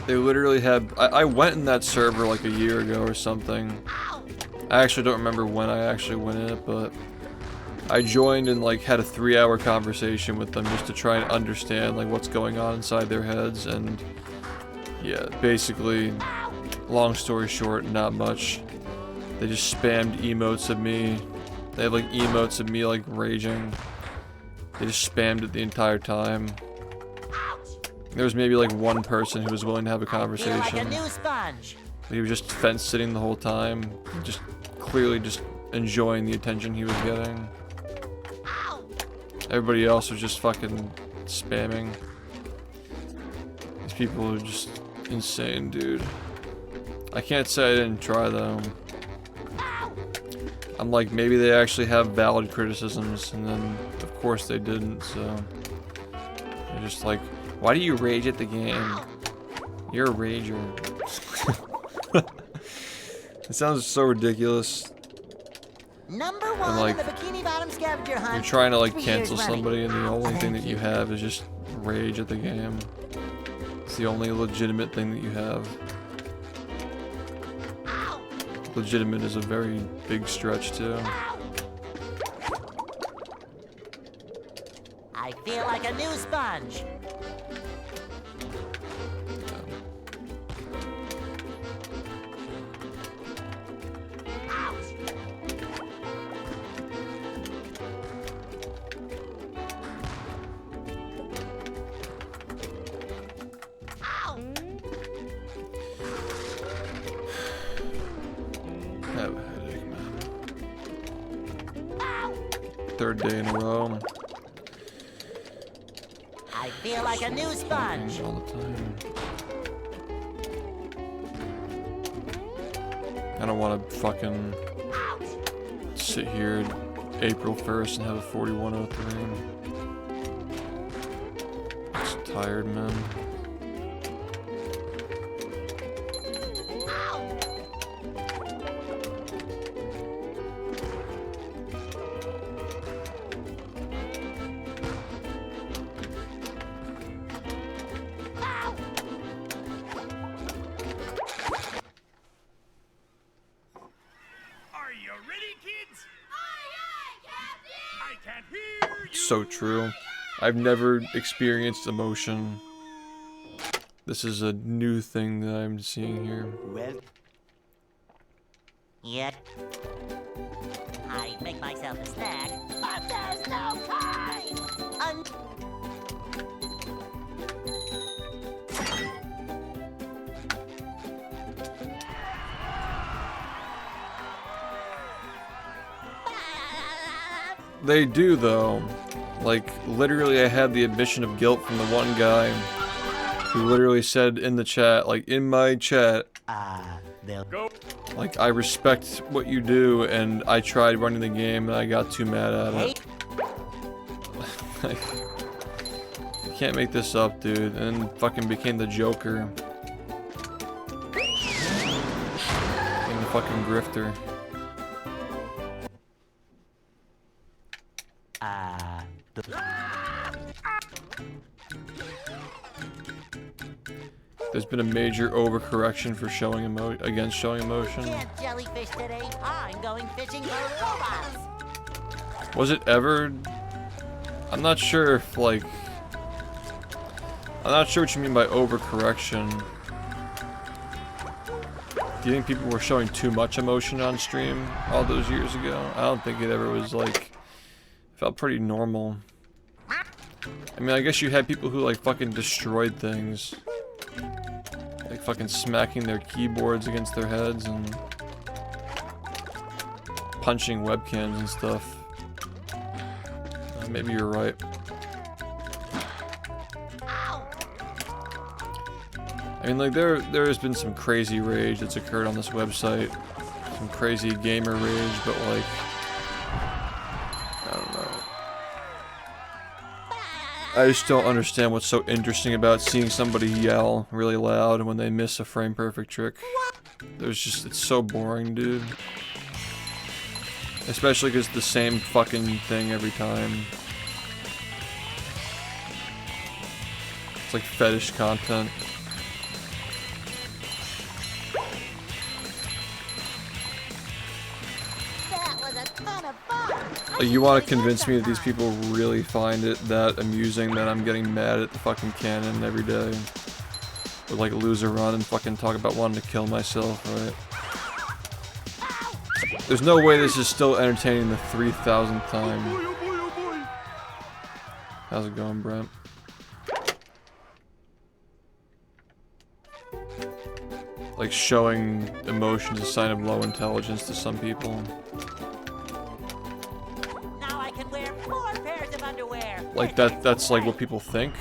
They literally had. I went in that server like a year ago or something. I actually don't remember when I actually went in it, but I joined and like had a 3-hour conversation with them just to try and understand like what's going on inside their heads. And yeah, basically, long story short, not much. They just spammed emotes of me. They had like emotes of me like raging. They just spammed it the entire time. There was maybe like one person who was willing to have a conversation. I feel like a new sponge. He was just fence sitting the whole time, just clearly just enjoying the attention he was getting. Everybody else was just fucking spamming. These people are just insane, dude. I can't say I didn't try though. I'm like, maybe they actually have valid criticisms, and then of course they didn't, so they're just like, why do you rage at the game? You're a rager. It sounds so ridiculous. Number 1 like, in the Bikini Bottom scavenger hunt. You're trying to like 3 years cancel running. somebody, and the only thing that Thank you have is just rage at the game. It's the only legitimate thing that you have. Legitimate is a very big stretch too. I feel like a new sponge. I have a headache, man. 3rd day in a row. I feel like a new sponge. All the time. I don't want to fucking sit here April 1st and have a 4103. Just tired, man. So true. I've never experienced emotion. This is a new thing that I'm seeing here. Well, Yet, I make myself a snack, but there's no time. They do though. Like, literally I had the admission of guilt from the one guy who literally said in the chat, like in my chat, they'll Go. like, I respect what you do and I tried running the game and I got too mad at it. Like, you can't make this up, dude. And then fucking became the Joker. Became the fucking grifter. There's been a major overcorrection for showing against showing emotion. Can't jellyfish today. I'm going fishing for robots. Was it ever? I'm not sure if like. I'm not sure what you mean by overcorrection. do you think people were showing too much emotion on stream all those years ago? I don't think it ever was like, felt pretty normal. I mean, I guess you had people who like fucking destroyed things. Like fucking smacking their keyboards against their heads and punching webcams and stuff. Maybe you're right. I mean, like, there has been some crazy rage that's occurred on this website. Some crazy gamer rage, but like, I don't know. I just don't understand what's so interesting about seeing somebody yell really loud when they miss a frame perfect trick. It's so boring, dude. Especially because it's the same fucking thing every time. It's like fetish content. That was a ton of fun. Like, you want to convince me that these people really find it that amusing that I'm getting mad at the fucking canon every day? Or like lose a run and fucking talk about wanting to kill myself, right? There's no way this is still entertaining the 3,000th time. How's it going, Brent? Like, showing emotion is a sign of low intelligence to some people. Now I can wear 4 pairs of underwear. Like, that's like what people think.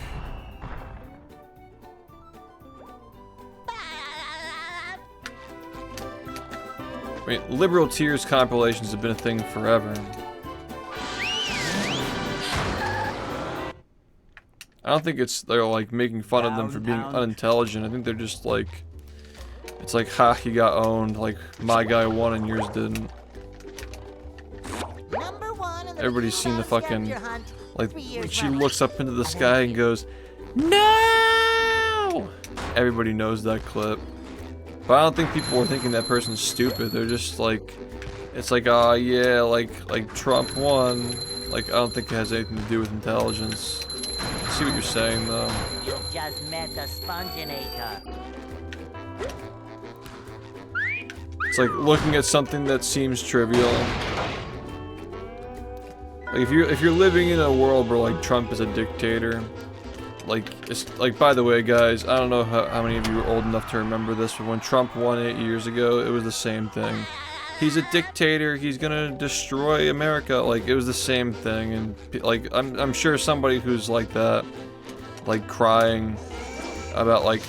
I mean, liberal tears compilations have been a thing forever. I don't think they're like making fun of them for being unintelligent. I think they're just like, it's like, ha, you got owned. Like, my guy won and yours didn't. Everybody's seen the fucking, like, she looks up into the sky and goes, no! Everybody knows that clip. But I don't think people were thinking that person's stupid. They're just like, it's like, ah, yeah, like Trump won. Like, I don't think it has anything to do with intelligence. I see what you're saying, though. You just met the Sponginator. It's like looking at something that seems trivial. Like, if you're living in a world where like Trump is a dictator. Like, it's like, by the way, guys, I don't know how many of you are old enough to remember this, but when Trump won 8 years ago, it was the same thing. He's a dictator, he's gonna destroy America. Like, it was the same thing, and like, I'm sure somebody who's like that, like crying about like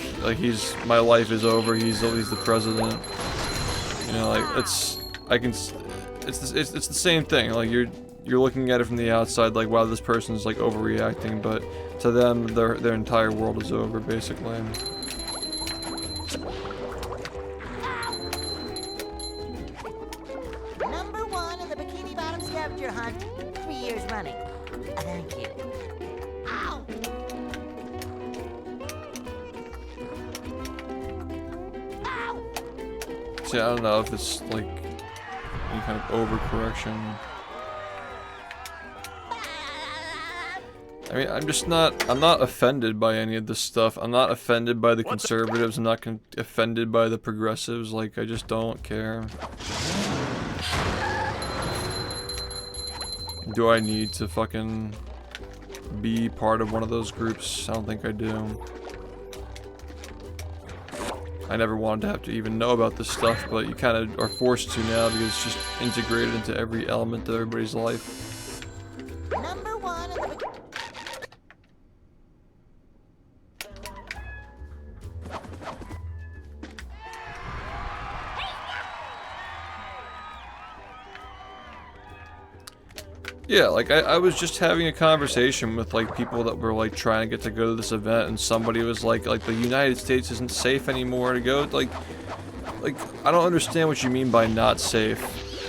my life is over, he's the president. You know, like, it's the same thing. Like, you're looking at it from the outside, like, wow, this person's like overreacting, but to them, their entire world is over, basically. Number 1 in the Bikini Bottom scavenger hunt, 3 years running. Thank you. Ow! Ow! See, I don't know if it's like any kind of overcorrection. I mean, I'm not offended by any of this stuff. I'm not offended by the conservatives. I'm not offended by the progressives. Like, I just don't care. Do I need to fucking be part of one of those groups? I don't think I do. I never wanted to have to even know about this stuff, but you kind of are forced to now because it's just integrated into every element of everybody's life. Number 1 in the Yeah, like, I was just having a conversation with, like, people that were, like, trying to get to go to this event, and somebody was like, the United States isn't safe anymore to go, like, I don't understand what you mean by not safe.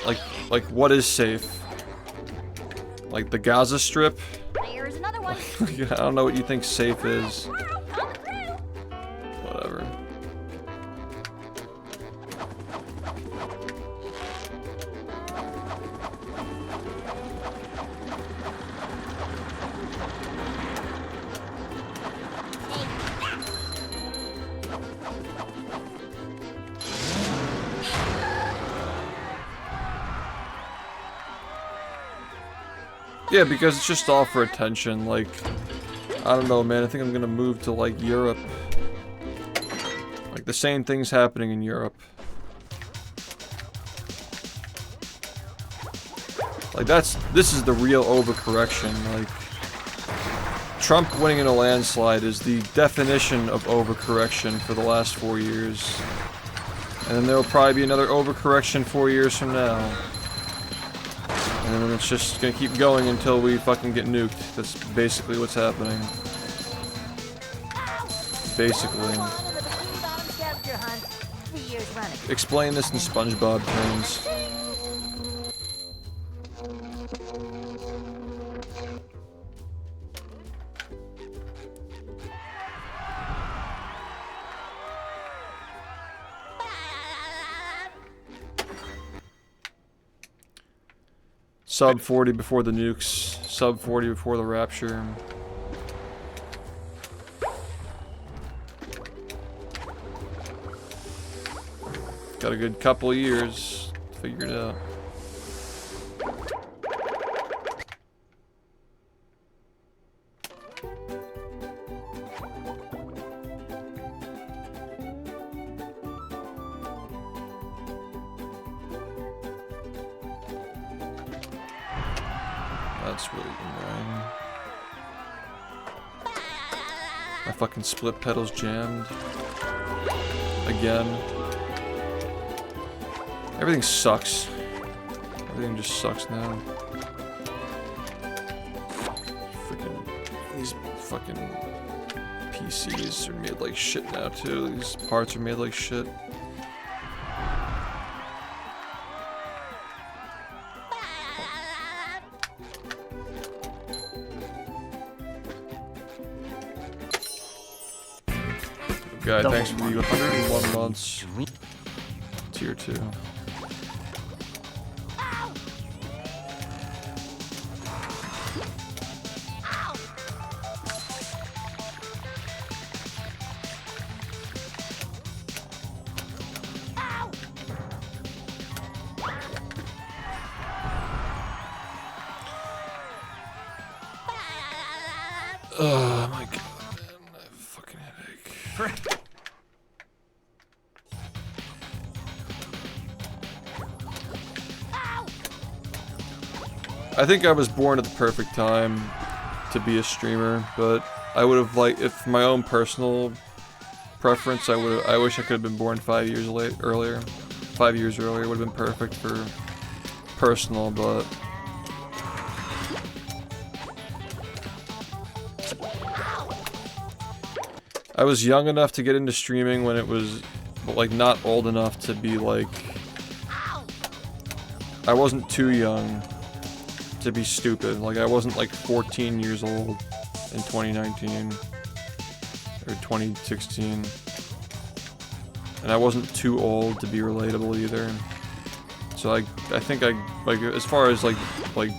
Like, what is safe? Like, the Gaza Strip? There's another one. I don't know what you think safe is. Squirrel, coming through. Whatever. Yeah, because it's just all for attention. Like, I don't know, man. I think I'm gonna move to like Europe. Like the same thing's happening in Europe. Like this is the real overcorrection. Like Trump winning in a landslide is the definition of overcorrection for the last 4 years. And then there'll probably be another overcorrection 4 years from now. And then it's just gonna keep going until we fucking get nuked. That's basically what's happening. Basically. Explain this in SpongeBob terms. Sub 40 before the nukes, sub 40 before the rapture. Got a good couple of years to figure it out. That's really annoying. My fucking split pedal's jammed. Again. Everything sucks. Everything just sucks now. These fucking PCs are made like shit now too. These parts are made like shit. Guy, thanks for the 101 months. Tier 2. Oh my god, man. I have a fucking headache. I think I was born at the perfect time to be a streamer, but I would have like, if my own personal preference, I wish I could have been born 5 years earlier. 5 years earlier would have been perfect for personal, but I was young enough to get into streaming when it was like not old enough to be like, I wasn't too young to be stupid. Like I wasn't like 14 years old in 2019 or 2016, and I wasn't too old to be relatable either. So I think I like, as far as like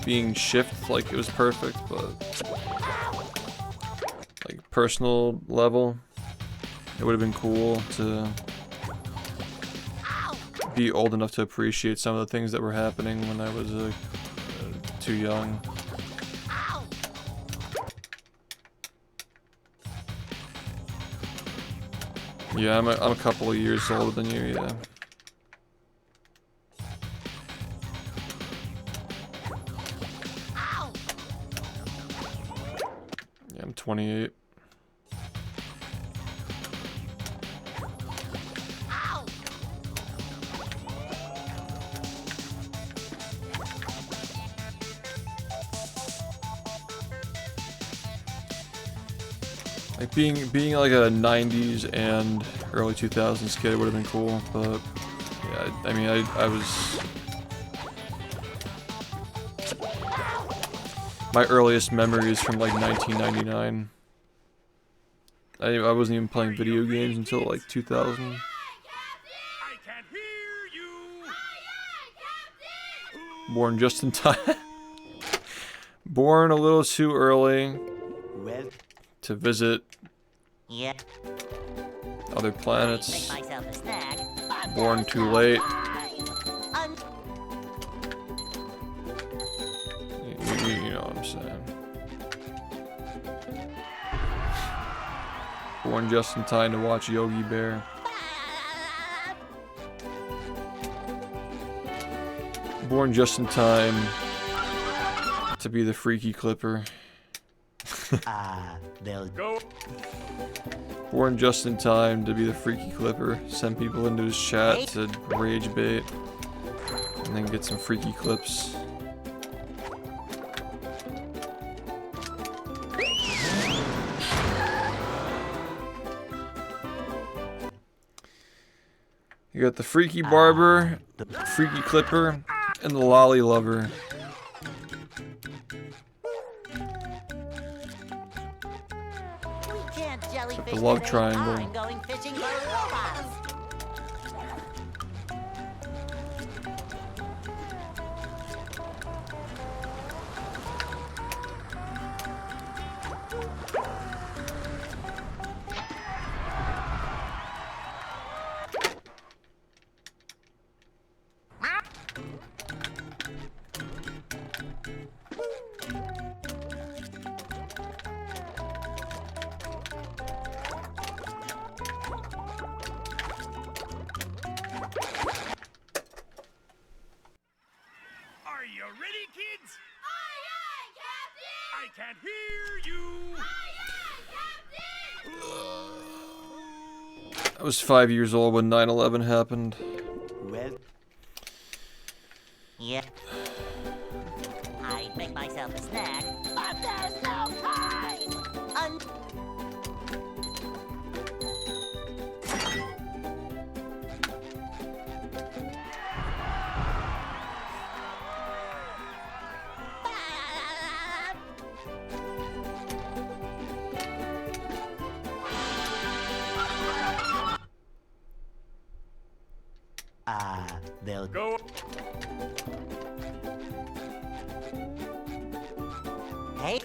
being SHiFT, like it was perfect, but like personal level, it would have been cool to be old enough to appreciate some of the things that were happening when I was too young. Yeah, I'm a couple of years older than you, yeah. Yeah, I'm 28. Like being like a 90s and early 2000s kid would have been cool, but yeah, I mean I was, my earliest memories from like 1999. I wasn't even playing video games until like 2000. I can't hear you. Born just in time. Born a little too early to visit other planets. Born too late. You know what I'm saying. Born just in time to watch Yogi Bear. Born just in time to be the freaky clipper. They'll Go. Born just in time to be the freaky clipper. Send people into his chat to rage bait. And then get some freaky clips. You got the freaky barber, the freaky clipper, and the lolly lover. We can't jellyfish The love today. triangle. I'm going fishing for robots. Are you ready, kids? Aye, aye, Captain! I can't hear you. Aye, aye, Captain! I was 5 years old when 9/11 happened. well. Yeah. I'd make myself a snack, but there's no time. They'll Go. Hey.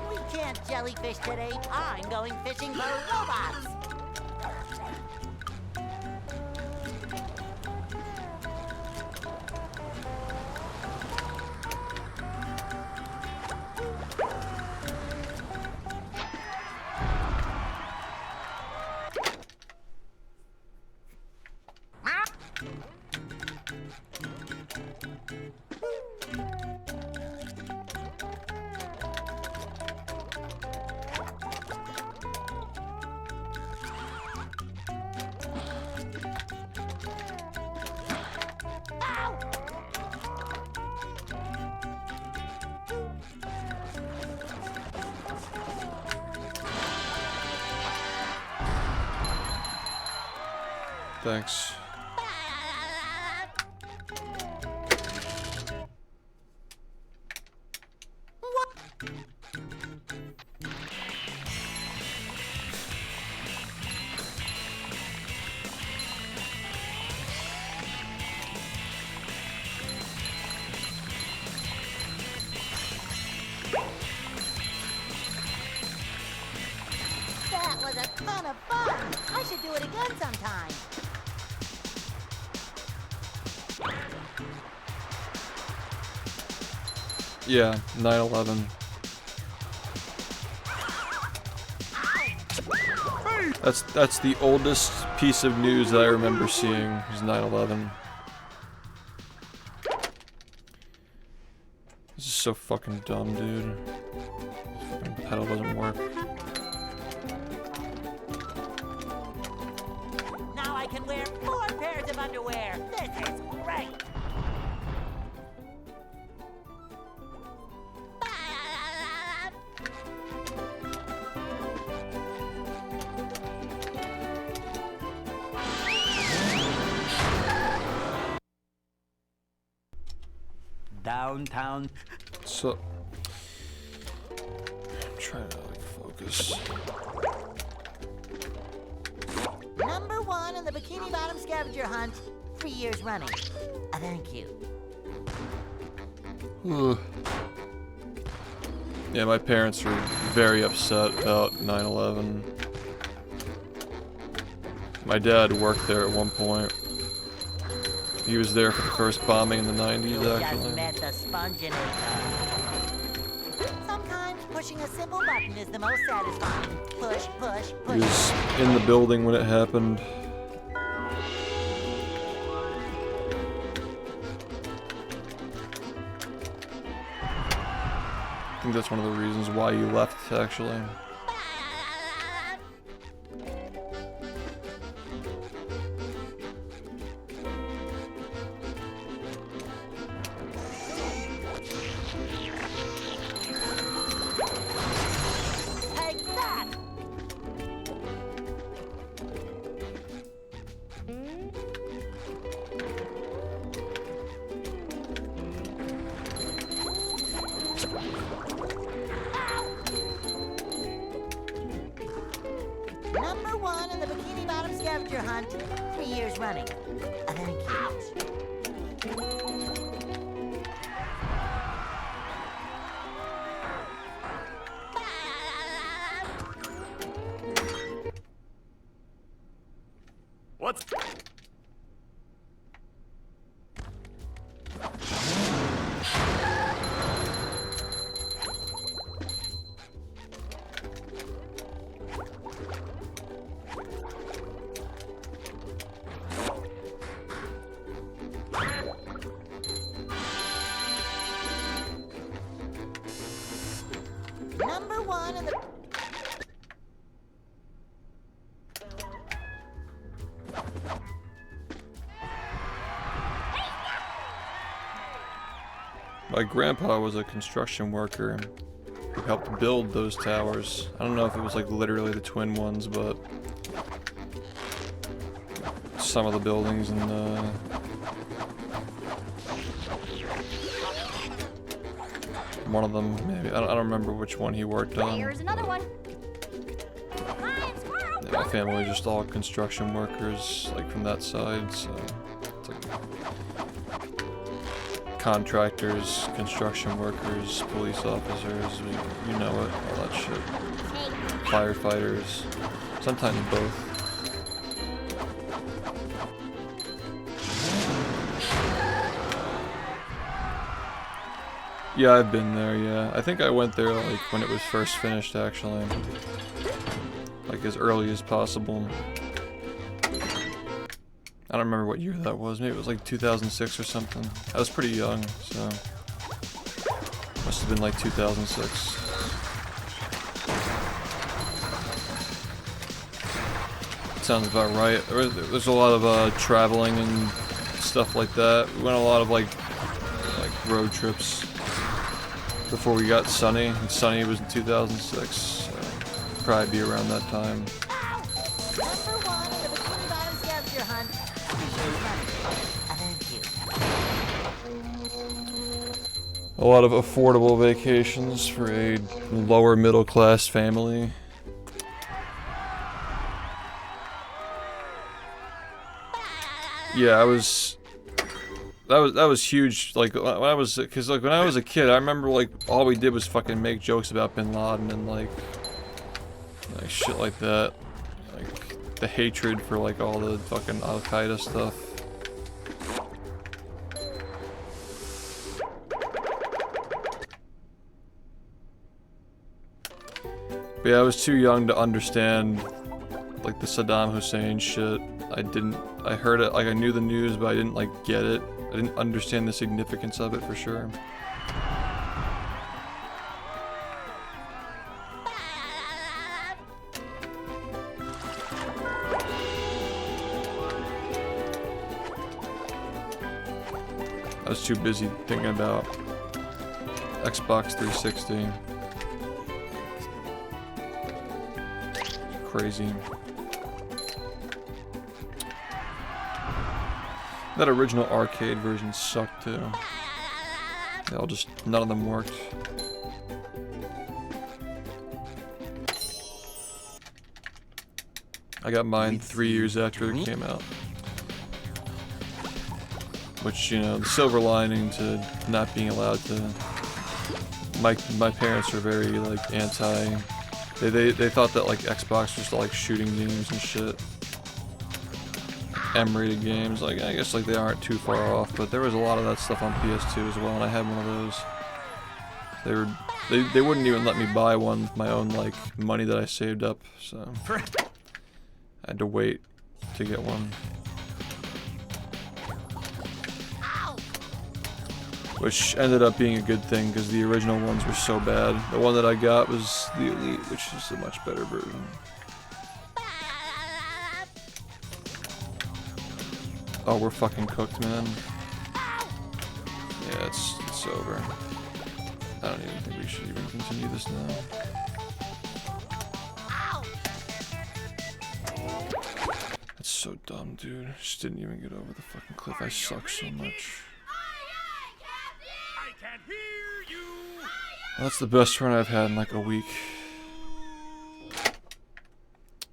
We can't jellyfish today. I'm going fishing for robots. Thanks. That was a ton of fun. I should do it again sometime. Yeah, 9/11. That's the oldest piece of news that I remember seeing was 9/11. This is so fucking dumb, dude. This fucking pedal doesn't work. Now I can wear 4 pairs of underwear. This is great. downtown. So, I'm trying to like focus. Number 1 in the Bikini Bottom scavenger hunt, 3 years running. Thank you. Ugh. Yeah, my parents were very upset about 9/11. My dad worked there at one point. He was there for the first bombing in the 90s, You just actually. met the spongebob. Sometimes pushing a simple button is the most satisfying. Push, push, He push. was in the building when it happened. I think that's one of the reasons why you left, actually. Take that! Number 1 in the Bikini Bottom scavenger hunt, 3 years running. Thank you. What's... Number 1 in the... My grandpa was a construction worker who helped build those towers. I don't know if it was like literally the twin ones, but some of the buildings in the... One of them, maybe. I don't remember which one he worked on. There's another one. Lion, squirrel, Yeah, my family is just all construction workers, like from that side, so it's like contractors, construction workers, police officers, you know it, all that shit. Take Firefighters, sometimes both. Yeah, I've been there, yeah. I think I went there like when it was first finished, actually. Like as early as possible. I don't remember what year that was. Maybe it was like 2006 or something. I was pretty young, so must have been like 2006. Sounds about right. There's a lot of traveling and stuff like that. We went on a lot of like road trips before we got Sunny. And Sunny was in 2006. So probably be around that time. Number 1 in the Bikini Bottom scavenger hunt, 3 years running. Thank you. A lot of affordable vacations for a lower middle class family. Yeah, that was huge. Like when I was, cause like when I was a kid, I remember like all we did was fucking make jokes about Bin Laden and like shit like that. Like the hatred for like all the fucking Al Qaeda stuff. But yeah, I was too young to understand like the Saddam Hussein shit. I heard it, like I knew the news, but I didn't like get it. I didn't understand the significance of it for sure. I was too busy thinking about Xbox 360. Crazy. That original arcade version sucked too. They all just, none of them worked. I got mine 3 years after it came out. Which, you know, the silver lining to not being allowed to... My parents are very, like, anti... They thought that, like, Xbox was like shooting games and shit. M-rated games, like, I guess, like, they aren't too far off, but there was a lot of that stuff on PS2 as well, and I had one of those. They wouldn't even let me buy one with my own, like, money that I saved up, so... I had to wait to get one. Which ended up being a good thing, because the original ones were so bad. The one that I got was the Elite, which is a much better version. Oh, we're fucking cooked, man. Yeah, it's over. I don't even think we should even continue this now. That's so dumb, dude. Just didn't even get over the fucking cliff. I suck so much. I can't hear you. That's the best run I've had in like a week.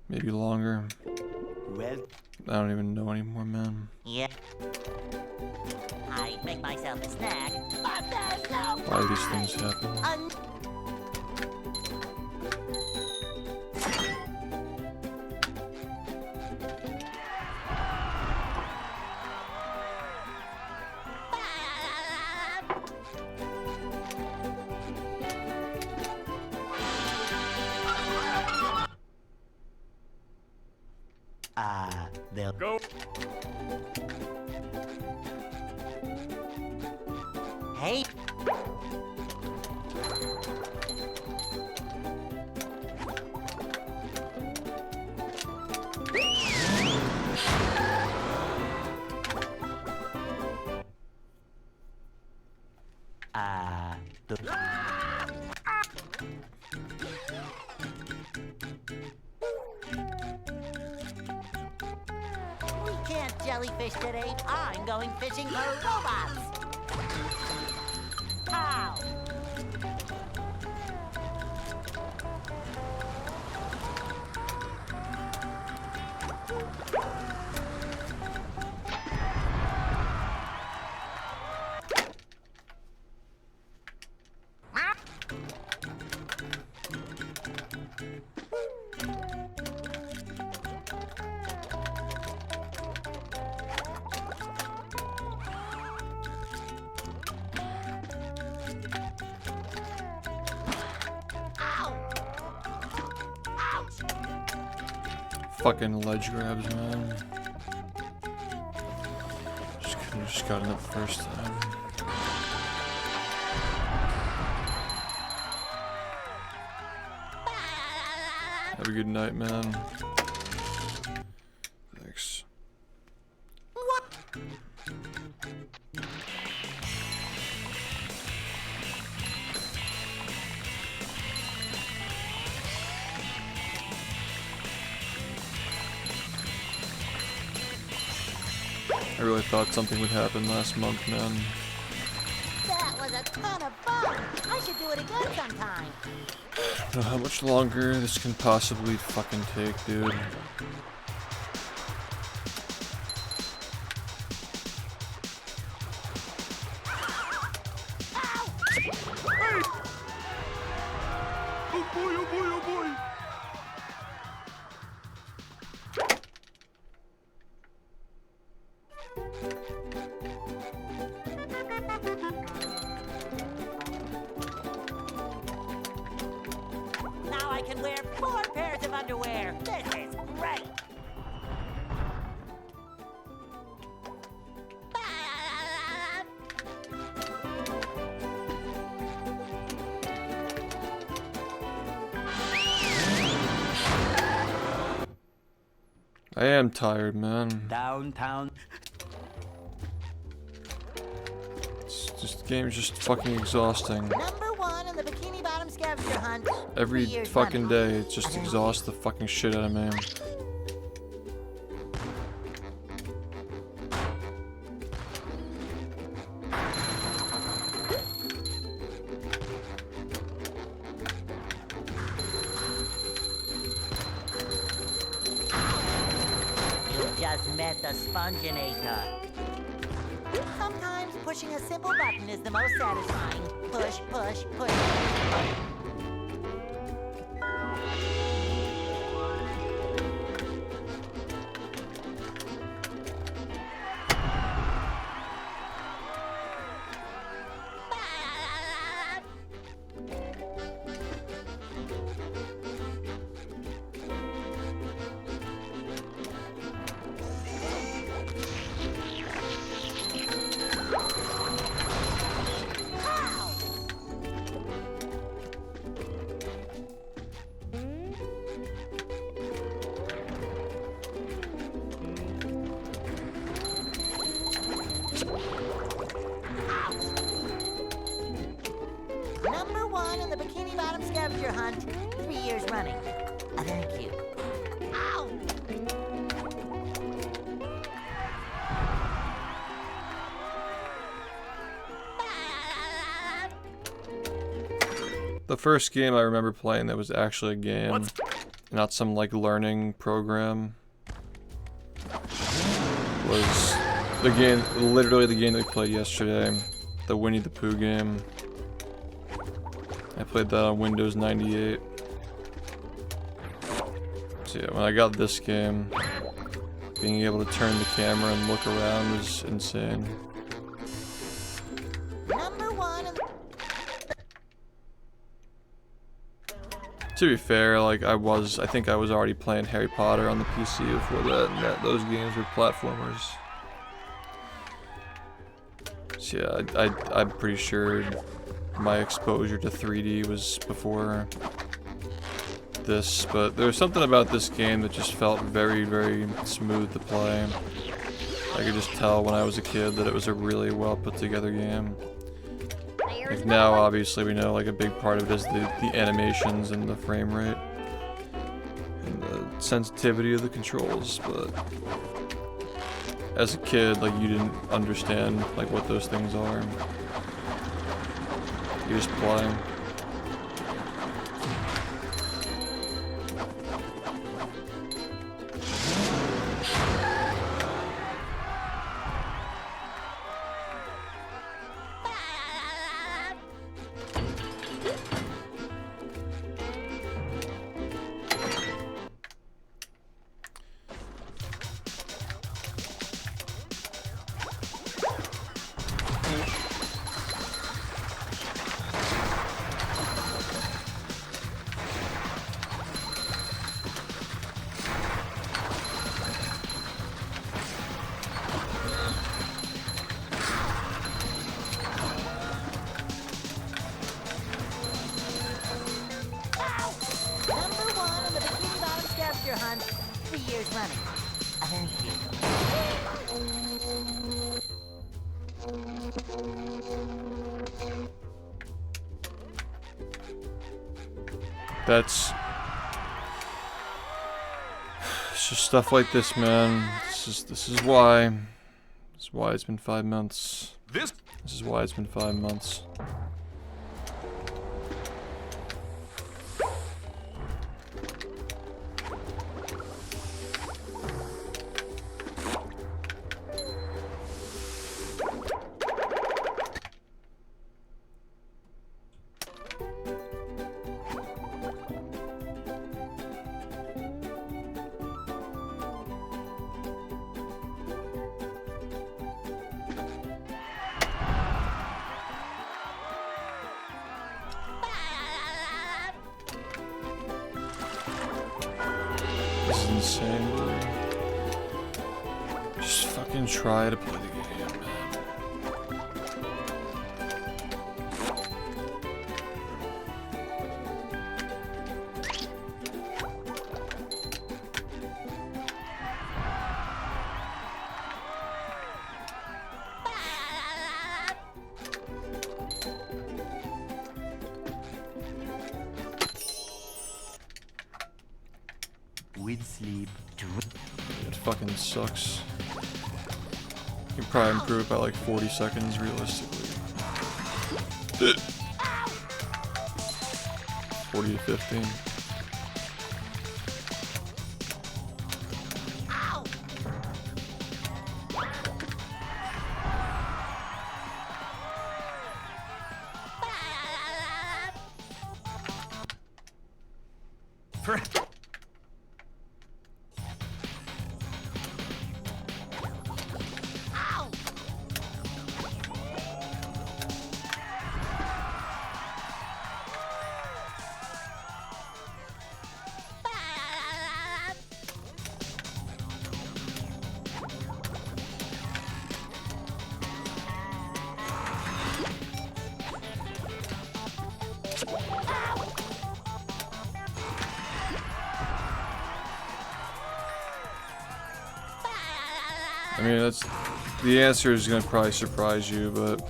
Maybe longer. Well, I don't even know anymore, man. Yeah. I make myself a snack. Why do these things happen? they'll Go. Hey. We can't jellyfish today. I'm going fishing for robots. Ow! Fucking ledge grabs, man. Just got enough first time. Have a good night, man. Thanks. I really thought something would happen last month, man. That was a ton of fun. I should do it again sometime. I don't know how much longer this can possibly fucking take, dude. Oh boy, oh boy, oh boy. Now I can wear 4 pairs of underwear. This is great. I am tired, man. downtown. The game's just fucking exhausting. Number 1 in the Bikini Bottom scavenger hunt. 3 Every years fucking running. day, it just exhausts the fucking shit out of me. at the Sponginator. Sometimes pushing a simple button is the most satisfying. Push, push, push. Number 1 in the Bikini Bottom scavenger hunt, 3 years running. Thank you. Ow! The first game I remember playing that was actually a game, not some like learning program, was the game, literally the game that we played yesterday, the Winnie the Pooh game. I played that on Windows 98. So yeah, when I got this game, being able to turn the camera and look around was insane. Number 1 in the... To be fair, like I think I was already playing Harry Potter on the PC before that, and those games were platformers. So yeah, I'm pretty sure my exposure to 3D was before this, but there was something about this game that just felt very, very smooth to play. I could just tell when I was a kid that it was a really well put together game. Like now, obviously, we know like a big part of it is the animations and the frame rate and the sensitivity of the controls, but as a kid, like you didn't understand like what those things are. You just play. Number 1 in the Bikini Bottom scavenger hunt, 3 years running. Thank you. It's just stuff like this, man. This is why. This is why it's been 5 months. This is why it's been 5 months. This is insane, dude. Just fucking try to play the game, man. With sleep, It fucking sucks. You can probably improve it by like 40 seconds realistically. 40 to 15. For I mean, that's the answer is gonna probably surprise you, but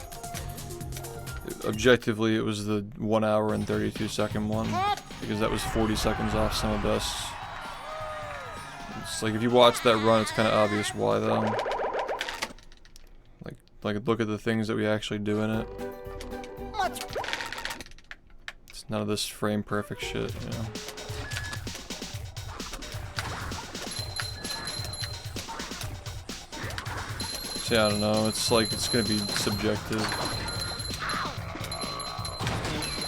objectively, it was the 1 hour and 32-second one because that was 40 seconds off some of best. It's like if you watch that run, it's kind of obvious why though. Like look at the things that we actually do in it. It's none of this frame perfect shit, you know. See, I don't know, it's like, it's gonna be subjective.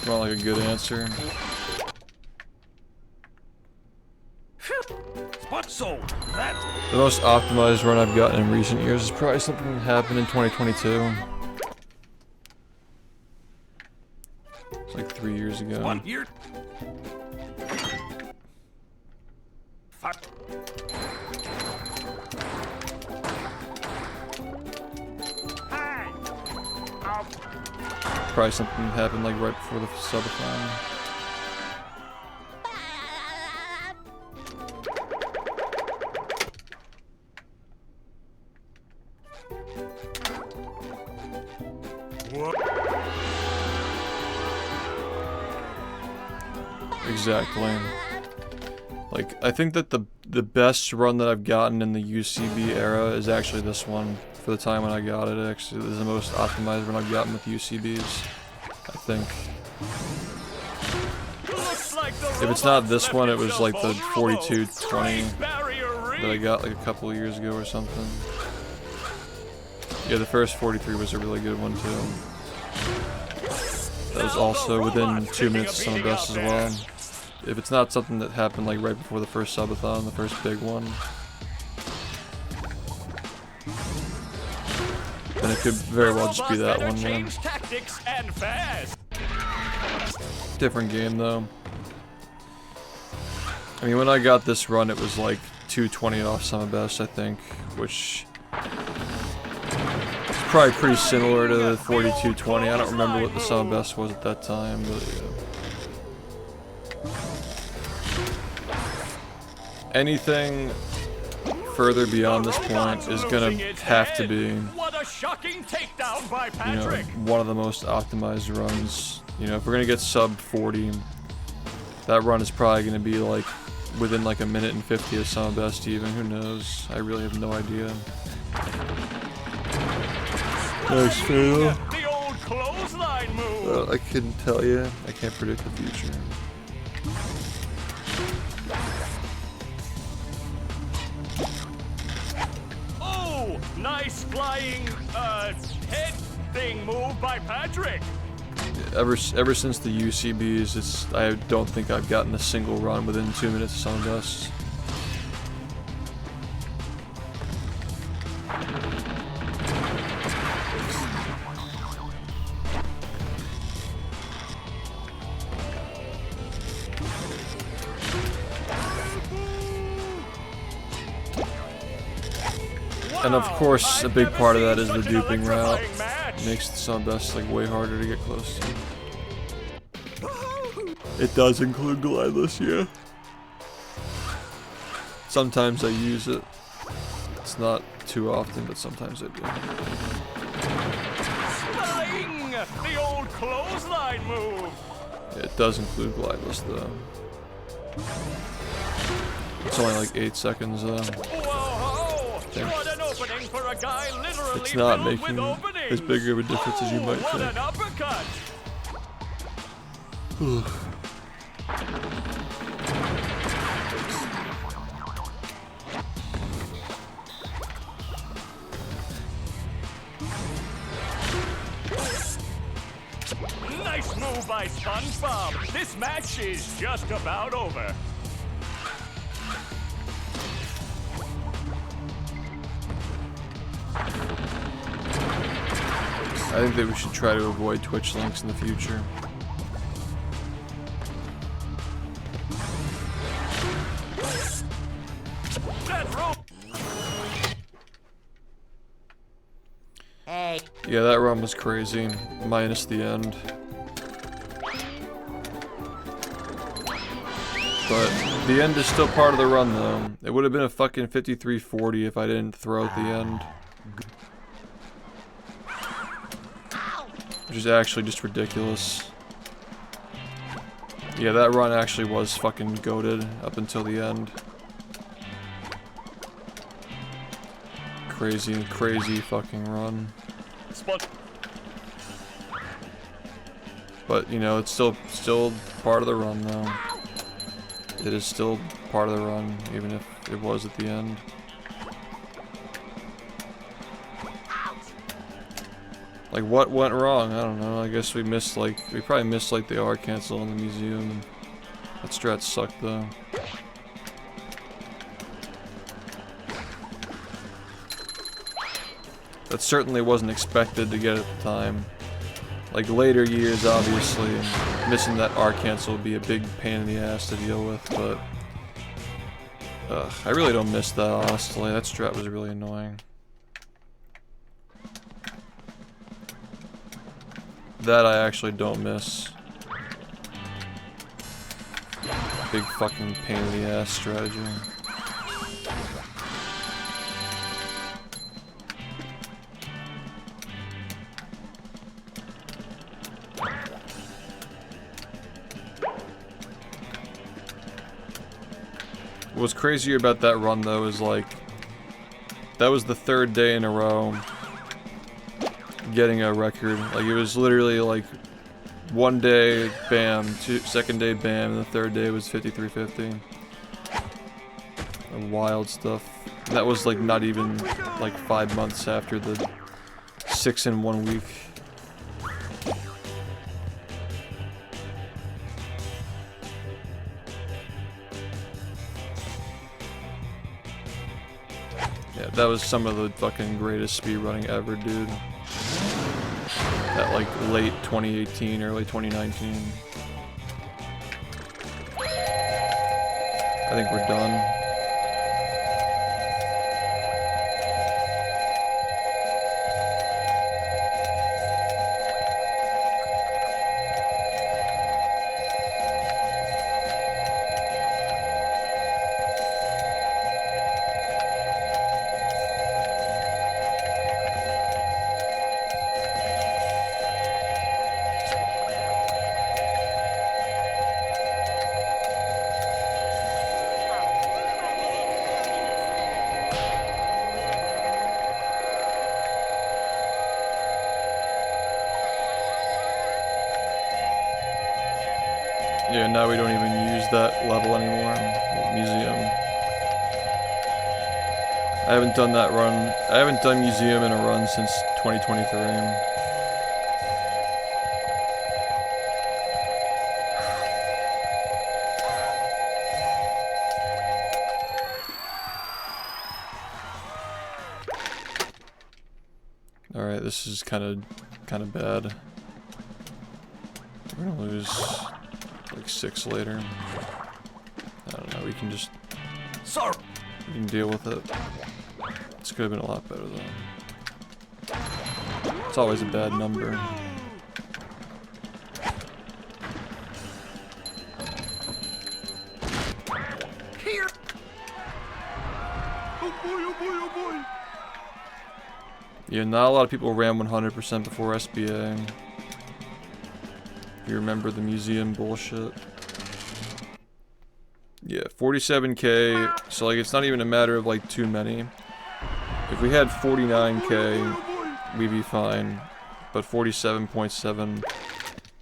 Not like a good answer. Spot sold. That The most optimized run I've gotten in recent years is probably something that happened in 2022. It's like 3 years ago. 1 year. Fuck. Hi. Probably something that happened like right before the subathon. Exactly. Like, I think that the best run that I've gotten in the UCB era is actually this one. For the time when I got it, actually, this is the most optimized run I've gotten with UCBs, I think. If it's not this one, it was like the 4220 that I got like a couple of years ago or something. Yeah, the first 43 was a really good one too. That was also within 2 minutes of some of the best as well. If it's not something that happened like right before the first subathon, the first big one, then it could very well just be that one, man. Different game though. I mean, when I got this run, it was like 220 off some of best, I think, which is probably pretty similar to the 4220. I don't remember what the sum of best was at that time, but yeah. Anything further beyond this point is gonna have to be, you know, one of the most optimized runs. You know, if we're gonna get sub 40, that run is probably gonna be like within like 1:50 of some best even. Who knows? I really have no idea. Nice fail. I couldn't tell you. I can't predict the future. Nice flying, head thing move by Patrick. Ever since the UCBs, I don't think I've gotten a single run within 2 minutes of some best. And of course, a big part of that is the duping route. It makes the sub best like way harder to get close to. It does include glideless, yeah. Sometimes I use it. It's not too often, but sometimes I do. The old clothesline move. Yeah, it does include glideless though. It's only like 8 seconds though. What an opening for a guy literally it's not filled making with openings. as big of a difference as you might What think. an uppercut. Nice move by SpongeBob. This match is just about over. I think that we should try to avoid Twitch links in the future. Hey. Yeah, that run was crazy, minus the end. But the end is still part of the run, though. It would have been a fucking 53-40 if I didn't throw at the end. Which is actually just ridiculous. Yeah, that run actually was fucking goated up until the end. Crazy, crazy fucking run. But, you know, it's still part of the run, though. It is still part of the run, even if it was at the end. Like, what went wrong? I don't know. I guess we probably missed, like, the R cancel in the museum. That strat sucked, though. That certainly wasn't expected to get at the time. Like, later years, obviously, missing that R cancel would be a big pain in the ass to deal with, but... I really don't miss that, honestly. That strat was really annoying. That I actually don't miss. Big fucking pain in the ass strategy. What's crazier about that run, though, is like, that was the 3rd day in a row getting a record. Like, it was literally like, one day, bam, second day, bam, and the 3rd day was 53-50. Wild stuff. And that was like not even like 5 months after the 6 in 1 week. Yeah, that was some of the fucking greatest speedrunning ever, dude. That, like, late 2018, early 2019. I think we're done. Yeah, now we don't even use that level anymore in the museum. I haven't done that run. I haven't done museum in a run since 2023. Alright, this is kind of bad. We're gonna lose like 6 later. I don't know, we can just... Sorry! We can deal with it. This could have been a lot better though. It's always a bad number. Here! Oh boy, oh boy, oh boy! Yeah, not a lot of people ran 100% before SBA. If you remember the museum bullshit. Yeah, 47k, so like it's not even a matter of like too many. If we had 49k, we'd be fine. But 47.7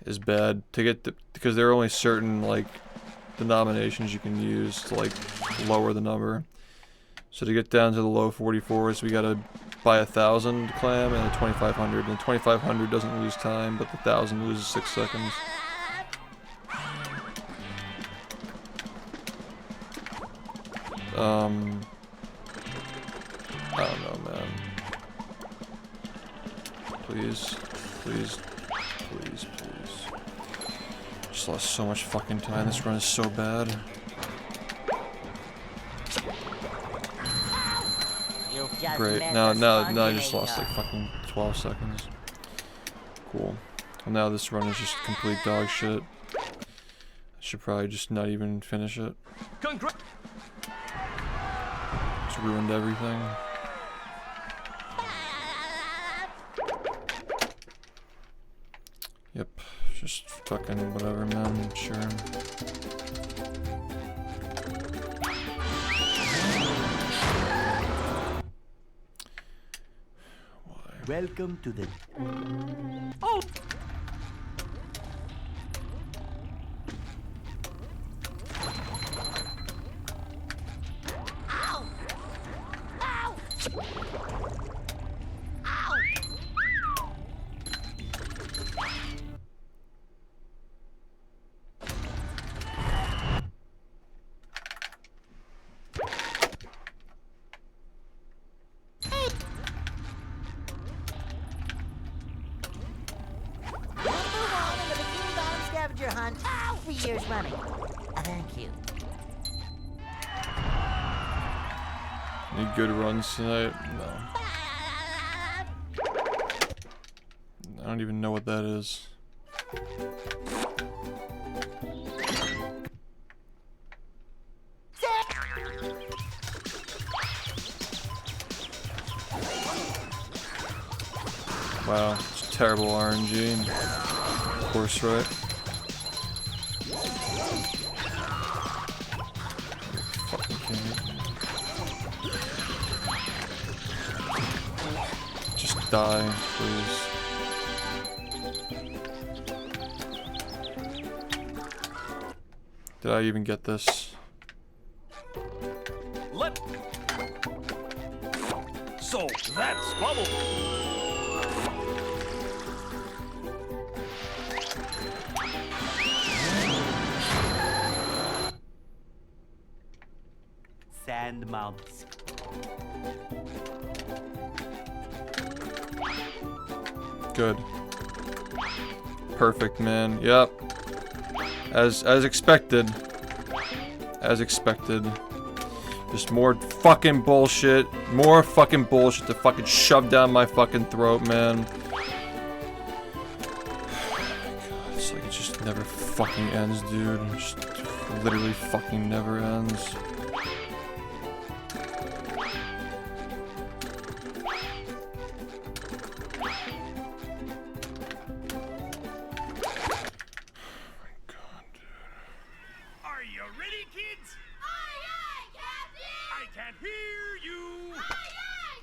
is bad to get because there are only certain like denominations you can use to like lower the number. So to get down to the low 44s, we gotta buy 1,000 clam and a 2,500. And the 2,500 doesn't lose time, but the 1,000 loses 6 seconds. I don't know, man. Please. please. Please, please. Just lost so much fucking time. This run is so bad. You've just Great. met Now the I just lost like Spongebob. fucking 12 seconds. Cool. Well, now this run is just complete dog shit. I should probably just not even finish it. Congrats. Just ruined everything. Yep. Just fucking whatever, man. Sure. Welcome to the... Oh! Ow! Ow! Ow! Number one in the Bikini Bottom scavenger hunt. 3 years running. Thank you. Any good runs tonight? No. I don't even know what that is. Wow, it's terrible RNG. Of course, right? Fucking kidding me. Just die, please. Did I even get this? Let. So that's bubble. Sand mounts. Good. Perfect, man. Yep. As expected. As expected. Just more fucking bullshit. More fucking bullshit to fucking shove down my fucking throat, man. God, it's like it just never fucking ends, dude. It just literally fucking never ends. Are you ready, kids? Aye, aye, Captain! I can't hear you. Aye, aye,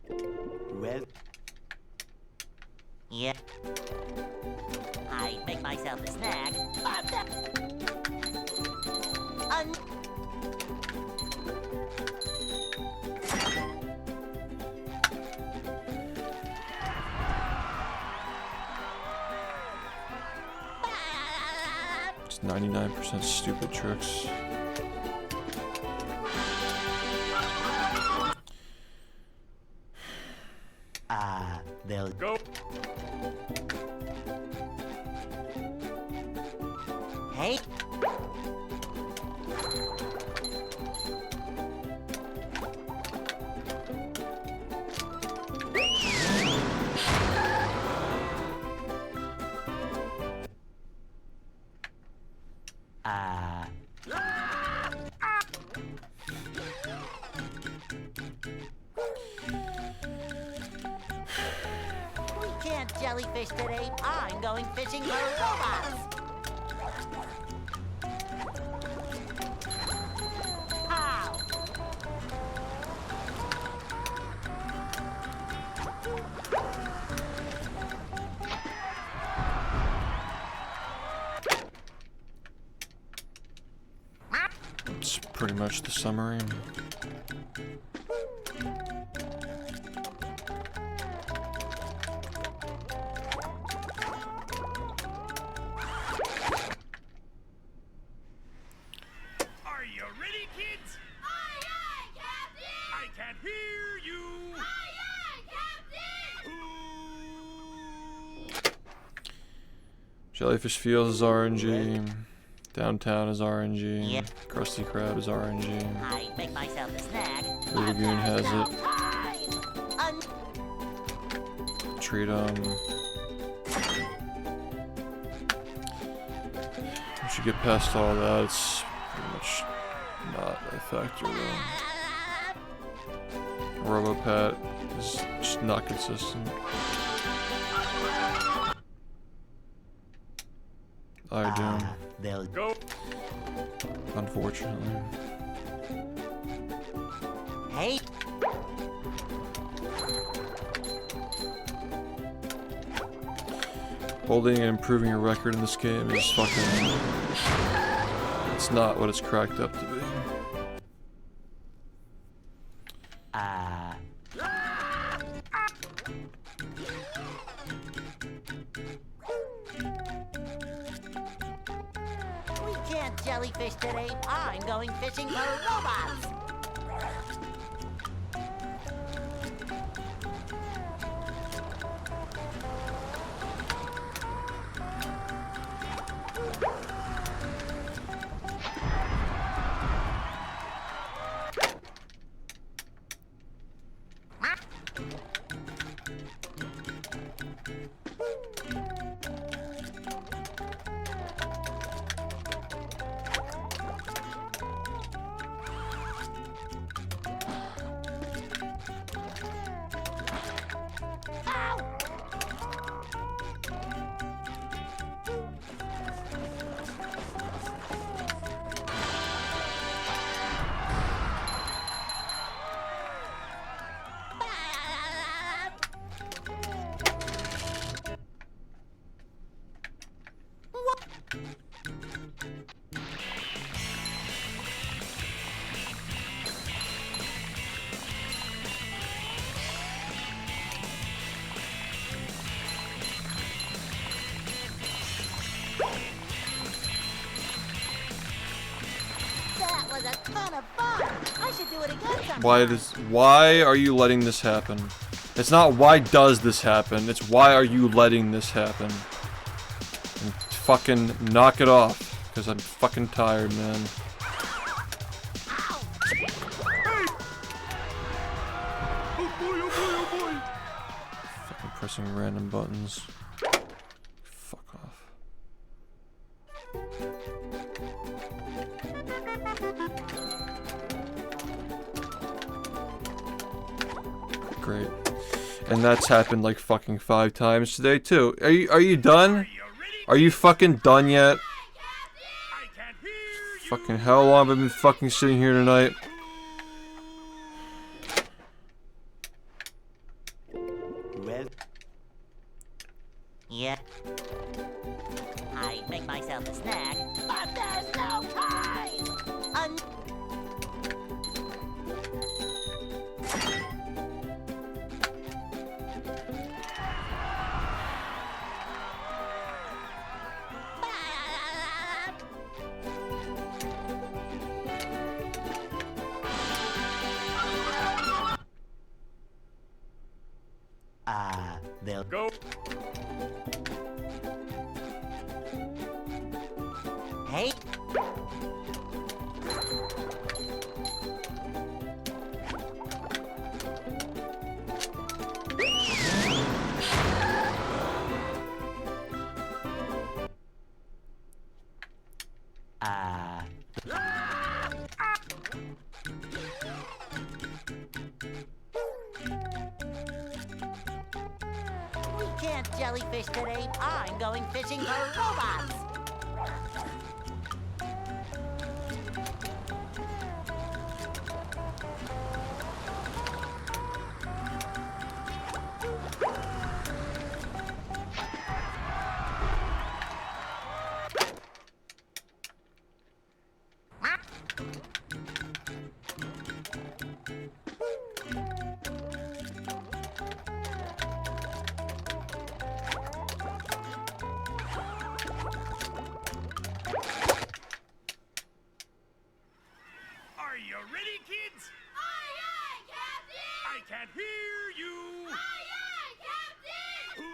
Captain! Well, Yeah. I'd make myself a snack. It's 99% stupid tricks. they'll Go. Hey. We can't jellyfish today. I'm going fishing for robots. How? It's pretty much the summary. Are you ready, kids? Aye, aye, Captain! I can't hear Jellyfish Fields is RNG. Downtown is RNG. Yep. Krusty Krab is RNG. I make myself a snack. The Lagoon has it. Un Treat 'em. Once you get past all that, it's pretty much not a factor though. Robopat is just not consistent. I do. They'll Go. Unfortunately. Hey, Holding and improving your record in this game is fucking... It's not what it's cracked up to be. we can't jellyfish today. I'm going fishing for robots. That was a ton of fun. I should do it again sometime. Why are you letting this happen? It's not why does this happen, it's why are you letting this happen? And fucking knock it off, because I'm fucking tired, man. Fucking pressing random buttons. Fuck off. Great. And that's happened like fucking 5 times today too. Are you done? Are you fucking done yet? I can't hear you. Fucking how long have I been fucking sitting here tonight? well Yeah. I make myself a snack, but there's no time. they'll Go. Hey. We can't jellyfish today. I'm going fishing for robots. Are you ready, kids? Aye, aye, Captain! I can't hear you. Aye, aye, Captain!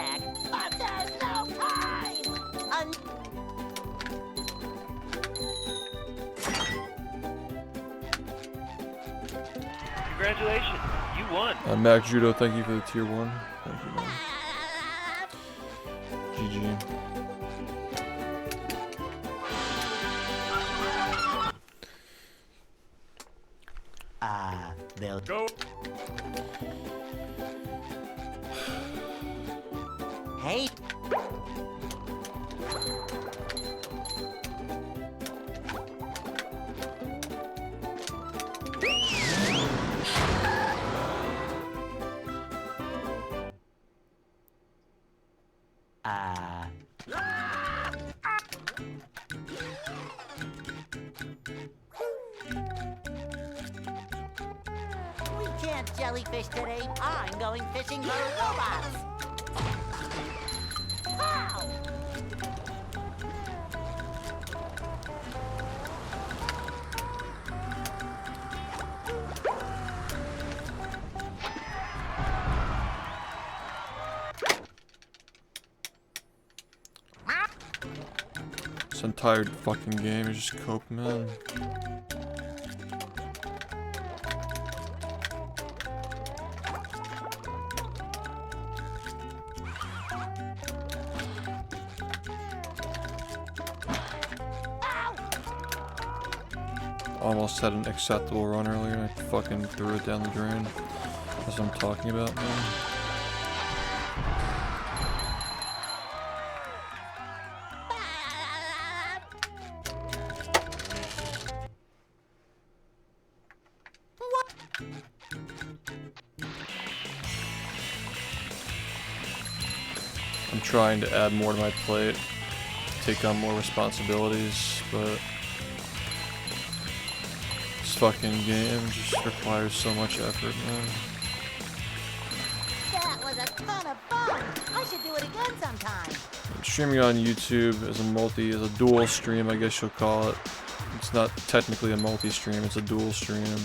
back, but there's no time! Congratulations, you won. Mac Judo, thank you for the tier 1. Thank you, man. GG. They'll Go. Hey. We can't jellyfish today. I'm going fishing for robots. Pow! This entire fucking game is just cope, man. Almost had an acceptable run earlier and I fucking threw it down the drain. That's what I'm talking about, man. I'm trying to add more to my plate, take on more responsibilities, but this fucking game just requires so much effort, man. That was a ton of fun. I should do it again sometime. I'm streaming on YouTube as a dual stream, I guess you'll call it. It's not technically a multi-stream, it's a dual stream.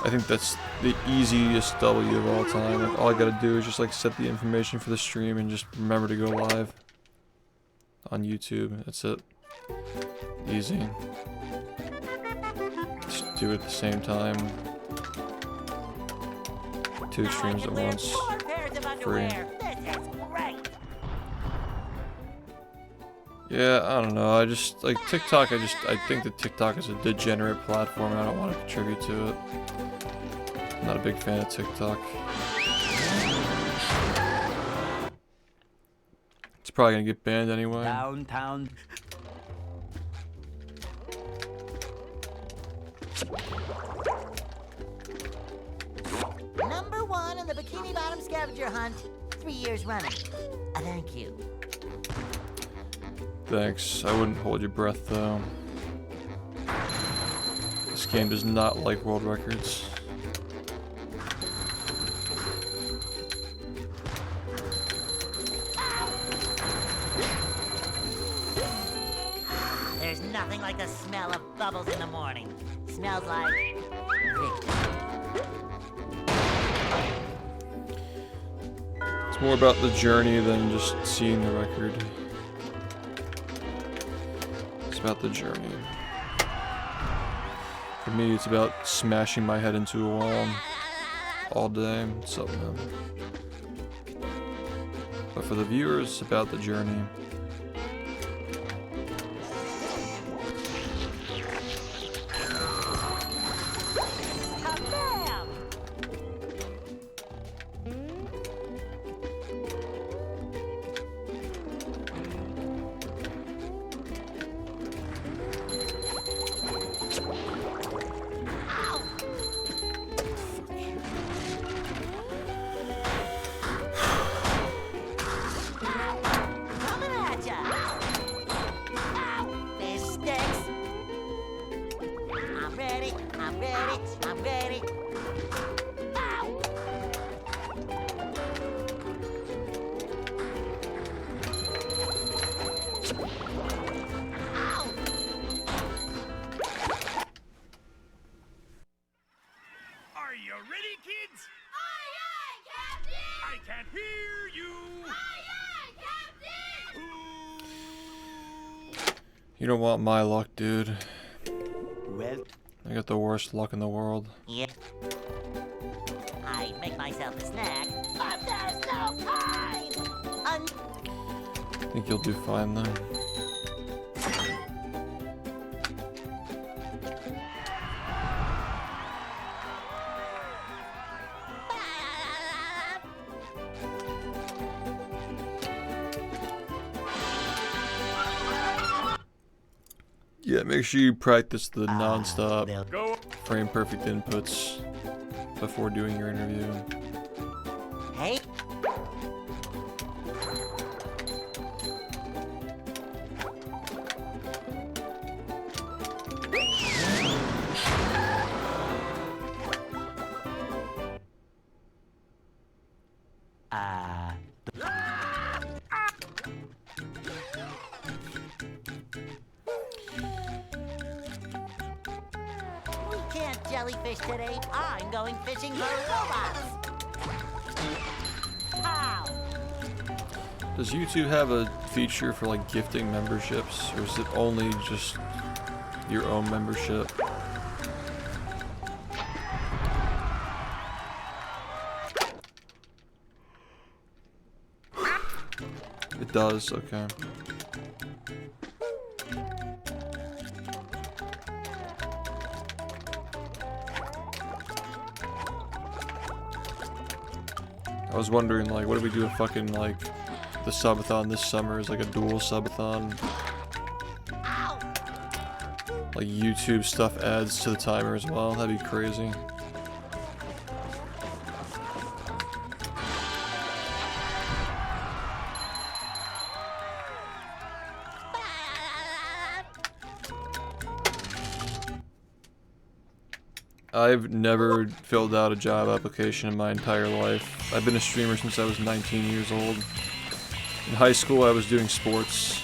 I think that's the easiest W of all time. Like, all I gotta do is just like set the information for the stream and just remember to go live on YouTube. That's it. Easy. Just do it at the same time. 2 streams at once. 4 pairs of Free. underwear. This is great. Yeah, I don't know. I just like TikTok. I think that TikTok is a degenerate platform and I don't want to contribute to it. I'm not a big fan of TikTok. It's probably gonna get banned anyway. Downtown. Number 1 in the Bikini Bottom scavenger hunt. 3 years running. Thank you. Thanks. I wouldn't hold your breath though. This game does not like world records. There's nothing like the smell of bubbles in the morning. Smells like victory. It's more about the journey than just seeing the record. It's about the journey. For me, it's about smashing my head into a wall all day. What's up, man? But for the viewers, it's about the journey. Kabam! Coming at I can't hear you. You don't want my luck, dude. Well, I got the worst luck in the world. Yeah. I make myself a snack, but there's no time. I think you'll do fine though. Yeah, make sure you practice the non-stop, Go. frame perfect inputs before doing your interview. Hey. We can't jellyfish today. I'm going fishing for robots. Pow! Does YouTube have a feature for like gifting memberships, or is it only just your own membership? It does, okay. I was wondering, like, what if we do a fucking, like, the subathon this summer is like a dual subathon? Like, YouTube stuff adds to the timer as well, that'd be crazy. I've never filled out a job application in my entire life. I've been a streamer since I was 19 years old. In high school I was doing sports.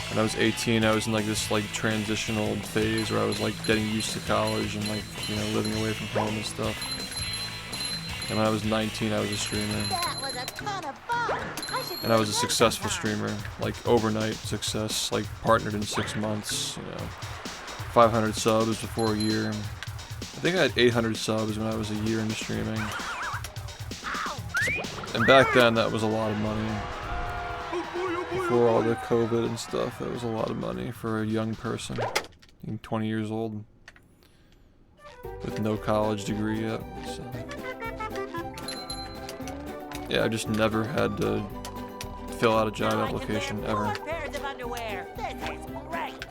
When I was 18 I was in like this like transitional phase where I was like getting used to college and like, you know, living away from home and stuff. And when I was 19 I was a streamer. That was a ton of fun. And I was a successful streamer. Like overnight success, like partnered in 6 months, you know. 500 subs before a year. I think I had 800 subs when I was a year into streaming. And back then, that was a lot of money. Before all the COVID and stuff, that was a lot of money for a young person. Being 20 years old. With no college degree yet, so. Yeah, I just never had to fill out a job application, ever. Pairs of underwear. This is great.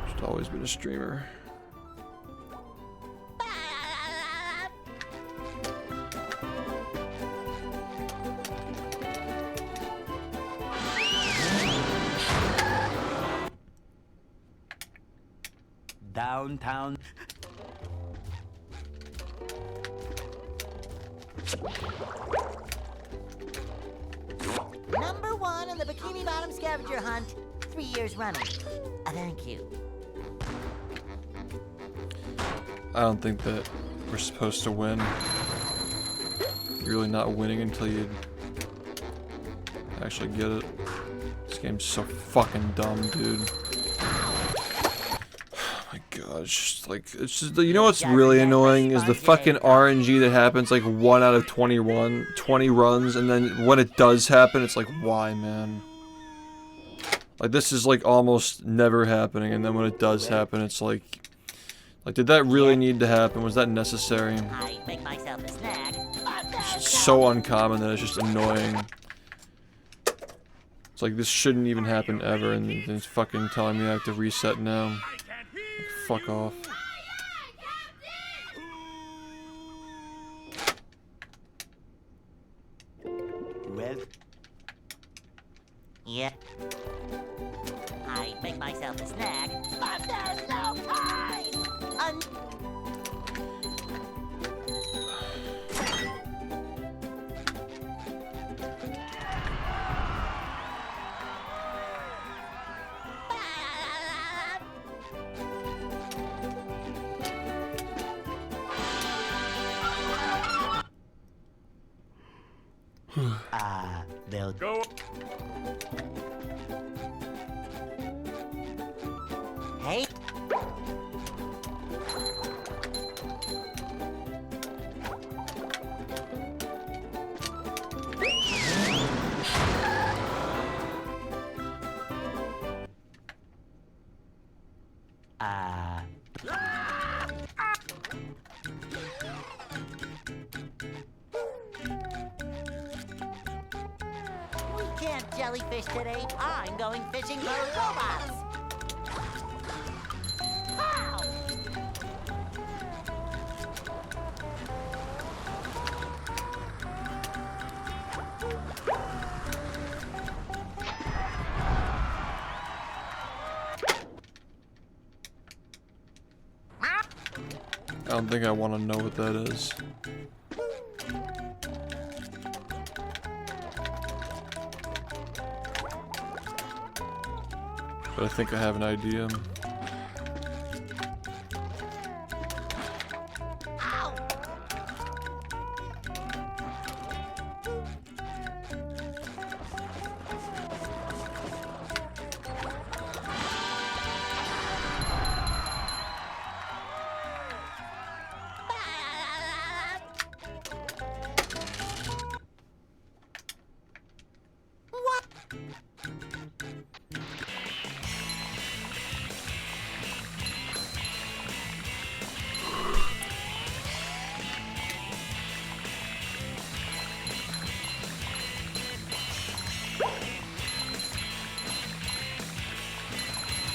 Just always been a streamer. downtown. Number 1 in the Bikini Bottom scavenger hunt, 3 years running. Thank you. I don't think that we're supposed to win. You're really not winning until you actually get it. This game's so fucking dumb, dude. Oh my god, it's just, you know what's really annoying is the fucking RNG that happens like 1 out of 20 runs, and then when it does happen, it's like, why, man? Like, this is like almost never happening, and then when it does happen, it's like, did that really need to happen? Was that necessary? I make myself a snack. It's so uncommon that it's just annoying. It's like, this shouldn't even happen ever, and it's fucking telling me I have to reset now. Like, fuck off. Well, Yeah. I make myself a snack, but there's no time. They'll Go. Hey. We can't jellyfish today. I'm going fishing for robots. Pow! I don't think I want to know what that is. But I think I have an idea. Ow! What?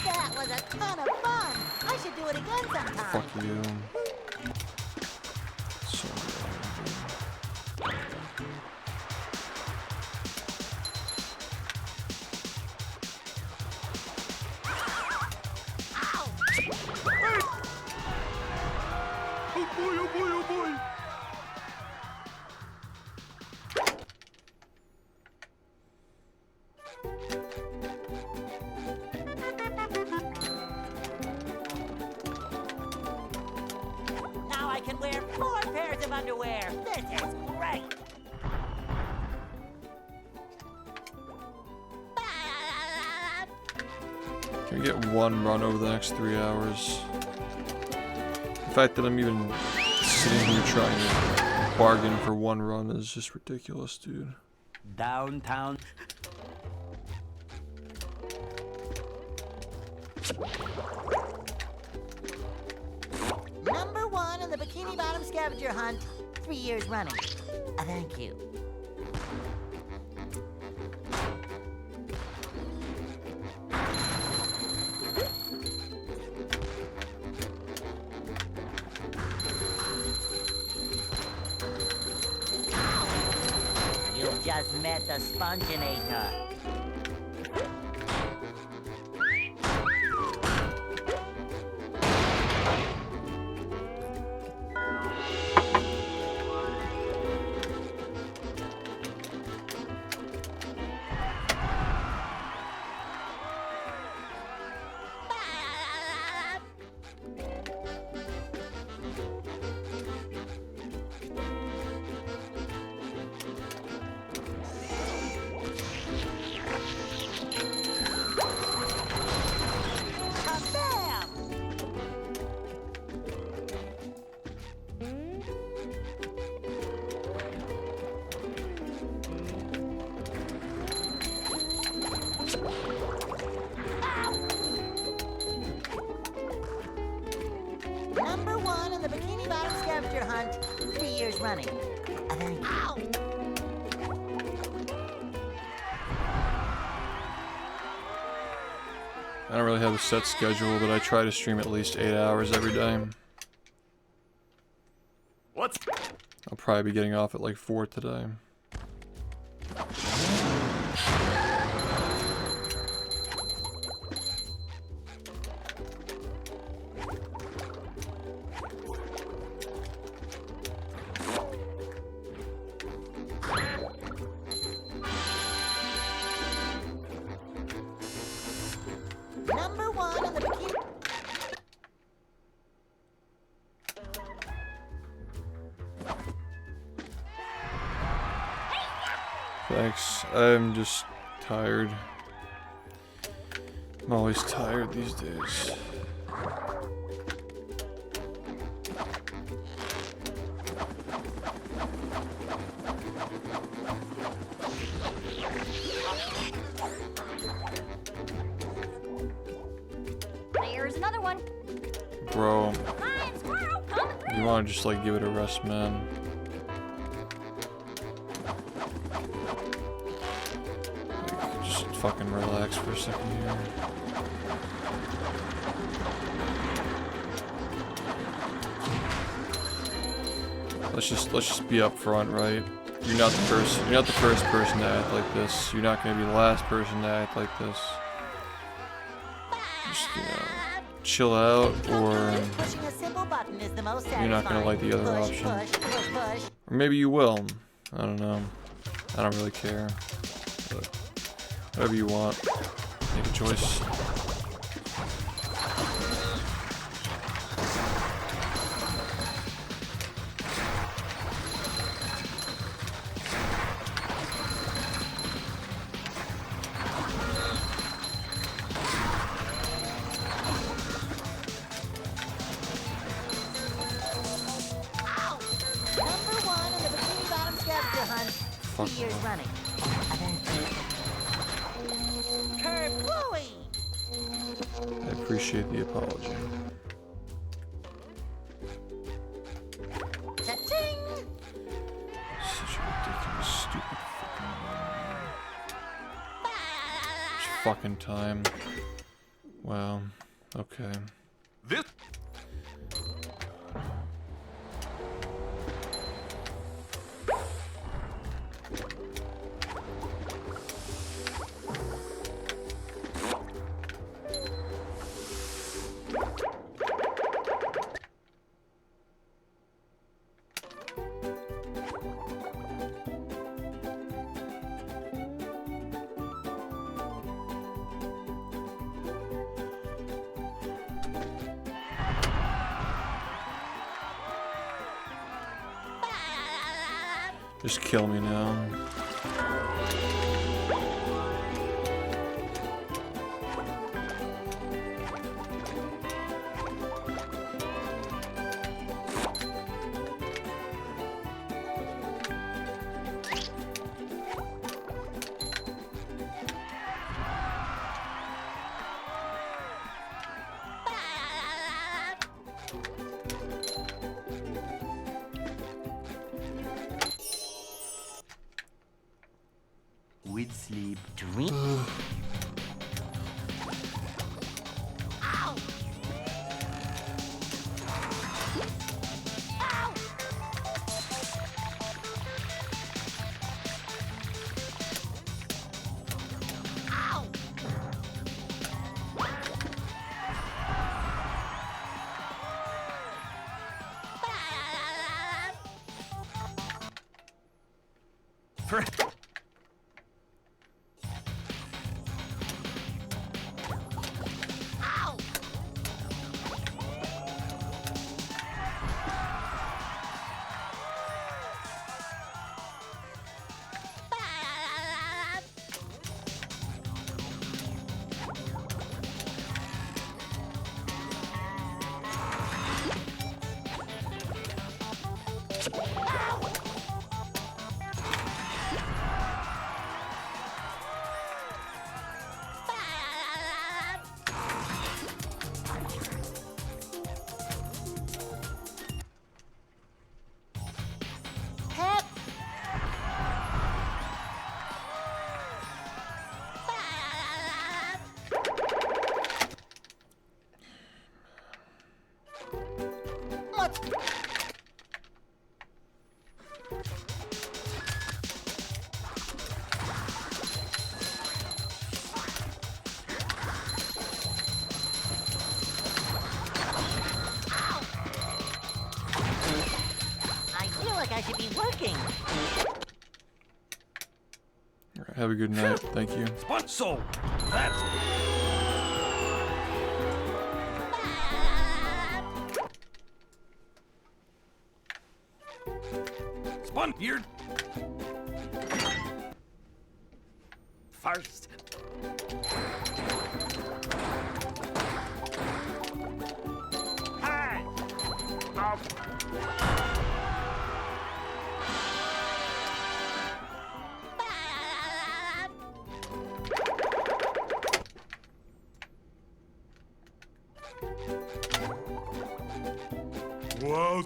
That was a ton of fun. I should do it again sometime. Fuck you. So Oh boy, oh boy, oh boy. Now I can wear 4 pairs of underwear. This is great. can we get one run over the next 3 hours? The fact that I'm even sitting here trying to bargain for one run is just ridiculous, dude. downtown. Number 1 in the Bikini Bottom scavenger hunt, 3 years running. Thank you. You just met the Sponginator. Number 1 in the Bikini Bottom scavenger hunt, 3 years running. Thank you. Ow! I don't really have a set schedule, but I try to stream at least 8 hours every day. What's I'll probably be getting off at like 4 today. Number 1 in the Bikini... Thanks. I'm just tired. I'm always tired these days. There's another one. Bro, Lion, squirrel, coming through. you wanna just like give it a rest, man? Like, just fucking relax for a second here. Let's just be upfront, right? You're not the first person to act like this. You're not gonna be the last person to act like this. Just, you know, chill out, or Pushing a simple button is the most you're not gonna like the other Push, option. push, push, push. Or maybe you will. I don't know. I don't really care. But whatever you want, make a choice. Number 1 in the Bikini Bottom scavenger hunt. 3 years running. Kerplooey! I appreciate the apology. Cha-ching! Such a ridiculous, stupid fucking time. Wow. Okay. This Just kill me now. With sleep. Dream. Ow! Ow! Ow! for Ow! Pep! What? I feel like I should be working. Alright, have a good night. Thank you. so that's spun here. first. Hey! Up! Whoa! It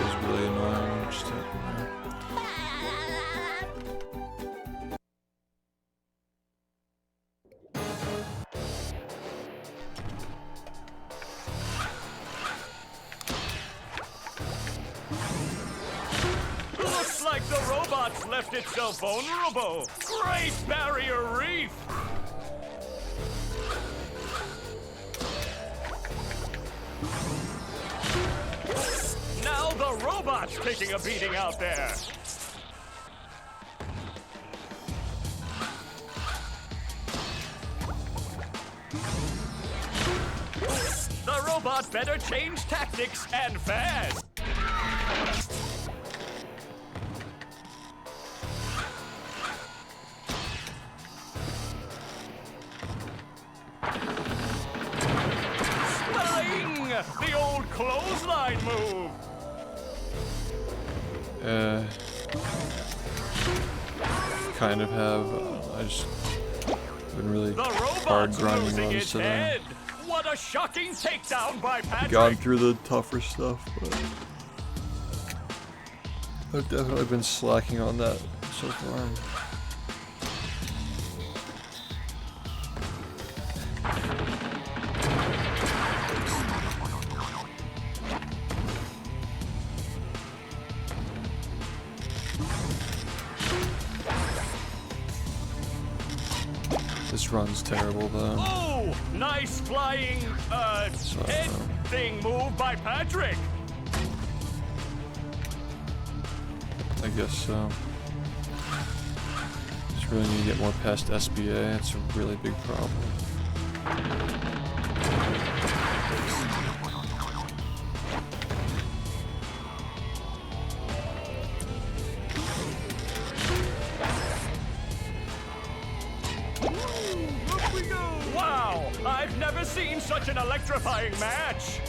was really annoying. Just Looks like the robot's left itself vulnerable. Great barrier reef! Now the robot's taking a beating out there. The robot better change tactics and fast. Spelling! The old clothesline move. kind of have. I just been really The hard robot's grinding losing runs its today. head. What a shocking takedown by Patrick. Gone through the tougher stuff, but I've definitely been slacking on that so far. This run's terrible though. Oh, nice flying, head thing move by Patrick. I guess so. Just really need to get more past SBA. It's a really big problem. Up we go. Wow, I've never seen such an electrifying match.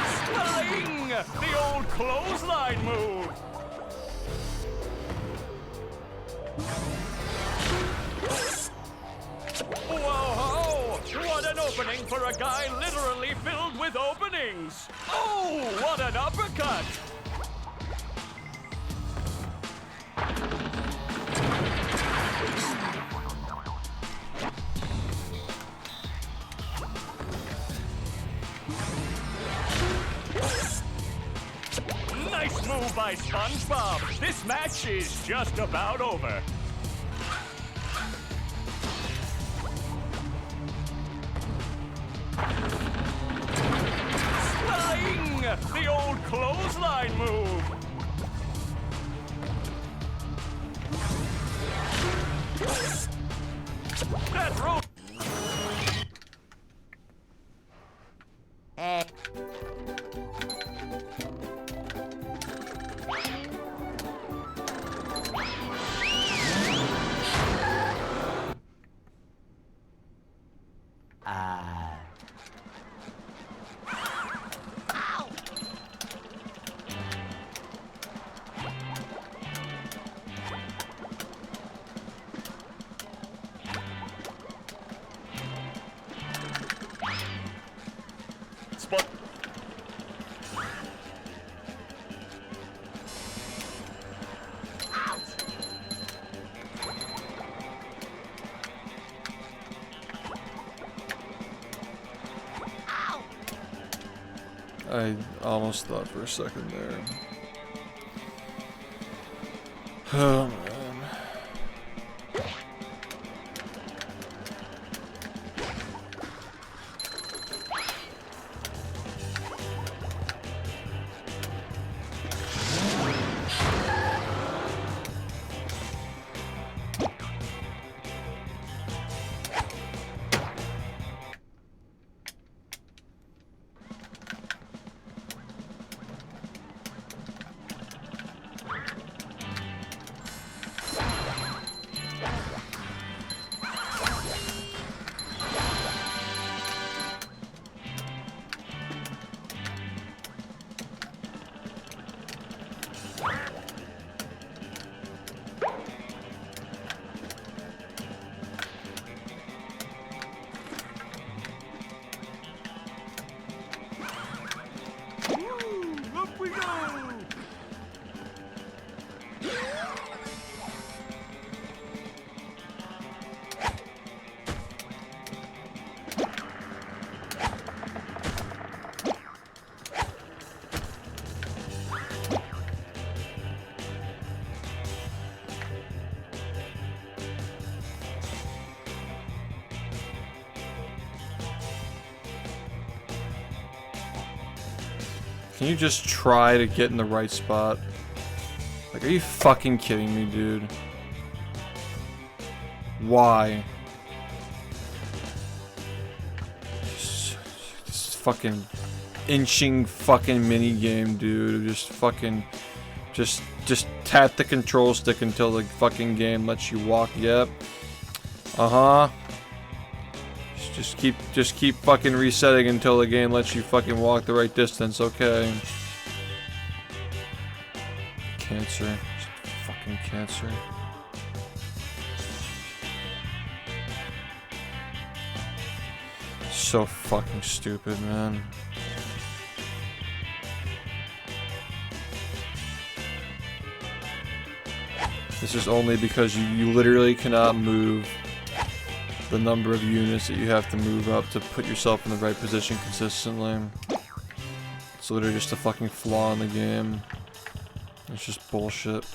Spelling! The old clothesline move. Whoa! What an opening for a guy literally filled with openings! Oh, what an uppercut! Nice move by SpongeBob. This match is just about over. Spelling! The old clothesline move. That rope. Spot. I almost thought for a second there. Oh man. Can you just try to get in the right spot? Like, are you fucking kidding me, dude? Why? This fucking inching fucking mini game, dude. Just fucking, just tap the control stick until the fucking game lets you walk. Yep. Uh-huh. Just keep fucking resetting until the game lets you fucking walk the right distance. Okay. Cancer. Just fucking cancer. So fucking stupid, man. This is only because you literally cannot move the number of units that you have to move up to put yourself in the right position consistently. It's literally just a fucking flaw in the game. It's just bullshit.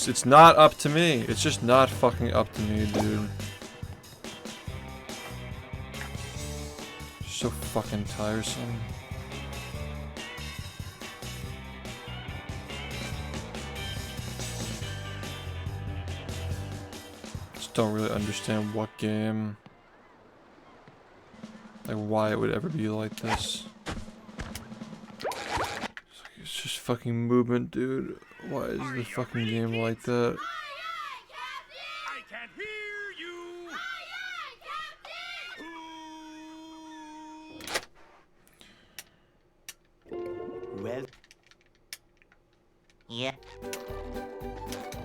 It's not up to me. It's just not fucking up to me, dude. So fucking tiresome. Just don't really understand what game, like why it would ever be like this. It's just fucking movement, dude. Why is the fucking game like that? I can't hear you. Well, Yeah.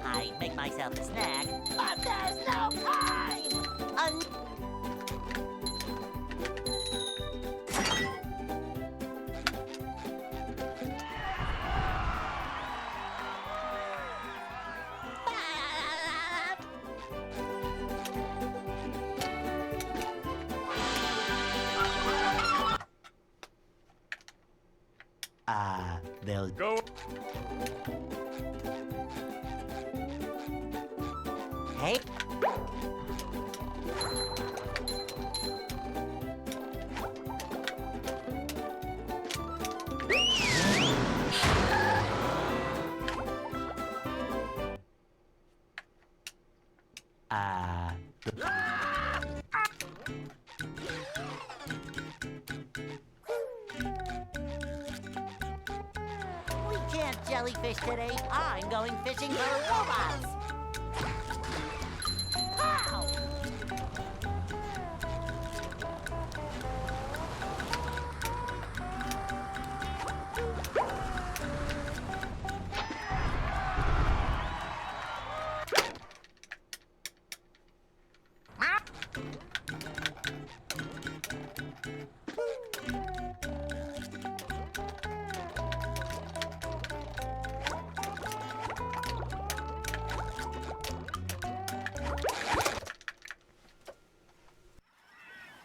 I make myself a snack, but there's no time! they'll Go. Hey. We can't jellyfish today. I'm going fishing for robots. Pow!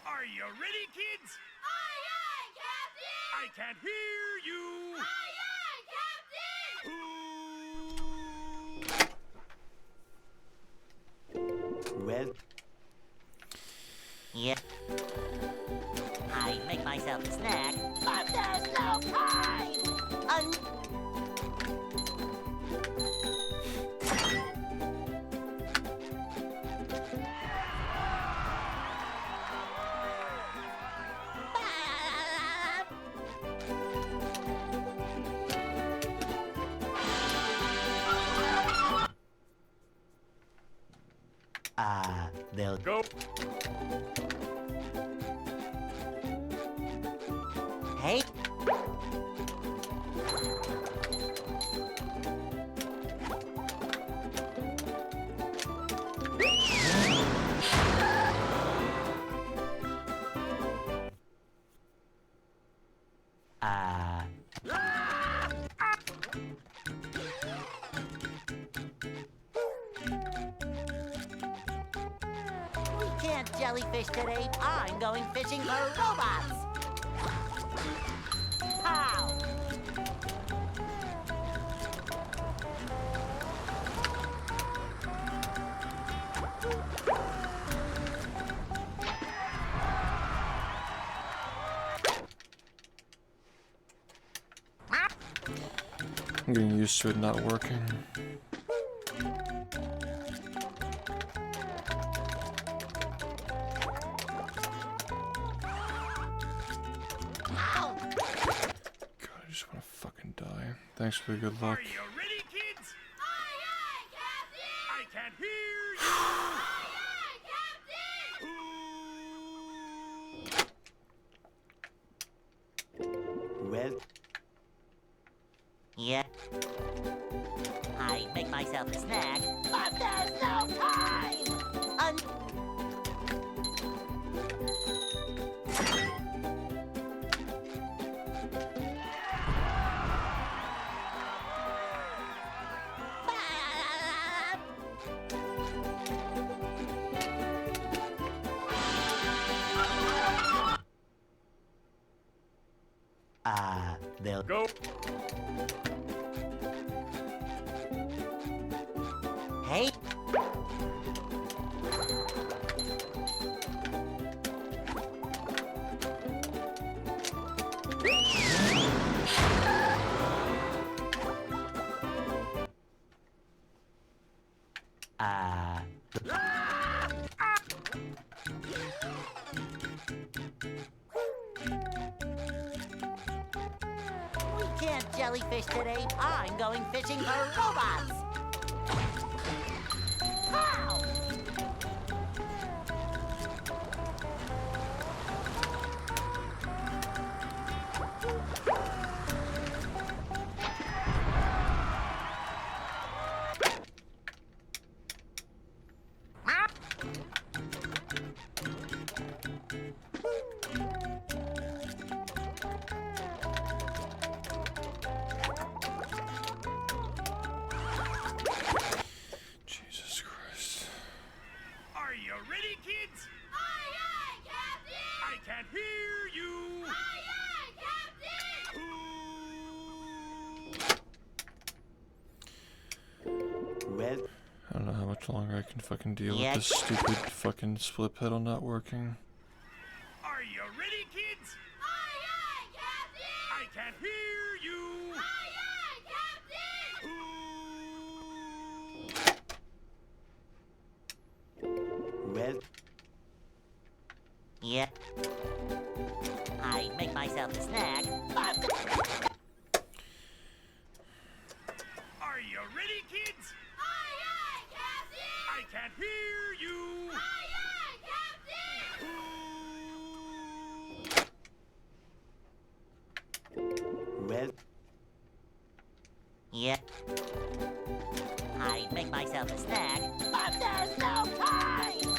Are you ready, kids? Aye, aye, Captain! I can't hear you. Aye, aye, Captain! well, Yeah. I make myself a snack, but there's no time! they'll Go. Hey. can't jellyfish today. I'm going fishing for robots. Pow! I'm getting used to it not working. Ow! God, I just want to fucking die. Thanks for the good luck. Are you ready, kids? Aye, aye, Captain! I can't hear you. Aye, Captain! Well, Yeah. I make myself a snack, but there's no time! they'll Go. Hey! We can't jellyfish today. I'm going fishing for robots. Pow! Jesus Christ. Are you ready, kids? Aye, aye, Captain! I can't hear you. Aye, aye, Captain! well, I don't know how much longer I can fucking deal Yeah. with this stupid fucking split pedal not working. Are you ready, kids? Aye, aye, Captain! I can't hear you. Aye, aye, Captain! well, Yeah. I make myself a snack, but Are you ready, kids? Aye, aye, Captain! I can't hear you. Aye, aye, Captain! well, yeah. I make myself a snack, but there's no time!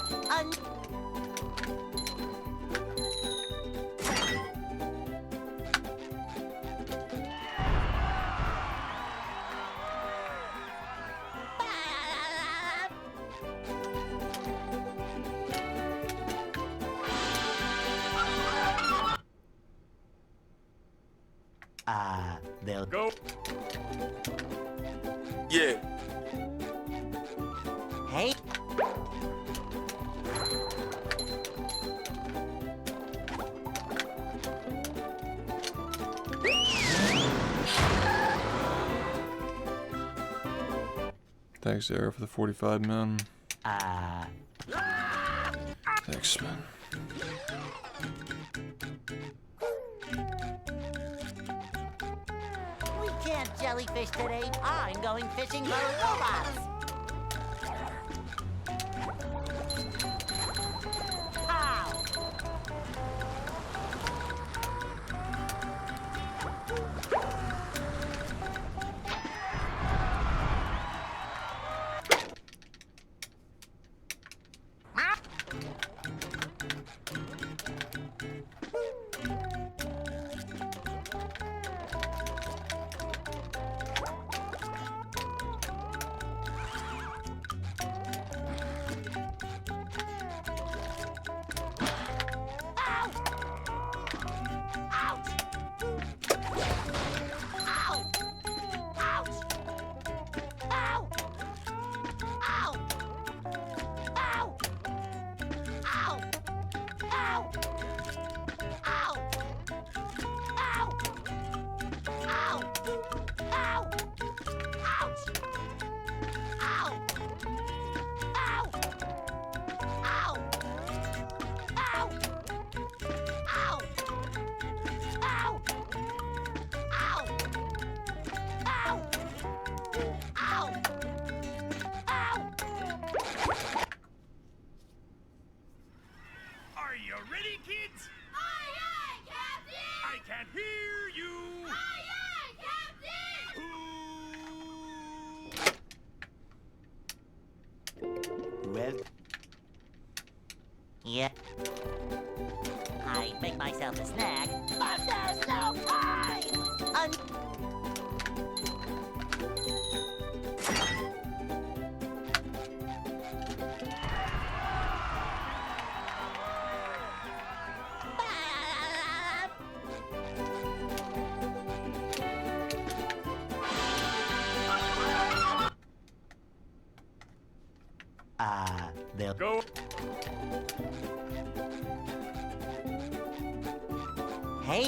they'll Go. Yeah. Hey! Thanks, Arrow, for the 45, man. Thanks, man. We can't jellyfish today. I'm going fishing for robots. Pow! kids? Aye, Captain! I can't hear you! Aye, Captain! Well, Yeah. I make myself a snack, but there's no time! they'll Go. Hey!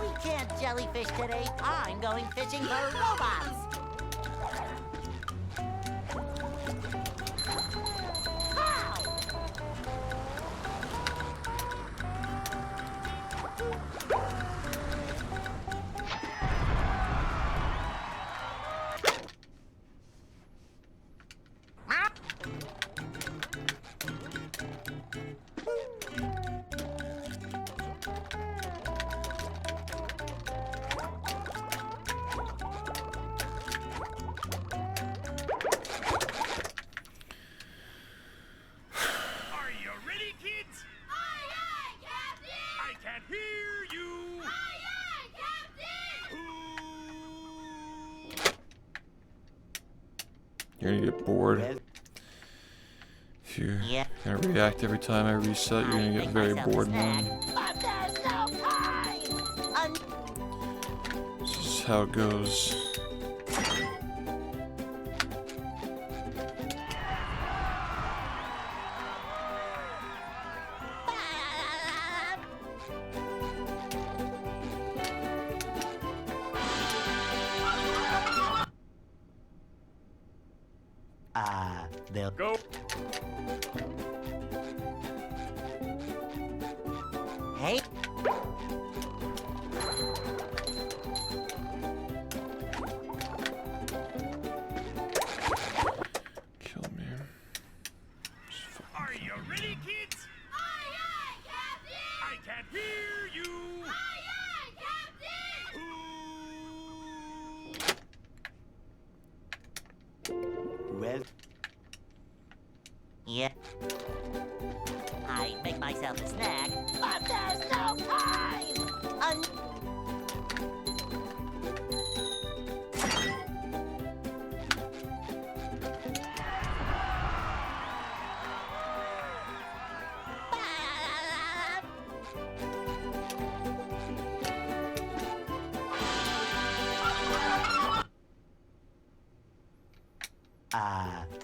We can't jellyfish today. I'm going fishing for robots. Are you ready, kids? Aye, Captain! I can't hear you! Aye, Captain! You're gonna get bored. well, If you're Yeah. gonna react every time I reset, you're gonna get very bored, man. But there's no time! This is how it goes. they'll Go. Hey! Kill me. Just fucking Are you ready, kids? Aye, Captain! I can't hear you! Aye, Captain! well, Yeah. I make myself a snack, but there's no time!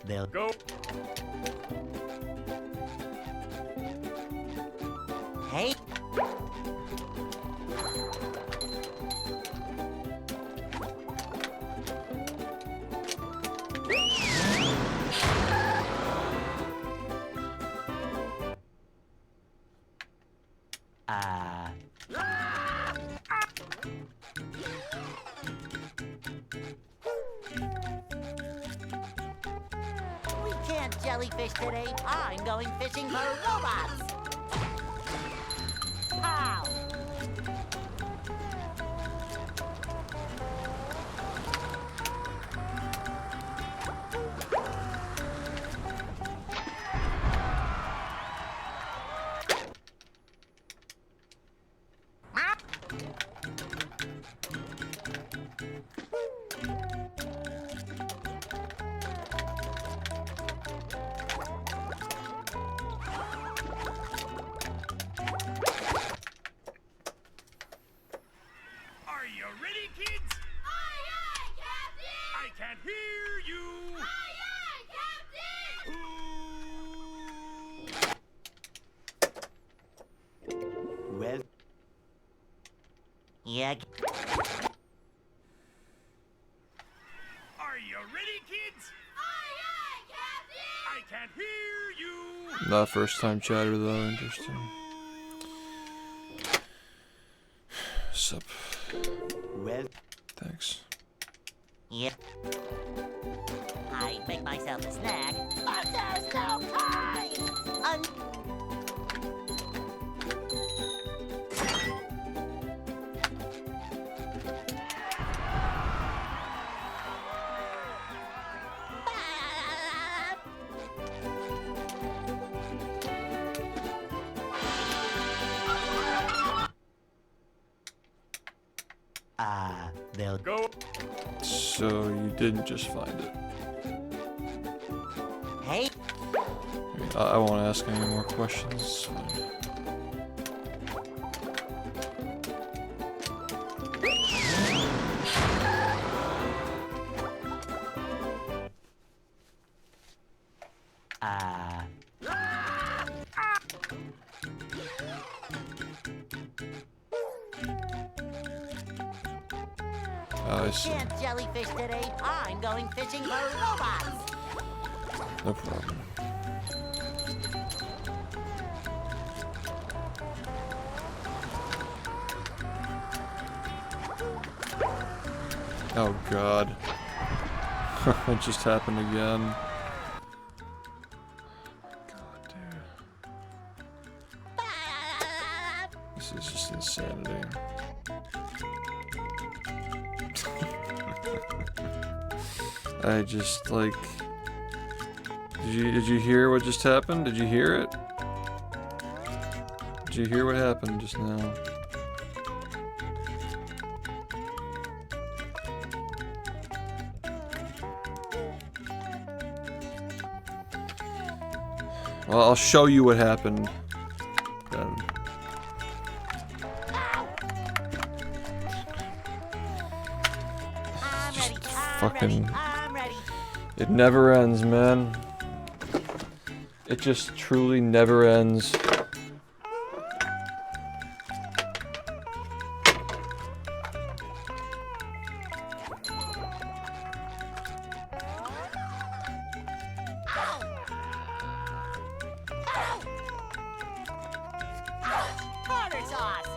they'll Go. Hey! We can't jellyfish today. I'm going fishing for robots. Ow! Are you ready, kids? Aye, Captain! I can't hear you! Aye, Captain! well, Yeah. Not first time chatter though, interesting. Sup. Well, Thanks. Yep. I make myself a snack, but there's no time! they'll Go. So you didn't just find it. Hey, I won't ask any more questions. It's fine. I see. can't jellyfish today. I'm going fishing for robots. No problem. Oh god. It just happened again. God, dude. This is just insanity. I just like... Did you hear what just happened? Did you hear it? Did you hear what happened just now? Well, I'll show you what happened then. I'm ready. Fucking... I'm ready. It never ends, man. It just truly never ends. Tartar sauce.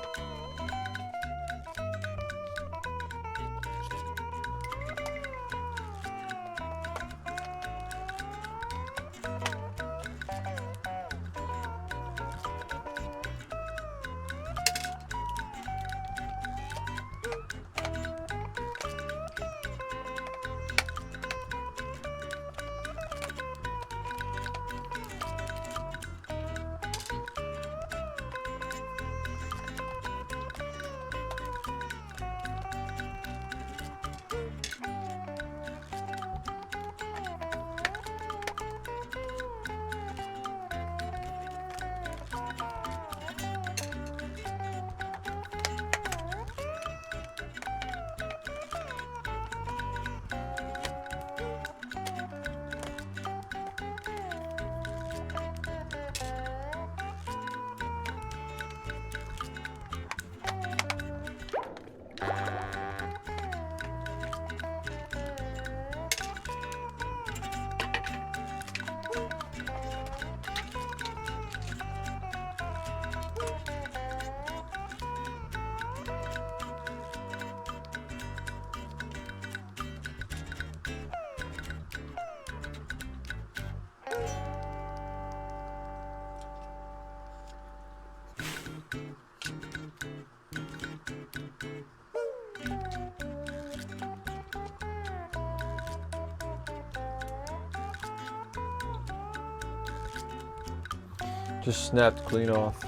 Just snapped clean off.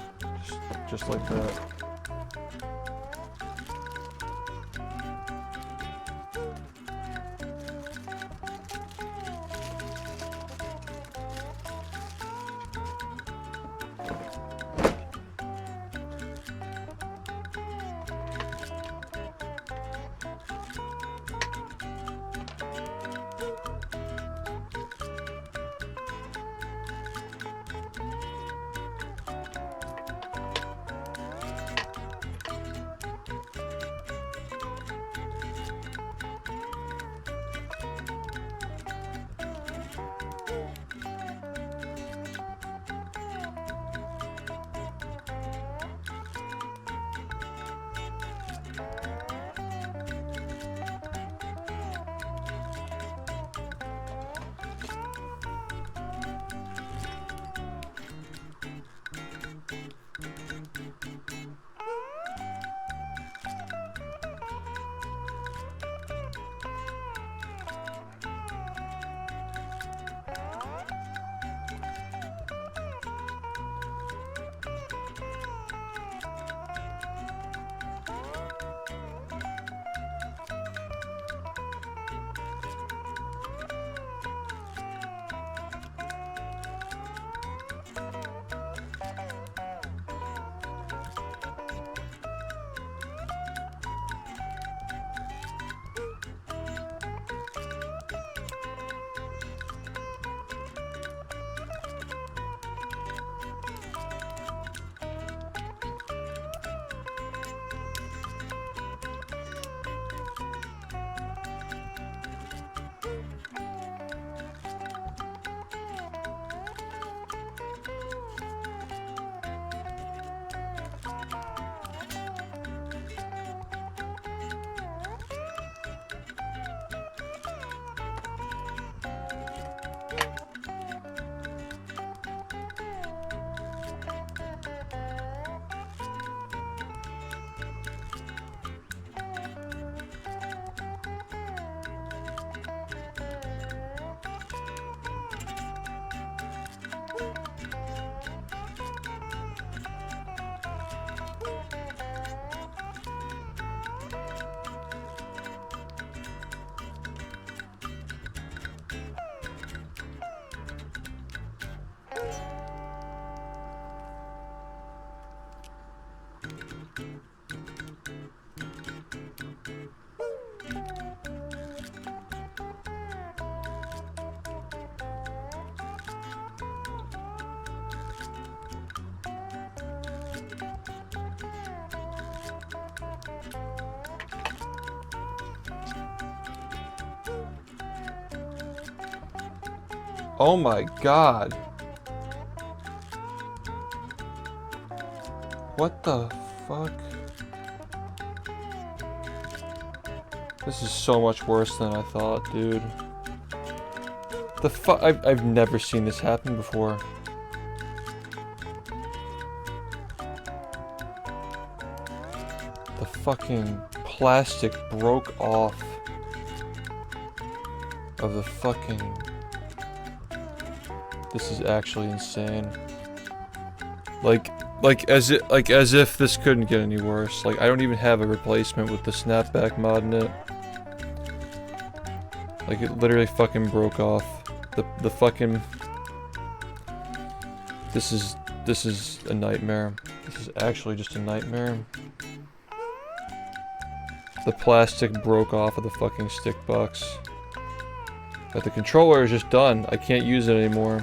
Just like that. Oh my god. What the fuck? This is so much worse than I thought, dude. The fuck? I've never seen this happen before. The fucking plastic broke off of the fucking... This is actually insane. Like as if this couldn't get any worse. Like, I don't even have a replacement with the snapback mod in it. Like, it literally fucking broke off. The fucking... This is a nightmare. This is actually just a nightmare. The plastic broke off of the fucking stick box. But the controller is just done. I can't use it anymore.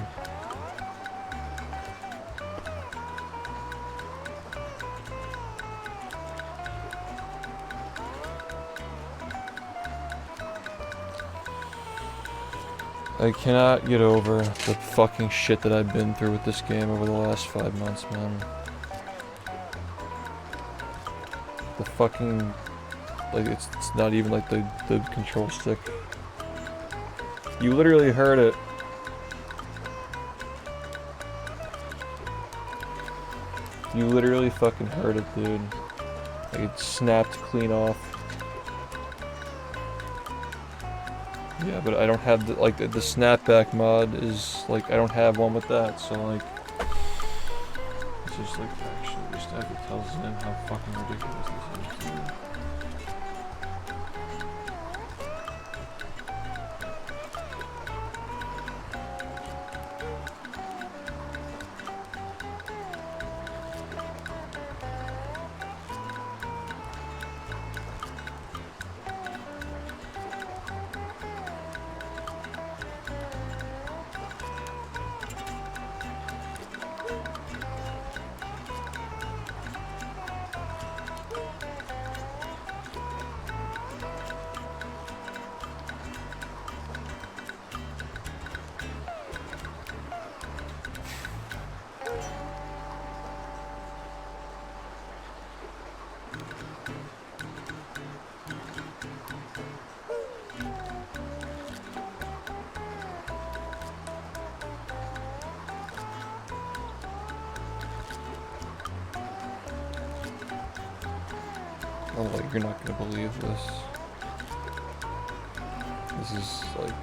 I cannot get over the fucking shit that I've been through with this game over the last 5 months, man. The fucking... Like, it's not even like the control stick. You literally heard it. You literally fucking heard it, dude. Like, it snapped clean off. Yeah, but I don't have the, like, the snapback mod is, like, I don't have one with that, so, like... It's just, like, actually, just have to tell Zen how fucking ridiculous this is, dude. Oh, like, you're not gonna believe this. This is, like...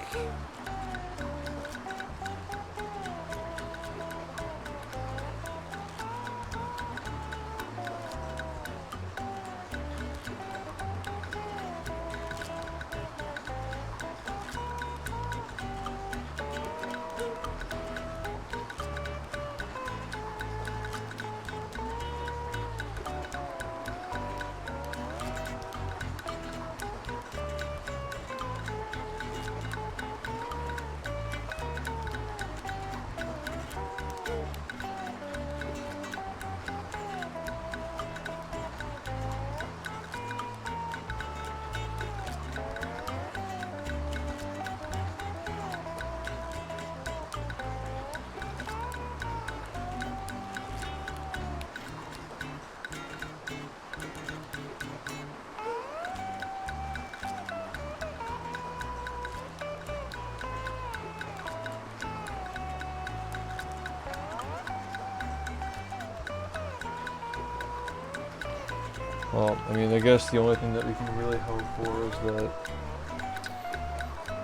Well, I mean, I guess the only thing that we can really hope for is that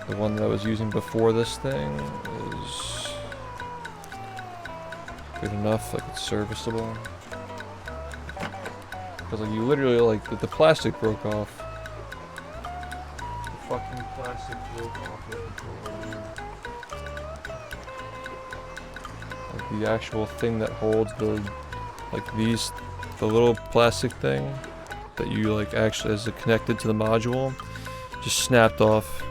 the one that I was using before this thing is good enough, like it's serviceable. Because like you literally, like, the plastic broke off. The fucking plastic broke off the controller. Like the actual thing that holds the, like these, the little plastic thing that you like actually is connected to the module just snapped off.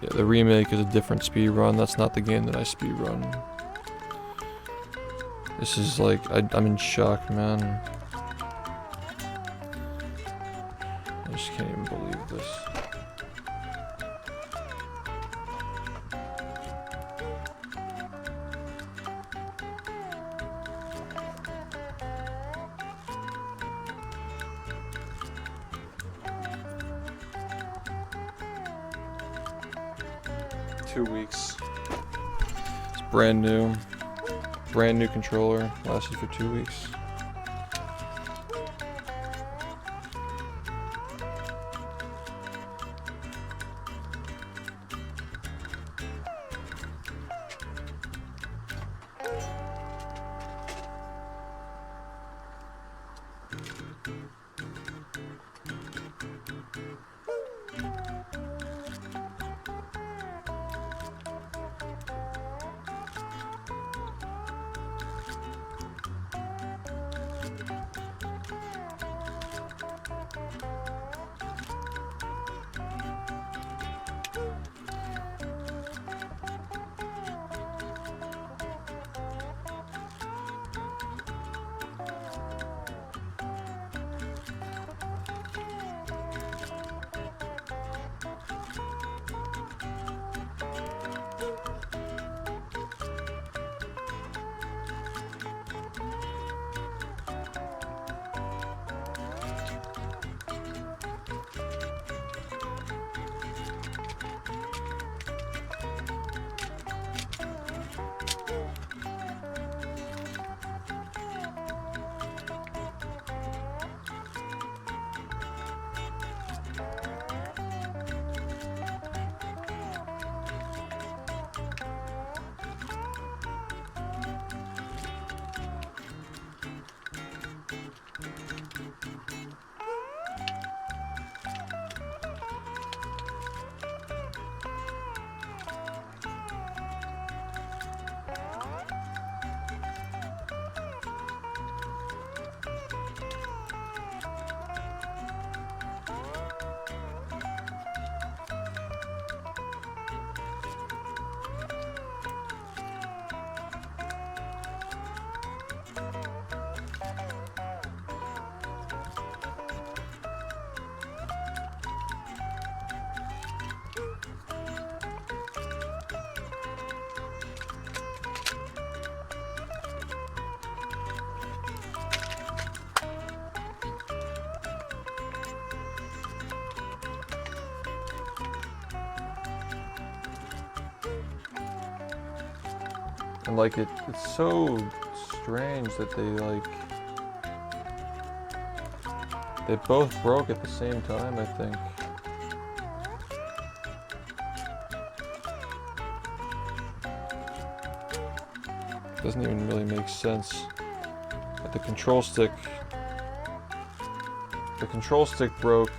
Yeah, the remake is a different speedrun. That's not the game that I speedrun. This is like, I'm in shock, man. I just can't even believe this. 2 weeks. It's brand new. Brand new controller. Lasted for 2 weeks. And like it's so strange that they both broke at the same time, I think. Doesn't even really make sense. But the control stick broke,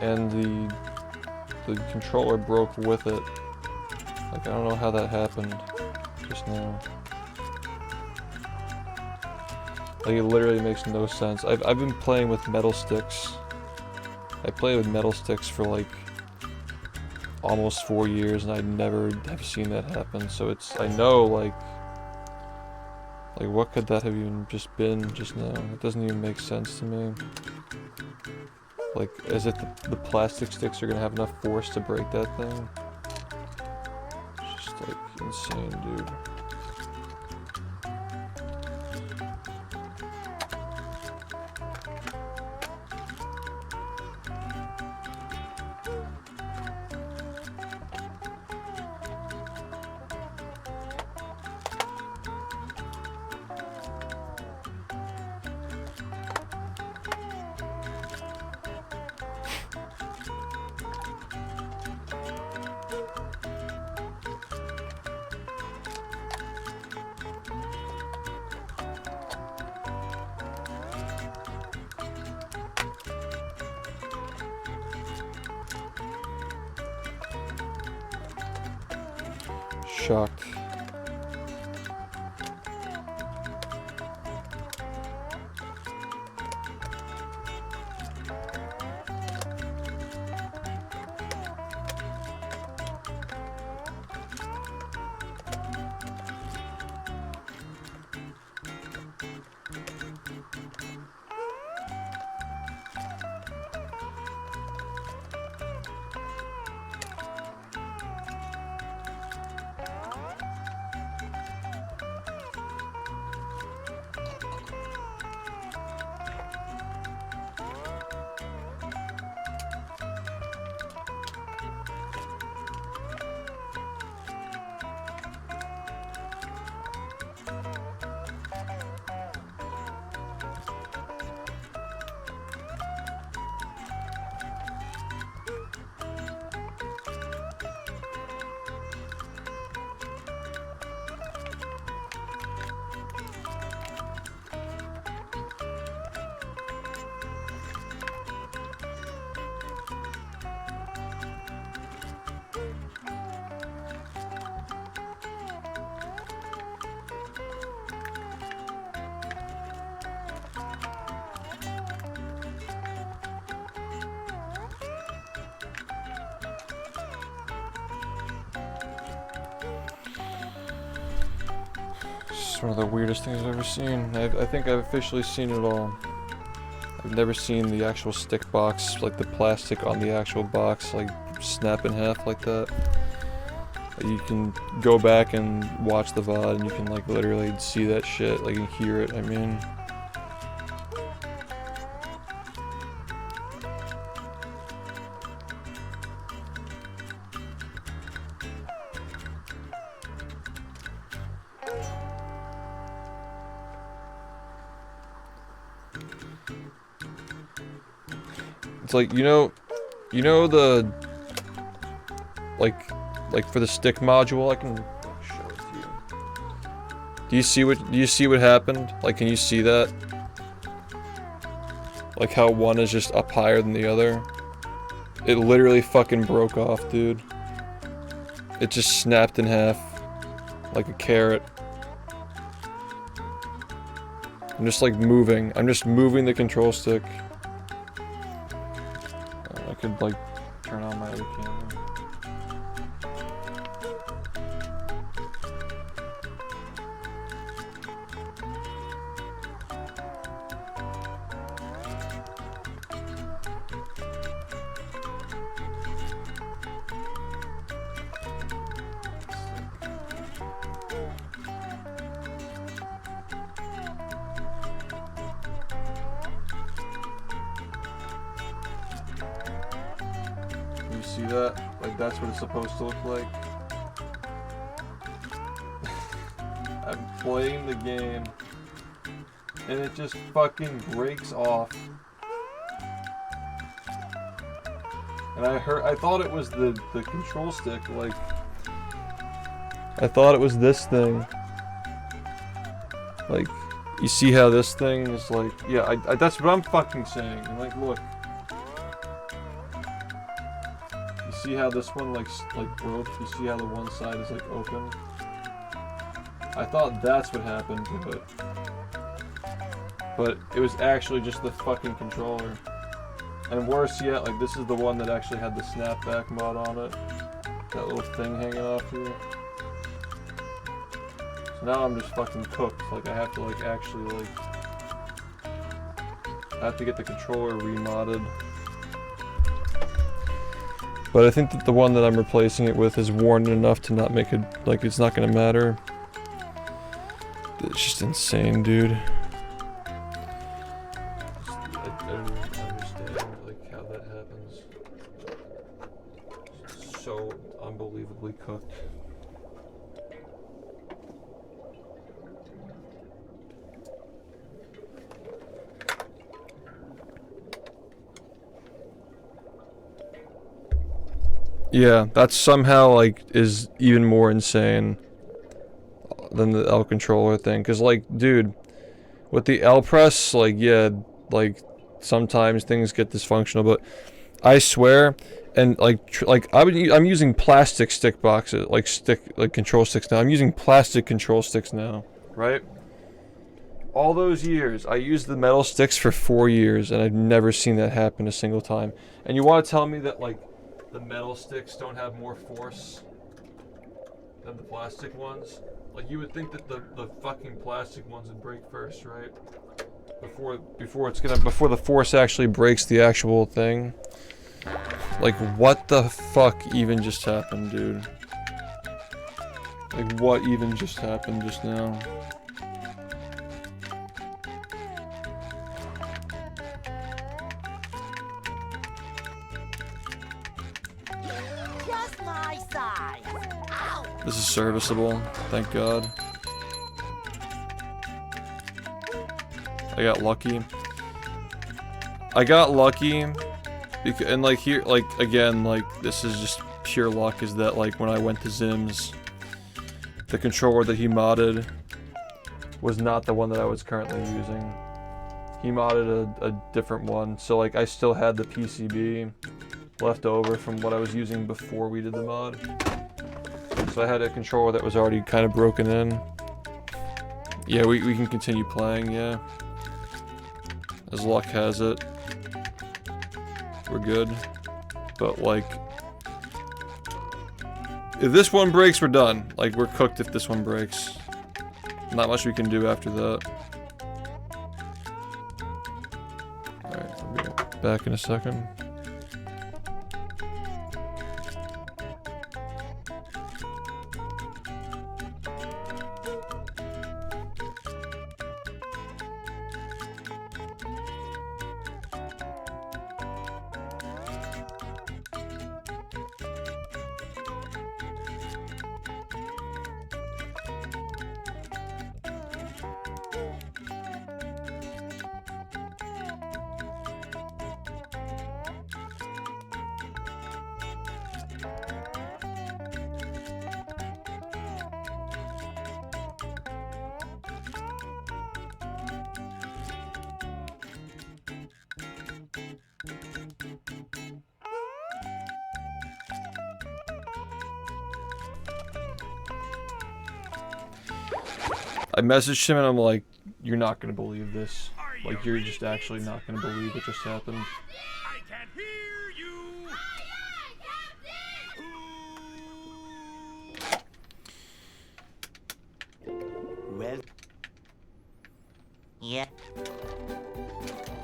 and the controller broke with it. Like, I don't know how that happened just now. Like, it literally makes no sense. I've been playing with metal sticks. I played with metal sticks for like almost 4 years, and I never have seen that happen. So I know like what could that have even just been just now? It doesn't even make sense to me. Like, as if the plastic sticks are gonna have enough force to break that thing. Like, insane, dude. Shocked. It's one of the weirdest things I've ever seen. I think I've officially seen it all. I've never seen the actual stick box, like the plastic on the actual box, like snap in half like that. You can go back and watch the VOD and you can like literally see that shit, like you hear it, I mean. It's like, you know the, like for the stick module, I can show it to you. Do you see what happened? Like, can you see that? Like how one is just up higher than the other? It literally fucking broke off, dude. It just snapped in half. Like a carrot. I'm just like moving. I'm just moving the control stick. I could like turn on my other camera. You see that? Like, that's what it's supposed to look like. I'm playing the game, and it just fucking breaks off. And I thought it was the control stick, like, I thought it was this thing. Like, you see how this thing is like, yeah, that's what I'm fucking saying. And like, look. See how this one like broke? You see how the one side is like open? I thought that's what happened to it. But it was actually just the fucking controller. And worse yet, like this is the one that actually had the snapback mod on it. That little thing hanging off here. So now I'm just fucking cooked. Like I have to like actually like... I have to get the controller remodded. But I think that the one that I'm replacing it with is worn enough to not make it, like, it's not gonna matter. It's just insane, dude. I don't even understand, like, how that happens. It's so unbelievably cooked. Yeah, that somehow, like, is even more insane than the L controller thing. Because, like, dude, with the L press, like, yeah, like, sometimes things get dysfunctional, but I swear, and, I'm using plastic stick boxes, like, control sticks now. I'm using plastic control sticks now, right? All those years, I used the metal sticks for 4 years, and I've never seen that happen a single time. And you want to tell me that, like, the metal sticks don't have more force than the plastic ones? Like, you would think that the fucking plastic ones would break first, right? Before the force actually breaks the actual thing. Like, what the fuck even just happened, dude? Like, what even just happened just now? This is serviceable, thank God. I got lucky. And like here, like again, like this is just pure luck, is that like when I went to Zim's, the controller that he modded was not the one that I was currently using. He modded a different one, so like I still had the PCB left over from what I was using before we did the mod. So I had a controller that was already kind of broken in. Yeah, we can continue playing, yeah. As luck has it. We're good. But like... if this one breaks, we're done. Like, we're cooked if this one breaks. Not much we can do after that. Alright, I'll be back in a second. I messaged him and I'm like, you're not gonna believe this. Like, you're just actually not gonna believe what just happened. I can't hear you. Well, Yeah.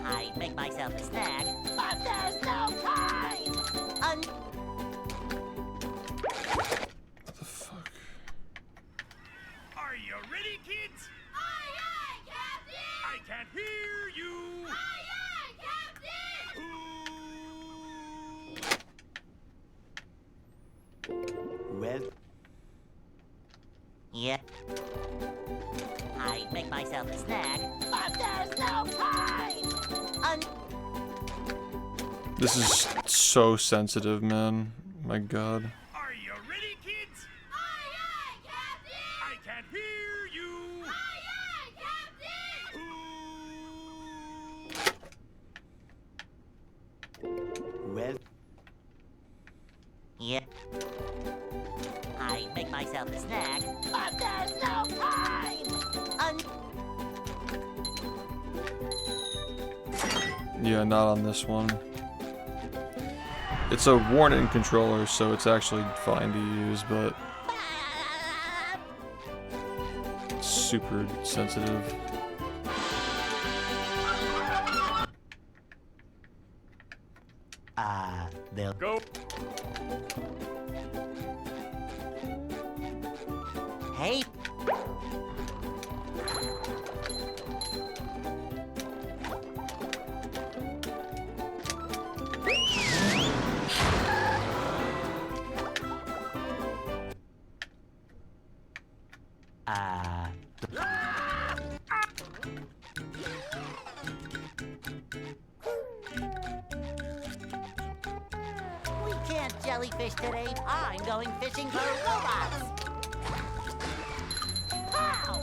I make myself a snack, but there's no time. What the fuck? Are you ready, kids? Aye, aye, Captain! I can't hear you. Aye, aye, Captain! well, Yeah. I make myself a snack, but there's no time. This is so sensitive, man. My god. Are you ready, kids? Aye, aye, Captain! I can't hear you. Aye, aye, Captain! well, Yeah. I make myself a snack, but there's no time. Yeah, not on this one. It's a warning controller, so it's actually fine to use, but it's super sensitive. they'll Go. Hey. We can't jellyfish today. I'm going fishing for robots. Pow!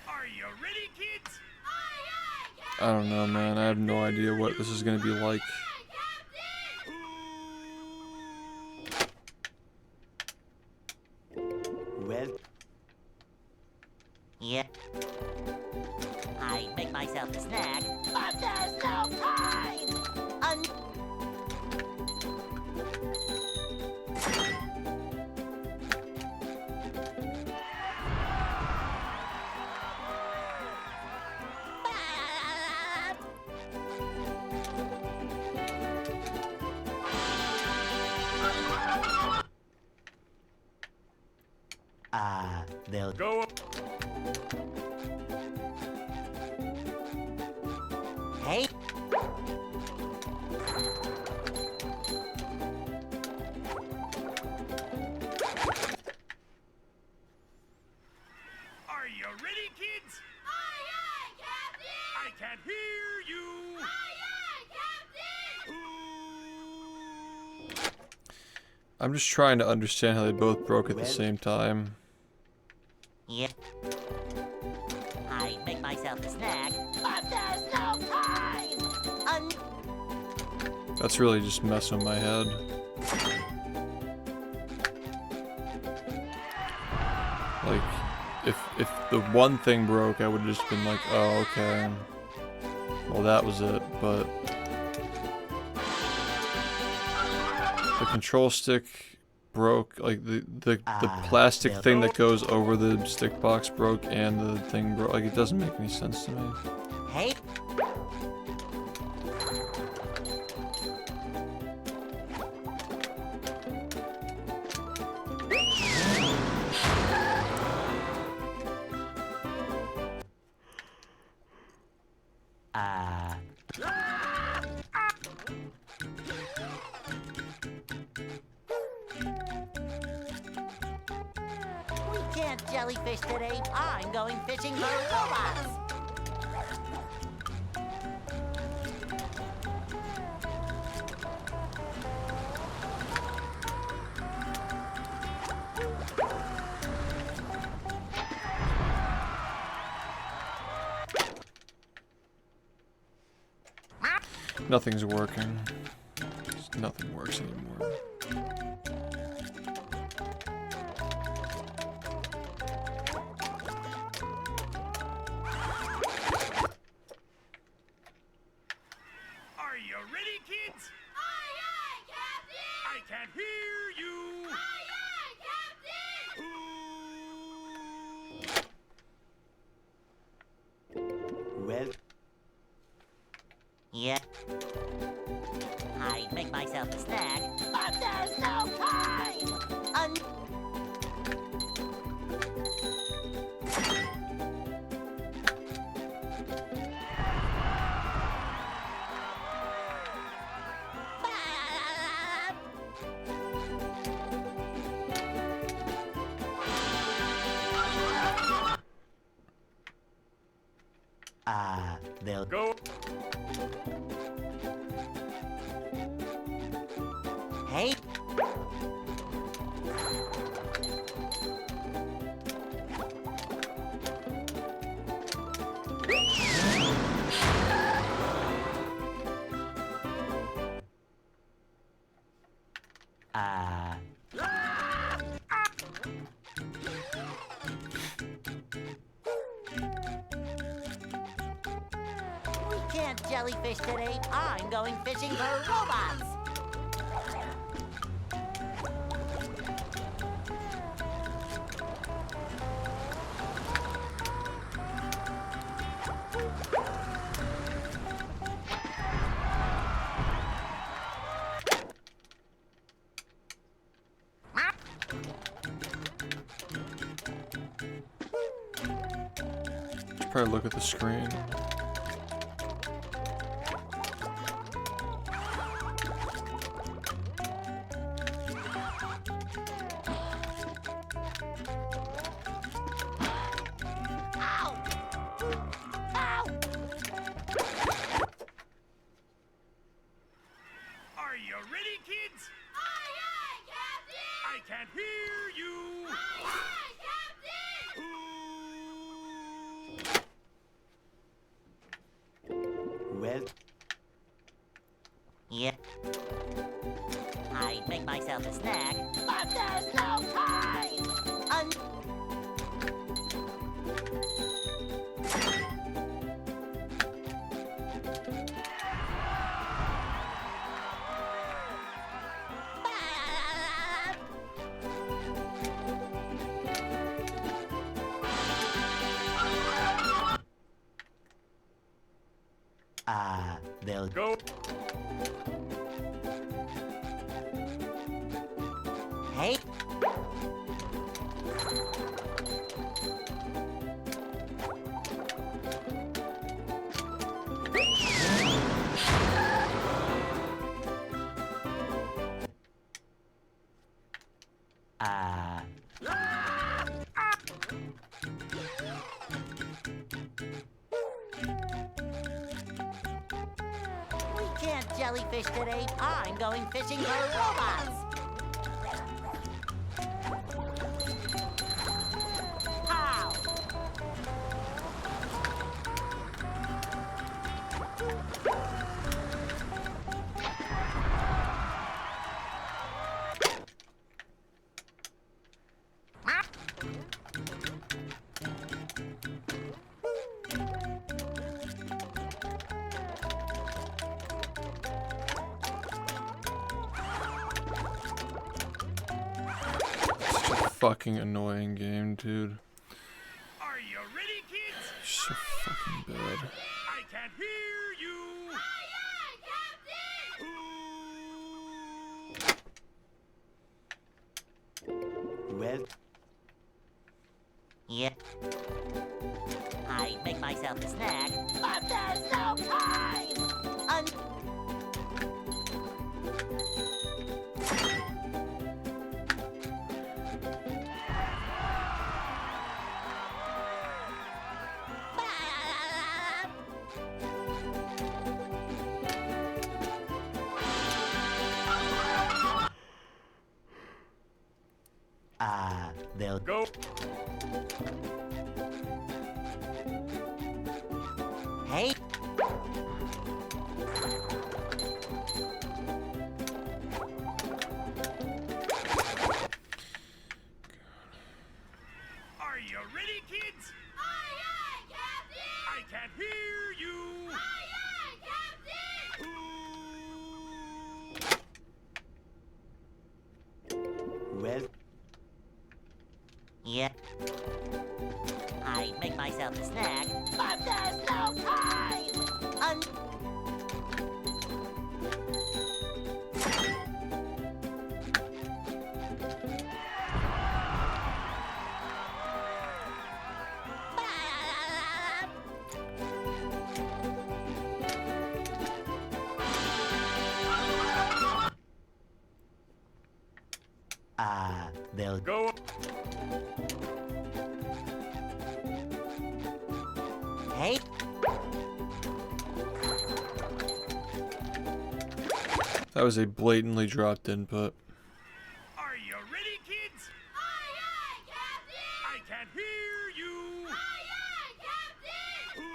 Are you ready, kids? Aye, aye, Captain! I don't know, man. I have no idea what this is gonna be like. well, Yeah. I make myself a snack, but there's no time. they'll Go. Hey. Are you ready, kids? Aye, aye, Captain! I can't hear you. Aye, aye, Captain! I'm just trying to understand how they both broke at the same time. Yeah. I make myself a snack, but there's no time. That's really just messing with my head. Like, if the one thing broke, I would have just been like, oh, okay. Well, that was it, but the control stick broke, like the plastic thing that goes over the stick box broke, and the thing broke. Like, it doesn't make any sense to me. Hey. We can't jellyfish today. I'm going fishing for robots. Nothing's working. Nothing works anymore. Are you ready, kids? Aye, aye, Captain! I can't hear you. Aye, aye, Captain! Well, Yeah. I'd make myself a snack, but there's no time! they'll Go. Hey. We can't jellyfish today. I'm going fishing for robots. Should probably look at the screen. Ow! Ow! Are you ready, kids? Aye, aye, Captain! I can't hear you. Aye, aye, Captain! well, Yeah. I'd make myself a snack, but there's no time! they'll Go. Hey. We can't jellyfish today. I'm going fishing for robots. How? fucking annoying game, dude. Are you ready, kids? So fucking bad. I can't hear you. Well, Yep. I make myself a snack, but there's no time! they'll Go. Hey! Are you ready, kids? Aye, aye, Captain! I can't hear you. Aye, aye, Captain! well, Yep. I make myself a snack, but there's no time! they'll Go. Hey! That was a blatantly dropped input. Are you ready, kids? Aye, aye, Captain! I can't hear you. Aye, aye, Captain!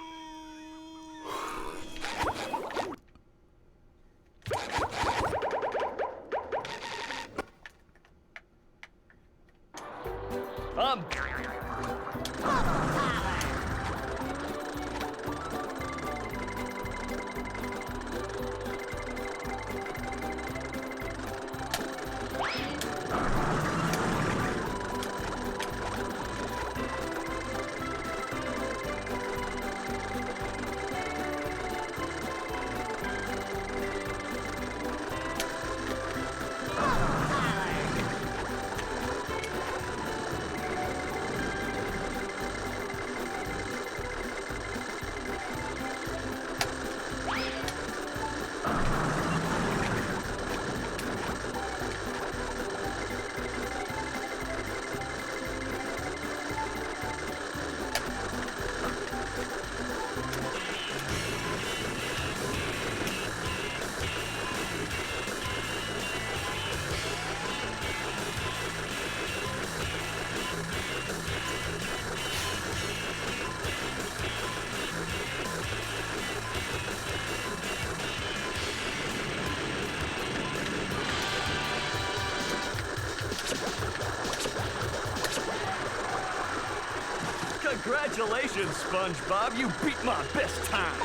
Congratulations, SpongeBob. You beat my best time.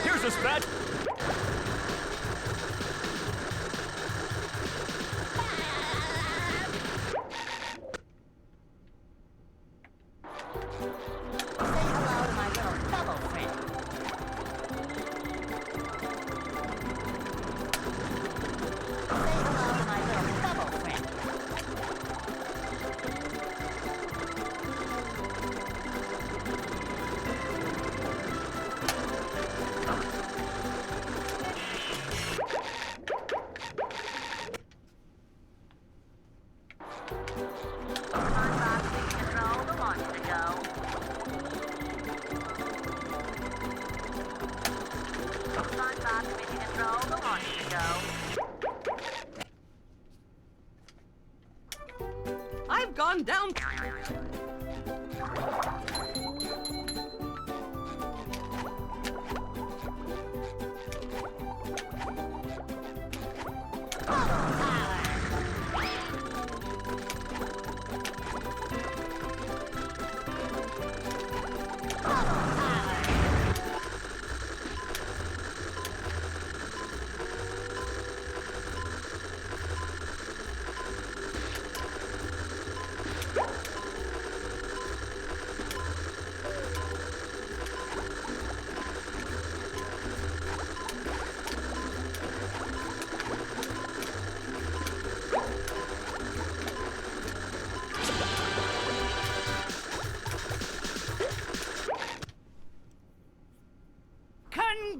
Here's this badge. Say hello to my little bubble friend. Say hello to my little bubble friend. I've gone down.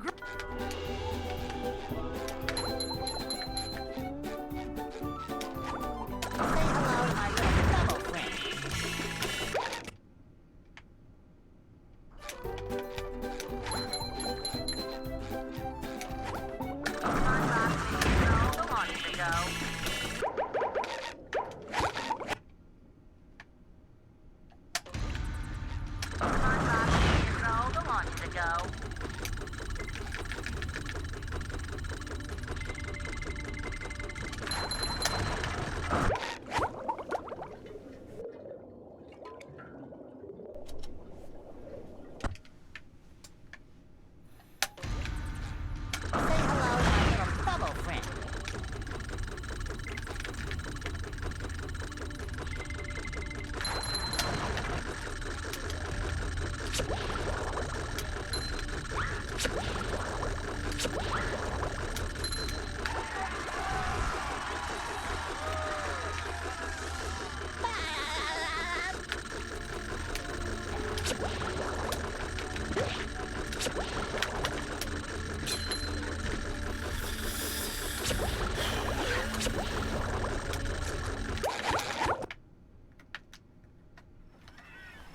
hello to my little bubble friend. Say hello to my little bubble friend.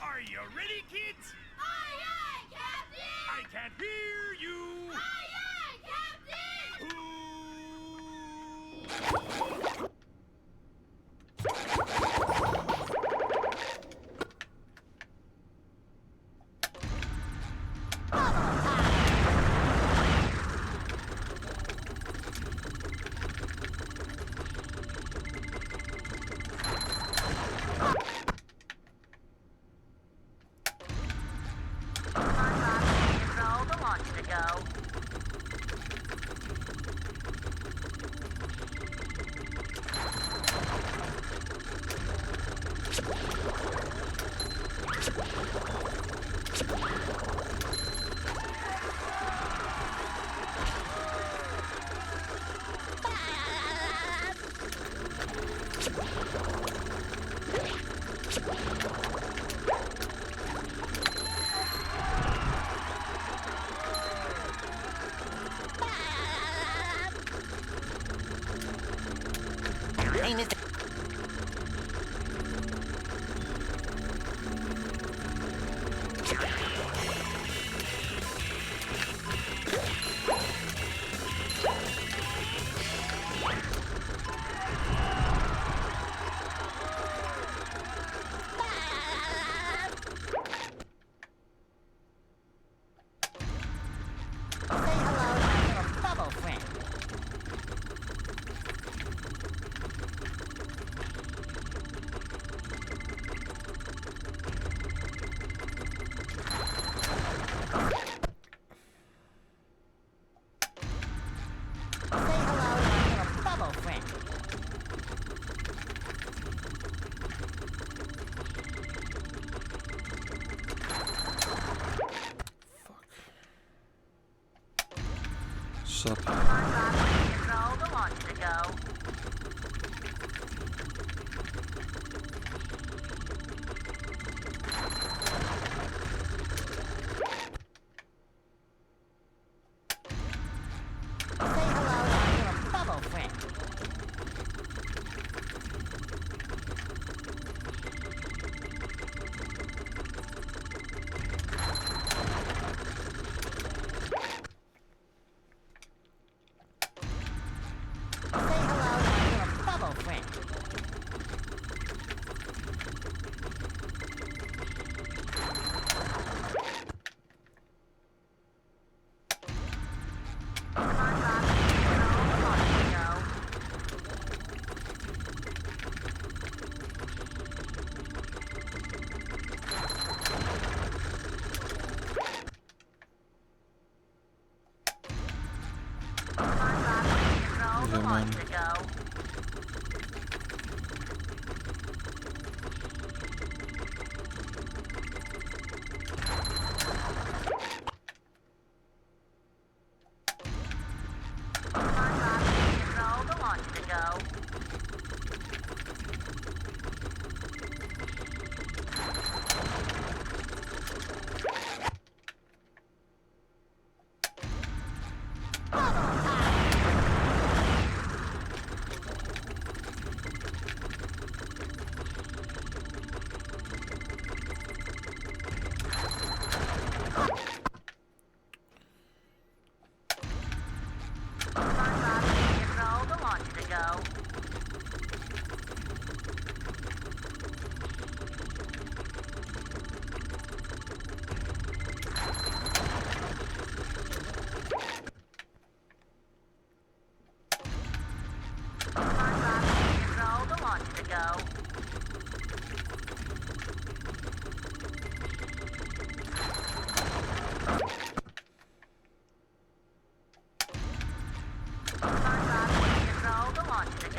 Are you ready, kids? Aye, aye, Captain! I can't hear you. Aye, aye, Captain! Hey, Mr. Say hello to my little bubble friend. Say hello to my little bubble friend. Sup? Say hello to my little bubble friend. Say hello to my little bubble friend. Yeah, man.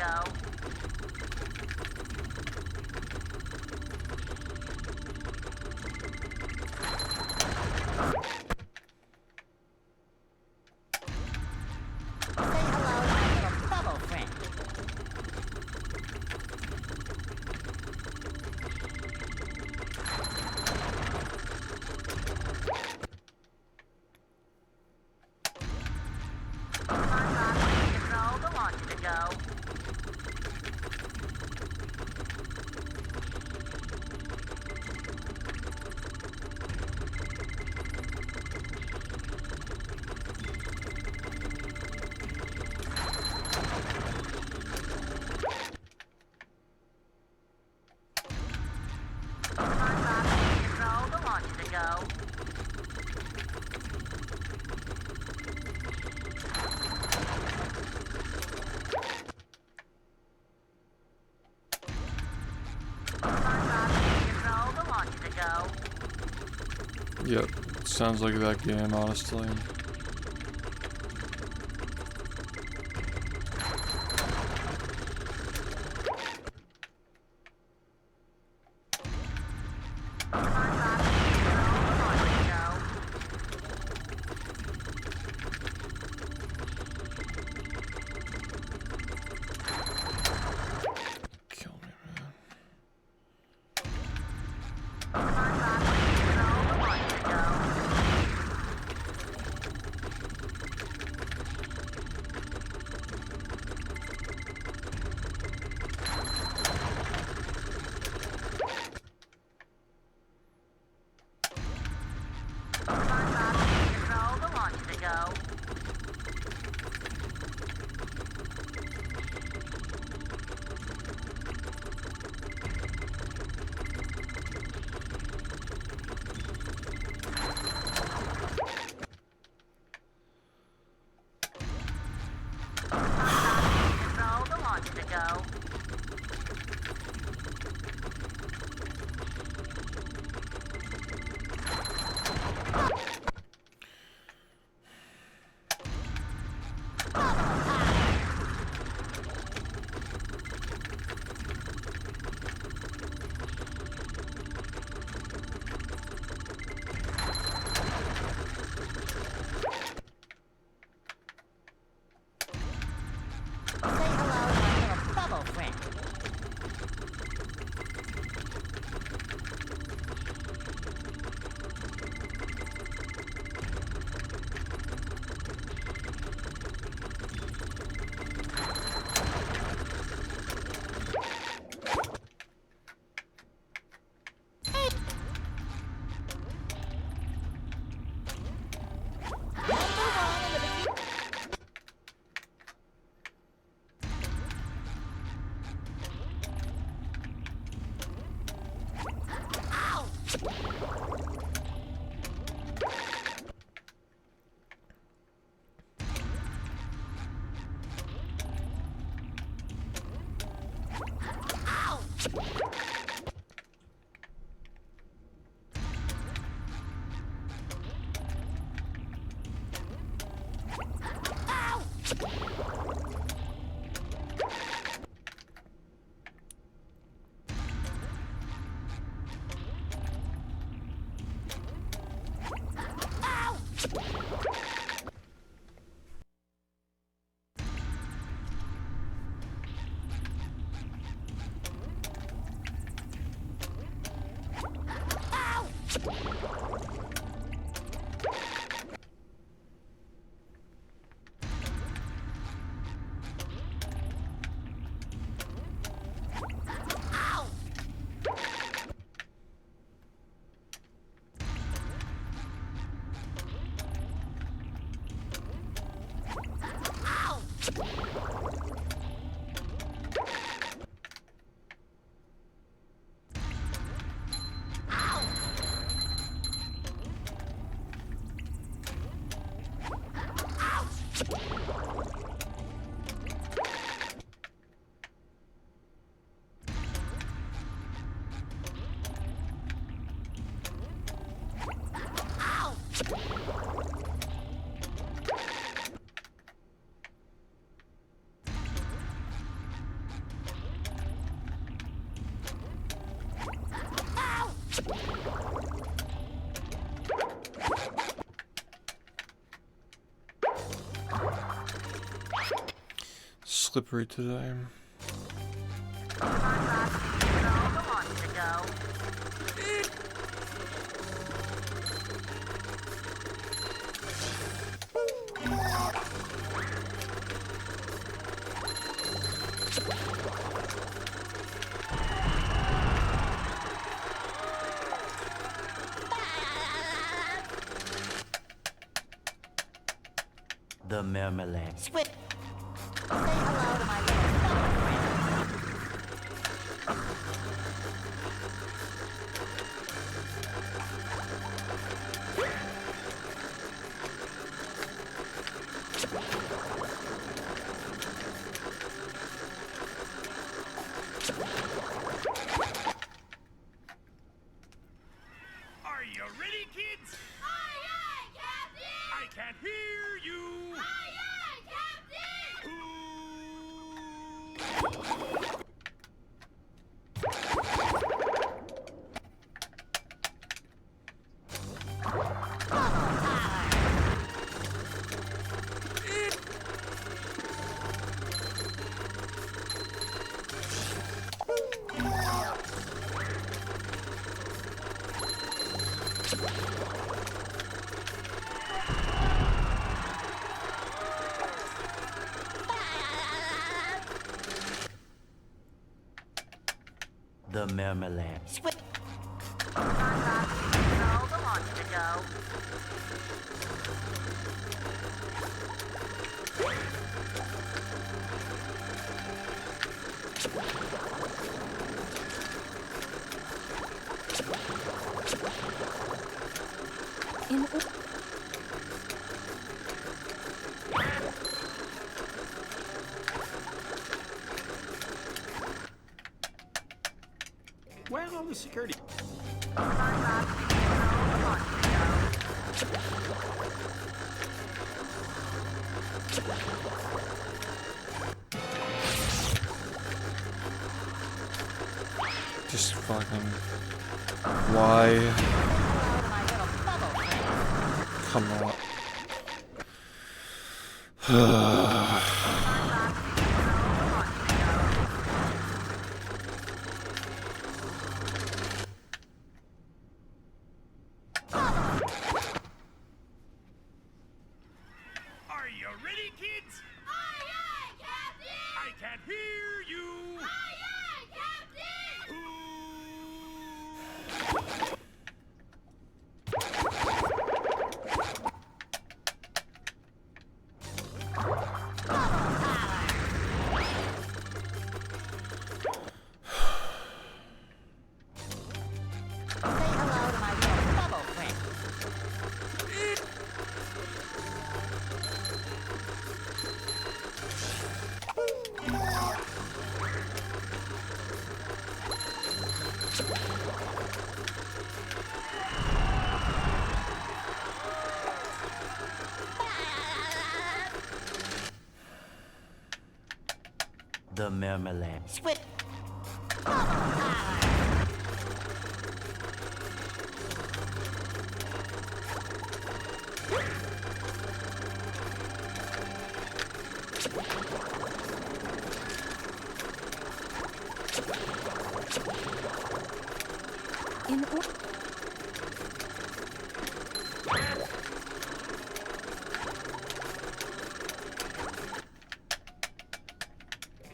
go. Say hello to my little bubble friend. Control the launch to go. Control the launch to go. Control the launch to go. Yep, sounds like that game, honestly. Kill me, man. Control the launch to go. Control the launch to go. Say hello to my little bubble friend. slippery today. The marmalade. Squid. Say hello to my little fellow friend. Are you ready, kids? Aye, aye, Captain! I can't hear you. Aye, aye, Captain! The marmalade. Squid. Where are all the security? Just fucking. Why? Come on. Are you ready, kids? Aye, aye, Captain! I can't hear you. Aye, aye, Captain! Say hello to my little bubble friend. The marmalade. Squid.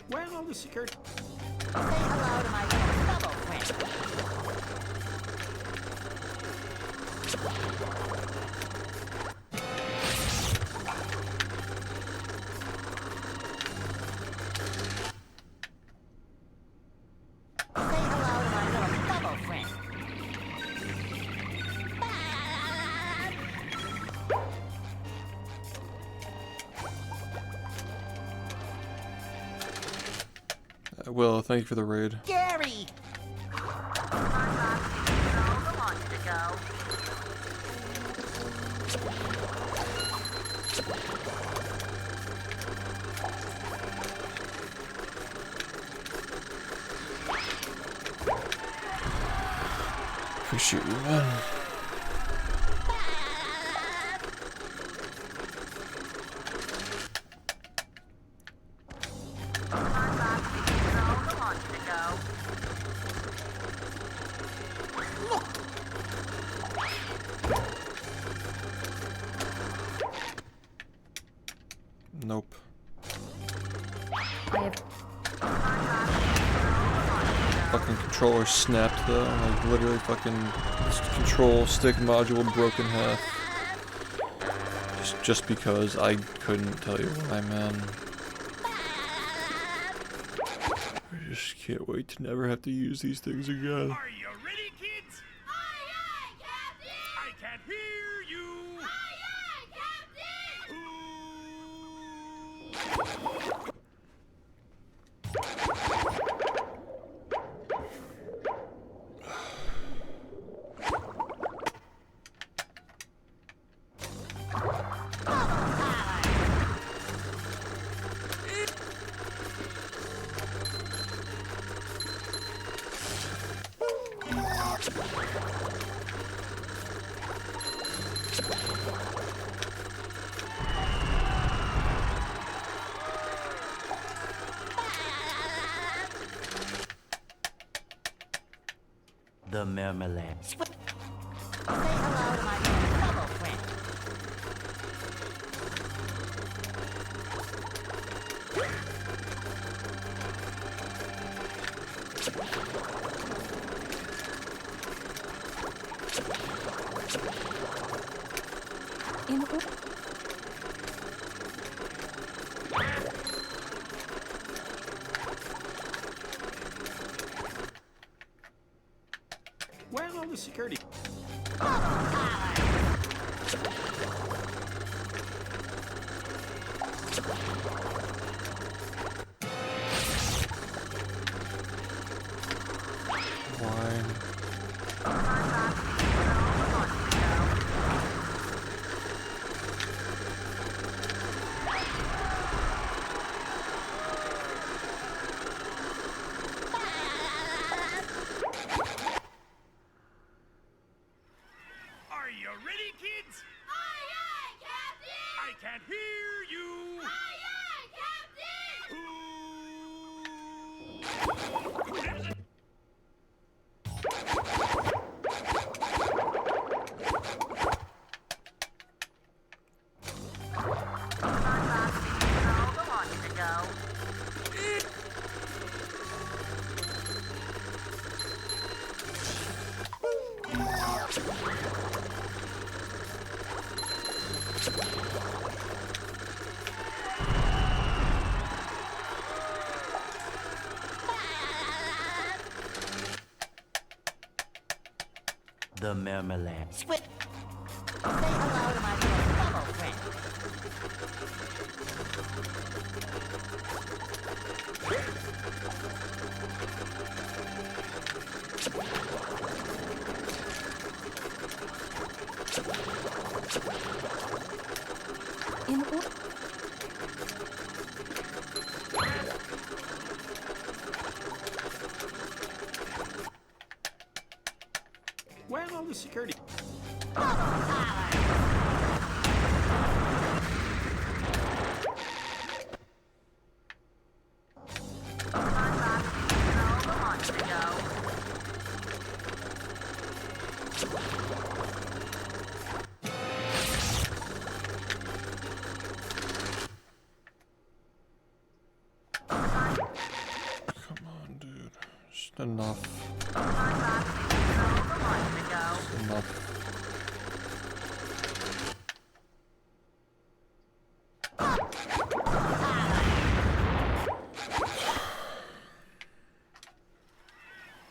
Where are all the security? Say hello to my little bubble friend. Say hello to my little bubble friend. Will, thank you for the raid. Gary! Appreciate you, man. Nope. I have Fucking controller snapped though. Like literally fucking this control stick module broke in half. Just because I couldn't tell you why, man. I just can't wait to never have to use these things again. Are you ready, kids? Aye, aye, Captain! I can't hear you. Aye, aye, Captain! The marmalade. Say hello to my little bubble friend. In order. Where's all the security? Why? Are you ready, kids? Aye, aye, Captain! I can't hear you. Aye, aye, Captain! The marmalade. Say hello to my little bubble friend. In order. Where's all the security? Come on, dude. Just enough. Enough.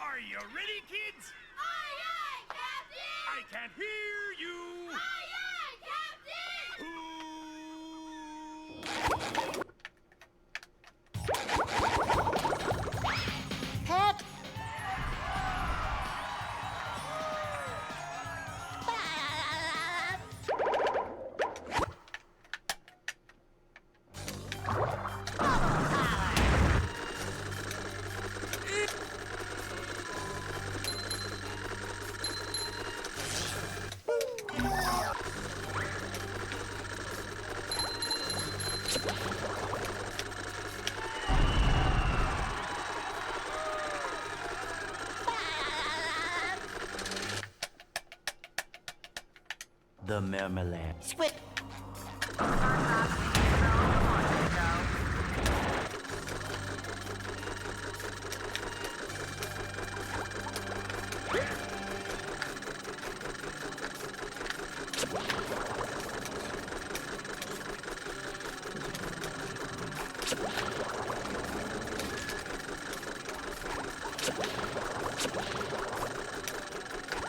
Are you ready, kids? Aye, aye, Captain! I can't hear you. Aye, aye, Captain! Pep! The marmalade. Squid.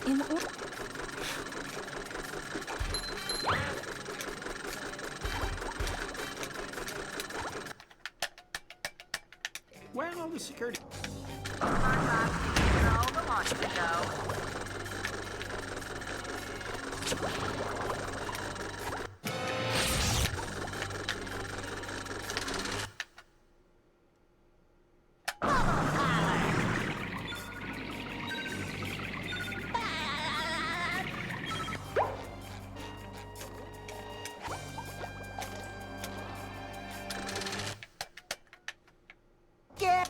In order. Where all the security? Get.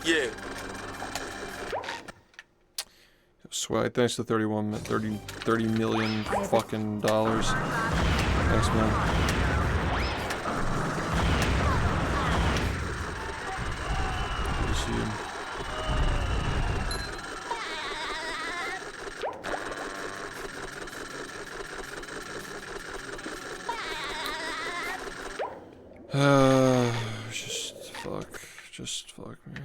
Yeah. Swag, thanks to 30 million fucking dollars. Thanks, man. Good to see you. Just fuck me.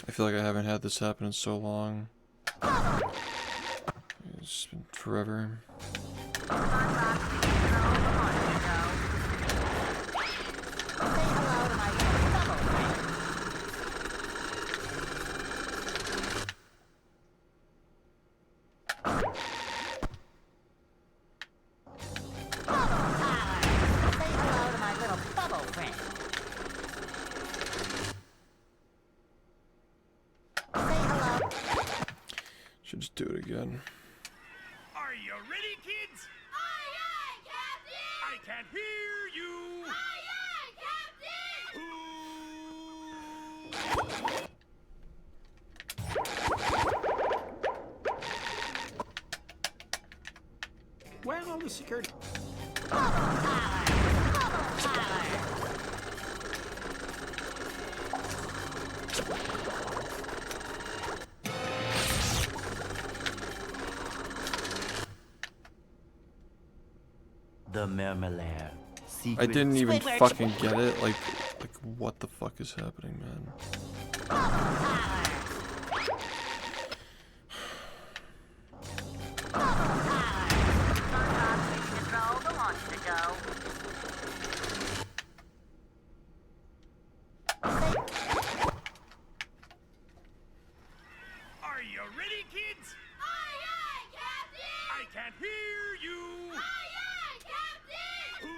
I feel like I haven't had this happen in so long. It's been forever. Should just do it again. Are you ready, kids? Aye, aye, Captain! I can't hear you. Aye, aye, Captain! Where all the security? The Mermalair. I didn't even fucking get it. Like what the fuck is happening, man? Are you ready, kids? Aye, aye, Captain! I can't hear you. Aye, aye, Captain!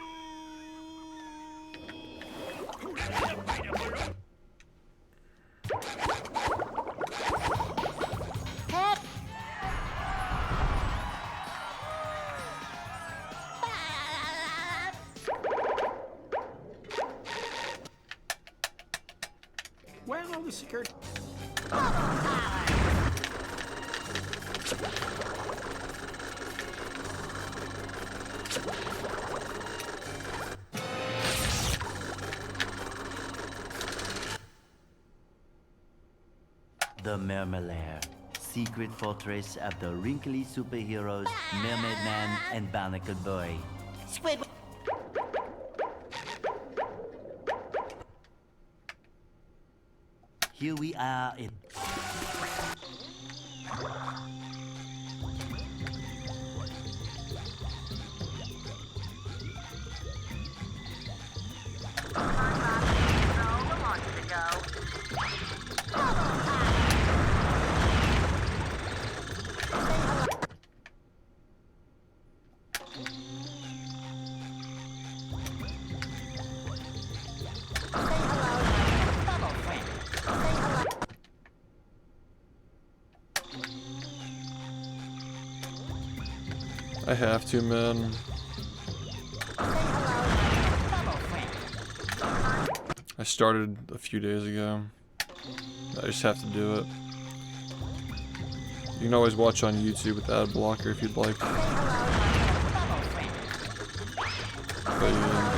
Pep. Where all the security? The Mermalair. Secret fortress of the wrinkly superheroes, Mermaid Man and Barnacle Boy. Squid. Here we are in... I have to, man. I started a few days ago. I just have to do it. You can always watch on YouTube with ad blocker if you'd like. But yeah.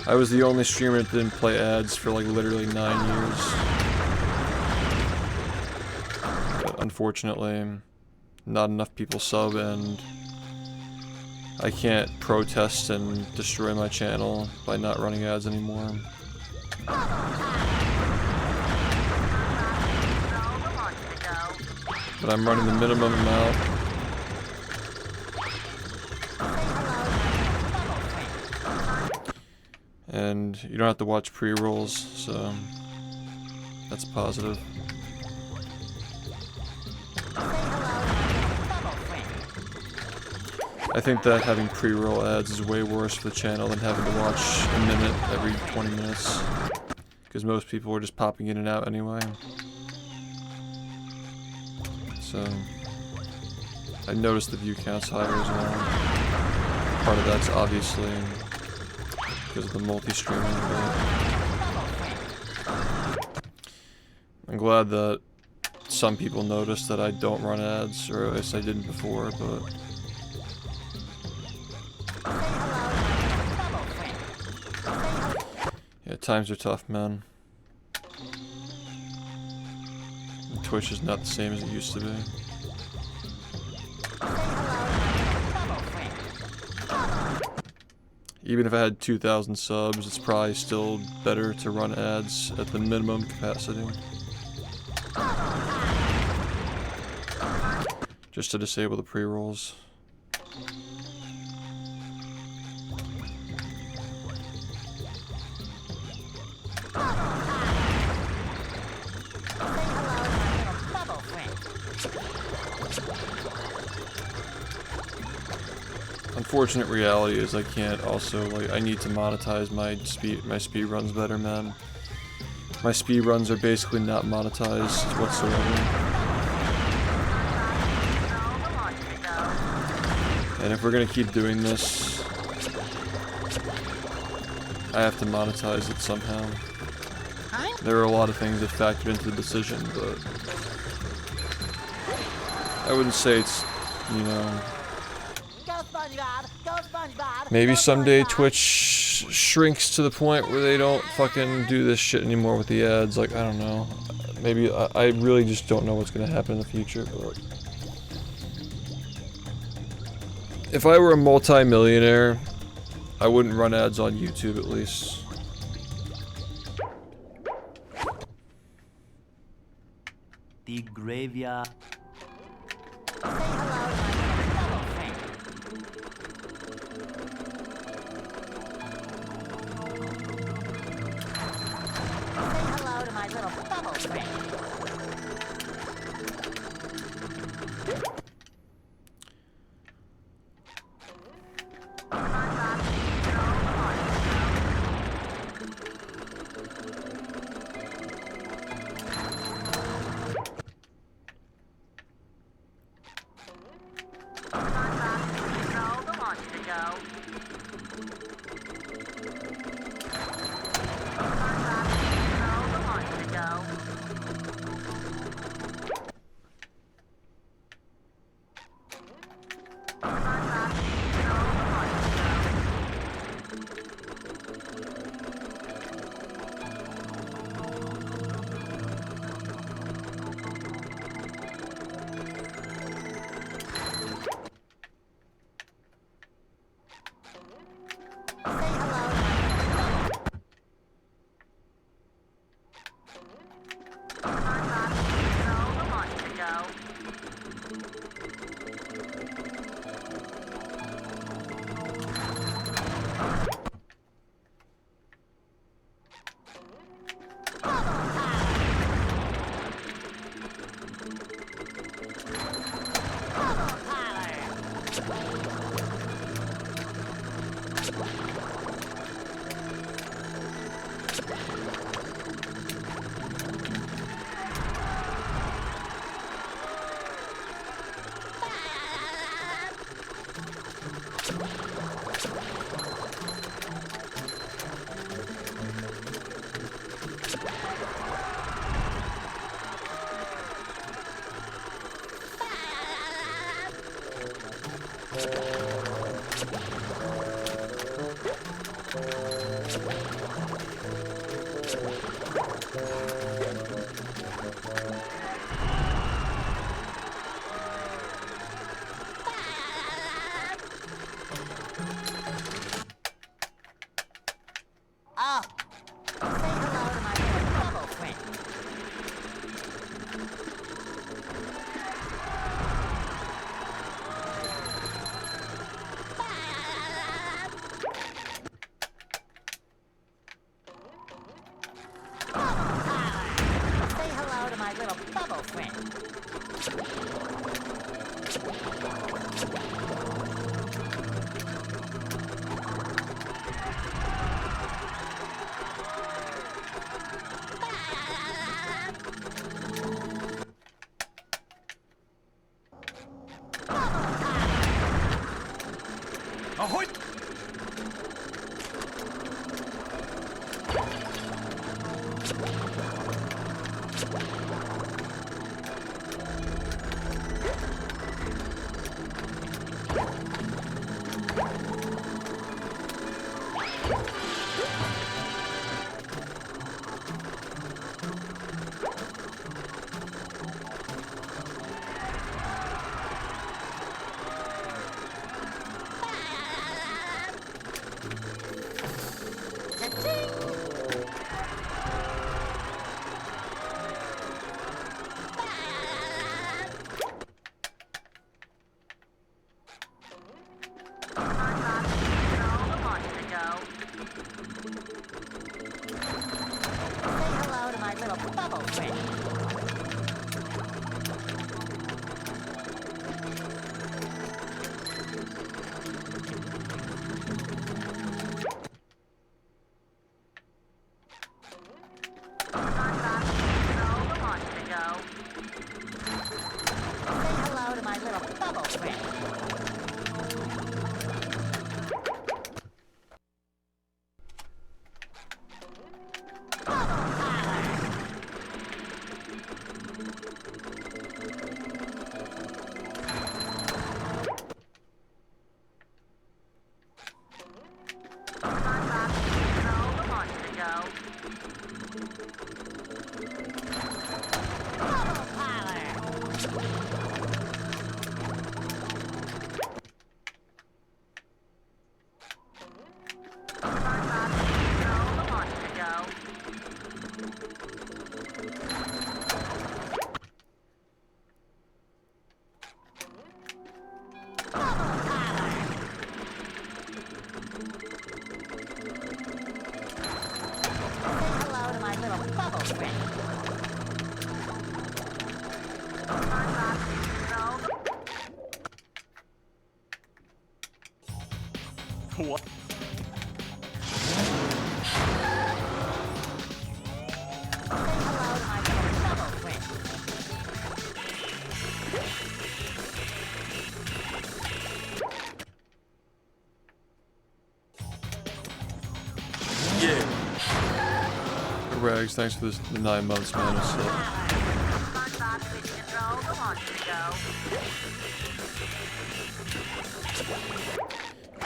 I was the only streamer that didn't play ads for like literally 9 years. But unfortunately, not enough people sub, and I can't protest and destroy my channel by not running ads anymore. But I'm running the minimum amount. And you don't have to watch pre-rolls, so that's positive. I think that having pre-roll ads is way worse for the channel than having to watch a minute every 20 minutes. Because most people are just popping in and out anyway. So I noticed the view count's higher as well. Part of that's obviously because of the multi-streaming, but I'm glad that some people noticed that I don't run ads, or at least I didn't before, but yeah, times are tough, man. Twitch is not the same as it used to be. Even if I had 2,000 subs, it's probably still better to run ads at the minimum capacity. Just to disable the pre-rolls. Unfortunate reality is I can't also, like, I need to monetize my speed runs better, man. My speed runs are basically not monetized whatsoever. And if we're gonna keep doing this, I have to monetize it somehow. There are a lot of things that factor into the decision, but I wouldn't say it's, you know, maybe someday Twitch shrinks to the point where they don't fucking do this shit anymore with the ads. Like, I don't know. Maybe, I really just don't know what's gonna happen in the future, but if I were a multi-millionaire, I wouldn't run ads on YouTube at least. The graveyard. Hello to my little bubble friend. Oh, say hello to my little bubble friend. Say hello to my little bubble friend. Ahoy! Say hello to my little bubble friend. Say hello to my little bubble friend. Hello to my little bubble friend. What? Say hello to my little bubble friend. Yeah. Rags, thanks for this, the 9 months, man. It's,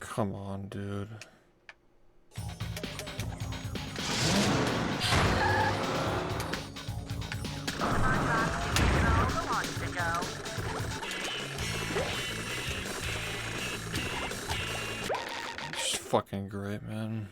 come on, dude. It's fucking great, man.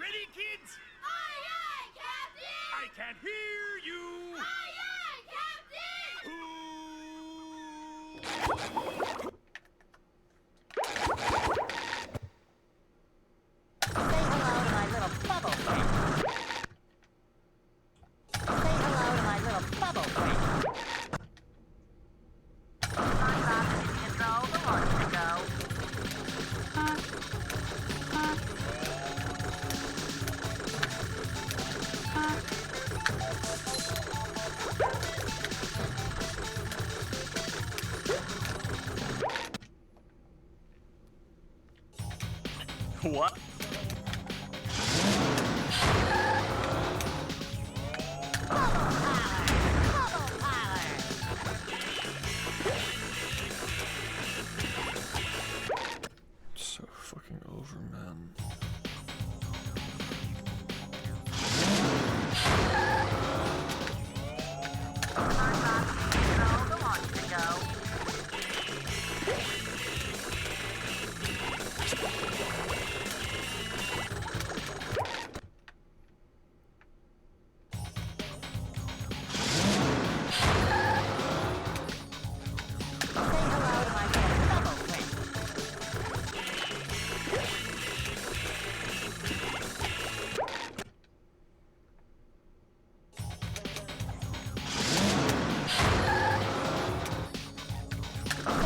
ready, kids? Aye, aye, Captain! I can't hear you. Aye, aye, Captain! Say hello to my little bubble friend. Say hello to my little bubble friend. SpongeBob is in control. Who wants to go? What? Bubble parlor. So fucking over, man. SpongeBob is in control. Who wants to go? Say hello to my little bubble friend. Say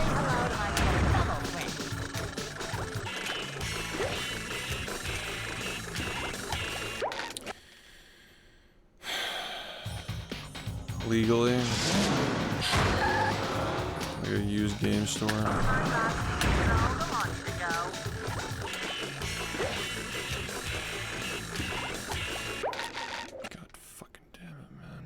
hello to my little bubble friend. Legally. Like a used game store. SpongeBob is in control. Who wants to go? God fucking damn it, man.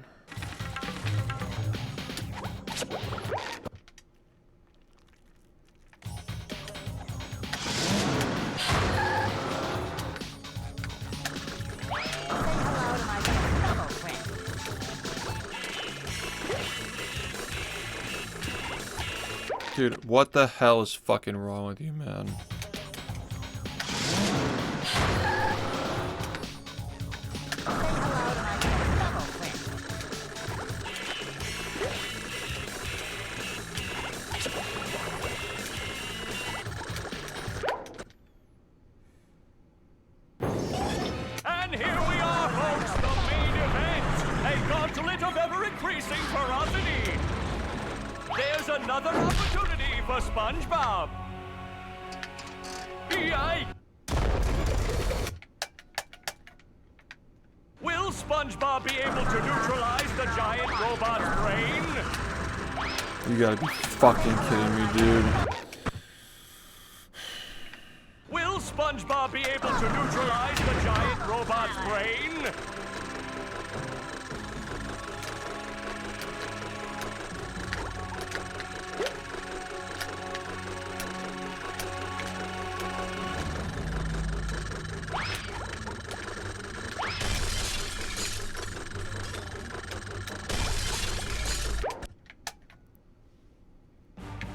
Say hello to my little bubble friend. Dude, what the hell is fucking wrong with you, man? Say hello to my little bubble friend. And here we are, folks, the main event. A gauntlet of ever-increasing ferocity. There's another opportunity for SpongeBob. Yikes! Will SpongeBob be able to neutralize the giant robot's brain? You gotta be fucking kidding me, dude. Will SpongeBob be able to neutralize the giant robot's brain?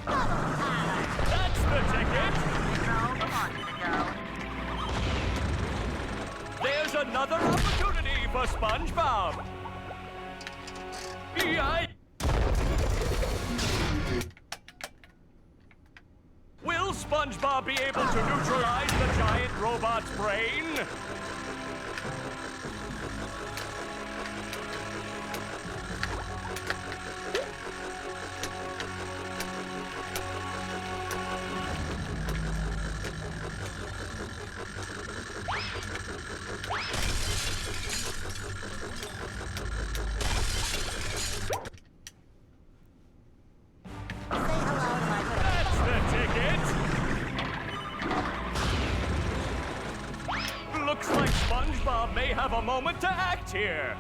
That's the ticket. Control. Who wants to go? There's another opportunity for SpongeBob. Yikes! Will SpongeBob be able to neutralize the giant robot's brain? Say hello to my little That's the ticket. Looks like SpongeBob may have a moment to act here.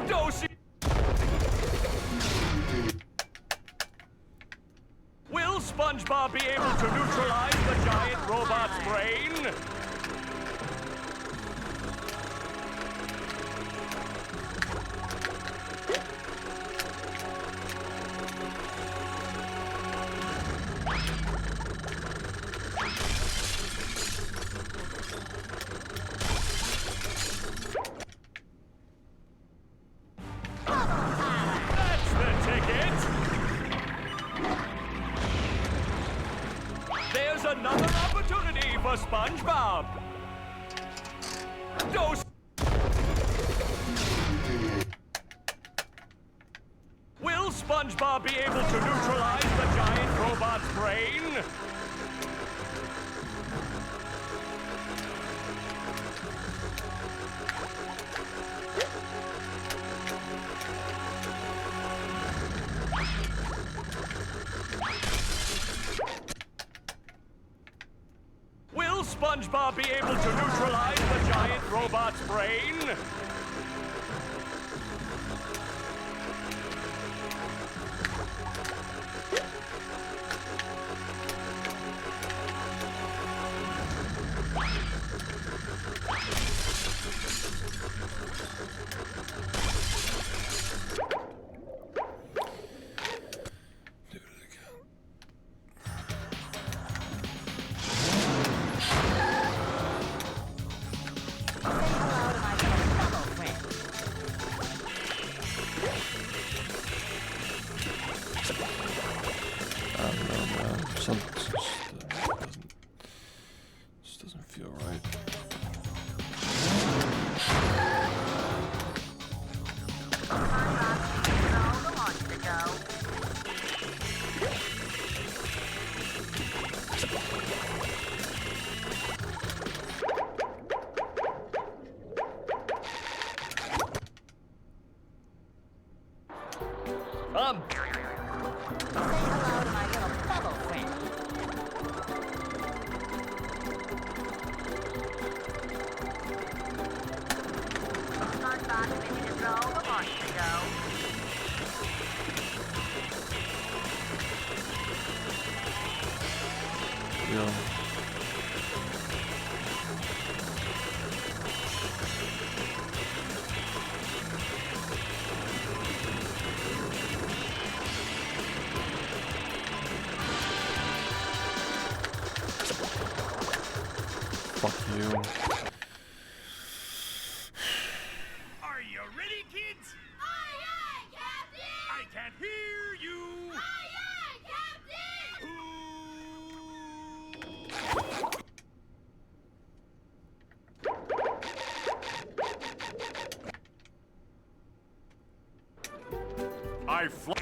Dosey. Will SpongeBob be able to neutralize the giant robot's brain? SpongeBob. Dose. Will SpongeBob be able to neutralize the giant robot's brain? Will SpongeBob be able to neutralize the giant robot's brain? This doesn't feel right. Yeah. Fuck you. Are you ready, kids? Aye, aye, Captain! I can't hear you. Aye, aye, Captain! I fly.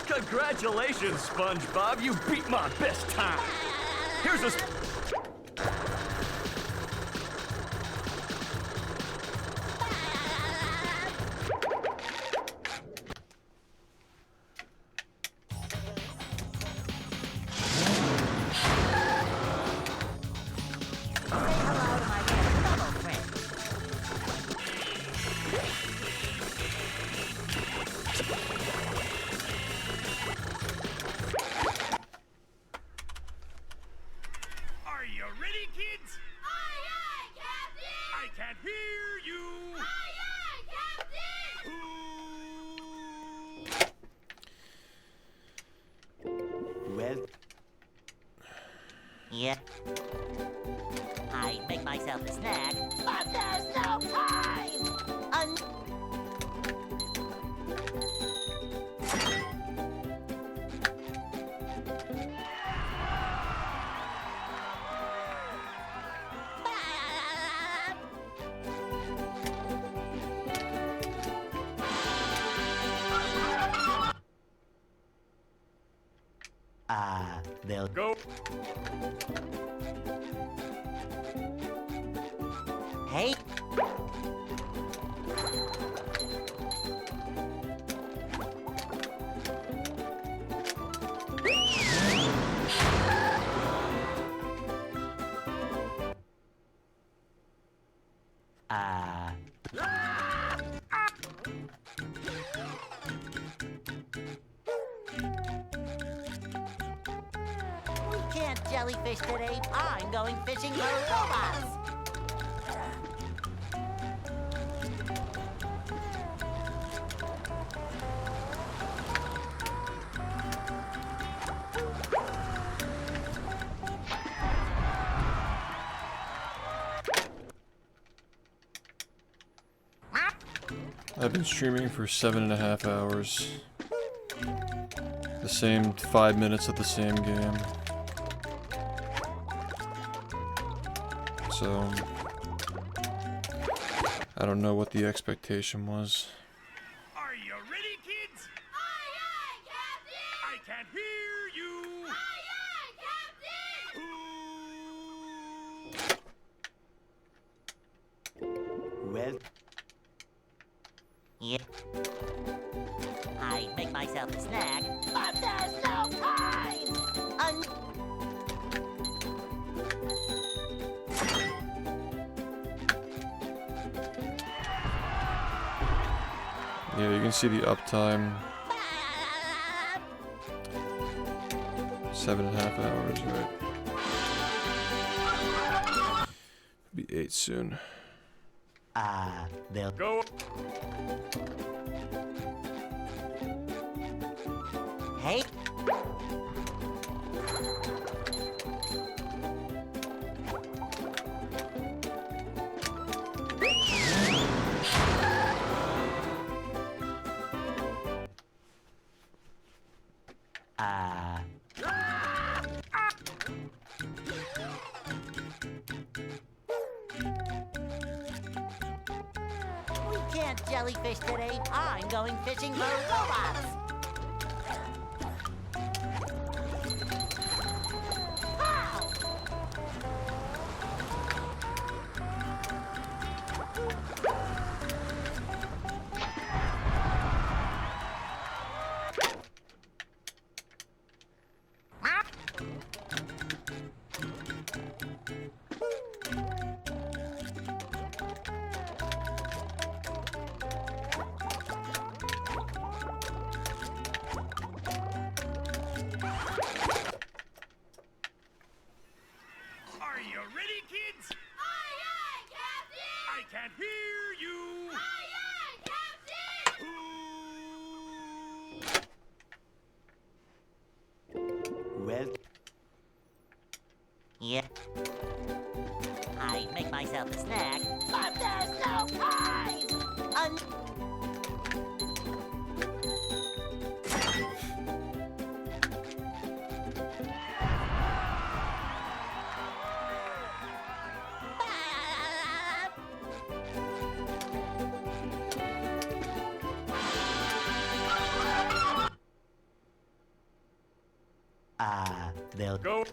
Congratulations, SpongeBob. You beat my best time. Here's a... Are you ready, kids? Aye, aye, Captain! I can't hear you. Aye, aye, Captain! Well, Yep. I make myself a snack, but there's no time! they'll Go. Hey! We can't jellyfish today. I'm going fishing for robots. I've been streaming for 7.5 hours. The same 5 minutes of the same game. So I don't know what the expectation was. Are you ready, kids? Aye, aye, Captain! I can't hear you. Aye, aye, Captain! Well, Yeah. I make myself a snack, but there's no time! Yeah, you can see the uptime. 7.5 hours, right? Be 8 soon. they'll Go. Hey! We can't jellyfish today. I'm going fishing for robots. How? Are you ready, kids? Aye, aye, Captain! I can't hear you. Aye, aye, Captain! well, Yeah. I make myself a snack, but there's no time! they'll Go.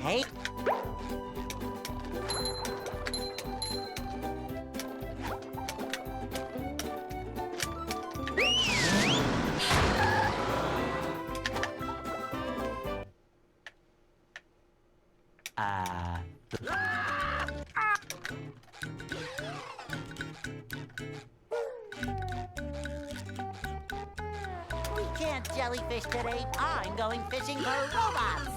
Hey! We can't jellyfish today. I'm going fishing for robots.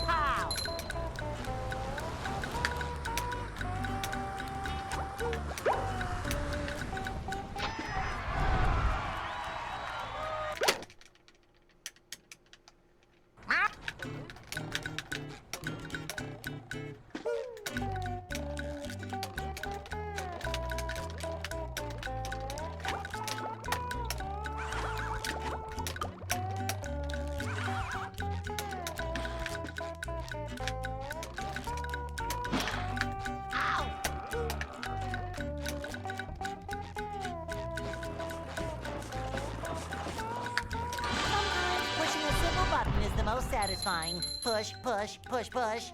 How? Sometimes pushing a simple button is the most satisfying. Push, push, push, push.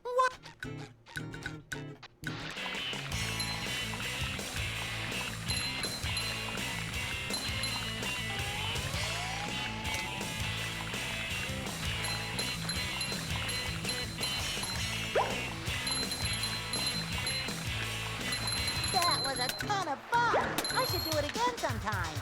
What? ton of fun. I should do it again sometime.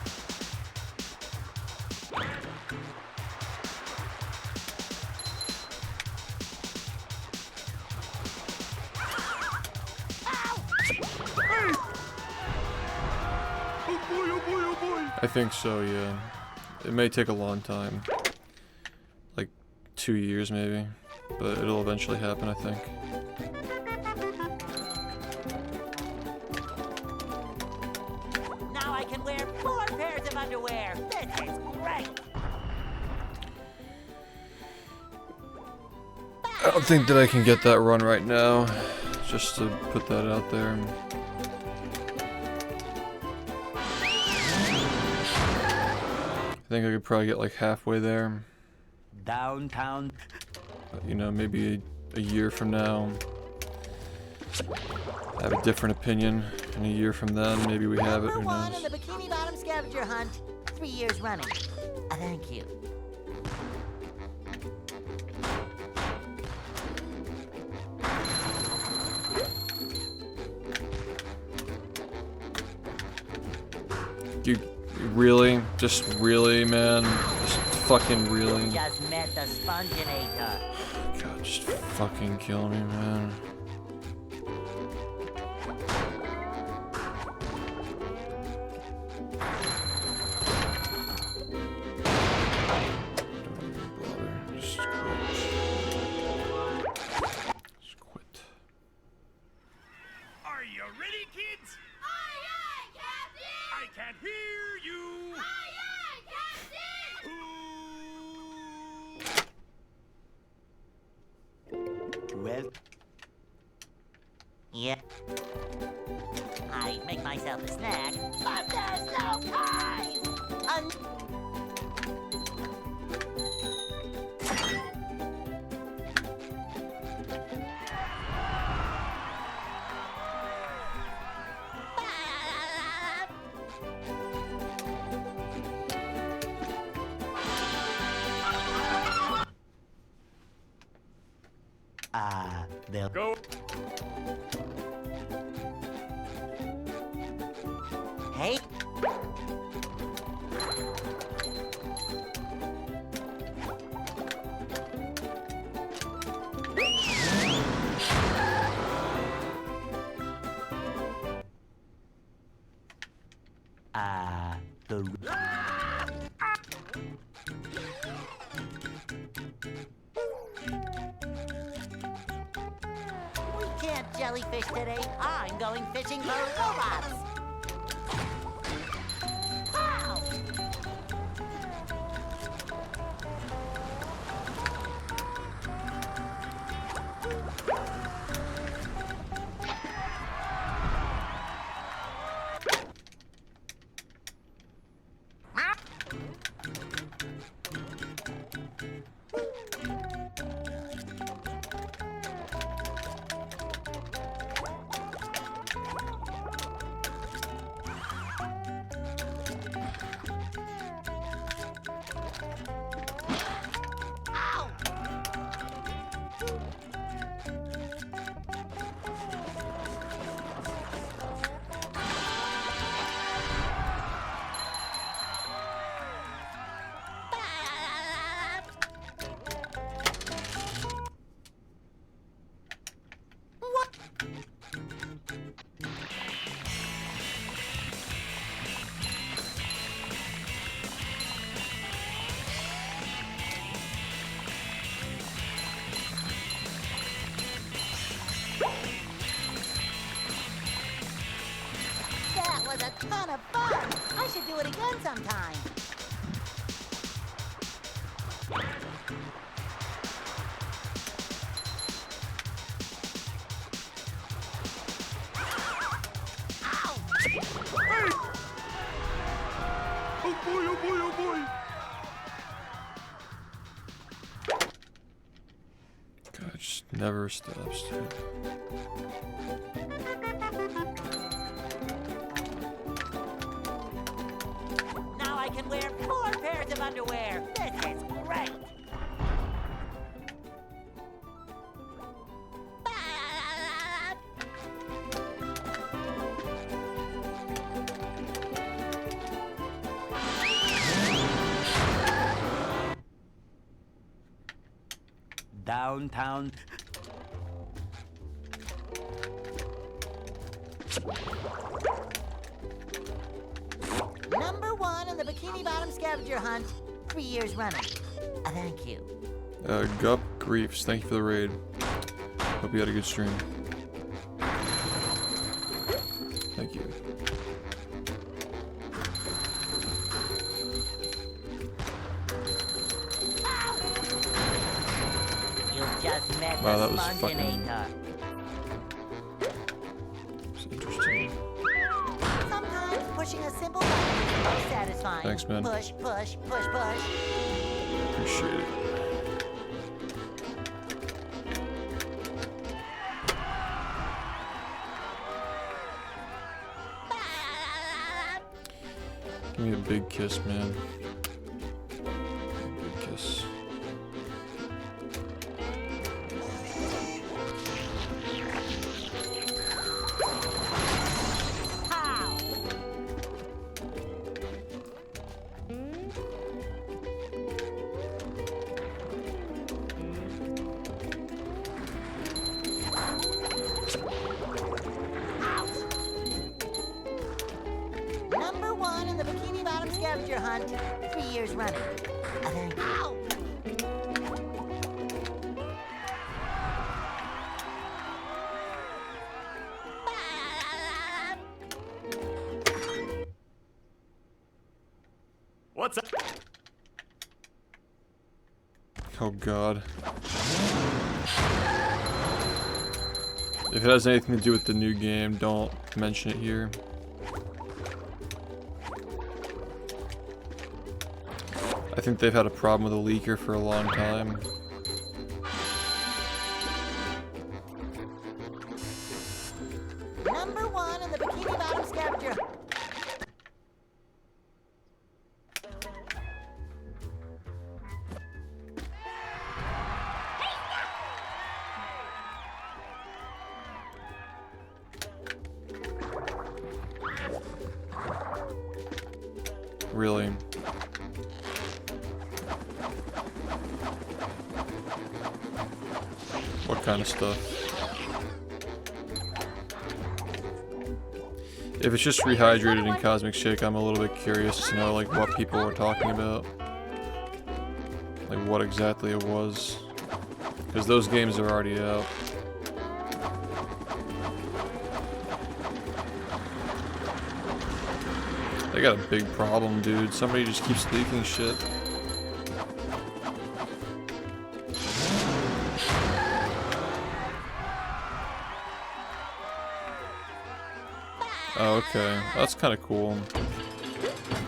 I think so, yeah. It may take a long time. Like 2 years maybe. But it'll eventually happen, I think. Now I can wear 4 pairs of underwear. This is great. I don't think that I can get that run right now. Just to put that out there. I think I could probably get like halfway there. Downtown. But, you know, maybe a year from now, I have a different opinion. In a year from then, maybe we have it. Number Who 1 knows? in the Bikini Bottom scavenger hunt. 3 years running. Thank you. You really? Just really, man? Just fucking really? Just met the Sponginator. God, just fucking kill me, man. Just quit. Are you ready, kids? Aye, aye, Captain! I can't hear you. Aye, aye, Captain! Well, Yeah. I'd make myself a snack, but there's no time! they'll Go. Hey. the We can't jellyfish today. I'm going fishing for robots. Pow! That was a ton of fun. I should do it again sometime. Oh boy, oh boy, oh boy! God, it just never stops, dude. Now I can wear 4 pairs of underwear. This is great. downtown. Number 1 in the Bikini Bottom scavenger hunt, 3 years running. Thank you. Gup Griefs, thank you for the raid. Hope you had a good stream. Thank you. You just met Wow, the that was fucking- Sponginator. It's interesting. Sometimes pushing a simple button is satisfying. Thanks, man. Push, push, push, push. Appreciate it. Give me a big kiss, man. Big kiss. Pow! Number 1 in the Bikini Bottom scavenger hunt, 3 years running. Thank you. Ow! What's up? Oh god. If it has anything to do with the new game, don't mention it here. I think they've had a problem with a leaker for a long time. Number 1 in the Bikini Bottom scavenger. Really. What kind of stuff? If it's just rehydrated and cosmic shake, I'm a little bit curious to know like what people were talking about. Like what exactly it was. Because those games are already out. They got a big problem, dude. Somebody just keeps leaking shit. Oh, okay. That's kind of cool.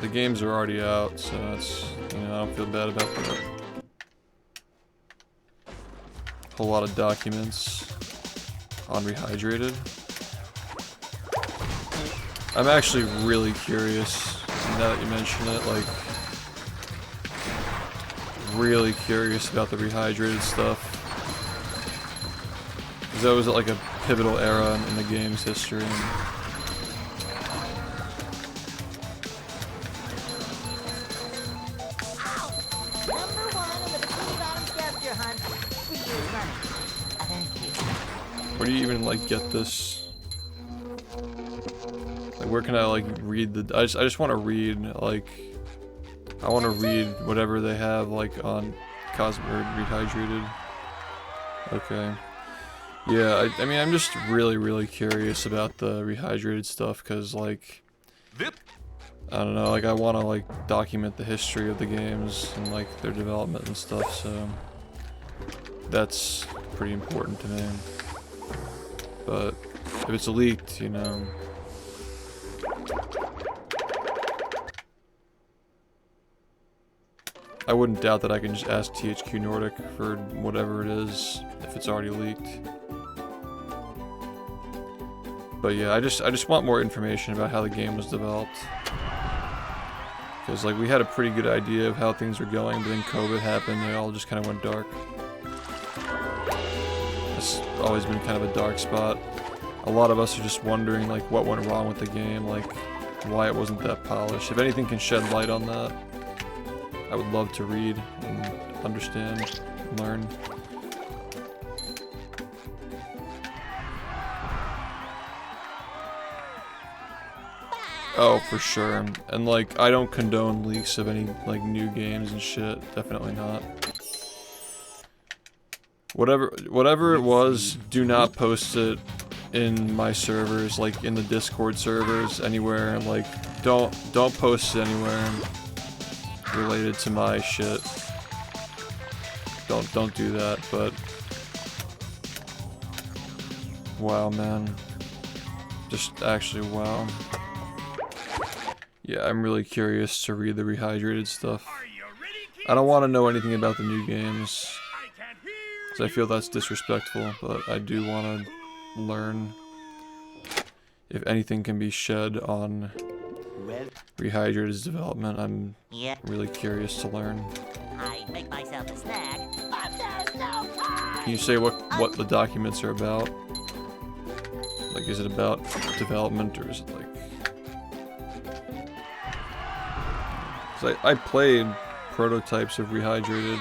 The games are already out, so that's, you know, I don't feel bad about that. Whole lot of documents on Rehydrated. I'm actually really curious, now that you mention it, like, really curious about the Rehydrated stuff. Because that was like a pivotal era in the game's history. Number 1 in the Bikini Bottom scavenger hunt, 3 years running. Thank you. Where do you even, like, get this? Like, where can I, like, read the... I just want to read, like... I want to read whatever they have, like, on Cosmic or Rehydrated. Okay. Yeah, I mean, I'm just really curious about the Rehydrated stuff, because, like... I don't know, like, I want to, like, document the history of the games and, like, their development and stuff, so... That's pretty important to me. But if it's leaked, you know... I wouldn't doubt that I can just ask THQ Nordic for whatever it is, if it's already leaked. But yeah, I just want more information about how the game was developed. Because, like, we had a pretty good idea of how things were going, but then COVID happened and it all just kind of went dark. It's always been kind of a dark spot. A lot of us are just wondering, like, what went wrong with the game, like, why it wasn't that polished. If anything can shed light on that, I would love to read and understand and learn. Oh, for sure. And like, I don't condone leaks of any like new games and shit. Definitely not. Whatever it was, do not post it in my servers, like in the Discord servers, anywhere. Like, don't post it anywhere related to my shit. Don't do that. But wow, man, just actually wow. Yeah, I'm really curious to read the rehydrated stuff. I don't want to know anything about the new games, because I feel that's disrespectful, but I do want to learn if anything can be shed on Rehydrated's development. I'm really curious to learn. I make myself a snack, but there's no time. Can you say what the documents are about? Like, is it about development, or is it like... 'Cause I played prototypes of Rehydrated.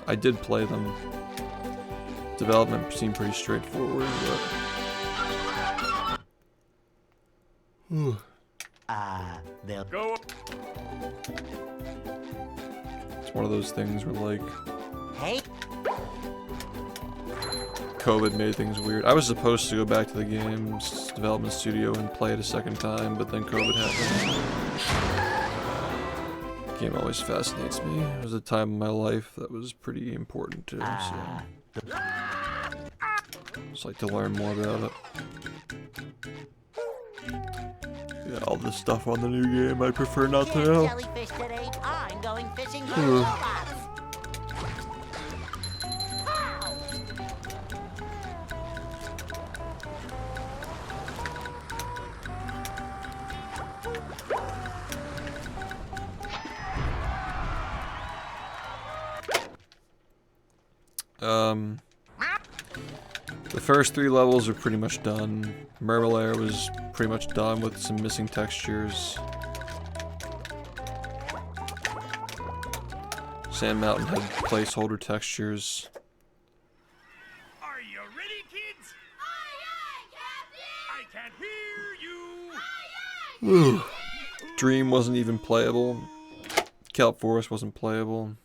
I did play them. Development seemed pretty straightforward, but... They'll Go. It's one of those things where, like, Hey, COVID made things weird. I was supposed to go back to the game's development studio and play it a second time, but then COVID happened. The game always fascinates me. It was a time in my life that was pretty important too, so... Just like to learn more about it. Yeah, all this stuff on the new game I prefer not to know. jellyfish today. I'm going fishing for robots. Pow! The first 3 levels are pretty much done. Mermalair was pretty much done with some missing textures. Sand Mountain had placeholder textures. Are you ready, kids? I can't hear you. Dream wasn't even playable. Kelp Forest wasn't playable.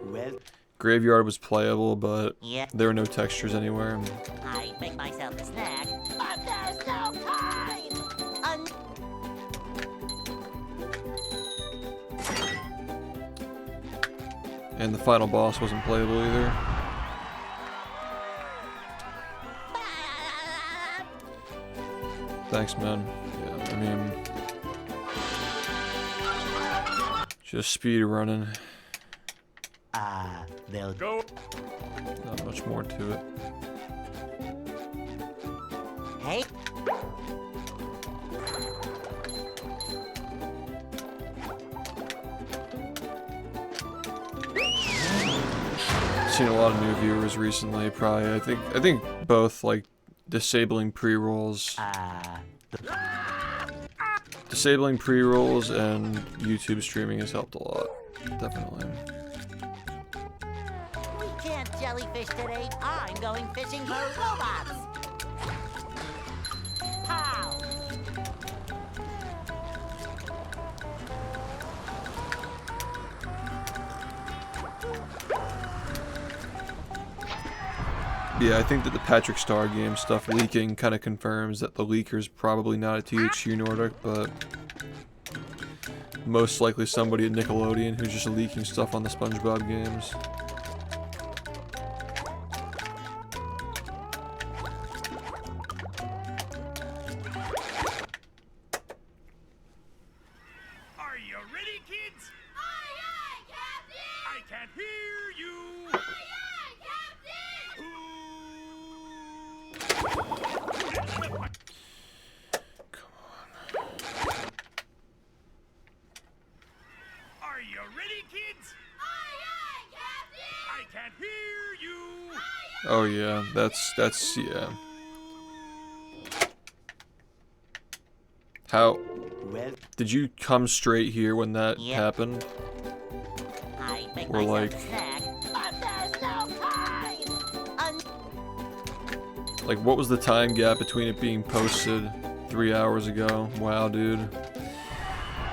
well, Graveyard was playable, but Yeah. there were no textures anywhere. I make myself a snack, but there's no time. And the final boss wasn't playable either. Thanks, man. Yeah, I mean... just speed running. they'll Go. Not much more to it. Hey, Seen a lot of new viewers recently, probably. I think both, like, disabling pre-rolls. Disabling pre-rolls and YouTube streaming has helped a lot. Definitely. we can't jellyfish today. I'm going fishing for robots. Pow! Yeah, I think that the Patrick Star game stuff leaking kind of confirms that the leaker's probably not a THQ Nordic, but most likely somebody at Nickelodeon who's just leaking stuff on the SpongeBob games. Are you ready, kids? I can't hear you. Are you ready, kids? I can't hear you. Oh yeah, that's yeah. How well, did you come straight here when that Yep. happened? I make Or myself like- a snack, but there's no time. Like, what was the time gap between it being posted 3 hours ago. Wow, dude.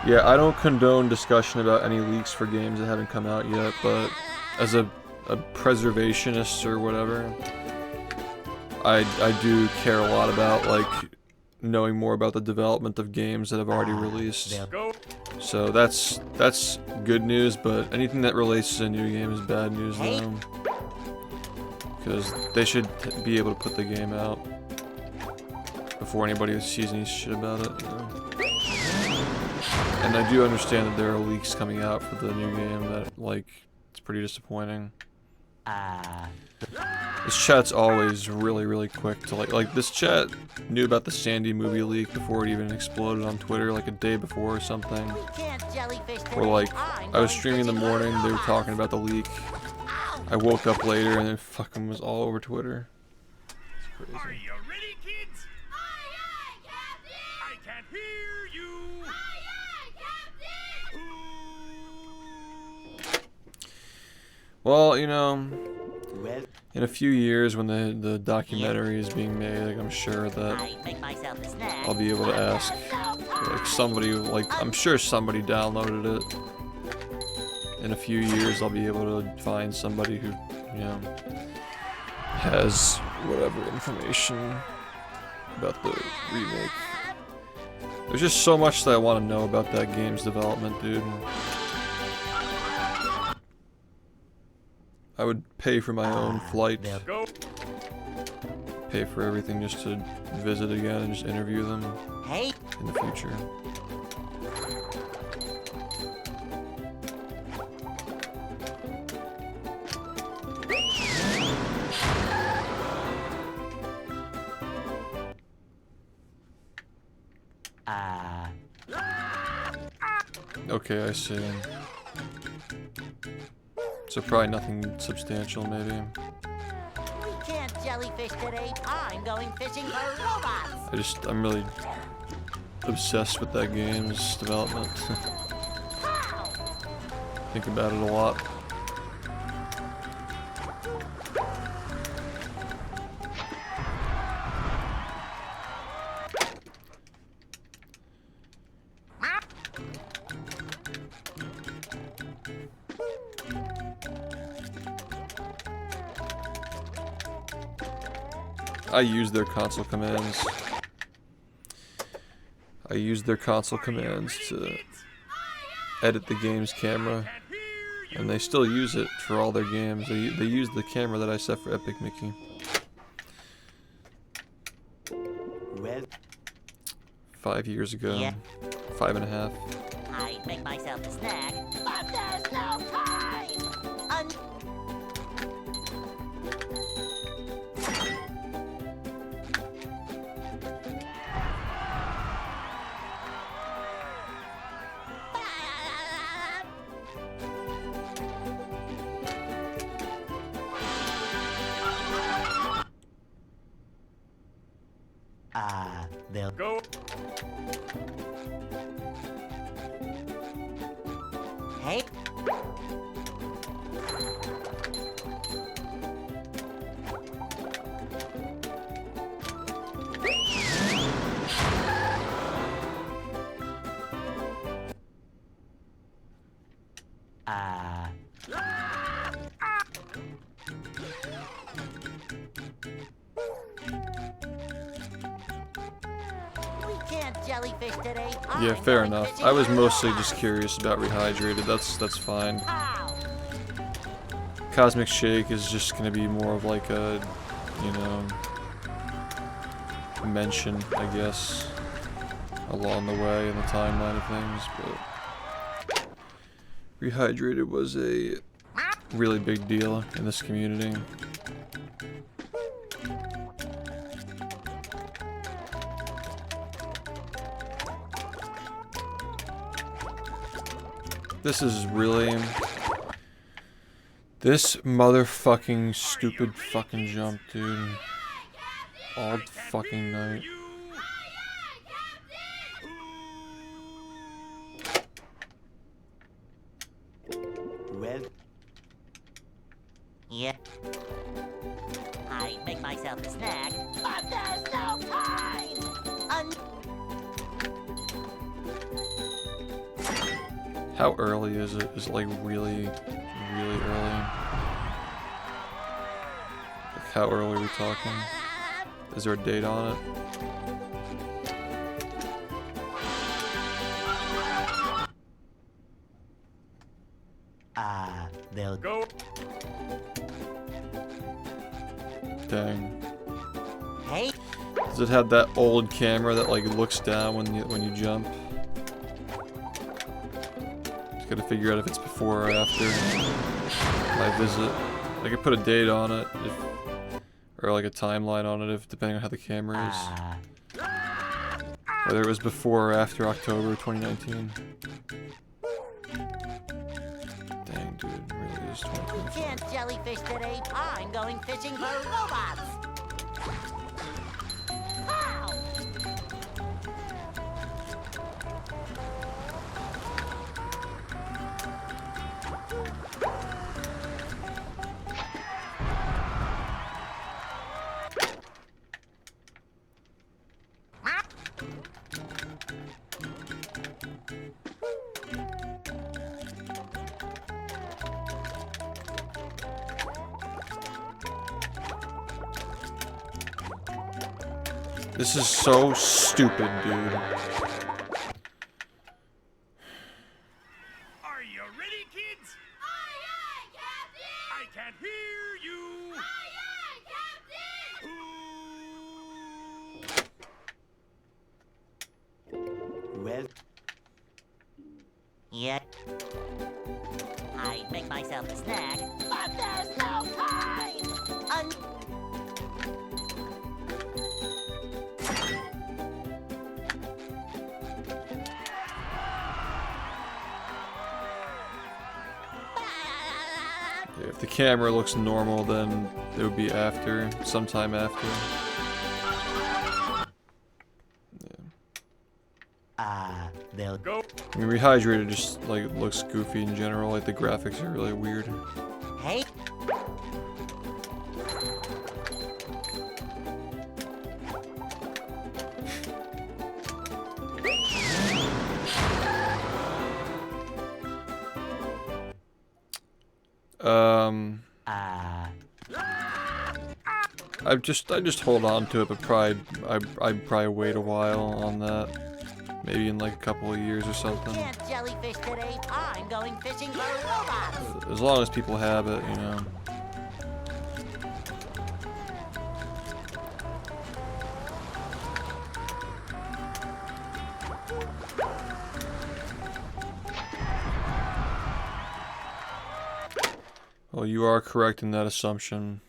Yeah, I don't condone discussion about any leaks for games that haven't come out yet, but as a preservationist or whatever, I do care a lot about, like, knowing more about the development of games that have already released. So that's good news, but anything that relates to a new game is bad news though. Because they should be able to put the game out before anybody sees any shit about it, you know? And I do understand that there are leaks coming out for the new game that, like, it's pretty disappointing. This chat's always really quick to like this chat knew about the Sandy movie leak before it even exploded on Twitter, like a day before or something. Or like, I was streaming in the morning, they were talking about the leak. I woke up later and it fucking was all over Twitter. It's crazy. Are you ready, kids? Aye, aye, Captain! I can't hear you. Aye, aye, Captain! Well, you know, in a few years when the documentary is being made, like, I'm sure that I'll be able to ask, like, somebody, like, I'm sure somebody downloaded it. In a few years I'll be able to find somebody who, you know, has whatever information about the remake. There's just so much that I want to know about that game's development, dude. I would pay for my own flight, pay for everything just to visit again and just interview them in the future. Okay, I see. So probably nothing substantial, maybe. We can't jellyfish today. I'm going fishing for robots. I'm really obsessed with that game's development. Think about it a lot. I use their console commands. I use their console commands to edit the game's camera, and they still use it for all their games. They use the camera that I set for Epic Mickey. Well, 5 years ago. Yeah. 5.5. I'd make myself a snack, but there's no time. they'll Go. Hey. Jellyfish today. Yeah, fair enough. I was mostly just curious about Rehydrated. That's fine. Cosmic Shake is just gonna be more of like a, you know, mention, I guess, along the way in the timeline of things, but Rehydrated was a really big deal in this community. This is really... This motherfucking stupid fucking jump, dude. All fucking night. well. Yeah. I'd make myself a snack, but there's no time. How early is it? Is it like really, really early? Like how early are we talking? Is there a date on it? They'll Go. Dang. Hey, Does it have that old camera that like looks down when you jump? Just gotta figure out if it's before or after my visit. I could put a date on it, or like a timeline on it, if depending on how the camera is. Whether it was before or after October 2019. Dang, dude, it really is 2024. can't jellyfish today. I'm going fishing for robots. Pow! This is so stupid, dude. Are you ready, kids? Aye, aye, Captain! I can't hear you. Aye, aye, Captain! well. Yeah. I'd make myself a snack, but there's no time! Yeah, if the camera looks normal, then it would be after, sometime after. They'll Go. I mean, Rehydrated just like looks goofy in general. Like the graphics are really weird. Hey, I just hold on to it, but I'd probably wait a while on that. Maybe in like a couple of years or something. can't jellyfish today. I'm going fishing for robots. As long as people have it, you know. Well, you are correct in that assumption.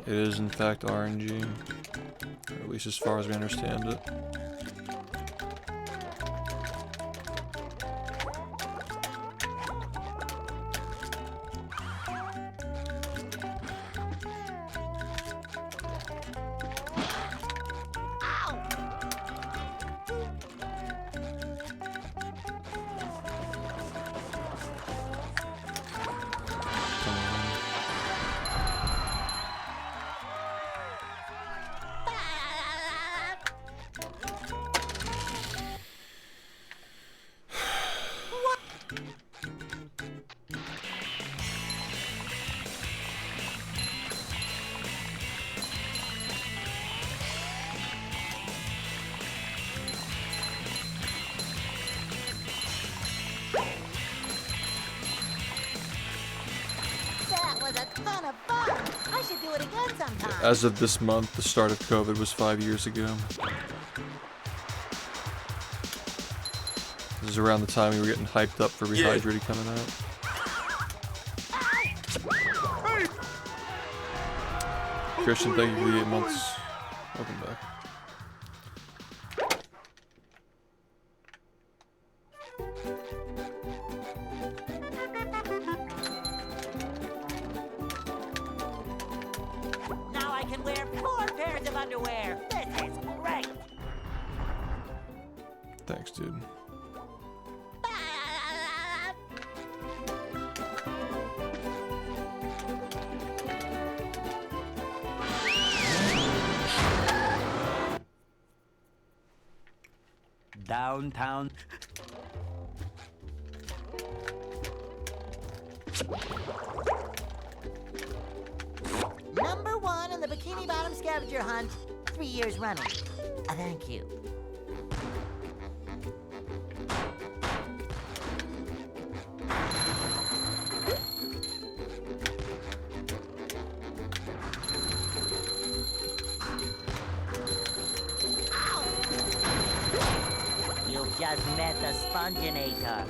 It is in fact RNG. Or at least as far as we understand it. That was a ton of fun. I should do it again sometime. As of this month, the start of COVID was 5 years ago. This is around the time we were getting hyped up for Rehydrated coming out. Christian, thank you for the 8 months. Welcome back. Now I can wear 4 pairs of underwear. This is great. Thanks, dude. downtown. Number 1 in the Bikini Bottom scavenger hunt, 3 years running. Thank you. You've just met the Sponginator.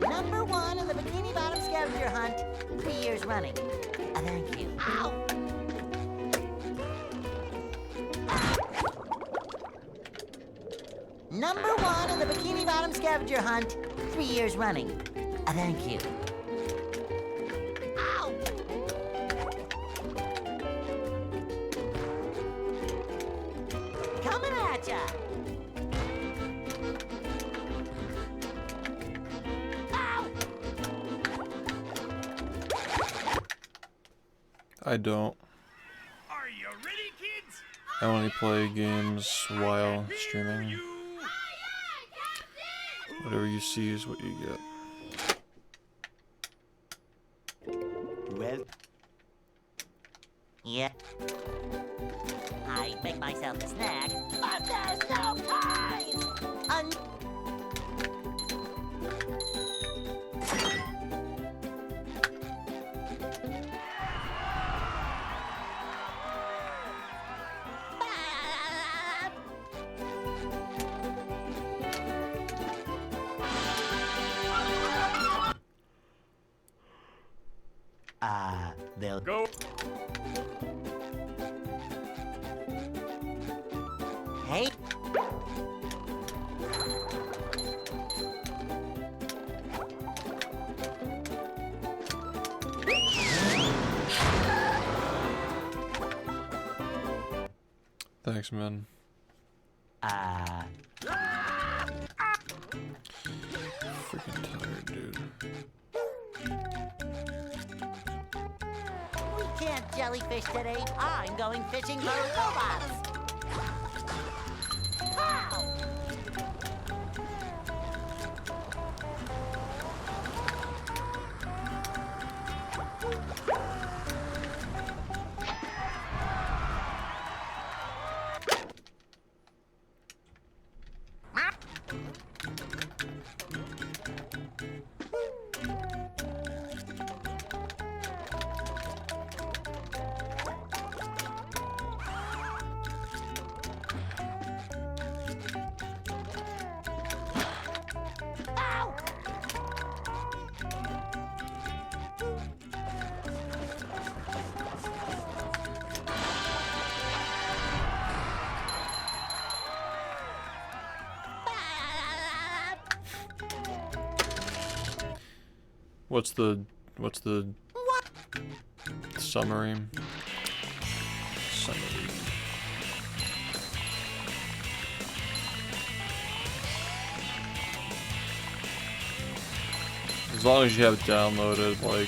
Number 1 in the Bikini Bottom scavenger hunt, 3 years running. Thank you. Ow! Number 1 in the Bikini Bottom scavenger hunt, 3 years running. Thank you. Ow! Coming at ya! I don't. Are you ready, kids? I only play games while streaming. You. Whatever you see is what you get. Well, Yeah. I make myself a snack, but there's no time! they'll Go. Hey. Thanks, man. Freaking tired, dude. We can't jellyfish today. I'm going fishing for robots. Pow! What's the summary? As long as you have it downloaded, like,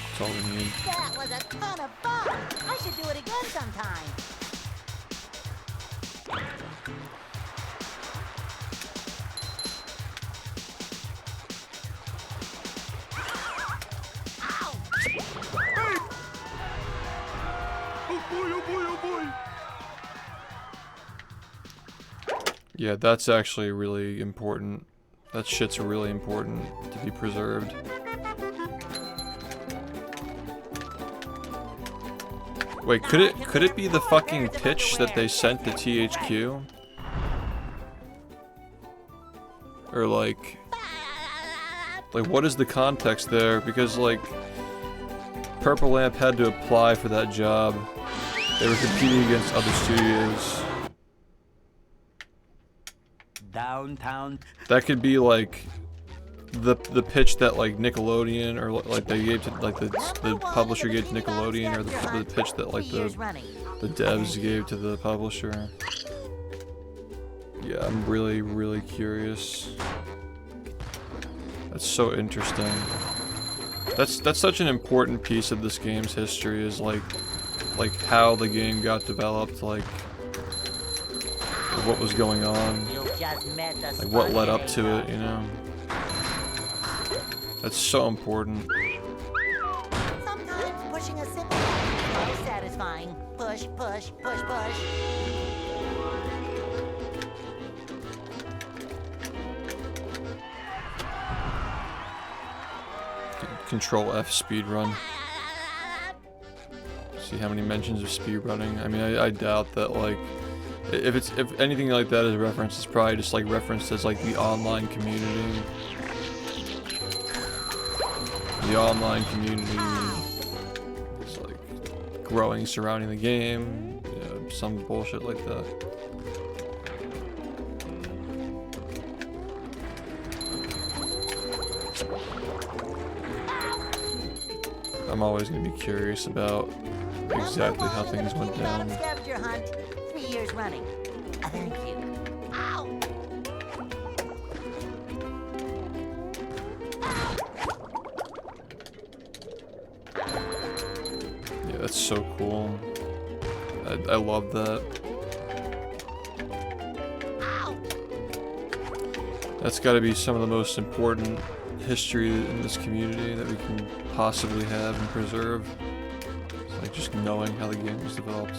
that's all we need. That was a ton of fun. I should do it again sometime. Yeah, that's actually really important. That shit's really important to be preserved. Wait, could it be the fucking pitch that they sent to THQ? Or like what is the context there? Because like Purple Lamp had to apply for that job. They were competing against other studios. Downtown. That could be like the pitch that like Nickelodeon or like they gave to like the publisher gave to Nickelodeon, or the pitch that like the devs gave to the publisher. Yeah, I'm really curious. That's so interesting. That's such an important piece of this game's history, is like how the game got developed, like what was going on, like what led up to it, you know? That's so important. Sometimes pushing a simple button is satisfying. Push, push, push, push. Control F speedrun. See how many mentions of speedrunning. I mean, I doubt that, like, if anything like that is referenced, it's probably just like referenced as like the online community. The online community is like growing surrounding the game, you know, some bullshit like that. I'm always gonna be curious about exactly how things went down. Scavenger hunt, 3 years running. Thank you. Ow! Yeah, that's so cool. I love that. That's gotta be some of the most important history in this community that we can possibly have and preserve. It's like just knowing how the game was developed.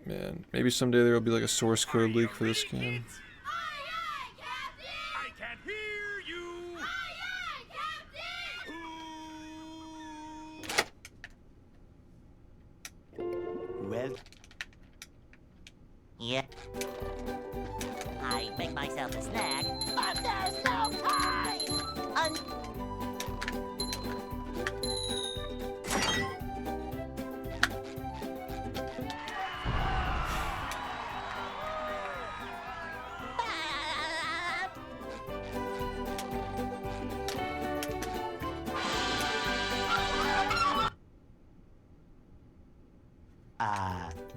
Man, maybe someday there will be like a source code leak for this game. I can't hear you. Well, Yeah. I make myself a snack, but there's no time!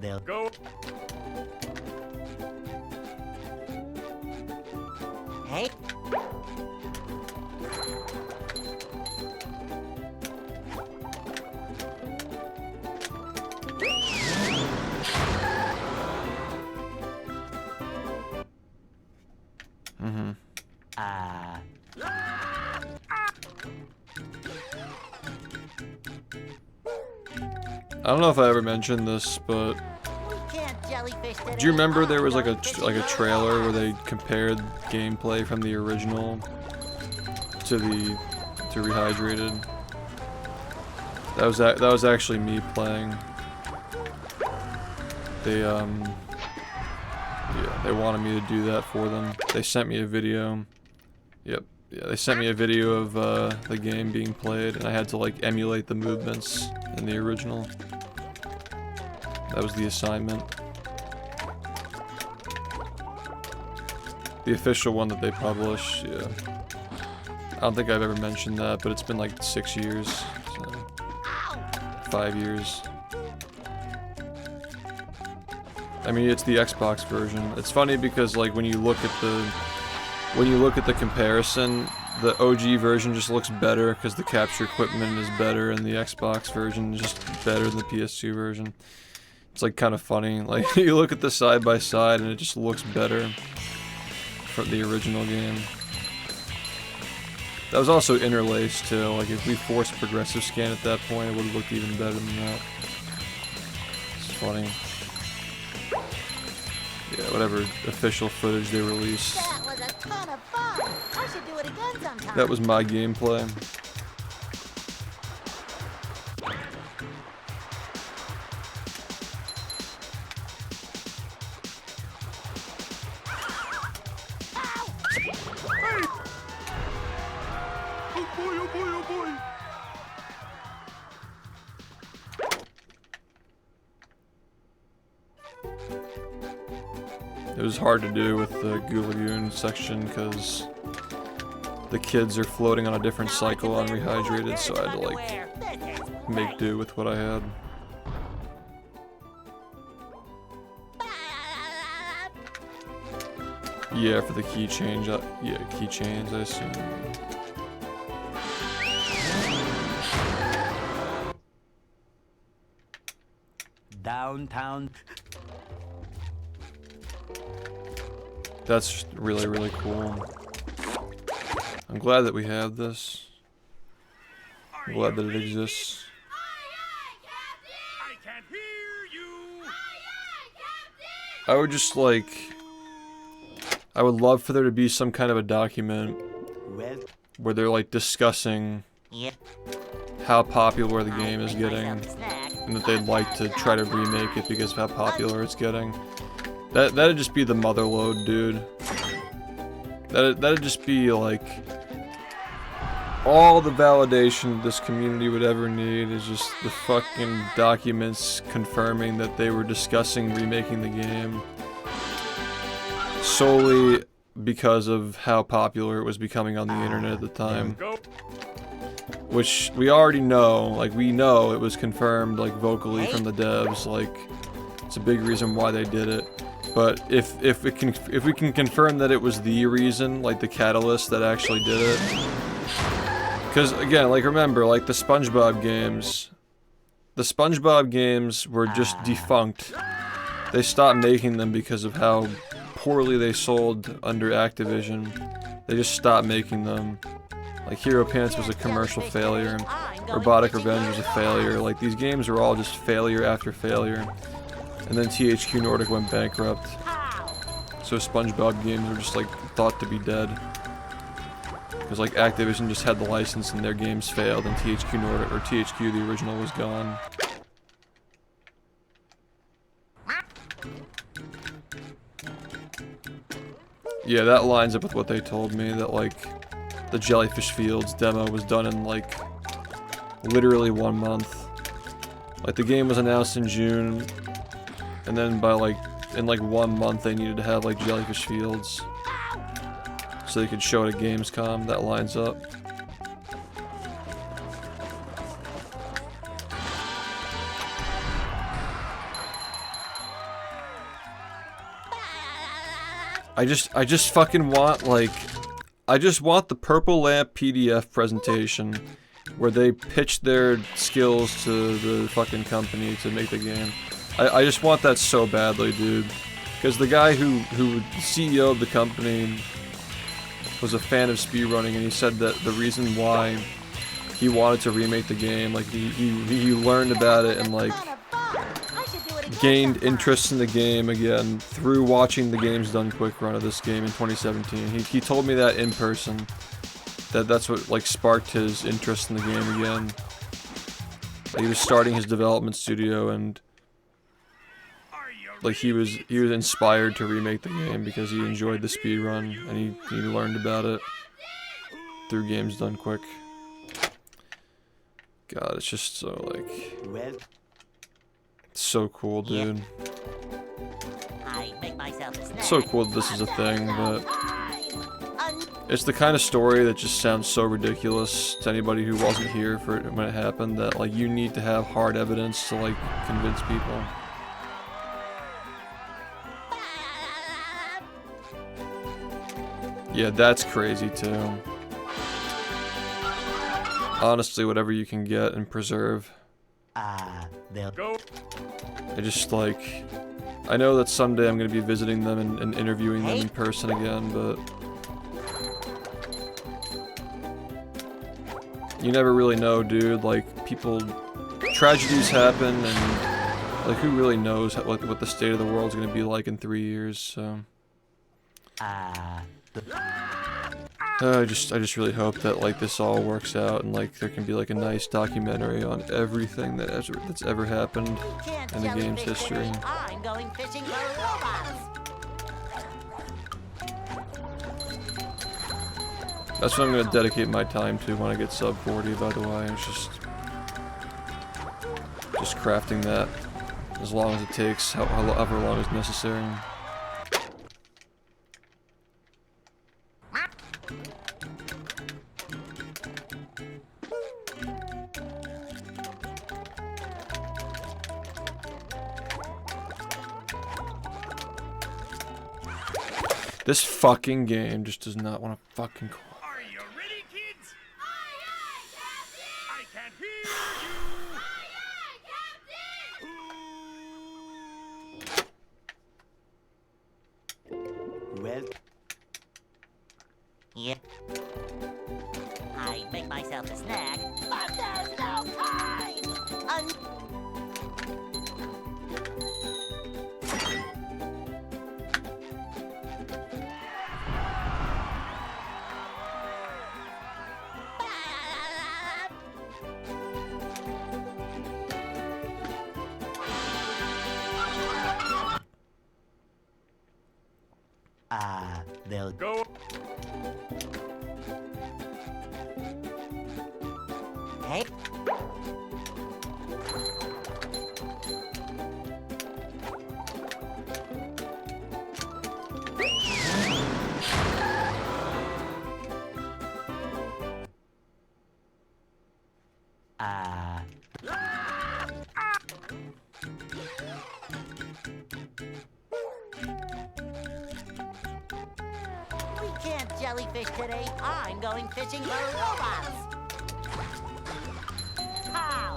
they'll Go. Hey? Mm-hmm. I don't know if I ever mentioned this, but do you remember there was like a trailer where they compared gameplay from the original to Rehydrated? That was actually me playing. They they wanted me to do that for them. They sent me a video. Yep. Yeah, they sent me a video of the game being played, and I had to like emulate the movements in the original. That was the assignment. The official one that they publish, yeah. I don't think I've ever mentioned that, but it's been like 6 years, so 5 years. I mean, it's the Xbox version. It's funny because like when you look at the comparison, the OG version just looks better because the capture equipment is better, and the Xbox version is just better than the PS2 version. It's like kind of funny. Like you look at the side by side and it just looks better from the original game. That was also interlaced too. Like if we forced progressive scan at that point, it would have looked even better than that. It's funny. Yeah, whatever official footage they released. That was a ton of fun. I should do it again sometime. That was my gameplay. boy, oh boy, oh boy. It was hard to do with the Goo Lagoon section because the kids are floating on a different cycle unrehydrated, so I had to like make do with what I had. Yeah, for the key change, yeah, keychains, I assume. Downtown. That's really, really cool. I'm glad that we have this. I'm glad that it exists. I can't hear you. I would just like... I would love for there to be some kind of a document Well, where they're like discussing Yep. how popular the game is getting, Myself a snack. and that they'd like to try to remake it because of how popular it's getting. That'd just be the mother load, dude. That'd just be like all the validation this community would ever need is just the fucking documents confirming that they were discussing remaking the game solely because of how popular it was becoming on the internet at the time. Go. Which we already know, like we know it was confirmed like vocally from the devs, like it's a big reason why they did it. But if we can confirm that it was the reason, like the catalyst that actually did it. Because again, like remember, like the SpongeBob games were just defunct. They stopped making them because of how poorly they sold under Activision. They just stopped making them. Like Hero Pants was a commercial failure, and Robotic Revenge was a failure. Like these games were all just failure after failure. And then THQ Nordic went bankrupt. So SpongeBob games were just like thought to be dead. Because like Activision just had the license and their games failed, and THQ Nordic, or THQ the original, was gone. Yeah, that lines up with what they told me, that like the Jellyfish Fields demo was done in like literally 1 month. Like the game was announced in June, and then by like in like 1 month they needed to have like Jellyfish Fields so they could show it at Gamescom. That lines up. I just fucking want like I just want the Purple Lamp PDF presentation where they pitch their skills to the fucking company to make the game. I just want that so badly, dude. Because the guy who CEO of the company was a fan of speedrunning, and he said that the reason why he wanted to remake the game, like he learned about it and like gained interest in the game again through watching the Games Done Quick run of this game in 2017. He told me that in person, that's what like sparked his interest in the game again. He was starting his development studio, and like he was inspired to remake the game because he enjoyed the speedrun and he learned about it through Games Done Quick. God, it's just so like well, so cool, dude. I make myself a snack. It's so cool that this is a thing, but it's the kind of story that just sounds so ridiculous to anybody who wasn't here for it when it happened, that like you need to have hard evidence to like convince people. Yeah, that's crazy too. Honestly, whatever you can get and preserve. they'll Go. I just like, I know that someday I'm gonna be visiting them and interviewing them in person again, but you never really know, dude. Like tragedies happen, and like who really knows what the state of the world's gonna be like in 3 years? So I just really hope that like this all works out, and like there can be like a nice documentary on everything that's ever happened in the game's history. I'm going fishing for robots. That's what I'm gonna dedicate my time to when I get sub 40, by the way. It's just crafting that as long as it takes, however long is necessary. This fucking game just does not want to fucking call. Are you ready, kids? I can't hear you. Well, Yep. I make myself a snack, but there's no time! they'll Go. Hey. We can't jellyfish today. I'm going fishing for robots. How?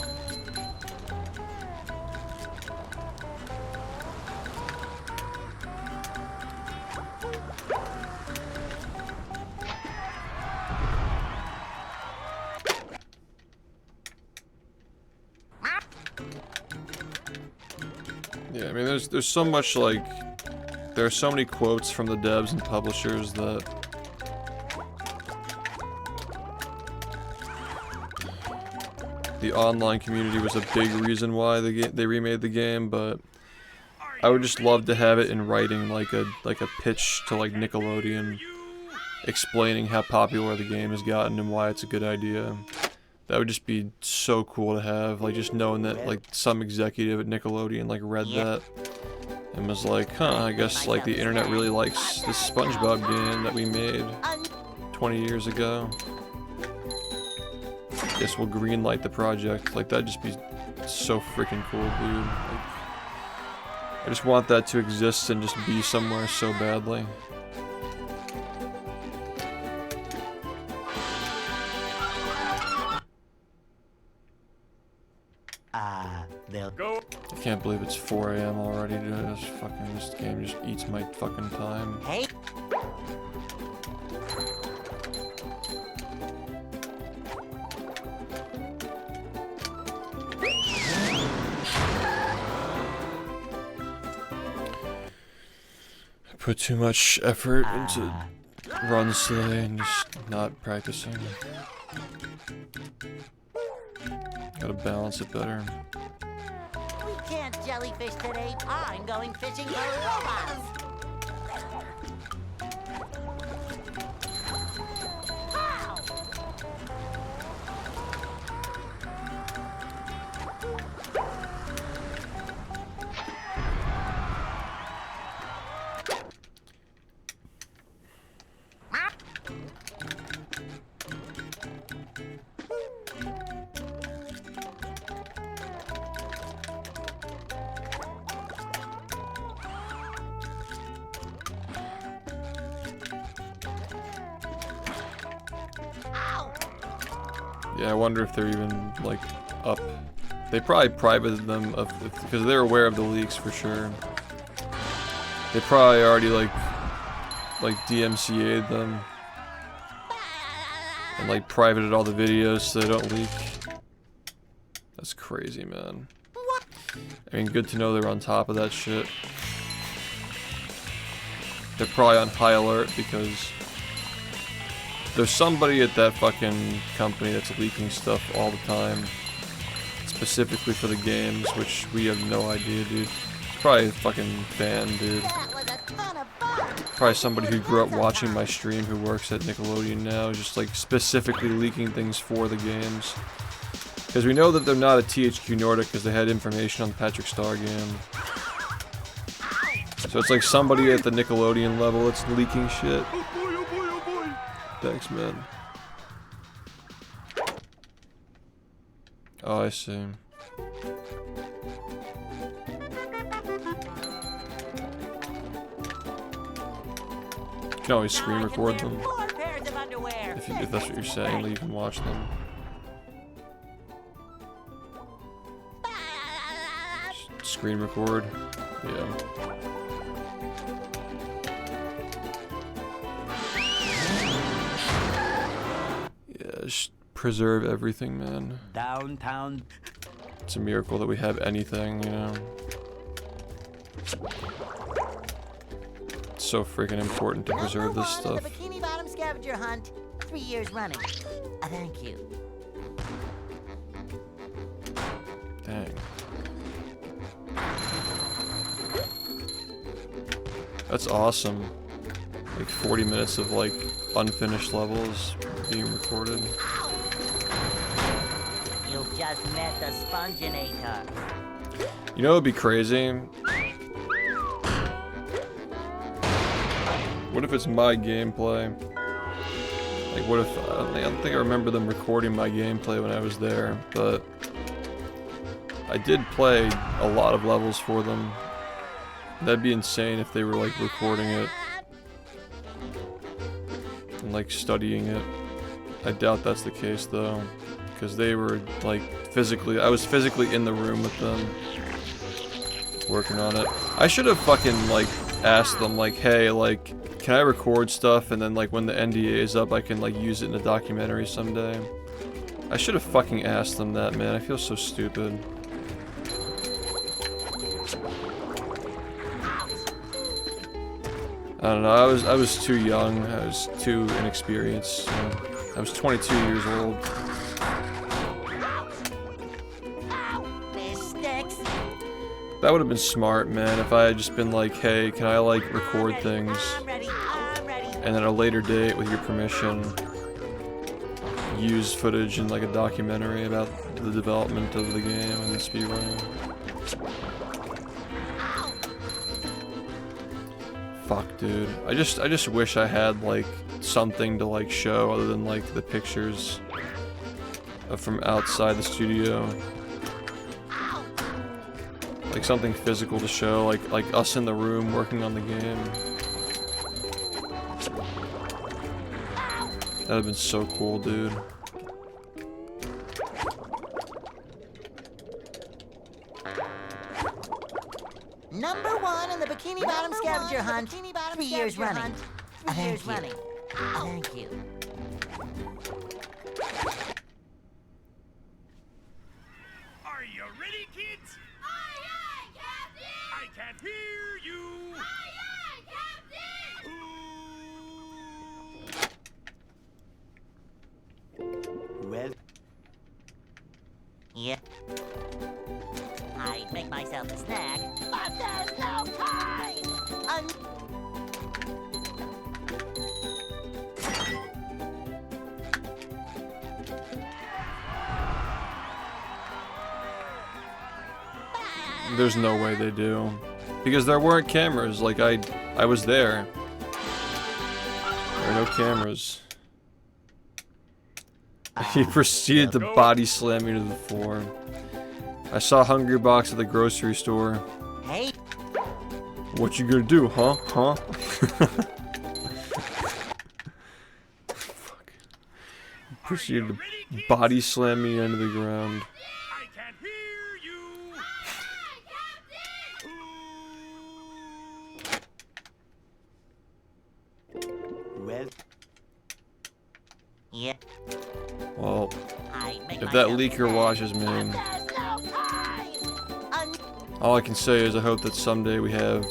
Yeah, I mean, there's so much, like, there are so many quotes from the devs and publishers that the online community was a big reason why they remade the game, but I would just love to have it in writing, like a pitch to like Nickelodeon, explaining how popular the game has gotten and why it's a good idea. That would just be so cool to have, like just knowing that like some executive at Nickelodeon like read that and was like, huh, I guess like the internet really likes this SpongeBob game that we made 20 years ago. Guess we'll greenlight the project. Like that'd just be so freaking cool, dude. Like, I just want that to exist and just be somewhere so badly. they'll Go. I can't believe it's 4 AM already, dude. This game just eats my fucking time. Hey. I put too much effort into runs today and just not practicing. Gotta balance it better. We can't jellyfish today. I'm going fishing for robots. How? Yeah, I wonder if they're even, like, up. They probably privated them, because they're aware of the leaks for sure. They probably already, like DMCA'd them. And, like, privated all the videos so they don't leak. That's crazy, man. I mean, good to know they're on top of that shit. They're probably on high alert because there's somebody at that fucking company that's leaking stuff all the time, specifically for the games, which we have no idea, dude. It's probably a fucking fan, dude. That was a ton of fun. probably somebody who grew up watching my stream who works at Nickelodeon now, just like specifically leaking things for the games. Because we know that they're not a THQ Nordic because they had information on the Patrick Star game. So it's like somebody at the Nickelodeon level that's leaking shit. Oh boy, oh boy, oh boy. Thanks, man. Oh, I see. You can always screen record them. 4 pairs of underwear. If that's what you're saying, then you can watch them. Screen record. Yeah. Yeah, just preserve everything, man. Downtown. It's a miracle that we have anything, you know? It's so freaking important to preserve this Number 1 stuff. in the Bikini Bottom scavenger hunt. 3 years running. Thank you. Dang. That's awesome. Like 40 minutes of like unfinished levels being recorded. You just met the Sponginator. You know what would be crazy? What if it's my gameplay? Like what if, I don't think I remember them recording my gameplay when I was there, but I did play a lot of levels for them. That'd be insane if they were like recording it and like studying it. I doubt that's the case though, because they were like physically, I was physically in the room with them working on it. I should have fucking like asked them like, hey, like, can I record stuff and then like when the NDA is up I can like use it in a documentary someday? I should have fucking asked them that, man. I feel so stupid. I don't know, I was too young, I was too inexperienced. I was 22 years old. This sticks. That would have been smart, man, if I had just been like, hey, can I like record things? I'm ready. I'm ready. And at a later date, with your permission, use footage in like a documentary about the development of the game and the speedrunning. Fuck, dude. I just wish I had like something to like show other than like the pictures from outside the studio. Like something physical to show, like us in the room working on the game. That'd have been so cool, dude. Number 1 in the Bikini Bottom scavenger hunt. 3 years running. Thank you. Thank you. Are you ready, kids? Aye, aye, Captain! I can't hear you. Aye, aye, Captain! Well, Yeah. I'd make myself a snack, but there's no time! There's no way they do. Because there weren't cameras, like I was there. There are no cameras. He proceeded to body slam me to the floor. I saw Hungry Box at the grocery store. Hey, What you gonna do, huh? Huh? Fuck. He proceeded to body slam me into the ground. I can't hear you. well, yeah. Well, I'd make if that myself a leaker snack, washes me, but there's no time! all I can say is I hope that someday we have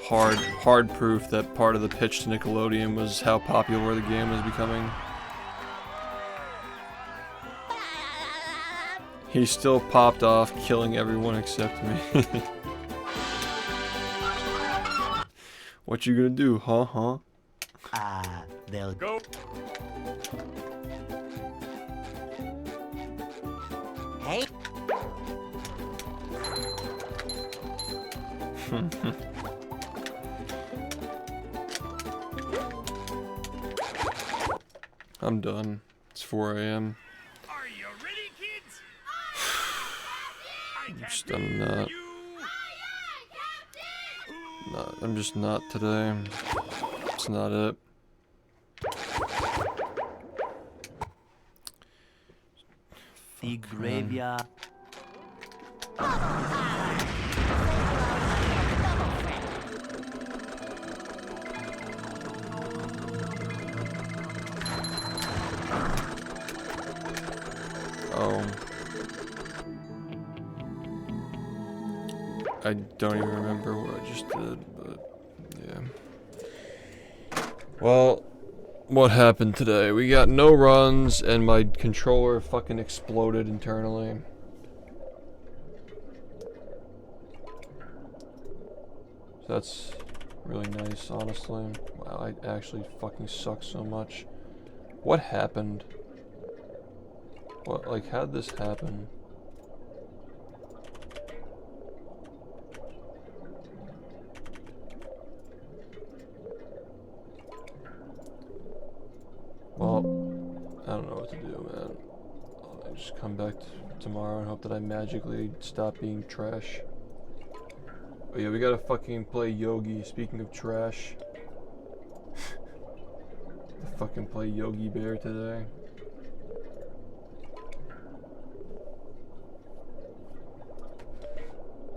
hard proof that part of the pitch to Nickelodeon was how popular the game was becoming. He still popped off, killing everyone except me. What you gonna do, huh? They'll Go. Hey, I'm done. It's 4 a.m. Are you ready, kids? I can't I'm hear not. you. I'm just not today. It's not it. the graveyard. Oh. I don't even remember what I just did, but yeah. Well, what happened today? We got no runs and my controller fucking exploded internally. So that's really nice, honestly. Wow, I actually fucking suck so much. What happened? What, like, how'd this happen? Well, I don't know what to do, man. I'll just come back tomorrow and hope that I magically stop being trash. Oh yeah, we gotta fucking play Yogi, speaking of trash. Fucking play Yogi Bear today.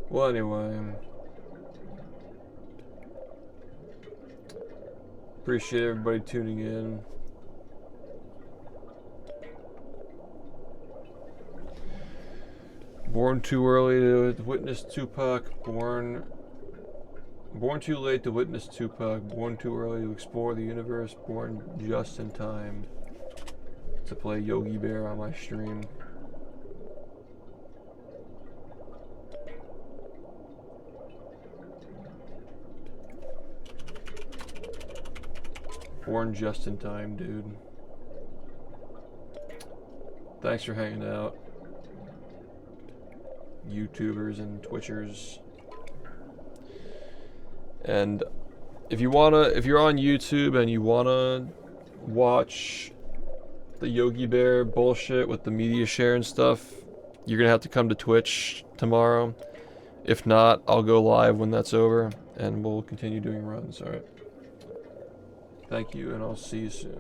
Well, anyway. Appreciate everybody tuning in. Born too early to witness Tupac. Born too late to witness Tupac. Born too early to explore the universe. Born just in time to play Yogi Bear on my stream. Born just in time, dude. Thanks for hanging out, YouTubers and Twitchers. And if you're on YouTube and you wanna watch the Yogi Bear bullshit with the media share and stuff, you're gonna have to come to Twitch tomorrow. If not, I'll go live when that's over and we'll continue doing runs, alright? Thank you, and I'll see you soon.